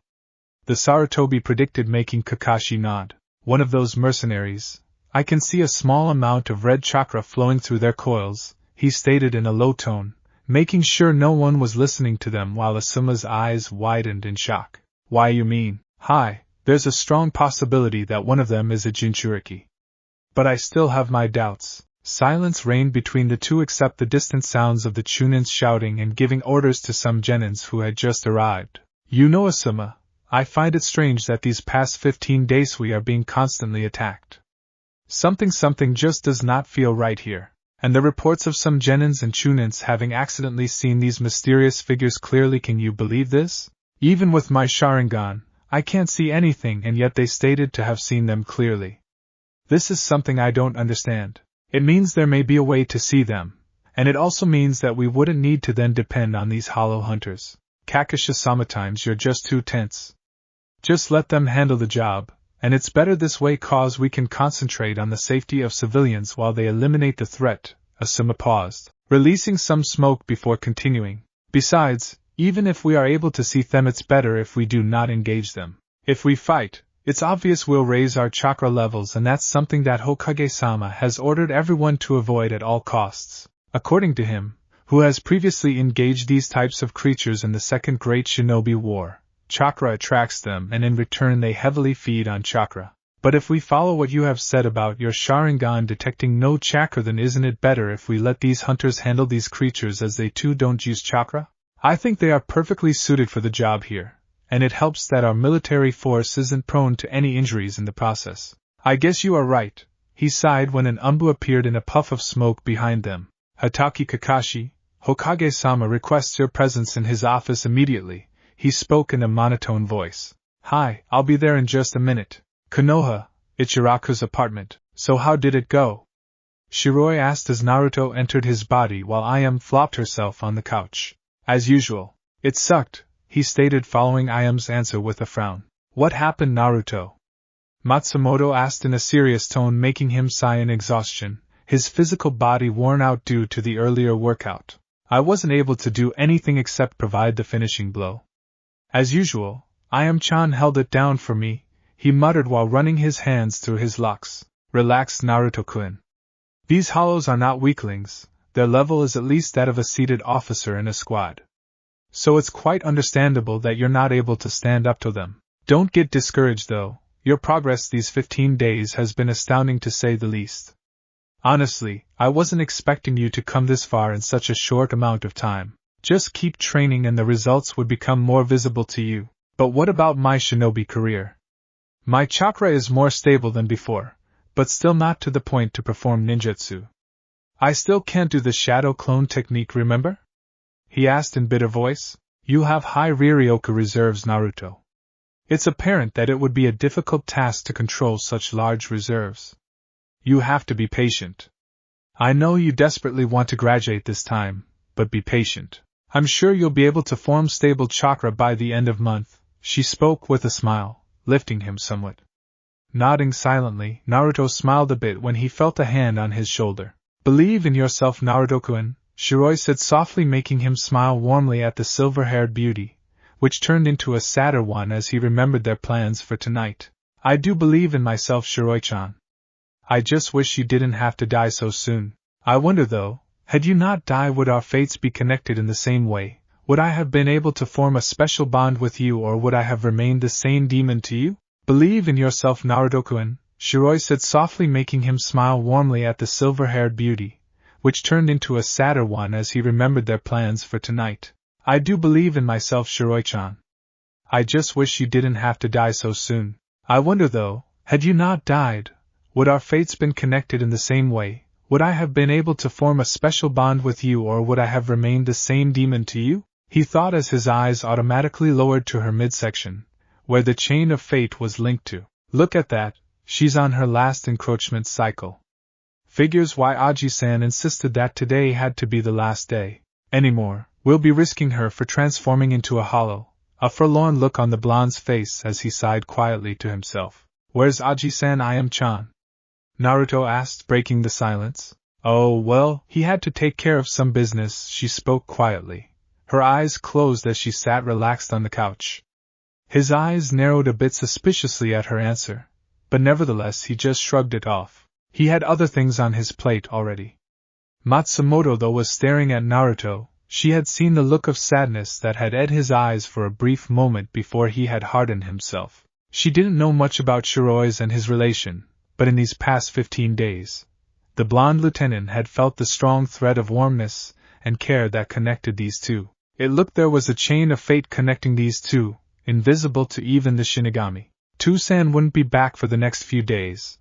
The Sarutobi predicted, making Kakashi nod. One of those mercenaries. I can see a small amount of red chakra flowing through their coils, he stated in a low tone, making sure no one was listening to them while Asuma's eyes widened in shock. Why, you mean? Hi, there's a strong possibility that one of them is a Jinchuriki. But I still have my doubts. Silence reigned between the 2 except the distant sounds of the Chunins shouting and giving orders to some genins who had just arrived. You know, Asuma, I find it strange that these past 15 days we are being constantly attacked. Something just does not feel right here. And the reports of some genins and Chunins having accidentally seen these mysterious figures clearly, can you believe this? Even with my Sharingan, I can't see anything, and yet they stated to have seen them clearly. This is something I don't understand. It means there may be a way to see them, and it also means that we wouldn't need to then depend on these hollow hunters. Kakashi, sometimes you're just too tense. Just let them handle the job, and it's better this way cause we can concentrate on the safety of civilians while they eliminate the threat. Asuma paused, releasing some smoke before continuing. Besides, even if we are able to see them, it's better if we do not engage them. If we fight, it's obvious we'll raise our chakra levels, and that's something that Hokage-sama has ordered everyone to avoid at all costs. According to him, who has previously engaged these types of creatures in the Second Great Shinobi War, chakra attracts them and in return they heavily feed on chakra. But if we follow what you have said about your Sharingan detecting no chakra, then isn't it better if we let these hunters handle these creatures as they too don't use chakra? I think they are perfectly suited for the job here, and it helps that our military force isn't prone to any injuries in the process. I guess you are right, he sighed when an umbu appeared in a puff of smoke behind them. Hatake Kakashi, Hokage-sama requests your presence in his office immediately, he spoke in a monotone voice. Hi, I'll be there in just a minute. Konoha, Ichiraku's apartment. So how did it go? Shiroi asked as Naruto entered his body while Ayame flopped herself on the couch. As usual. It sucked, he stated following Ayame's answer with a frown. What happened, Naruto? Matsumoto asked in a serious tone, making him sigh in exhaustion, his physical body worn out due to the earlier workout. I wasn't able to do anything except provide the finishing blow. As usual, Ayame-chan held it down for me, he muttered while running his hands through his locks. Relax, Naruto-kun. These hollows are not weaklings, their level is at least that of a seated officer in a squad. So it's quite understandable that you're not able to stand up to them. Don't get discouraged though, your progress these 15 days has been astounding to say the least. Honestly, I wasn't expecting you to come this far in such a short amount of time. Just keep training and the results would become more visible to you. But what about my shinobi career? My chakra is more stable than before, but still not to the point to perform ninjutsu. I still can't do the shadow clone technique, remember? He asked in bitter voice. You have high Riryoku reserves, Naruto. It's apparent that it would be a difficult task to control such large reserves. You have to be patient. I know you desperately want to graduate this time, but be patient. I'm sure you'll be able to form stable chakra by the end of month, she spoke with a smile, lifting him somewhat. Nodding silently, Naruto smiled a bit when he felt a hand on his shoulder. Believe in yourself, Naruto-kun, Shiroi said softly, making him smile warmly at the silver-haired beauty, which turned into a sadder one as he remembered their plans for tonight. I do believe in myself, Shiroi-chan. I just wish you didn't have to die so soon. I wonder though, had you not died, would our fates be connected in the same way? Would I have been able to form a special bond with you, or would I have remained the same demon to you? Believe in yourself, Naruto-kun, Shiroi said softly, making him smile warmly at the silver-haired beauty, which turned into a sadder one as he remembered their plans for tonight. I do believe in myself, Shiroi-chan. I just wish you didn't have to die so soon. I wonder though, had you not died, would our fates been connected in the same way? Would I have been able to form a special bond with you, or would I have remained the same demon to you? He thought as his eyes automatically lowered to her midsection, where the chain of fate was linked to. Look at that, she's on her last encroachment cycle. Figures why Aji-san insisted that today had to be the last day. Anymore, we'll be risking her for transforming into a hollow. A forlorn look on the blonde's face as he sighed quietly to himself. Where's Aji-san, Ayame-chan? Naruto asked, breaking the silence. Oh, well, he had to take care of some business, she spoke quietly. Her eyes closed as she sat relaxed on the couch. His eyes narrowed a bit suspiciously at her answer, but nevertheless he just shrugged it off. He had other things on his plate already. Matsumoto though was staring at Naruto. She had seen the look of sadness that had ed his eyes for a brief moment before he had hardened himself. She didn't know much about Shiroi's and his relation, but in these past 15 days, the blonde lieutenant had felt the strong thread of warmness and care that connected these two. It looked there was a chain of fate connecting these two, invisible to even the Shinigami. Toussaint wouldn't be back for the next few days.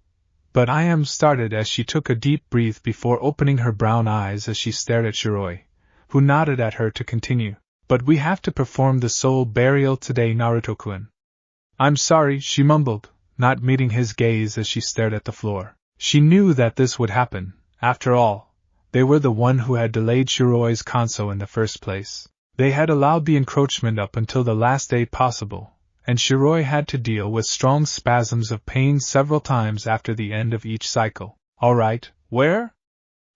But Ayame started as she took a deep breath before opening her brown eyes as she stared at Shiroi, who nodded at her to continue. But we have to perform the soul burial today, Naruto-kun. I'm sorry, she mumbled, not meeting his gaze as she stared at the floor. She knew that this would happen. After all, they were the one who had delayed Shiroi's Kanso in the first place. They had allowed the encroachment up until the last day possible, and Shiroi had to deal with strong spasms of pain several times after the end of each cycle. All right, where?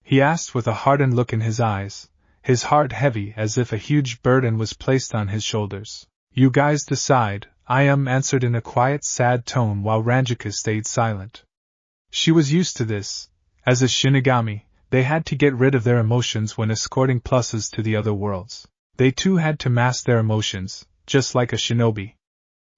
He asked with a hardened look in his eyes, his heart heavy as if a huge burden was placed on his shoulders. You guys decide, Ayame answered in a quiet, sad tone while Rangiku stayed silent. She was used to this. As a Shinigami, they had to get rid of their emotions when escorting pluses to the other worlds. They too had to mask their emotions, just like a shinobi.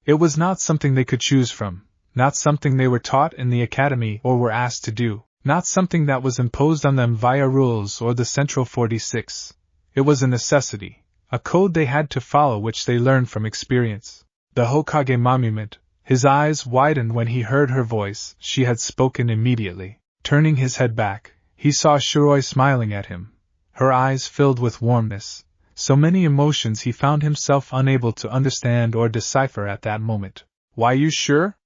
It was not something they could choose from, not something they were taught in the academy or were asked to do, not something that was imposed on them via rules or the Central 46. It was a necessity, a code they had to follow which they learned from experience. The Hokage monument. His eyes widened when he heard her voice. She had spoken immediately. Turning his head back, he saw Shiroi smiling at him. Her eyes filled with warmness. So many emotions he found himself unable to understand or decipher at that moment. Why, you sure?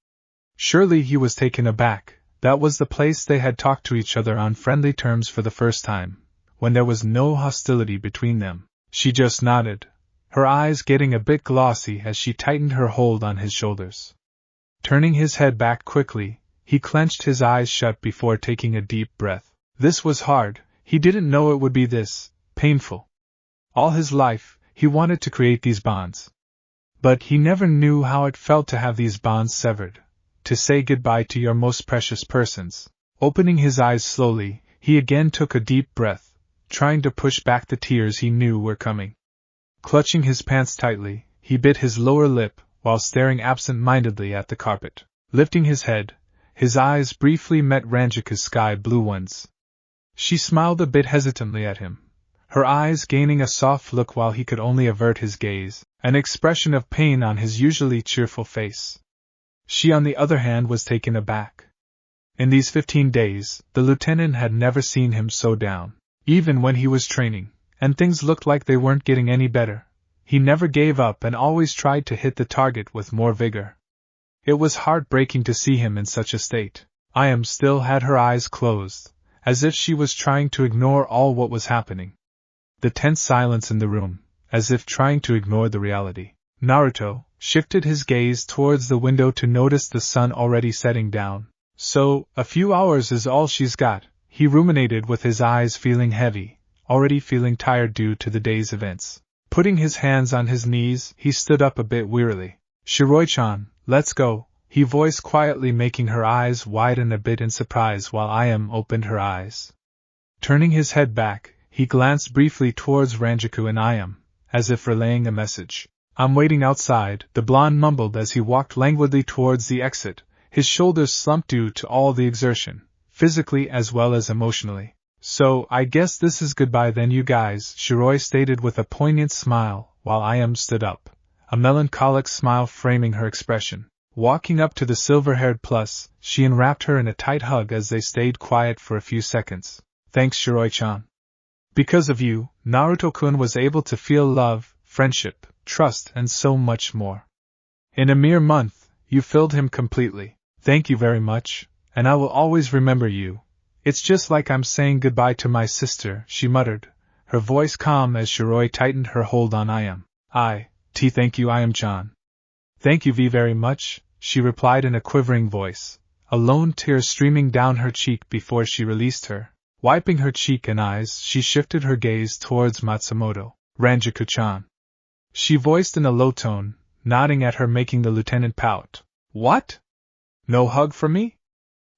Surely he was taken aback. That was the place they had talked to each other on friendly terms for the first time, when there was no hostility between them. She just nodded, her eyes getting a bit glossy as she tightened her hold on his shoulders. Turning his head back quickly, he clenched his eyes shut before taking a deep breath. This was hard. He didn't know it would be this painful. All his life, he wanted to create these bonds. But he never knew how it felt to have these bonds severed, to say goodbye to your most precious persons. Opening his eyes slowly, he again took a deep breath, trying to push back the tears he knew were coming. Clutching his pants tightly, he bit his lower lip while staring absent-mindedly at the carpet. Lifting his head, his eyes briefly met Ranjiku's sky-blue ones. She smiled a bit hesitantly at him, her eyes gaining a soft look while he could only avert his gaze, an expression of pain on his usually cheerful face. She, on the other hand, was taken aback. In these 15 days, the lieutenant had never seen him so down. Even when he was training, and things looked like they weren't getting any better, he never gave up and always tried to hit the target with more vigor. It was heartbreaking to see him in such a state. Ayam still had her eyes closed, as if she was trying to ignore all what was happening. The tense silence in the room, as if trying to ignore the reality. Naruto shifted his gaze towards the window to notice the sun already setting down. So, a few hours is all she's got, he ruminated with his eyes feeling heavy, already feeling tired due to the day's events. Putting his hands on his knees, he stood up a bit wearily. Shiroi-chan, let's go, he voiced quietly, making her eyes widen a bit in surprise while Ayam opened her eyes. Turning his head back, he glanced briefly towards Rangiku and Ayam, as if relaying a message. I'm waiting outside, the blonde mumbled as he walked languidly towards the exit, his shoulders slumped due to all the exertion, physically as well as emotionally. So, I guess this is goodbye then, you guys, Shiroi stated with a poignant smile, while Ayam stood up, a melancholic smile framing her expression. Walking up to the silver-haired plus, she enwrapped her in a tight hug as they stayed quiet for a few seconds. Thanks, Shiroi-chan. Because of you, Naruto-kun was able to feel love, friendship, trust, and so much more. In a mere month, you filled him completely. Thank you very much, and I will always remember you. It's just like I'm saying goodbye to my sister, she muttered, her voice calm as Shiroi tightened her hold on Ayam. Thank you, Ayam-chan. Thank you very much, she replied in a quivering voice, a lone tear streaming down her cheek before she released her. Wiping her cheek and eyes, she shifted her gaze towards Matsumoto. Rangiku-chan, she voiced in a low tone, nodding at her, making the lieutenant pout. What? No hug for me?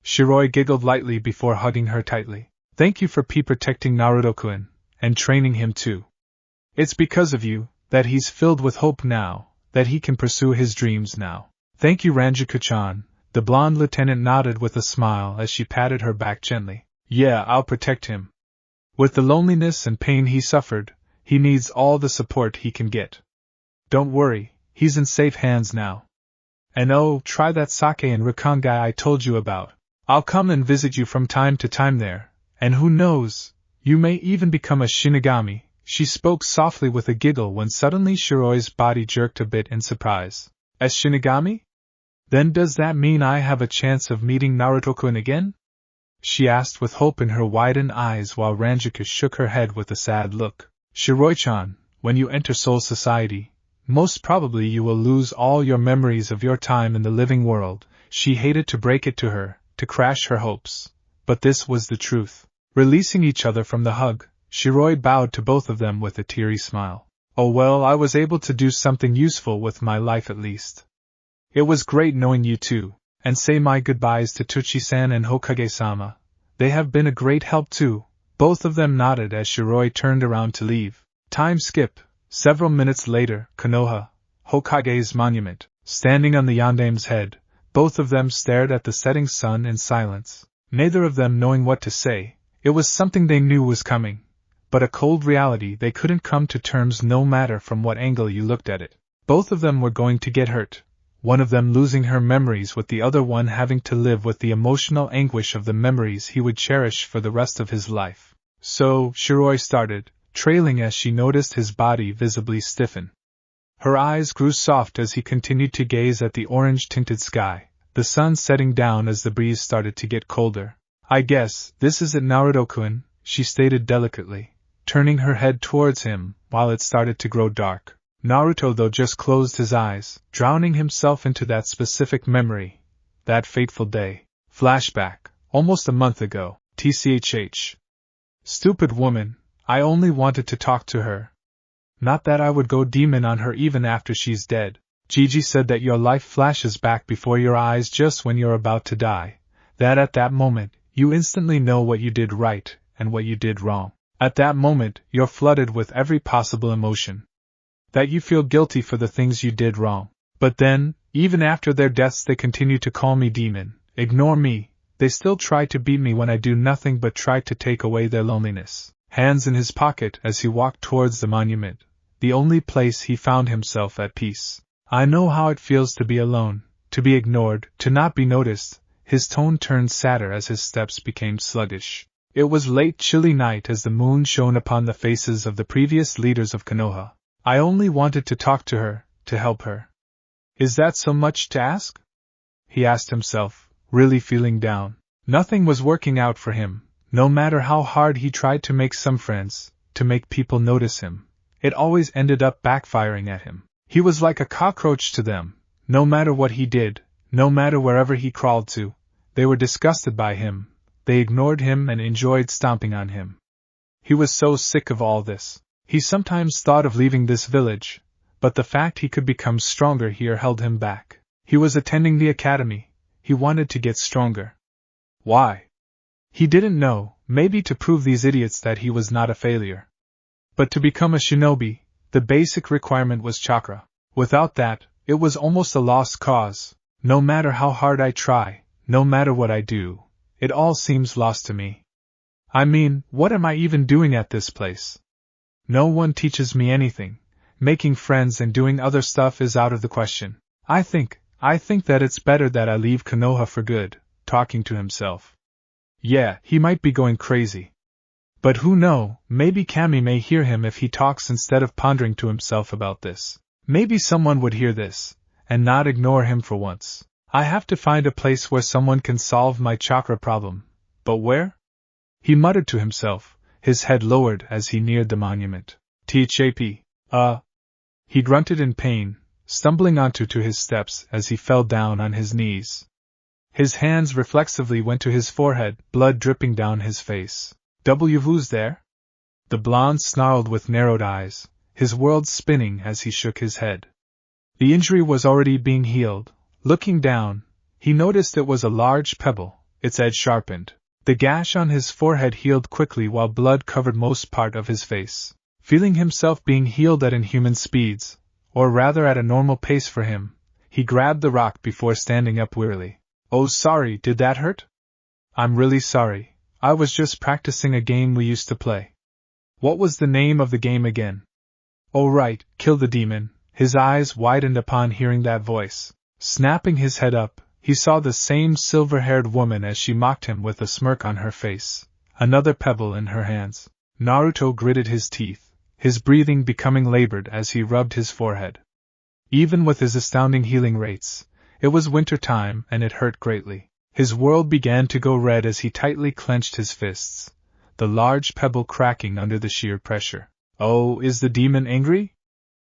Shiroi giggled lightly before hugging her tightly. Thank you for protecting Naruto-kun, and training him too. It's because of you that he's filled with hope now, that he can pursue his dreams now. Thank you, Rangiku-chan, the blonde lieutenant nodded with a smile as she patted her back gently. Yeah, I'll protect him. With the loneliness and pain he suffered, he needs all the support he can get. Don't worry, he's in safe hands now. And oh, try that sake and rakan guy I told you about. I'll come and visit you from time to time there, and who knows, you may even become a Shinigami. She spoke softly with a giggle when suddenly Shiroi's body jerked a bit in surprise. As Shinigami? Then does that mean I have a chance of meeting Naruto-kun again? She asked with hope in her widened eyes while Rangiku shook her head with a sad look. Shiroi-chan, when you enter Soul Society, most probably you will lose all your memories of your time in the living world. She hated to break it to her, to crash her hopes, but this was the truth. Releasing each other from the hug, Shiroi bowed to both of them with a teary smile. Oh well, I was able to do something useful with my life at least. It was great knowing you too, and say my goodbyes to Tuchi-san and Hokage-sama. They have been a great help too. Both of them nodded as Shiroi turned around to leave. Time skip. Several minutes later, Konoha, Hokage's monument, standing on the Yandame's head, both of them stared at the setting sun in silence, neither of them knowing what to say. It was something they knew was coming, but a cold reality they couldn't come to terms no matter from what angle you looked at it. Both of them were going to get hurt, one of them losing her memories with the other one having to live with the emotional anguish of the memories he would cherish for the rest of his life. So, Shiroi started, trailing as she noticed his body visibly stiffen. Her eyes grew soft as he continued to gaze at the orange-tinted sky, the sun setting down as the breeze started to get colder. I guess this is it, Naruto-kun, she stated delicately, turning her head towards him while it started to grow dark. Naruto though just closed his eyes, drowning himself into that specific memory. That fateful day. Flashback. Almost a month ago. TCHH. Stupid woman, I only wanted to talk to her. Not that I would go demon on her even after she's dead. Gigi said that your life flashes back before your eyes just when you're about to die. That at that moment, you instantly know what you did right and what you did wrong. At that moment, you're flooded with every possible emotion. That you feel guilty for the things you did wrong. But then, even after their deaths they continue to call me demon, ignore me, they still try to beat me when I do nothing but try to take away their loneliness. Hands in his pocket as he walked towards the monument, the only place he found himself at peace. I know how it feels to be alone, to be ignored, to not be noticed. His tone turned sadder as his steps became sluggish. It was late chilly night as the moon shone upon the faces of the previous leaders of Konoha. I only wanted to talk to her, to help her. Is that so much to ask? He asked himself, really feeling down. Nothing was working out for him, no matter how hard he tried to make some friends, to make people notice him. It always ended up backfiring at him. He was like a cockroach to them. No matter what he did, no matter wherever he crawled to, they were disgusted by him, they ignored him and enjoyed stomping on him. He was so sick of all this. He sometimes thought of leaving this village, but the fact he could become stronger here held him back. He was attending the academy. He wanted to get stronger. Why? He didn't know, maybe to prove these idiots that he was not a failure. But to become a shinobi, the basic requirement was chakra. Without that, it was almost a lost cause. No matter how hard I try, no matter what I do, it all seems lost to me. I mean, what am I even doing at this place? No one teaches me anything. Making friends and doing other stuff is out of the question. I think that it's better that I leave Konoha for good, talking to himself. Yeah, he might be going crazy. But who knows, maybe Kami may hear him if he talks instead of pondering to himself about this. Maybe someone would hear this, and not ignore him for once. I have to find a place where someone can solve my chakra problem. But where? He muttered to himself, his head lowered as he neared the monument. THAP. He grunted in pain, stumbling onto his steps as he fell down on his knees. His hands reflexively went to his forehead, blood dripping down his face. Who's there? The blonde snarled with narrowed eyes, his world spinning as he shook his head. The injury was already being healed. Looking down, he noticed it was a large pebble, its edge sharpened. The gash on his forehead healed quickly while blood covered most part of his face. Feeling himself being healed at inhuman speeds, or rather at a normal pace for him, he grabbed the rock before standing up wearily. Oh, sorry, did that hurt? I'm really sorry, I was just practicing a game we used to play. What was the name of the game again? Oh right, kill the demon. His eyes widened upon hearing that voice. Snapping his head up, he saw the same silver-haired woman as she mocked him with a smirk on her face, another pebble in her hands. Naruto gritted his teeth, his breathing becoming labored as he rubbed his forehead. Even with his astounding healing rates, it was winter time and it hurt greatly. His world began to go red as he tightly clenched his fists, the large pebble cracking under the sheer pressure. Oh, is the demon angry?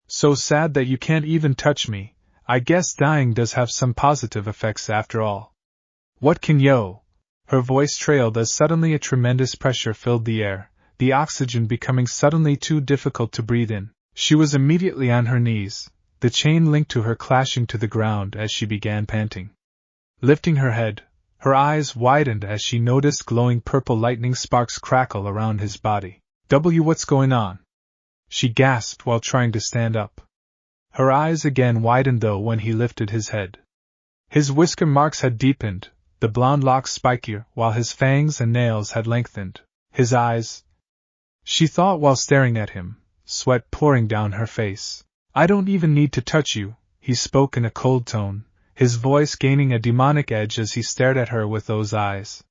So sad that you can't even touch me. I guess dying does have some positive effects after all. What can yo? Her voice trailed as suddenly a tremendous pressure filled the air, the oxygen becoming suddenly too difficult to breathe in. She was immediately on her knees, the chain linked to her clashing to the ground as she began panting. Lifting her head, her eyes widened as she noticed glowing purple lightning sparks crackle around his body. What's going on? She gasped while trying to stand up. Her eyes again widened though when he lifted his head. His whisker marks had deepened, the blonde locks spikier, while his fangs and nails had lengthened. His eyes, she thought while staring at him, sweat pouring down her face. I don't even need to touch you, he spoke in a cold tone, his voice gaining a demonic edge as he stared at her with those eyes.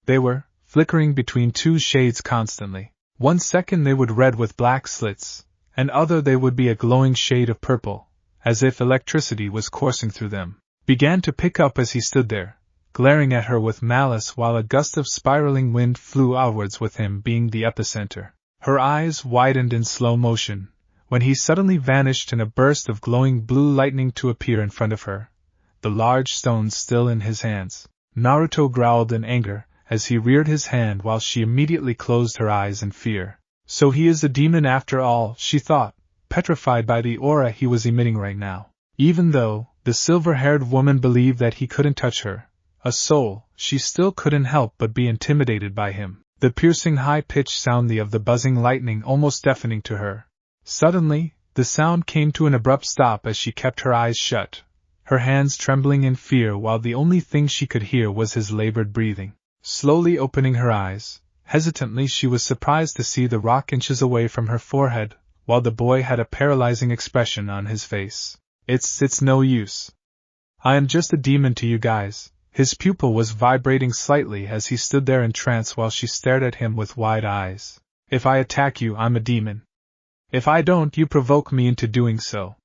They were flickering between two shades constantly. One second they would red with black slits, and other they would be a glowing shade of purple, as if electricity was coursing through them. Began to pick up as he stood there, glaring at her with malice while a gust of spiraling wind flew outwards with him being the epicenter. Her eyes widened in slow motion, when he suddenly vanished in a burst of glowing blue lightning to appear in front of her, the large stones still in his hands. Naruto growled in anger, as he reared his hand while she immediately closed her eyes in fear. So he is a demon after all, she thought, petrified by the aura he was emitting right now. Even though the silver-haired woman believed that he couldn't touch her, a soul, she still couldn't help but be intimidated by him. The piercing high-pitched sound of the buzzing lightning almost deafening to her. Suddenly, the sound came to an abrupt stop as she kept her eyes shut, her hands trembling in fear while the only thing she could hear was his labored breathing. Slowly opening her eyes, hesitantly she was surprised to see the rock inches away from her forehead, while the boy had a paralyzing expression on his face. It's no use. I am just a demon to you guys. His pupil was vibrating slightly as he stood there in trance while she stared at him with wide eyes. If I attack you, I'm a demon. If I don't, you provoke me into doing so.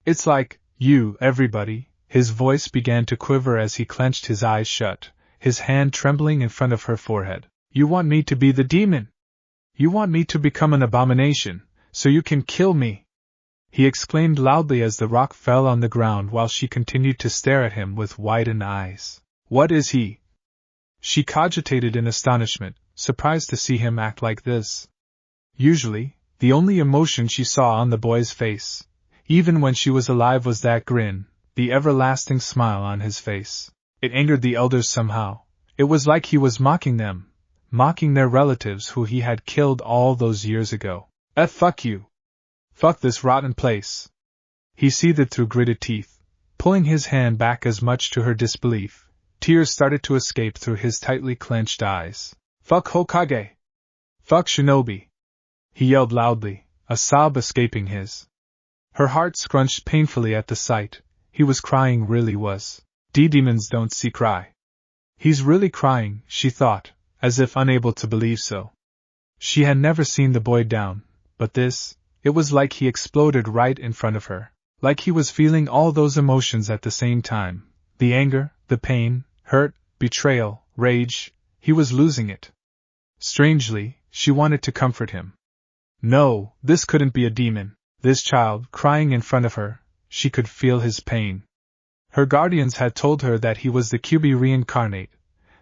It's like, you, everybody. His voice began to quiver as he clenched his eyes shut, his hand trembling in front of her forehead. You want me to be the demon? You want me to become an abomination, so you can kill me? He exclaimed loudly as the rock fell on the ground while she continued to stare at him with widened eyes. What is he? She cogitated in astonishment, surprised to see him act like this. Usually, the only emotion she saw on the boy's face, even when she was alive, was that grin, the everlasting smile on his face. It angered the elders somehow. It was like he was mocking them, mocking their relatives who he had killed all those years ago. Fuck you. Fuck this rotten place. He seethed through gritted teeth, pulling his hand back as much to her disbelief. Tears started to escape through his tightly clenched eyes. Fuck Hokage. Fuck Shinobi. He yelled loudly, a sob escaping his. Her heart scrunched painfully at the sight. He was crying, really was. Demons don't see cry. He's really crying, she thought, as if unable to believe so. She had never seen the boy down, but this, it was like he exploded right in front of her. Like he was feeling all those emotions at the same time. The anger, the pain, hurt, betrayal, rage, he was losing it. Strangely, she wanted to comfort him. No, this couldn't be a demon. This child, crying in front of her, she could feel his pain. Her guardians had told her that he was the Kyuubi reincarnate,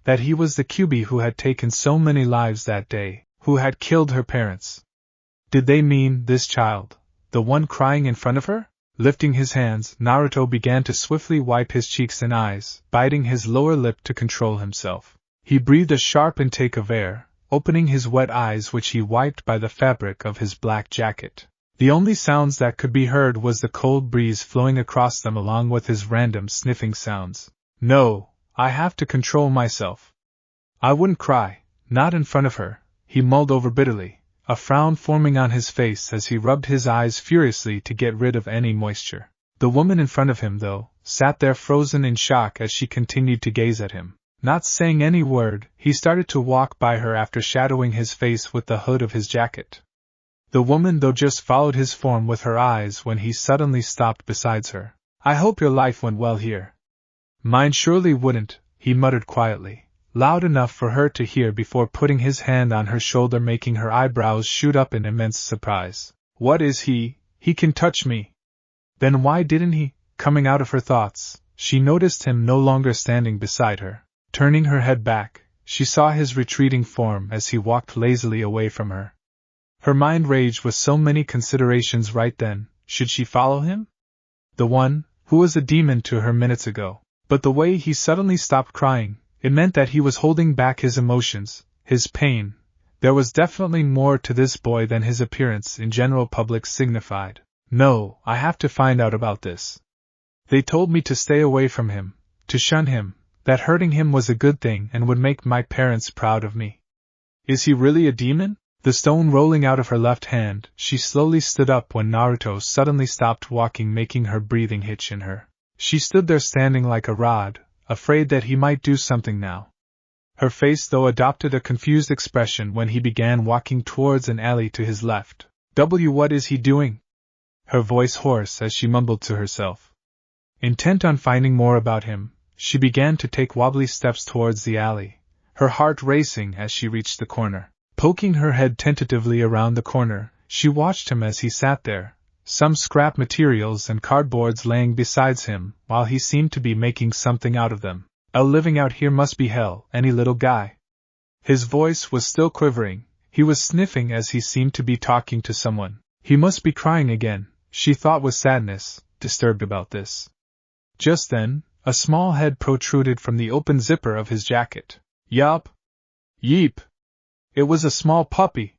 that he was the Kyuubi who had taken so many lives that day, who had killed her parents. Did they mean this child, the one crying in front of her? Lifting his hands, Naruto began to swiftly wipe his cheeks and eyes, biting his lower lip to control himself. He breathed a sharp intake of air, opening his wet eyes which he wiped by the fabric of his black jacket. The only sounds that could be heard was the cold breeze flowing across them along with his random sniffing sounds. No, I have to control myself. I wouldn't cry, not in front of her, he mulled over bitterly, a frown forming on his face as he rubbed his eyes furiously to get rid of any moisture. The woman in front of him, though, sat there frozen in shock as she continued to gaze at him. Not saying any word, he started to walk by her after shadowing his face with the hood of his jacket. The woman, though, just followed his form with her eyes when he suddenly stopped beside her. I hope your life went well here. Mine surely wouldn't, he muttered quietly, loud enough for her to hear before putting his hand on her shoulder, making her eyebrows shoot up in immense surprise. What is he? He can touch me. Then why didn't he? Coming out of her thoughts, she noticed him no longer standing beside her. Turning her head back, she saw his retreating form as he walked lazily away from her. Her mind raged with so many considerations right then. Should she follow him? The one, who was a demon to her minutes ago. But the way he suddenly stopped crying, it meant that he was holding back his emotions, his pain. There was definitely more to this boy than his appearance in general public signified. No, I have to find out about this. They told me to stay away from him, to shun him, that hurting him was a good thing and would make my parents proud of me. Is he really a demon? The stone rolling out of her left hand, she slowly stood up when Naruto suddenly stopped walking, making her breathing hitch in her. She stood there standing like a rod, afraid that he might do something now. Her face though adopted a confused expression when he began walking towards an alley to his left. What is he doing? Her voice hoarse as she mumbled to herself. Intent on finding more about him, she began to take wobbly steps towards the alley, her heart racing as she reached the corner. Poking her head tentatively around the corner, she watched him as he sat there, some scrap materials and cardboards laying beside him, while he seemed to be making something out of them. Living out here must be hell, any little guy. His voice was still quivering, he was sniffing as he seemed to be talking to someone. He must be crying again, she thought with sadness, disturbed about this. Just then, a small head protruded from the open zipper of his jacket. Yup. Yeep. It was a small puppy.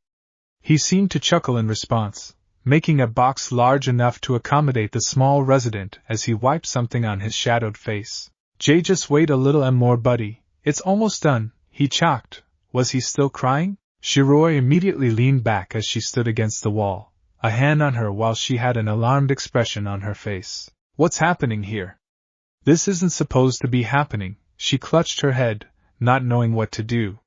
He seemed to chuckle in response, making a box large enough to accommodate the small resident as he wiped something on his shadowed face. Just wait a little more, buddy, it's almost done, he choked. Was he still crying? Shiroi immediately leaned back as she stood against the wall, a hand on her while she had an alarmed expression on her face. What's happening here? This isn't supposed to be happening, she clutched her head, not knowing what to do.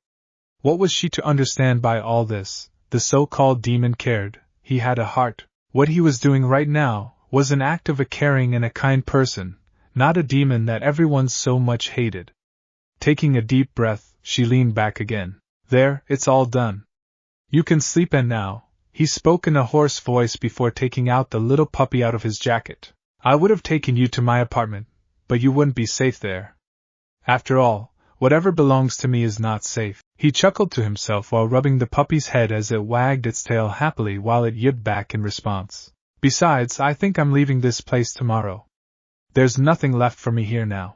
What was she to understand by all this? The so-called demon cared, he had a heart. What he was doing right now was an act of a caring and a kind person, not a demon that everyone so much hated. Taking a deep breath, she leaned back again. There, it's all done. You can sleep and now, he spoke in a hoarse voice before taking out the little puppy out of his jacket. I would have taken you to my apartment, but you wouldn't be safe there. After all, whatever belongs to me is not safe. He chuckled to himself while rubbing the puppy's head as it wagged its tail happily while it yipped back in response. Besides, I think I'm leaving this place tomorrow. There's nothing left for me here now.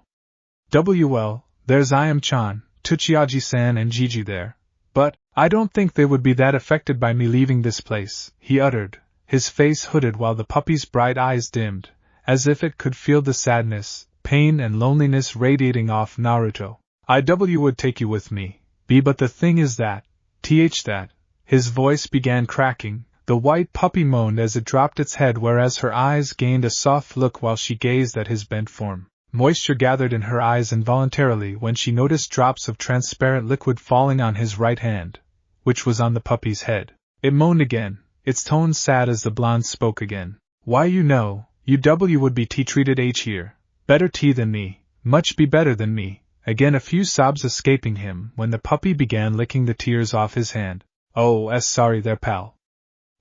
Well, there's Ayam-chan, Tsuchiyaji-san and Gigi there. But, I don't think they would be that affected by me leaving this place, he uttered, his face hooded while the puppy's bright eyes dimmed, as if it could feel the sadness, pain and loneliness radiating off Naruto. I would take you with me. But the thing is that, his voice began cracking, the white puppy moaned as it dropped its head whereas her eyes gained a soft look while she gazed at his bent form. Moisture gathered in her eyes involuntarily when she noticed drops of transparent liquid falling on his right hand, which was on the puppy's head. It moaned again, its tone sad as the blonde spoke again. Why you would be treated here. Better than me, much be better than me. Again a few sobs escaping him when the puppy began licking the tears off his hand. Oh, sorry there, pal.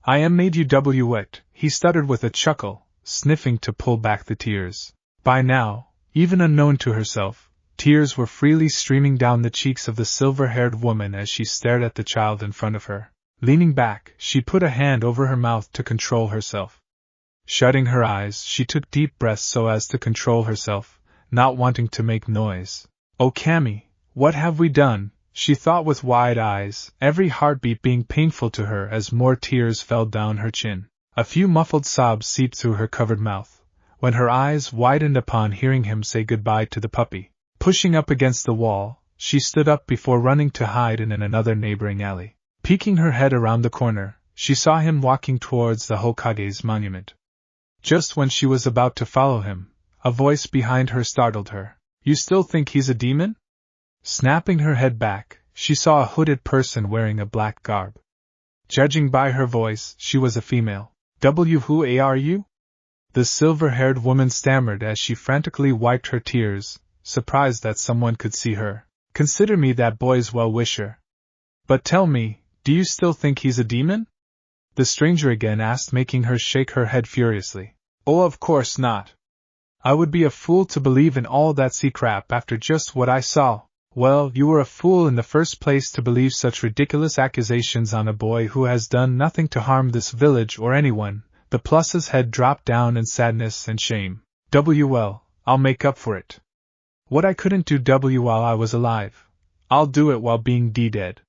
I am made you wet, he stuttered with a chuckle, sniffing to pull back the tears. By now, even unknown to herself, tears were freely streaming down the cheeks of the silver-haired woman as she stared at the child in front of her. Leaning back, she put a hand over her mouth to control herself. Shutting her eyes, she took deep breaths so as to control herself, not wanting to make noise. Oh Cammy, what have we done? She thought with wide eyes, every heartbeat being painful to her as more tears fell down her chin. A few muffled sobs seeped through her covered mouth, when her eyes widened upon hearing him say goodbye to the puppy. Pushing up against the wall, she stood up before running to hide in another neighboring alley. Peeking her head around the corner, she saw him walking towards the Hokage's monument. Just when she was about to follow him, a voice behind her startled her. You still think he's a demon? Snapping her head back, she saw a hooded person wearing a black garb. Judging by her voice, she was a female. Who are you? The silver-haired woman stammered as she frantically wiped her tears, surprised that someone could see her. Consider me that boy's well-wisher. But tell me, do you still think he's a demon? The stranger again asked, making her shake her head furiously. Oh, of course not. I would be a fool to believe in all that crap after just what I saw. Well, you were a fool in the first place to believe such ridiculous accusations on a boy who has done nothing to harm this village or anyone. The Plus's head dropped down in sadness and shame. Well, I'll make up for it. What I couldn't do while I was alive, I'll do it while being dead.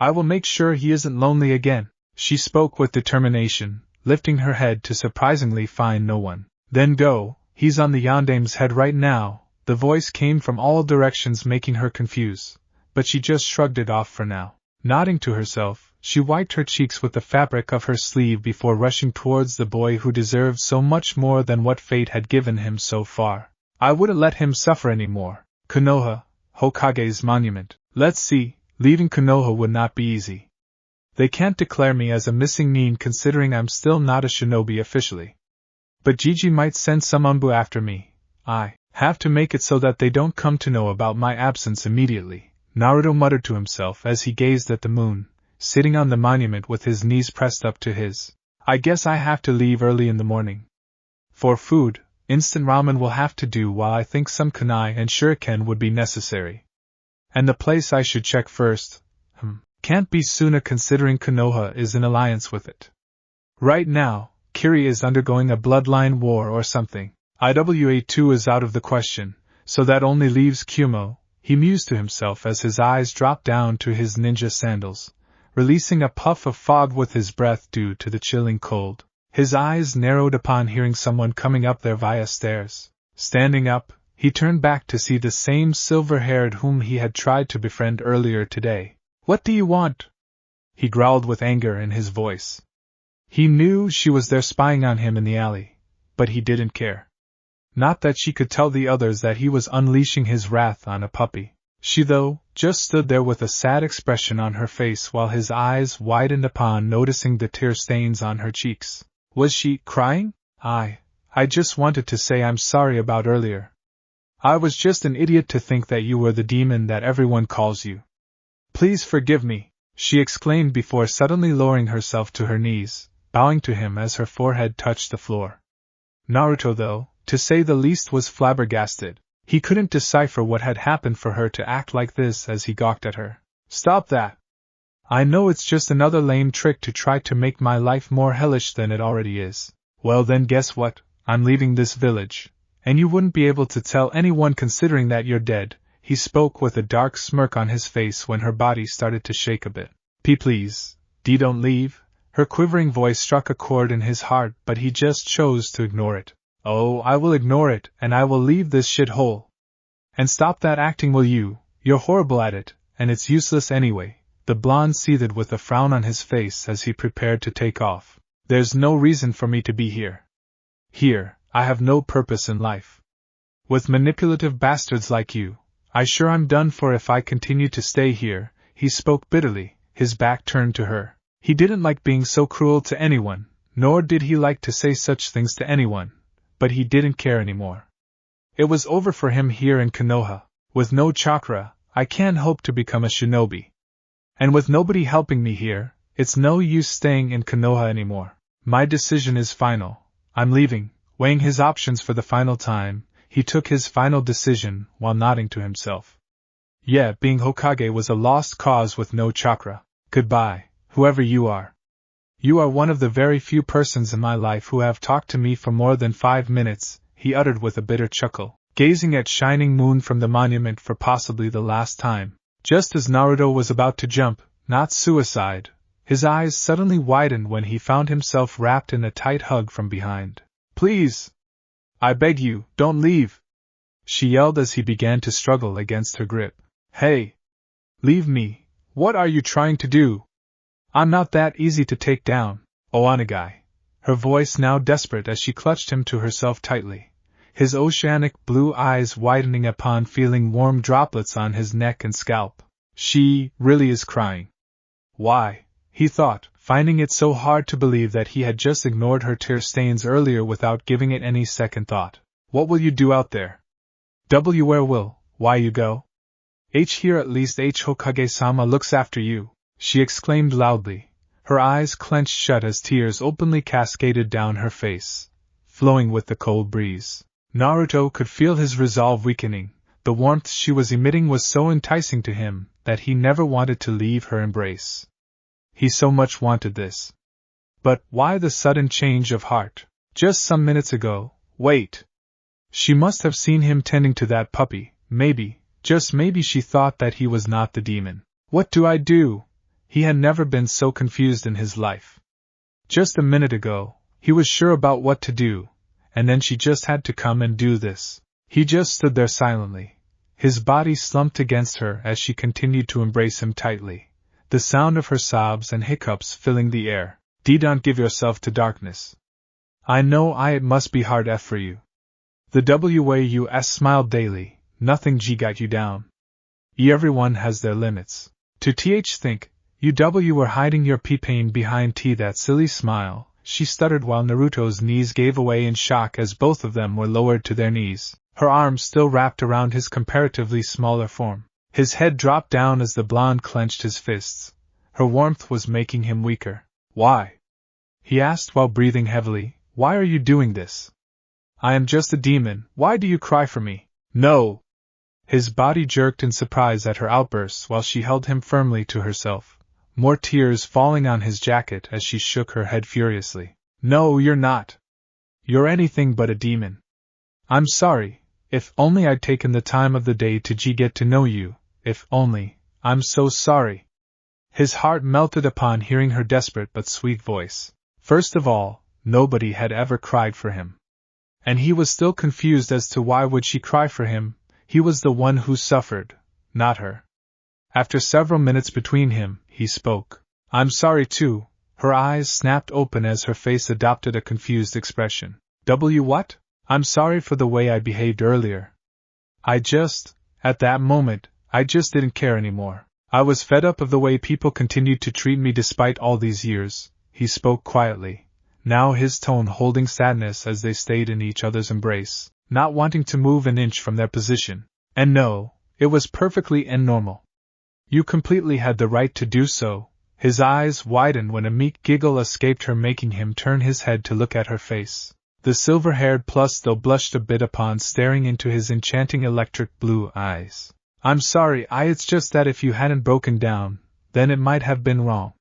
I will make sure he isn't lonely again. She spoke with determination, lifting her head to surprisingly find no one. Then go. He's on the Yandame's head right now. The voice came from all directions making her confused, but she just shrugged it off for now. Nodding to herself, She wiped her cheeks with the fabric of her sleeve before rushing towards the boy who deserved so much more than what fate had given him so far. I wouldn't let him suffer any more. Konoha, Hokage's monument. Let's see, leaving Konoha would not be easy. They can't declare me as a missing nin considering I'm still not a shinobi officially. But Gigi might send some umbu after me. I have to make it so that they don't come to know about my absence immediately, Naruto muttered to himself as he gazed at the moon, sitting on the monument with his knees pressed up to his. I guess I have to leave early in the morning. For food, instant ramen will have to do, while I think some kunai and shuriken would be necessary. And the place I should check first, can't be Suna considering Konoha is in alliance with it. Right now, Kiri is undergoing a bloodline war or something. IWA2 is out of the question, so that only leaves Kyumo, he mused to himself as his eyes dropped down to his ninja sandals, releasing a puff of fog with his breath due to the chilling cold. His eyes narrowed upon hearing someone coming up there via stairs. Standing up, he turned back to see the same silver-haired whom he had tried to befriend earlier today. What do you want? He growled with anger in his voice. He knew she was there spying on him in the alley, but he didn't care. Not that she could tell the others that he was unleashing his wrath on a puppy. She, though, just stood there with a sad expression on her face while his eyes widened upon noticing the tear stains on her cheeks. Was she crying? I just wanted to say I'm sorry about earlier. I was just an idiot to think that you were the demon that everyone calls you. Please forgive me, she exclaimed before suddenly lowering herself to her knees, bowing to him as her forehead touched the floor. Naruto, though, to say the least, was flabbergasted. He couldn't decipher what had happened for her to act like this as he gawked at her. Stop that! I know it's just another lame trick to try to make my life more hellish than it already is. Well then, guess what? I'm leaving this village. And you wouldn't be able to tell anyone considering that you're dead. He spoke with a dark smirk on his face when her body started to shake a bit. Please, don't leave. Her quivering voice struck a chord in his heart, but he just chose to ignore it. Oh, I will ignore it, and I will leave this shithole. And stop that acting, will you? You're horrible at it, and it's useless anyway. The blonde seethed with a frown on his face as he prepared to take off. There's no reason for me to be here. Here, I have no purpose in life. With manipulative bastards like you, I'm done for if I continue to stay here. He spoke bitterly, his back turned to her. He didn't like being so cruel to anyone, nor did he like to say such things to anyone, but he didn't care anymore. It was over for him here in Konoha. With no chakra, I can't hope to become a shinobi. And with nobody helping me here, it's no use staying in Konoha anymore. My decision is final. I'm leaving. Weighing his options for the final time, he took his final decision while nodding to himself. Yeah, being Hokage was a lost cause with no chakra. Goodbye, whoever you are. You are one of the very few persons in my life who have talked to me for more than 5 minutes, he uttered with a bitter chuckle, gazing at shining moon from the monument for possibly the last time. Just as Naruto was about to jump, not suicide, his eyes suddenly widened when he found himself wrapped in a tight hug from behind. Please! I beg you, don't leave! She yelled as he began to struggle against her grip. Hey! Leave me! What are you trying to do? I'm not that easy to take down, Oanagai. Her voice now desperate as she clutched him to herself tightly, his oceanic blue eyes widening upon feeling warm droplets on his neck and scalp. She really is crying. Why? He thought, finding it so hard to believe that he had just ignored her tear stains earlier without giving it any second thought. What will you do out there? Where will, why you go? Here at least Hokage-sama looks after you, she exclaimed loudly, her eyes clenched shut as tears openly cascaded down her face, flowing with the cold breeze. Naruto could feel his resolve weakening. The warmth she was emitting was so enticing to him that he never wanted to leave her embrace. He so much wanted this. But why the sudden change of heart? Just some minutes ago, wait. She must have seen him tending to that puppy. Maybe, just maybe she thought that he was not the demon. What do I do? He had never been so confused in his life. Just a minute ago, he was sure about what to do, and then she just had to come and do this. He just stood there silently, his body slumped against her as she continued to embrace him tightly, the sound of her sobs and hiccups filling the air. Don't give yourself to darkness. I know it must be hard for you. The WAUS smiled daily, nothing got you down. Everyone has their limits. To think, you were hiding your pain behind that silly smile, she stuttered while Naruto's knees gave away in shock as both of them were lowered to their knees, her arms still wrapped around his comparatively smaller form. His head dropped down as the blonde clenched his fists. Her warmth was making him weaker. Why? He asked while breathing heavily. Why are you doing this? I am just a demon. Why do you cry for me? No! His body jerked in surprise at her outbursts while she held him firmly to herself, more tears falling on his jacket as she shook her head furiously. No, you're not. You're anything but a demon. I'm sorry. If only I'd taken the time of the day to get to know you. If only. I'm so sorry. His heart melted upon hearing her desperate but sweet voice. First of all, nobody had ever cried for him. And he was still confused as to why would she cry for him. He was the one who suffered, not her. After several minutes between him, he spoke. I'm sorry too. Her eyes snapped open as her face adopted a confused expression. What? I'm sorry for the way I behaved earlier. At that moment, I just didn't care anymore. I was fed up of the way people continued to treat me despite all these years. He spoke quietly, now his tone holding sadness as they stayed in each other's embrace, not wanting to move an inch from their position. And no, it was perfectly normal. You completely had the right to do so. His eyes widened when a meek giggle escaped her, making him turn his head to look at her face. The silver-haired plus though blushed a bit upon staring into his enchanting electric blue eyes. I'm sorry, it's just that if you hadn't broken down, then it might have been wrong.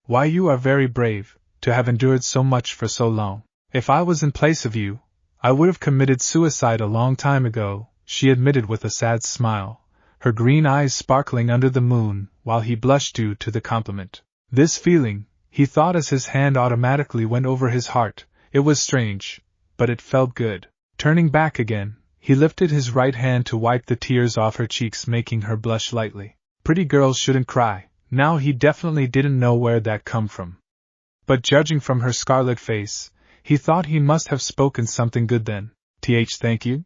Why, you are very brave, to have endured so much for so long. If I was in place of you, I would have committed suicide a long time ago, she admitted with a sad smile, her green eyes sparkling under the moon, while he blushed due to the compliment. This feeling, he thought as his hand automatically went over his heart, it was strange, but it felt good. Turning back again, he lifted his right hand to wipe the tears off her cheeks, making her blush lightly. Pretty girls shouldn't cry. Now he definitely didn't know where that come from. But judging from her scarlet face, he thought he must have spoken something good then. Thank you?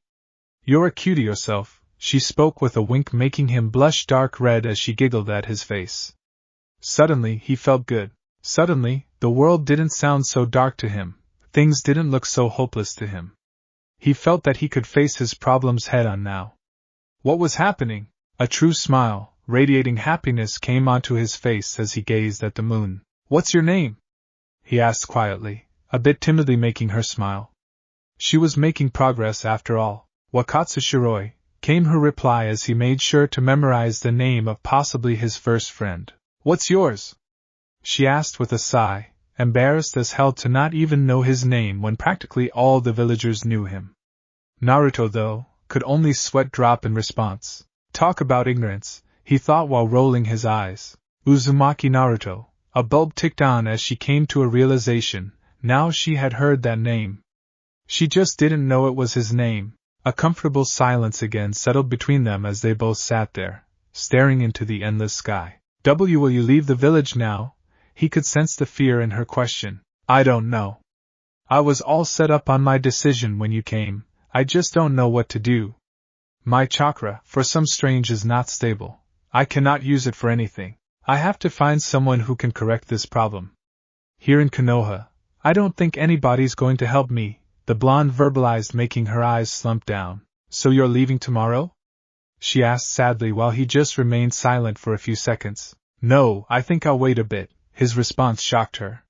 You're a cutie yourself, she spoke with a wink, making him blush dark red as she giggled at his face. Suddenly he felt good. Suddenly, the world didn't sound so dark to him. Things didn't look so hopeless to him. He felt that he could face his problems head on now. What was happening? A true smile, radiating happiness, came onto his face as he gazed at the moon. What's your name? He asked quietly, a bit timidly, making her smile. She was making progress after all. Wakatsu Shiroi, came her reply as he made sure to memorize the name of possibly his first friend. What's yours? She asked with a sigh, embarrassed as hell to not even know his name when practically all the villagers knew him. Naruto, though, could only sweat drop in response. Talk about ignorance, he thought while rolling his eyes. Uzumaki Naruto. A bulb ticked on as she came to a realization. Now she had heard that name. She just didn't know it was his name. A comfortable silence again settled between them as they both sat there, staring into the endless sky. Will you leave the village now? He could sense the fear in her question. I don't know. I was all set up on my decision when you came. I just don't know what to do. My chakra, for some strange, is not stable. I cannot use it for anything. I have to find someone who can correct this problem. Here in Konoha, I don't think anybody's going to help me, the blonde verbalized, making her eyes slump down. So you're leaving tomorrow? She asked sadly while he just remained silent for a few seconds. No, I think I'll wait a bit. His response shocked her.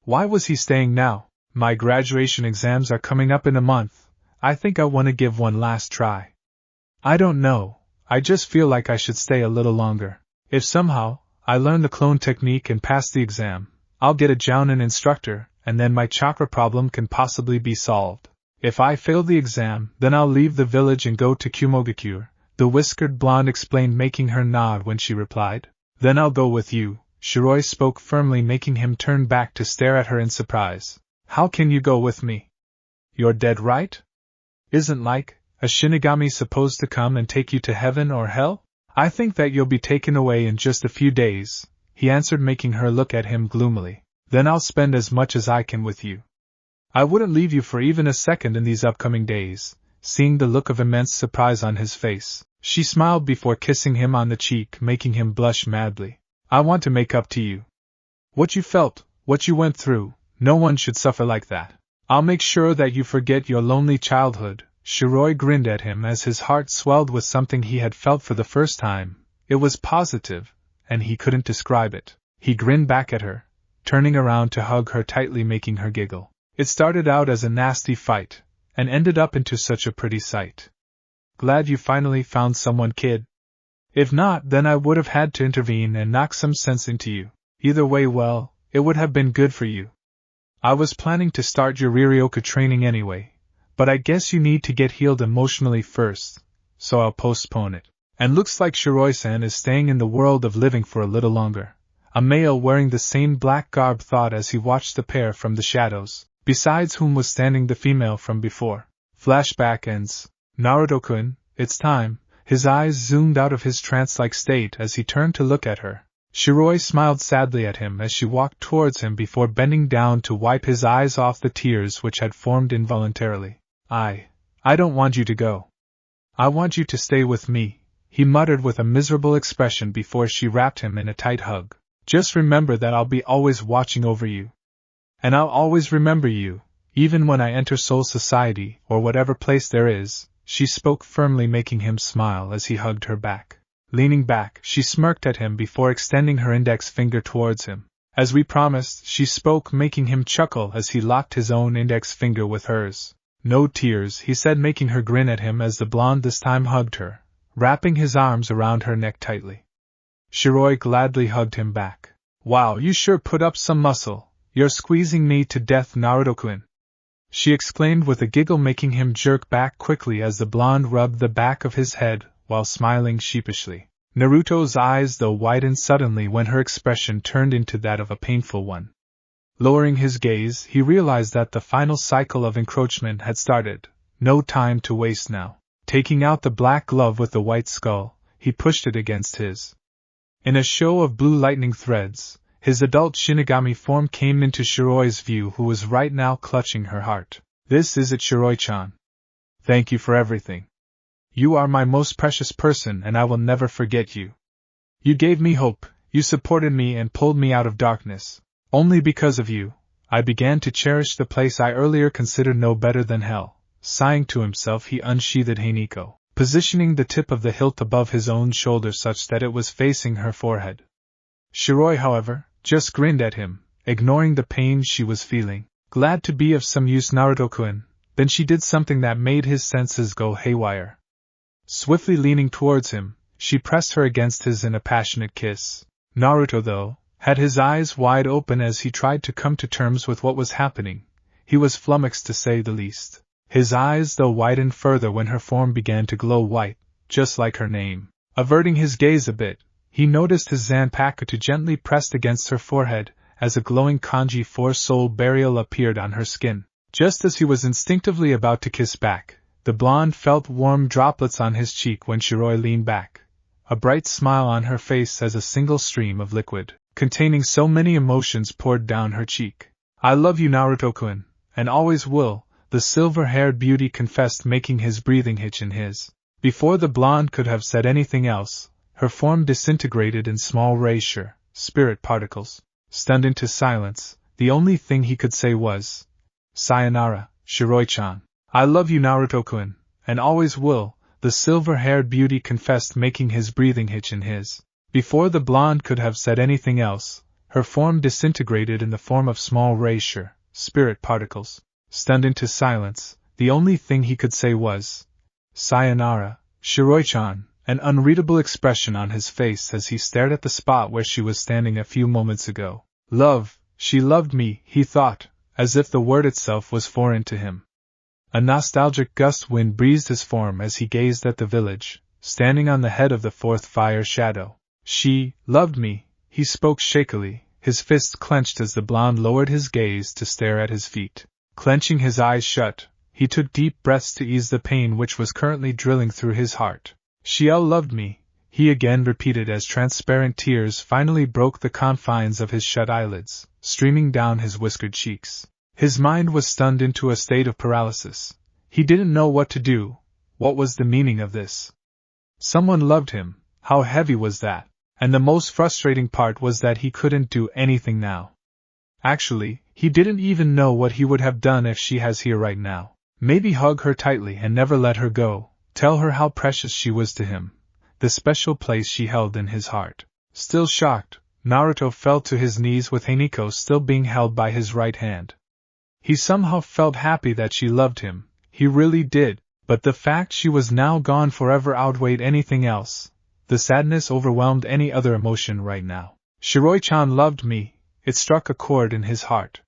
Why was he staying now? My graduation exams are coming up in a month. I think I want to give one last try. I don't know, I just feel like I should stay a little longer. If somehow I learn the clone technique and pass the exam, I'll get a Jounin instructor, and then my chakra problem can possibly be solved. If I fail the exam, then I'll leave the village and go to Kumogakure, the whiskered blonde explained, making her nod when she replied. Then I'll go with you, Shiroi spoke firmly, making him turn back to stare at her in surprise. How can you go with me? You're dead right? Isn't like a Shinigami supposed to come and take you to heaven or hell? I think that you'll be taken away in just a few days. he answered, making her look at him gloomily. Then I'll spend as much as I can with you. I wouldn't leave you for even a second in these upcoming days. Seeing the look of immense surprise on his face, she smiled before kissing him on the cheek, making him blush madly. I want to make up to you. What you felt, what you went through, no one should suffer like that. I'll make sure that you forget your lonely childhood. Shiroi grinned at him as his heart swelled with something he had felt for the first time. It was positive, and he couldn't describe it. He grinned back at her, turning around to hug her tightly, making her giggle. It started out as a nasty fight, and ended up into such a pretty sight. Glad you finally found someone, kid. If not, then I would have had to intervene and knock some sense into you. Either way, well, it would have been good for you. I was planning to start your Riryoka training anyway, but I guess you need to get healed emotionally first, so I'll postpone it. And looks like Shiroi-san is staying in the world of living for a little longer. A male wearing the same black garb thought as he watched the pair from the shadows, besides whom was standing the female from before. Flashback ends. Naruto-kun, it's time. His eyes zoomed out of his trance-like state as he turned to look at her. Shiroi smiled sadly at him as she walked towards him before bending down to wipe his eyes off the tears which had formed involuntarily. I don't want you to go. I want you to stay with me, he muttered with a miserable expression before she wrapped him in a tight hug. Just remember that I'll be always watching over you. And I'll always remember you, even when I enter Soul Society or whatever place there is, she spoke firmly, making him smile as he hugged her back. Leaning back, she smirked at him before extending her index finger towards him. As we promised, she spoke, making him chuckle as he locked his own index finger with hers. No tears, he said, making her grin at him as the blonde this time hugged her, wrapping his arms around her neck tightly. Shiroi gladly hugged him back. Wow, you sure put up some muscle. You're squeezing me to death, Naruto-kun, she exclaimed with a giggle, making him jerk back quickly as the blonde rubbed the back of his head while smiling sheepishly. Naruto's eyes though widened suddenly when her expression turned into that of a painful one. Lowering his gaze, he realized that the final cycle of encroachment had started. No time to waste now. Taking out the black glove with the white skull, he pushed it against his. In a show of blue lightning threads, his adult Shinigami form came into Shiroi's view, who was right now clutching her heart. This is it, Shiroi-chan. Thank you for everything. You are my most precious person and I will never forget you. You gave me hope, you supported me and pulled me out of darkness. Only because of you, I began to cherish the place I earlier considered no better than hell. Sighing to himself, he unsheathed Haniko, positioning the tip of the hilt above his own shoulder such that it was facing her forehead. Shiroi, however, just grinned at him, ignoring the pain she was feeling. Glad to be of some use, Naruto-kun. Then she did something that made his senses go haywire. Swiftly leaning towards him, she pressed her against his in a passionate kiss. Naruto, though, had his eyes wide open as he tried to come to terms with what was happening. He was flummoxed to say the least. His eyes though widened further when her form began to glow white, just like her name. Averting his gaze a bit, he noticed his Zanpakuto gently pressed against her forehead, as a glowing kanji 4 soul burial appeared on her skin. Just as he was instinctively about to kiss back, the blonde felt warm droplets on his cheek when Shiroi leaned back, a bright smile on her face as a single stream of liquid, containing so many emotions, poured down her cheek. I love you, Naruto-kun, and always will, the silver-haired beauty confessed, making his breathing hitch in his. Before the blonde could have said anything else, her form disintegrated in small erasure, spirit particles. Stunned into silence, the only thing he could say was, Sayonara, Shiroi-chan. I love you, Naruto-kun, and always will, the silver-haired beauty confessed, making his breathing hitch in his. Before the blonde could have said anything else, her form disintegrated in the form of small erasure, spirit particles. Stunned into silence, the only thing he could say was, Sayonara, Shiroi-chan, an unreadable expression on his face as he stared at the spot where she was standing a few moments ago. Love, she loved me, he thought, as if the word itself was foreign to him. A nostalgic gust wind breezed his form as he gazed at the village, standing on the head of the fourth fire shadow. She loved me, he spoke shakily, his fists clenched as the blonde lowered his gaze to stare at his feet. Clenching his eyes shut, he took deep breaths to ease the pain which was currently drilling through his heart. She loved me, he again repeated as transparent tears finally broke the confines of his shut eyelids, streaming down his whiskered cheeks. His mind was stunned into a state of paralysis. He didn't know what to do. What was the meaning of this? Someone loved him. How heavy was that? And the most frustrating part was that he couldn't do anything now. Actually, he didn't even know what he would have done if she was here right now. Maybe hug her tightly and never let her go, tell her how precious she was to him, the special place she held in his heart. Still shocked, Naruto fell to his knees with Hanako still being held by his right hand. He somehow felt happy that she loved him, he really did, but the fact she was now gone forever outweighed anything else. The sadness overwhelmed any other emotion right now. Shiroi-chan loved me, it struck a chord in his heart.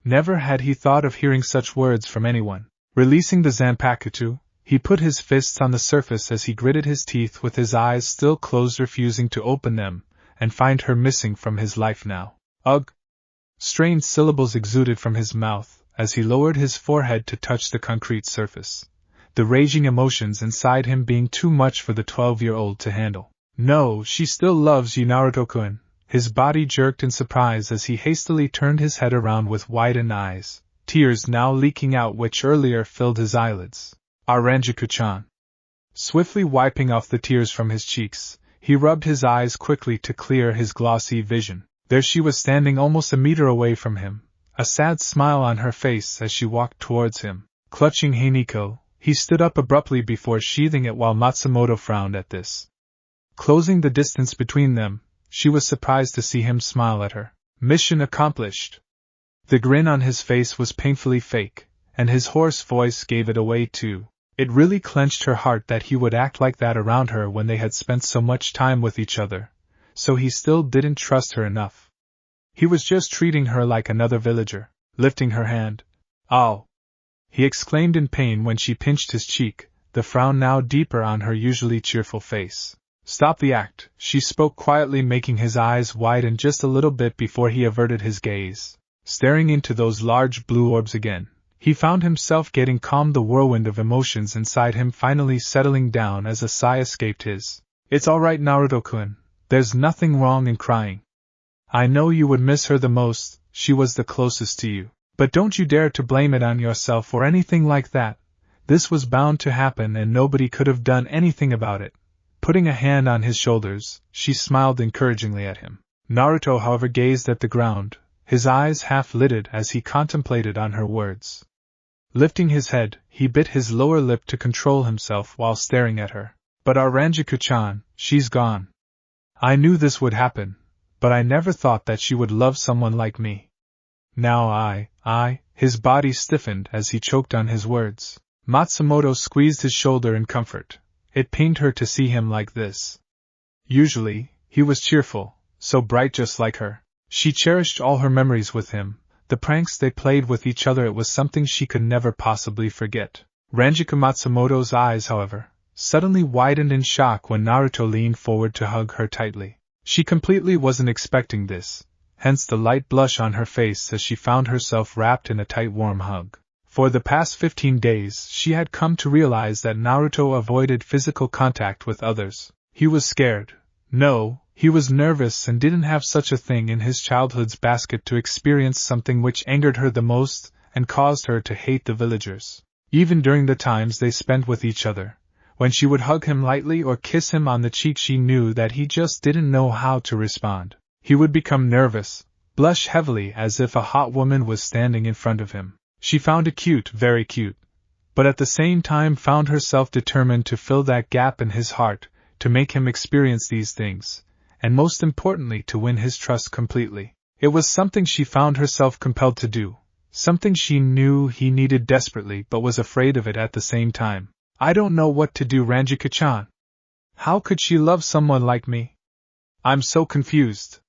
Never had he thought of hearing such words from anyone. Releasing the Zanpakuto, he put his fists on the surface as he gritted his teeth with his eyes still closed, refusing to open them, and find her missing from his life now. Ugh! Strained syllables exuded from his mouth as he lowered his forehead to touch the concrete surface, the raging emotions inside him being too much for the 12-year-old to handle. No, she still loves you, Naruto-kun. His body jerked in surprise as he hastily turned his head around with widened eyes, tears now leaking out which earlier filled his eyelids. Rangiku-chan. Swiftly wiping off the tears from his cheeks, he rubbed his eyes quickly to clear his glossy vision. There she was standing almost a meter away from him, a sad smile on her face as she walked towards him. Clutching Hanako, he stood up abruptly before sheathing it while Matsumoto frowned at this. Closing the distance between them, she was surprised to see him smile at her. Mission accomplished. The grin on his face was painfully fake, and his hoarse voice gave it away too. It really clenched her heart that he would act like that around her when they had spent so much time with each other, so he still didn't trust her enough. He was just treating her like another villager. Lifting her hand, "Ow!" he exclaimed in pain when she pinched his cheek, the frown now deeper on her usually cheerful face. "Stop the act," she spoke quietly, making his eyes widen just a little bit before he averted his gaze. Staring into those large blue orbs again, he found himself getting calm, the whirlwind of emotions inside him finally settling down as a sigh escaped his. "It's all right, Naruto-kun. There's nothing wrong in crying. I know you would miss her the most, she was the closest to you. But don't you dare to blame it on yourself or anything like that. This was bound to happen and nobody could have done anything about it." Putting a hand on his shoulders, she smiled encouragingly at him. Naruto, however, gazed at the ground, his eyes half-lidded as he contemplated on her words. Lifting his head, he bit his lower lip to control himself while staring at her. "But Rangiku-chan, she's gone. I knew this would happen, but I never thought that she would love someone like me. Now his body stiffened as he choked on his words. Matsumoto squeezed his shoulder in comfort. It pained her to see him like this. Usually, he was cheerful, so bright just like her. She cherished all her memories with him, the pranks they played with each other, it was something she could never possibly forget. Rangiku Matsumoto's eyes, however, suddenly widened in shock when Naruto leaned forward to hug her tightly. She completely wasn't expecting this, hence the light blush on her face as she found herself wrapped in a tight warm hug. For the past 15 days she had come to realize that Naruto avoided physical contact with others. He was scared. No, he was nervous and didn't have such a thing in his childhood's basket to experience something which angered her the most and caused her to hate the villagers. Even during the times they spent with each other, when she would hug him lightly or kiss him on the cheek, she knew that he just didn't know how to respond. He would become nervous, blush heavily as if a hot woman was standing in front of him. She found it cute, very cute, but at the same time found herself determined to fill that gap in his heart, to make him experience these things, and most importantly to win his trust completely. It was something she found herself compelled to do, something she knew he needed desperately but was afraid of it at the same time. "I don't know what to do, Rangiku-chan. How could she love someone like me? I'm so confused.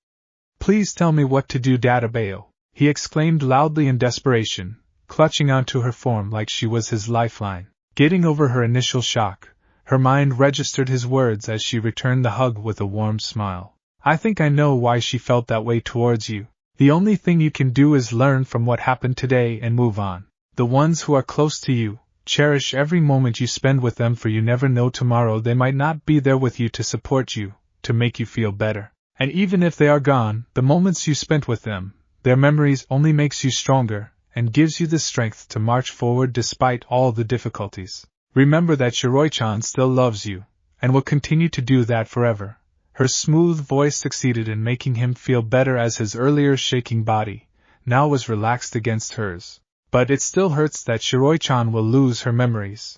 Please tell me what to do, Dadabayo," he exclaimed loudly in desperation, clutching onto her form like she was his lifeline. Getting over her initial shock, her mind registered his words as she returned the hug with a warm smile. "I think I know why she felt that way towards you. The only thing you can do is learn from what happened today and move on. The ones who are close to you, Cherish every moment you spend with them, for you never know tomorrow they might not be there with you to support you, to make you feel better. And even if they are gone, the moments you spent with them, their memories only makes you stronger, and gives you the strength to march forward despite all the difficulties. Remember that Shiroi-chan still loves you, and will continue to do that forever. Her smooth voice succeeded in making him feel better as his earlier shaking body now was relaxed against hers. But it still hurts that Shiroi-chan will lose her memories.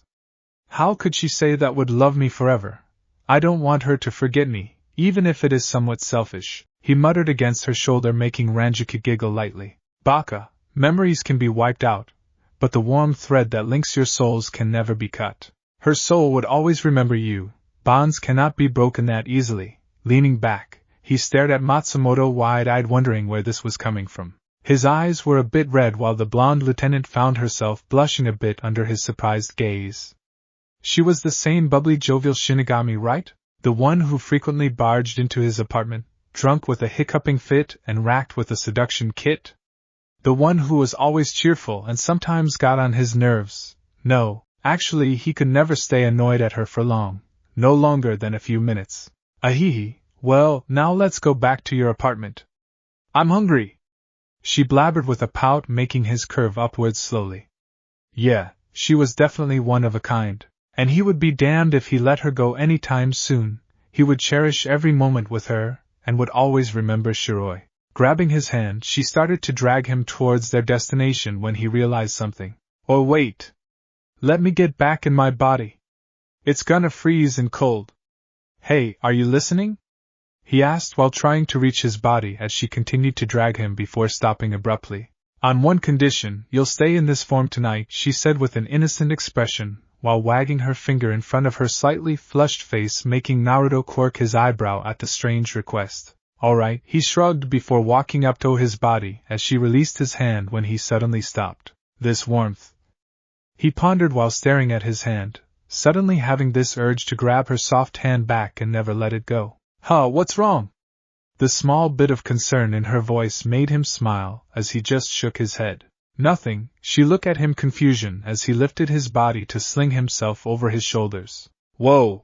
How could she say that would love me forever? I don't want her to forget me, even if it is somewhat selfish, he muttered against her shoulder, making Rangiku giggle lightly. Baka, memories can be wiped out, but the warm thread that links your souls can never be cut. Her soul would always remember you. Bonds cannot be broken that easily. Leaning back, he stared at Matsumoto wide-eyed, wondering where this was coming from. His eyes were a bit red, while the blonde lieutenant found herself blushing a bit under his surprised gaze. She was the same bubbly, jovial Shinigami, right? The one who frequently barged into his apartment, drunk with a hiccuping fit and racked with a seduction kit? The one who was always cheerful and sometimes got on his nerves. No, actually he could never stay annoyed at her for long. No longer than a few minutes. Ahihi, well, now let's go back to your apartment. I'm hungry, she blabbered with a pout, making his curve upwards slowly. Yeah, she was definitely one of a kind, and he would be damned if he let her go any time soon. He would cherish every moment with her, and would always remember Shiroi. Grabbing his hand, she started to drag him towards their destination when he realized something. Oh wait! Let me get back in my body. It's gonna freeze and cold. Hey, are you listening? He asked while trying to reach his body as she continued to drag him before stopping abruptly. On one condition, you'll stay in this form tonight, she said with an innocent expression, while wagging her finger in front of her slightly flushed face, making Naruto quirk his eyebrow at the strange request. Alright, he shrugged before walking up to his body as she released his hand when he suddenly stopped. This warmth. He pondered while staring at his hand, suddenly having this urge to grab her soft hand back and never let it go. Huh, what's wrong? The small bit of concern in her voice made him smile as he just shook his head. Nothing, she looked at him confusion as he lifted his body to sling himself over his shoulders. Whoa!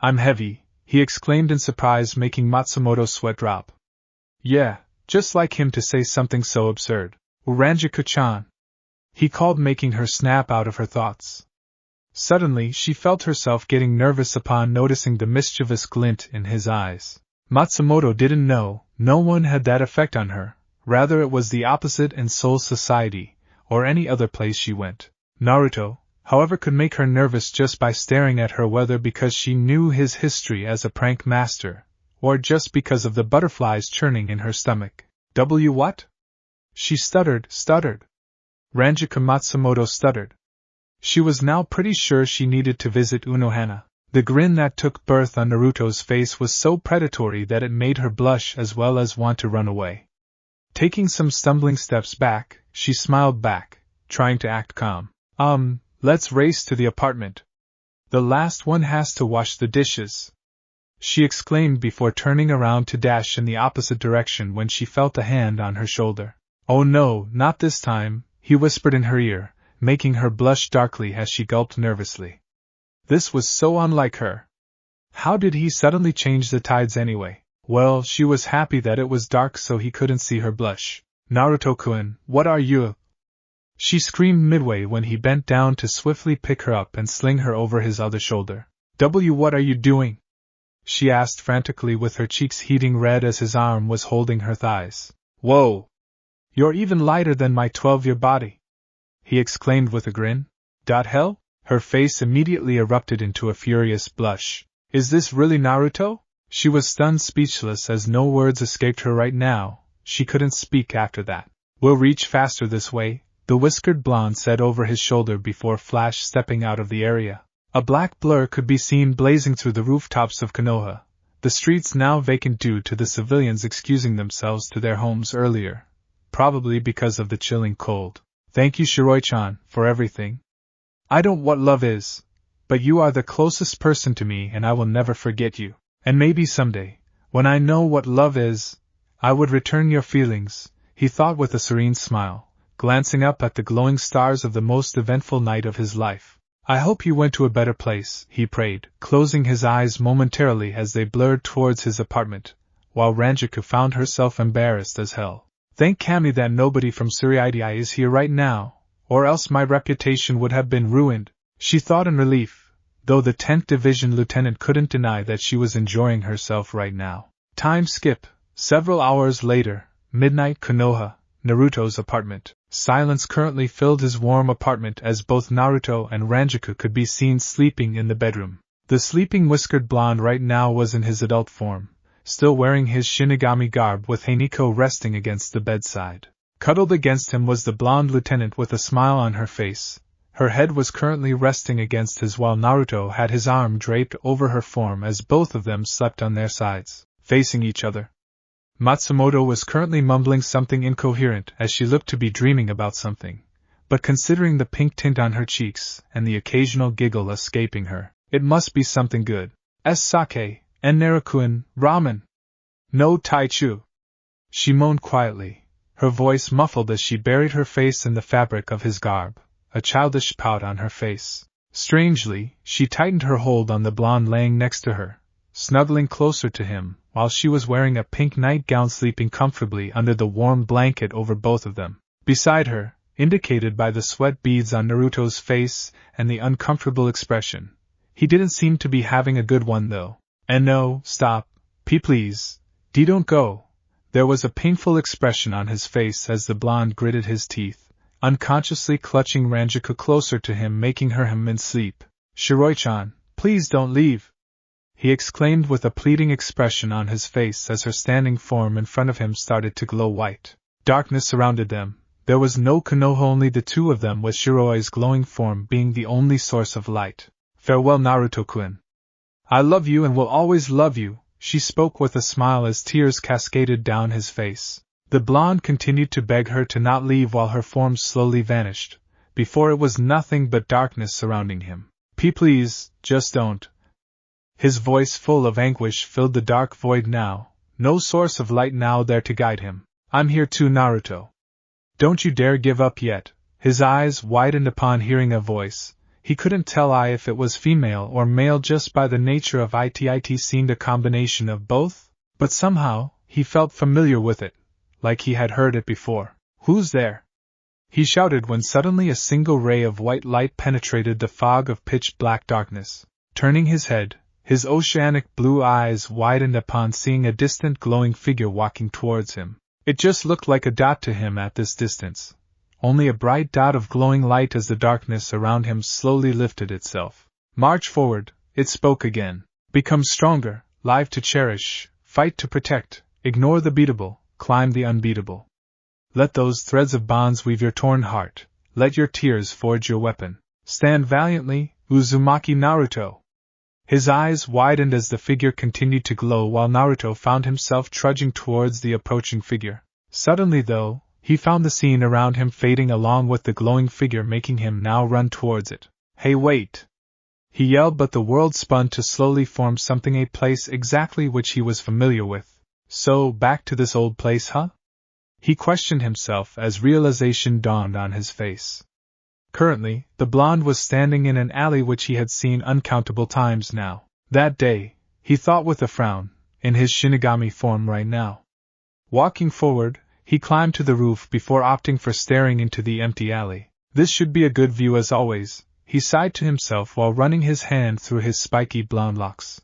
I'm heavy, he exclaimed in surprise, making Matsumoto's sweat drop. Yeah, just like him to say something so absurd. Rangiku-chan, he called, making her snap out of her thoughts. Suddenly she felt herself getting nervous upon noticing the mischievous glint in his eyes. Matsumoto didn't know, no one had that effect on her, rather it was the opposite in Seoul society, or any other place she went. Naruto, however, could make her nervous just by staring at her, whether because she knew his history as a prank master, or just because of the butterflies churning in her stomach. What? She stuttered. Rangiku Matsumoto stuttered. She was now pretty sure she needed to visit Unohana. The grin that took birth on Naruto's face was so predatory that it made her blush as well as want to run away. Taking some stumbling steps back, she smiled back, trying to act calm. Let's race to the apartment. The last one has to wash the dishes, she exclaimed before turning around to dash in the opposite direction when she felt a hand on her shoulder. Oh no, not this time, he whispered in her ear, making her blush darkly as she gulped nervously. This was so unlike her. How did he suddenly change the tides anyway? Well, she was happy that it was dark so he couldn't see her blush. Naruto-kun, what are you? She screamed midway when he bent down to swiftly pick her up and sling her over his other shoulder. What are you doing? She asked frantically, with her cheeks heating red as his arm was holding her thighs. Whoa! You're even lighter than my 12-year body, he exclaimed with a grin. Hell? Her face immediately erupted into a furious blush. Is this really Naruto? She was stunned speechless as no words escaped her right now. She couldn't speak after that. We'll reach faster this way, the whiskered blonde said over his shoulder before Flash stepping out of the area. A black blur could be seen blazing through the rooftops of Konoha, the streets now vacant due to the civilians excusing themselves to their homes earlier, probably because of the chilling cold. Thank you, Shiroi-chan, for everything. I don't know what love is, but you are the closest person to me and I will never forget you. And maybe someday, when I know what love is, I would return your feelings, he thought with a serene smile, glancing up at the glowing stars of the most eventful night of his life. I hope you went to a better place, he prayed, closing his eyes momentarily as they blurred towards his apartment, while Rangiku found herself embarrassed as hell. Thank Kami that nobody from Suriidi is here right now, or else my reputation would have been ruined, she thought in relief, though the 10th Division lieutenant couldn't deny that she was enjoying herself right now. Time skip. Several hours later, midnight Konoha, Naruto's apartment. Silence currently filled his warm apartment as both Naruto and Rangiku could be seen sleeping in the bedroom. The sleeping whiskered blonde right now was in his adult form, still wearing his Shinigami garb with Haniko resting against the bedside. Cuddled against him was the blonde lieutenant with a smile on her face. Her head was currently resting against his while Naruto had his arm draped over her form as both of them slept on their sides, facing each other. Matsumoto was currently mumbling something incoherent as she looked to be dreaming about something, but considering the pink tint on her cheeks and the occasional giggle escaping her, it must be something good. Sake, and Narukuin, ramen. No taichu. She moaned quietly, her voice muffled as she buried her face in the fabric of his garb, a childish pout on her face. Strangely, she tightened her hold on the blonde laying next to her, snuggling closer to him, while she was wearing a pink nightgown sleeping comfortably under the warm blanket over both of them. Beside her, indicated by the sweat beads on Naruto's face and the uncomfortable expression, he didn't seem to be having a good one though. And no, stop, please, don't go. There was a painful expression on his face as the blonde gritted his teeth, unconsciously clutching Rangiku closer to him, making her hem in sleep. Shiroi-chan, please don't leave, he exclaimed with a pleading expression on his face as her standing form in front of him started to glow white. Darkness surrounded them. There was no Konoha, only the two of them, with Shiroi's glowing form being the only source of light. Farewell, Naruto-kun. I love you and will always love you, she spoke with a smile as tears cascaded down his face. The blonde continued to beg her to not leave while her form slowly vanished. Before it was nothing but darkness surrounding him. Please, just don't. His voice full of anguish filled the dark void now, no source of light now there to guide him. I'm here too, Naruto. Don't you dare give up yet. His eyes widened upon hearing a voice. He couldn't tell if it was female or male just by the nature of it seemed a combination of both, but somehow, he felt familiar with it, like he had heard it before. Who's there? He shouted when suddenly a single ray of white light penetrated the fog of pitch-black darkness. Turning his head, his oceanic blue eyes widened upon seeing a distant glowing figure walking towards him. It just looked like a dot to him at this distance. Only a bright dot of glowing light as the darkness around him slowly lifted itself. March forward, it spoke again. Become stronger, live to cherish, fight to protect, ignore the beatable, climb the unbeatable. Let those threads of bonds weave your torn heart, let your tears forge your weapon. Stand valiantly, Uzumaki Naruto. His eyes widened as the figure continued to glow while Naruto found himself trudging towards the approaching figure. Suddenly though, he found the scene around him fading along with the glowing figure, making him now run towards it. Hey, wait! He yelled, but the world spun to slowly form something, a place exactly which he was familiar with. So, back to this old place, huh? He questioned himself as realization dawned on his face. Currently, the blonde was standing in an alley which he had seen uncountable times now. That day, he thought with a frown, in his Shinigami form right now. Walking forward, he climbed to the roof before opting for staring into the empty alley. This should be a good view as always, he sighed to himself while running his hand through his spiky blonde locks.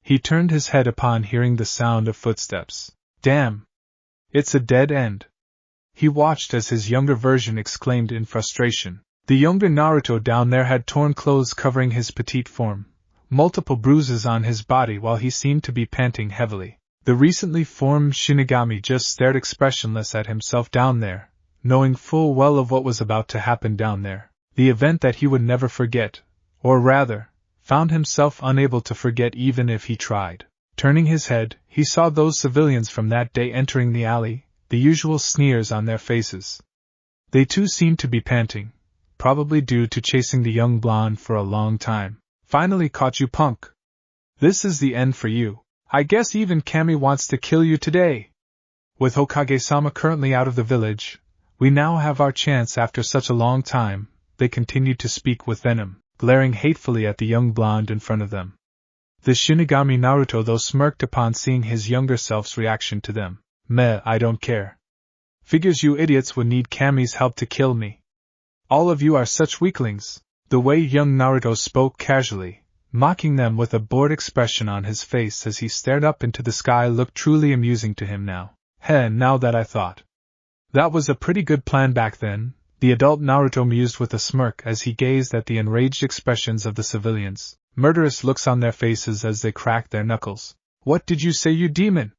He turned his head upon hearing the sound of footsteps. Damn! It's a dead end. He watched as his younger version exclaimed in frustration. The younger Naruto down there had torn clothes covering his petite form, multiple bruises on his body while he seemed to be panting heavily. The recently formed Shinigami just stared expressionless at himself down there, knowing full well of what was about to happen down there, the event that he would never forget, or rather, found himself unable to forget even if he tried. Turning his head, he saw those civilians from that day entering the alley, the usual sneers on their faces. They too seemed to be panting, probably due to chasing the young blonde for a long time. Finally caught you, punk. This is the end for you. I guess even Kami wants to kill you today. With Hokage-sama currently out of the village, We now have our chance after such a long time, they continued to speak with venom, glaring hatefully at the young blonde in front of them. The Shinigami Naruto though smirked upon seeing his younger self's reaction to them. Meh, I don't care. Figures you idiots would need Kami's help to kill me. All of you are such weaklings. The way young Naruto spoke casually, mocking them with a bored expression on his face as he stared up into the sky, looked truly amusing to him now. Heh, now that I thought. That was a pretty good plan back then, the adult Naruto mused with a smirk as he gazed at the enraged expressions of the civilians, murderous looks on their faces as they cracked their knuckles. What did you say, you demon?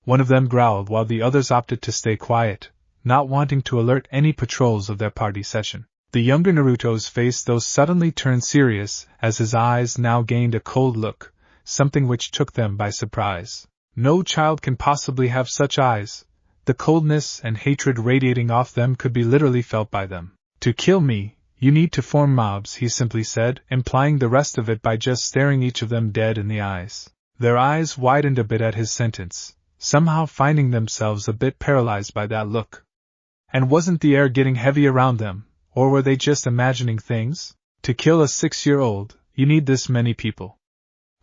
One of them growled while the others opted to stay quiet, not wanting to alert any patrols of their party session. The younger Naruto's face though suddenly turned serious as his eyes now gained a cold look, something which took them by surprise. No child can possibly have such eyes. The coldness and hatred radiating off them could be literally felt by them. To kill me, you need to form mobs, he simply said, implying the rest of it by just staring each of them dead in the eyes. Their eyes widened a bit at his sentence, somehow finding themselves a bit paralyzed by that look. And wasn't the air getting heavy around them? Or were they just imagining things? To kill a 6-year-old, you need this many people.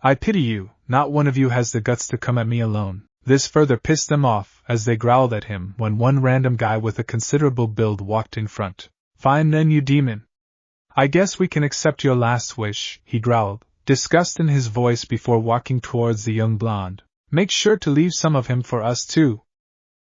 I pity you, not one of you has the guts to come at me alone. This further pissed them off as they growled at him when one random guy with a considerable build walked in front. Fine then, you demon. I guess we can accept your last wish, he growled, disgust in his voice before walking towards the young blonde. Make sure to leave some of him for us too.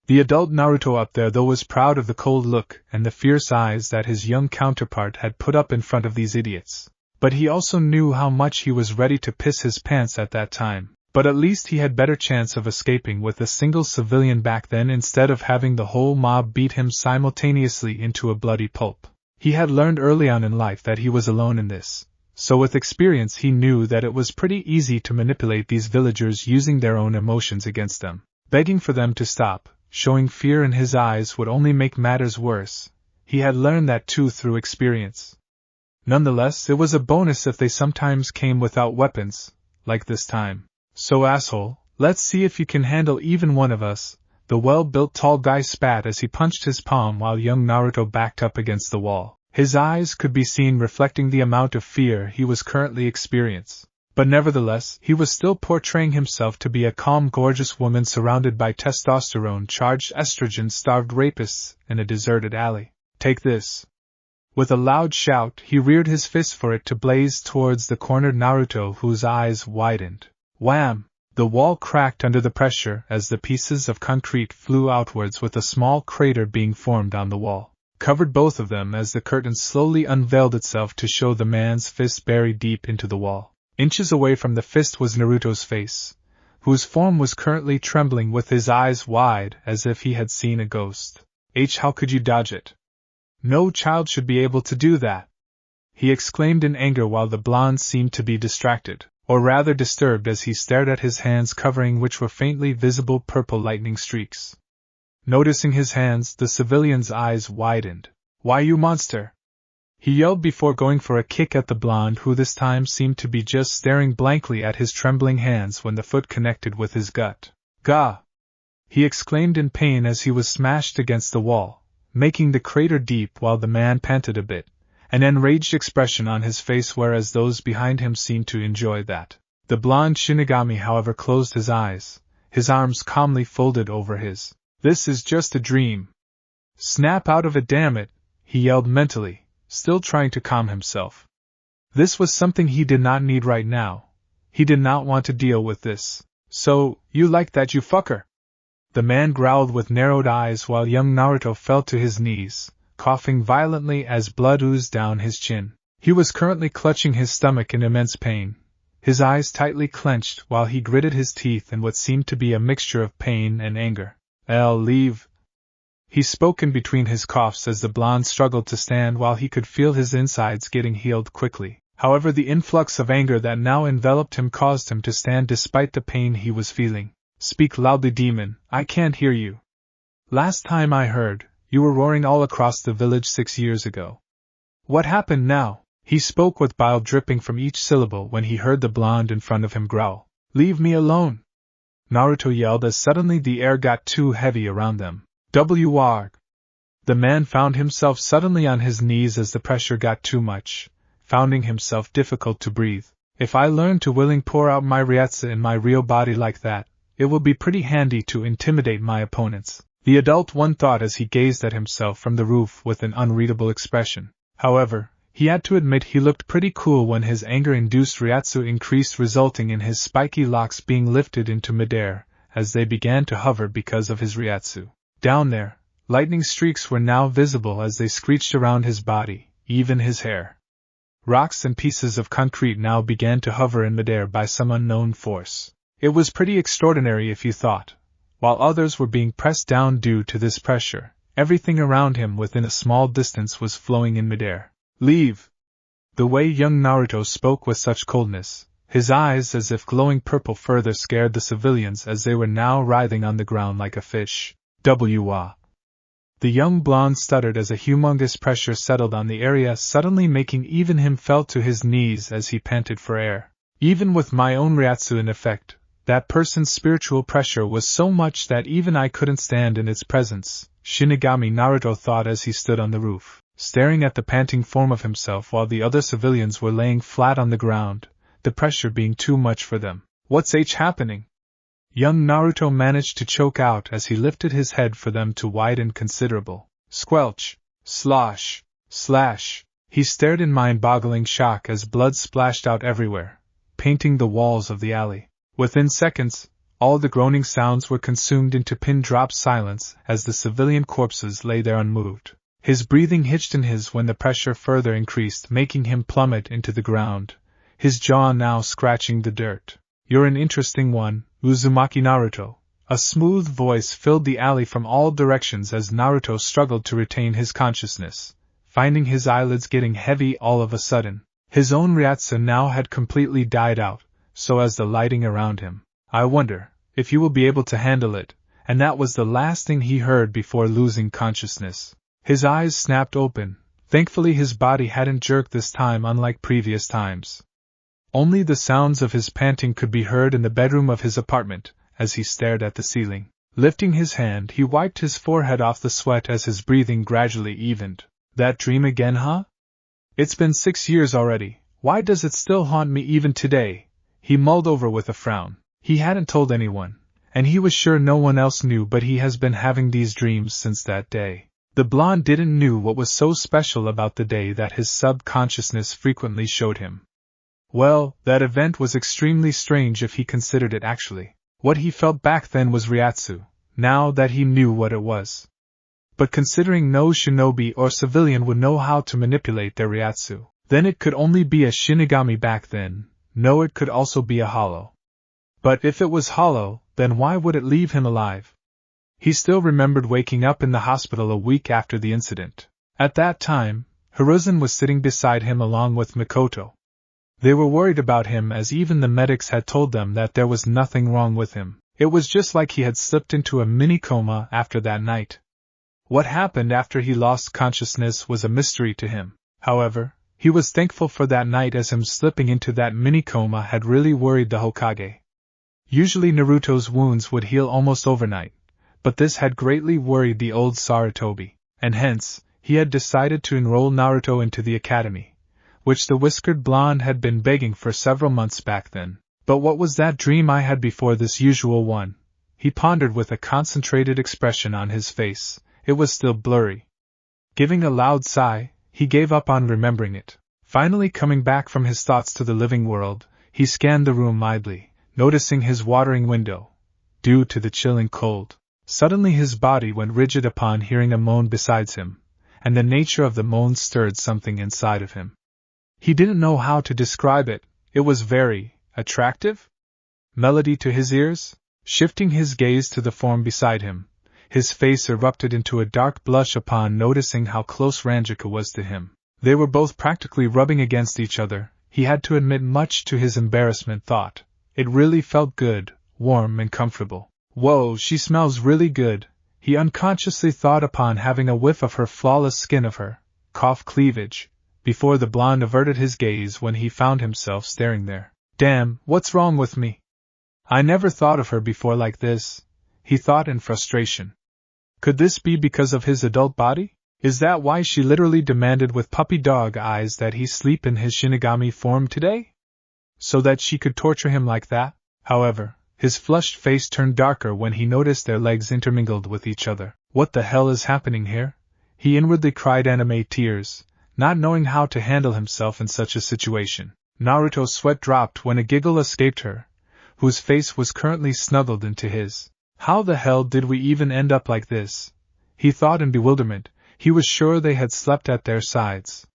The adult Naruto up there though was proud of the cold look and the fierce eyes that his young counterpart had put up in front of these idiots. But he also knew how much he was ready to piss his pants at that time. But at least he had better chance of escaping with a single civilian back then instead of having the whole mob beat him simultaneously into a bloody pulp. He had learned early on in life that he was alone in this, so with experience he knew that it was pretty easy to manipulate these villagers using their own emotions against them. Begging for them to stop, showing fear in his eyes would only make matters worse. He had learned that too through experience. Nonetheless, it was a bonus if they sometimes came without weapons, like this time. So asshole, let's see if you can handle even one of us, the well-built tall guy spat as he punched his palm while young Naruto backed up against the wall. His eyes could be seen reflecting the amount of fear he was currently experiencing. But nevertheless, he was still portraying himself to be a calm, gorgeous woman surrounded by testosterone-charged, estrogen-starved rapists in a deserted alley. Take this. With a loud shout, he reared his fist for it to blaze towards the cornered Naruto, whose eyes widened. Wham! The wall cracked under the pressure as the pieces of concrete flew outwards, with a small crater being formed on the wall. Covered both of them as the curtain slowly unveiled itself to show the man's fist buried deep into the wall. Inches away from the fist was Naruto's face, whose form was currently trembling with his eyes wide as if he had seen a ghost. How could you dodge it? No child should be able to do that, he exclaimed in anger while the blonde seemed to be distracted, or rather disturbed as he stared at his hands covering which were faintly visible purple lightning streaks. Noticing his hands, the civilian's eyes widened. Why, you monster! He yelled before going for a kick at the blonde, who this time seemed to be just staring blankly at his trembling hands when the foot connected with his gut. Gah! He exclaimed in pain as he was smashed against the wall, making the crater deep while the man panted a bit, an enraged expression on his face, whereas those behind him seemed to enjoy that. The blonde Shinigami, however, closed his eyes, his arms calmly folded over his. This is just a dream. Snap out of it, damn it, he yelled mentally, still trying to calm himself. This was something he did not need right now. He did not want to deal with this. So, you like that, you fucker? The man growled with narrowed eyes while young Naruto fell to his knees, coughing violently as blood oozed down his chin. He was currently clutching his stomach in immense pain, his eyes tightly clenched while he gritted his teeth in what seemed to be a mixture of pain and anger. Leave. He spoke in between his coughs as the blonde struggled to stand while he could feel his insides getting healed quickly. However, the influx of anger that now enveloped him caused him to stand despite the pain he was feeling. Speak loudly, demon, I can't hear you. Last time I heard, you were roaring all across the village 6 years ago. What happened now? He spoke with bile dripping from each syllable when he heard the blonde in front of him growl. Leave me alone! Naruto yelled as suddenly the air got too heavy around them. WR! The man found himself suddenly on his knees as the pressure got too much, finding himself difficult to breathe. If I learn to willing pour out my Ryatsu in my real body like that, it will be pretty handy to intimidate my opponents, the adult one thought as he gazed at himself from the roof with an unreadable expression. However, he had to admit he looked pretty cool when his anger-induced Ryatsu increased, resulting in his spiky locks being lifted into midair as they began to hover because of his Ryatsu. Down there, lightning streaks were now visible as they screeched around his body, even his hair. Rocks and pieces of concrete now began to hover in midair by some unknown force. It was pretty extraordinary if you thought. While others were being pressed down due to this pressure, everything around him within a small distance was flowing in midair. Leave! The way young Naruto spoke with such coldness, his eyes as if glowing purple, further scared the civilians as they were now writhing on the ground like a fish. The young blonde stuttered as a humongous pressure settled on the area, suddenly making even him fell to his knees as he panted for air. Even with my own Ryatsu in effect, that person's spiritual pressure was so much that even I couldn't stand in its presence, Shinigami Naruto thought as he stood on the roof, staring at the panting form of himself while the other civilians were laying flat on the ground, the pressure being too much for them. What's happening? Young Naruto managed to choke out as he lifted his head for them to widen considerable. Squelch! Slosh! Slash! He stared in mind-boggling shock as blood splashed out everywhere, painting the walls of the alley. Within seconds, all the groaning sounds were consumed into pin-drop silence as the civilian corpses lay there unmoved. His breathing hitched in his when the pressure further increased, making him plummet into the ground, his jaw now scratching the dirt. You're an interesting one, Uzumaki Naruto. A smooth voice filled the alley from all directions as Naruto struggled to retain his consciousness, finding his eyelids getting heavy all of a sudden. His own Ryatsu now had completely died out, so as the lighting around him. I wonder if you will be able to handle it, and that was the last thing he heard before losing consciousness. His eyes snapped open. Thankfully his body hadn't jerked this time, unlike previous times. Only the sounds of his panting could be heard in the bedroom of his apartment, as he stared at the ceiling. Lifting his hand, he wiped his forehead off the sweat as his breathing gradually evened. That dream again, huh? It's been 6 years already. Why does it still haunt me even today? He mulled over with a frown. He hadn't told anyone, and he was sure no one else knew, but he has been having these dreams since that day. The blonde didn't know what was so special about the day that his subconsciousness frequently showed him. Well, that event was extremely strange if he considered it actually. What he felt back then was Ryatsu, now that he knew what it was. But considering no shinobi or civilian would know how to manipulate their Ryatsu, then it could only be a Shinigami back then. No, it could also be a hollow. But if it was hollow, then why would it leave him alive? He still remembered waking up in the hospital a week after the incident. At that time, Hiruzen was sitting beside him along with Mikoto. They were worried about him as even the medics had told them that there was nothing wrong with him. It was just like he had slipped into a mini-coma after that night. What happened after he lost consciousness was a mystery to him. However, he was thankful for that night, as him slipping into that mini-coma had really worried the Hokage. Usually Naruto's wounds would heal almost overnight, but this had greatly worried the old Sarutobi, and hence, he had decided to enroll Naruto into the academy, which the whiskered blonde had been begging for several months back then. But what was that dream I had before this usual one? He pondered with a concentrated expression on his face. It was still blurry. Giving a loud sigh, he gave up on remembering it. Finally coming back from his thoughts to the living world, he scanned the room idly, noticing his watering window, due to the chilling cold. Suddenly his body went rigid upon hearing a moan beside him, and the nature of the moan stirred something inside of him. He didn't know how to describe it. It was very attractive melody to his ears. Shifting his gaze to the form beside him, his face erupted into a dark blush upon noticing how close Rangiku was to him. They were both practically rubbing against each other. He had to admit, much to his embarrassment, thought. It really felt good, warm and comfortable. Whoa, she smells really good, he unconsciously thought upon having a whiff of her flawless skin, of her cleavage, before the blonde averted his gaze when he found himself staring there. Damn, what's wrong with me? I never thought of her before like this, he thought in frustration. Could this be because of his adult body? Is that why she literally demanded with puppy dog eyes that he sleep in his Shinigami form today? So that she could torture him like that? However, his flushed face turned darker when he noticed their legs intermingled with each other. What the hell is happening here? He inwardly cried anime tears, not knowing how to handle himself in such a situation. Naruto's sweat dropped when a giggle escaped her, whose face was currently snuggled into his. How the hell did we even end up like this? He thought in bewilderment. He was sure they had slept at their sides.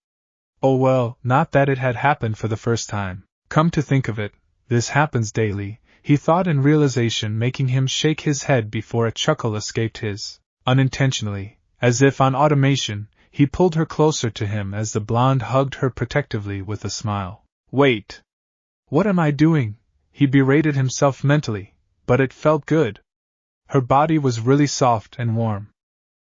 Oh well, not that it had happened for the first time. Come to think of it, this happens daily, he thought in realization, making him shake his head before a chuckle escaped his. Unintentionally, as if on automation, he pulled her closer to him as the blonde hugged her protectively with a smile. Wait! What am I doing? He berated himself mentally, but it felt good. Her body was really soft and warm.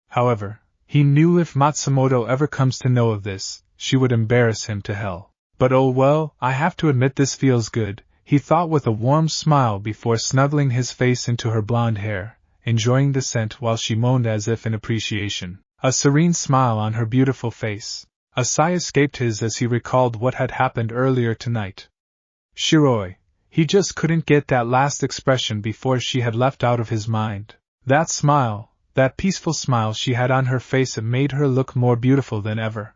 However, he knew if Matsumoto ever comes to know of this, she would embarrass him to hell. But oh well, I have to admit this feels good, he thought with a warm smile before snuggling his face into her blonde hair, enjoying the scent while she moaned as if in appreciation. A serene smile on her beautiful face. A sigh escaped his as he recalled what had happened earlier tonight. Shiroi. He just couldn't get that last expression before she had left out of his mind. That smile, that peaceful smile she had on her face, it made her look more beautiful than ever.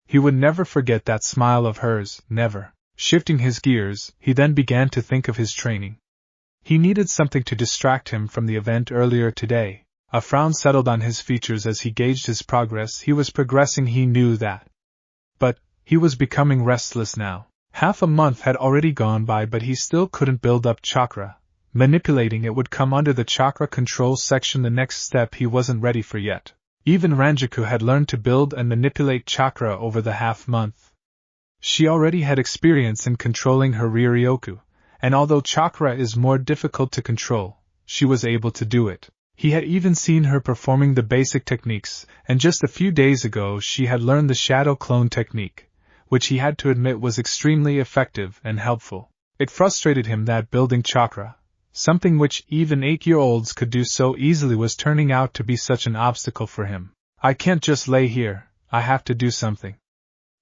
He would never forget that smile of hers, never. Shifting his gears, he then began to think of his training. He needed something to distract him from the event earlier today. A frown settled on his features as he gauged his progress. He was progressing, he knew that. But he was becoming restless now. Half a month had already gone by, but he still couldn't build up chakra. Manipulating it would come under the chakra control section, the next step he wasn't ready for yet. Even Rangiku had learned to build and manipulate chakra over the half month. She already had experience in controlling her Riryoku, and although chakra is more difficult to control, she was able to do it. He had even seen her performing the basic techniques, and just a few days ago she had learned the shadow clone technique, which he had to admit was extremely effective and helpful. It frustrated him that building chakra, something which even 8-year-olds could do so easily, was turning out to be such an obstacle for him. I can't just lay here, I have to do something.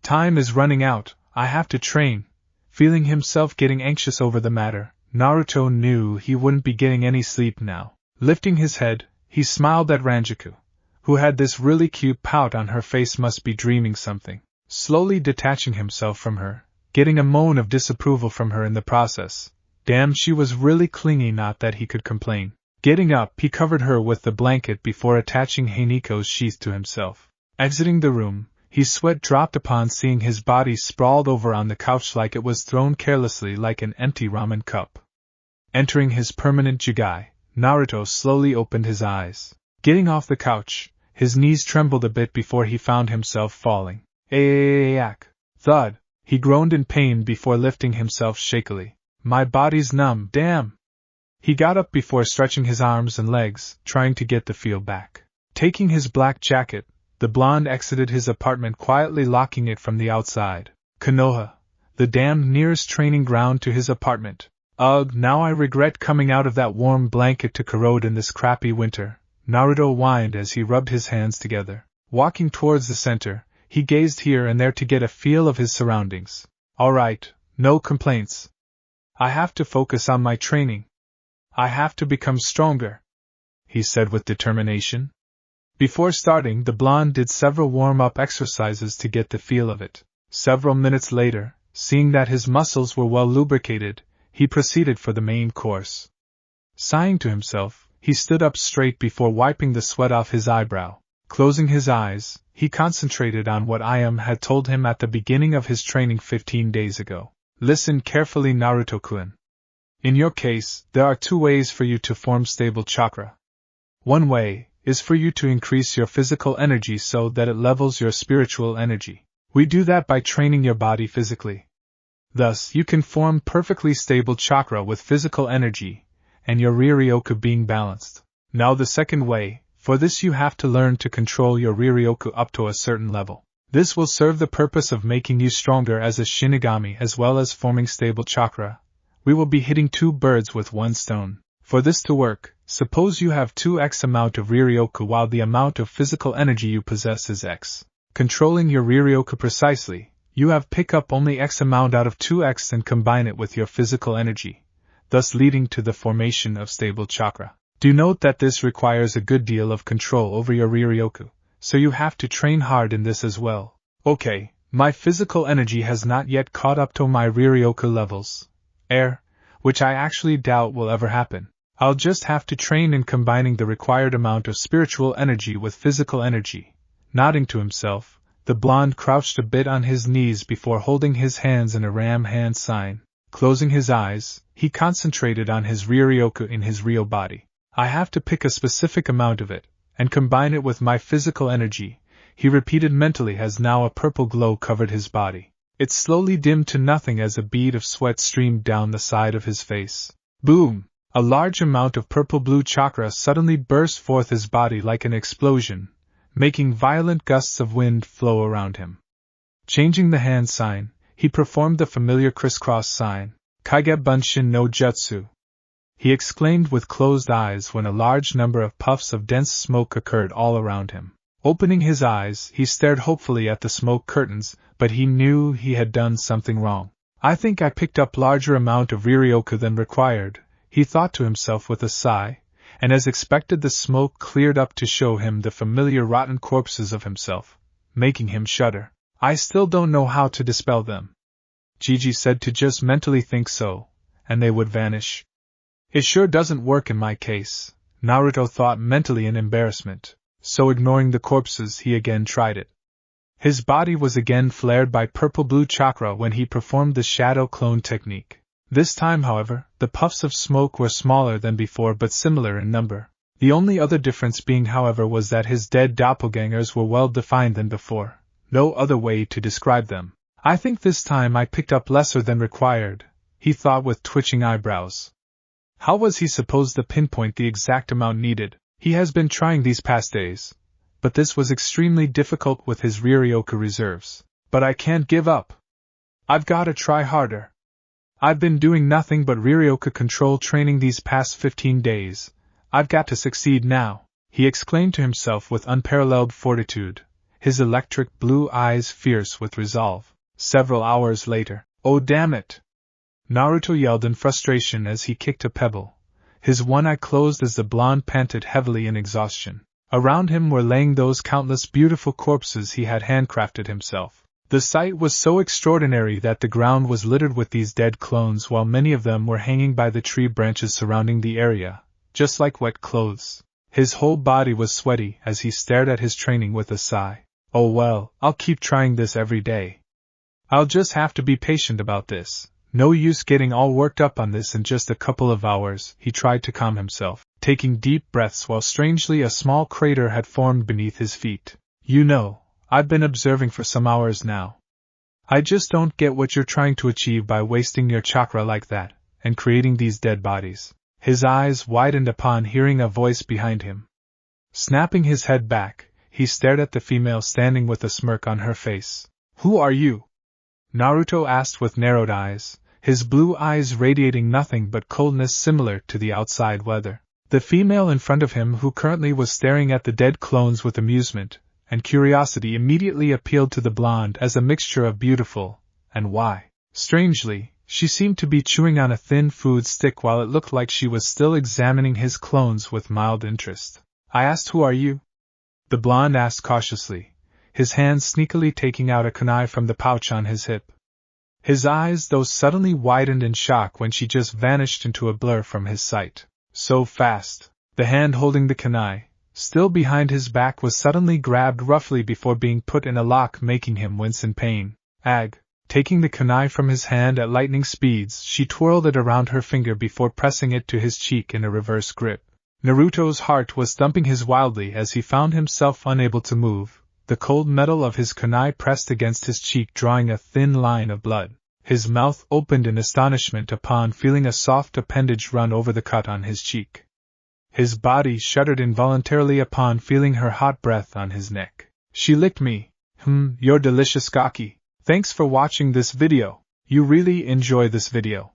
Time is running out, I have to train. Feeling himself getting anxious over the matter, Naruto knew he wouldn't be getting any sleep now. Lifting his head, he smiled at Rangiku, who had this really cute pout on her face, must be dreaming something. Slowly detaching himself from her, getting a moan of disapproval from her in the process. Damn, she was really clingy, not that he could complain. Getting up, he covered her with the blanket before attaching Haniko's sheath to himself. Exiting the room, his sweat dropped upon seeing his body sprawled over on the couch like it was thrown carelessly like an empty ramen cup. Entering his permanent jugai, Naruto slowly opened his eyes. Getting off the couch, his knees trembled a bit before he found himself falling. Ayak! Thud! He groaned in pain before lifting himself shakily. My body's numb, damn! He got up before stretching his arms and legs, trying to get the feel back. Taking his black jacket, the blonde exited his apartment, quietly locking it from the outside. Konoha, the damned nearest training ground to his apartment. Ugh, now I regret coming out of that warm blanket to corrode in this crappy winter, Naruto whined as he rubbed his hands together. Walking towards the center, he gazed here and there to get a feel of his surroundings. Alright, no complaints. I have to focus on my training. I have to become stronger, he said with determination. Before starting, the blonde did several warm-up exercises to get the feel of it. Several minutes later, seeing that his muscles were well lubricated, he proceeded for the main course. Sighing to himself, he stood up straight before wiping the sweat off his eyebrow. Closing his eyes, he concentrated on what Ayam had told him at the beginning of his training 15 days ago. Listen carefully, Naruto-kun. In your case, there are two ways for you to form stable chakra. One way is for you to increase your physical energy so that it levels your spiritual energy. We do that by training your body physically. Thus, you can form perfectly stable chakra with physical energy, and your Riryoku being balanced. Now the second way, for this you have to learn to control your Riryoku up to a certain level. This will serve the purpose of making you stronger as a Shinigami as well as forming stable chakra. We will be hitting two birds with one stone. For this to work, Suppose you have 2x amount of Riryoku while the amount of physical energy you possess is x. Controlling your Riryoku precisely, you have pick up only x amount out of 2x and combine it with your physical energy, thus leading to the formation of stable chakra. Do note that this requires a good deal of control over your Riryoku, so you have to train hard in this as well. Okay, my physical energy has not yet caught up to my Riryoku levels, which I actually doubt will ever happen. I'll just have to train in combining the required amount of spiritual energy with physical energy. Nodding to himself, the blonde crouched a bit on his knees before holding his hands in a ram hand sign. Closing his eyes, he concentrated on his Riryoku in his real body. I have to pick a specific amount of it, and combine it with my physical energy, he repeated mentally as now a purple glow covered his body. It slowly dimmed to nothing as a bead of sweat streamed down the side of his face. Boom! A large amount of purple-blue chakra suddenly burst forth his body like an explosion, making violent gusts of wind flow around him. Changing the hand sign, he performed the familiar crisscross sign, Kaige Bunshin no Jutsu. He exclaimed with closed eyes when a large number of puffs of dense smoke occurred all around him. Opening his eyes, he stared hopefully at the smoke curtains, but he knew he had done something wrong. I think I picked up larger amount of Riryoku than required, he thought to himself with a sigh, and as expected the smoke cleared up to show him the familiar rotten corpses of himself, making him shudder. I still don't know how to dispel them. Gigi said to just mentally think so, and they would vanish. It sure doesn't work in my case, Naruto thought mentally in embarrassment, so ignoring the corpses he again tried it. His body was again flared by purple-blue chakra when he performed the shadow clone technique. This time, however, the puffs of smoke were smaller than before but similar in number. The only other difference being, however, was that his dead doppelgangers were well defined than before. No other way to describe them. I think this time I picked up lesser than required, he thought with twitching eyebrows. How was he supposed to pinpoint the exact amount needed? He has been trying these past days, but this was extremely difficult with his Riryoku reserves. But I can't give up. I've gotta try harder. I've been doing nothing but Riryoku control training these past 15 days. I've got to succeed now, he exclaimed to himself with unparalleled fortitude, his electric blue eyes fierce with resolve. Several hours later. Oh damn it! Naruto yelled in frustration as he kicked a pebble. His one eye closed as the blonde panted heavily in exhaustion. Around him were laying those countless beautiful corpses he had handcrafted himself. The sight was so extraordinary that the ground was littered with these dead clones while many of them were hanging by the tree branches surrounding the area, just like wet clothes. His whole body was sweaty as he stared at his training with a sigh. Oh well, I'll keep trying this every day. I'll just have to be patient about this. No use getting all worked up on this in just a couple of hours, he tried to calm himself, taking deep breaths while strangely a small crater had formed beneath his feet. You know, I've been observing for some hours now. I just don't get what you're trying to achieve by wasting your chakra like that, and creating these dead bodies. His eyes widened upon hearing a voice behind him. Snapping his head back, he stared at the female standing with a smirk on her face. Who are you? Naruto asked with narrowed eyes, his blue eyes radiating nothing but coldness similar to the outside weather. The female in front of him, who currently was staring at the dead clones with amusement and curiosity, immediately appealed to the blonde as a mixture of beautiful and why. Strangely, she seemed to be chewing on a thin food stick while it looked like she was still examining his clones with mild interest. I asked, who are you? The blonde asked cautiously, his hand sneakily taking out a kunai from the pouch on his hip. His eyes, though, suddenly widened in shock when she just vanished into a blur from his sight. So fast. The hand holding the kunai, still behind his back, was suddenly grabbed roughly before being put in a lock, making him wince in pain. Ag. Taking the kunai from his hand at lightning speeds, she twirled it around her finger before pressing it to his cheek in a reverse grip. Naruto's heart was thumping his wildly as he found himself unable to move, the cold metal of his kunai pressed against his cheek drawing a thin line of blood. His mouth opened in astonishment upon feeling a soft appendage run over the cut on his cheek. His body shuddered involuntarily upon feeling her hot breath on his neck. She licked me. You're delicious, Gaki. Thanks for watching this video. You really enjoy this video.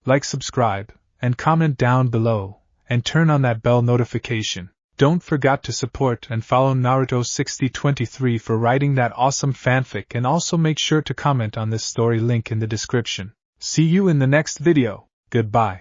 Like, subscribe, and comment down below. and turn on that bell notification. Don't forget to support and follow Naruto6023 for writing that awesome fanfic, and also make sure to comment on this story, link in the description. See you in the next video. Goodbye.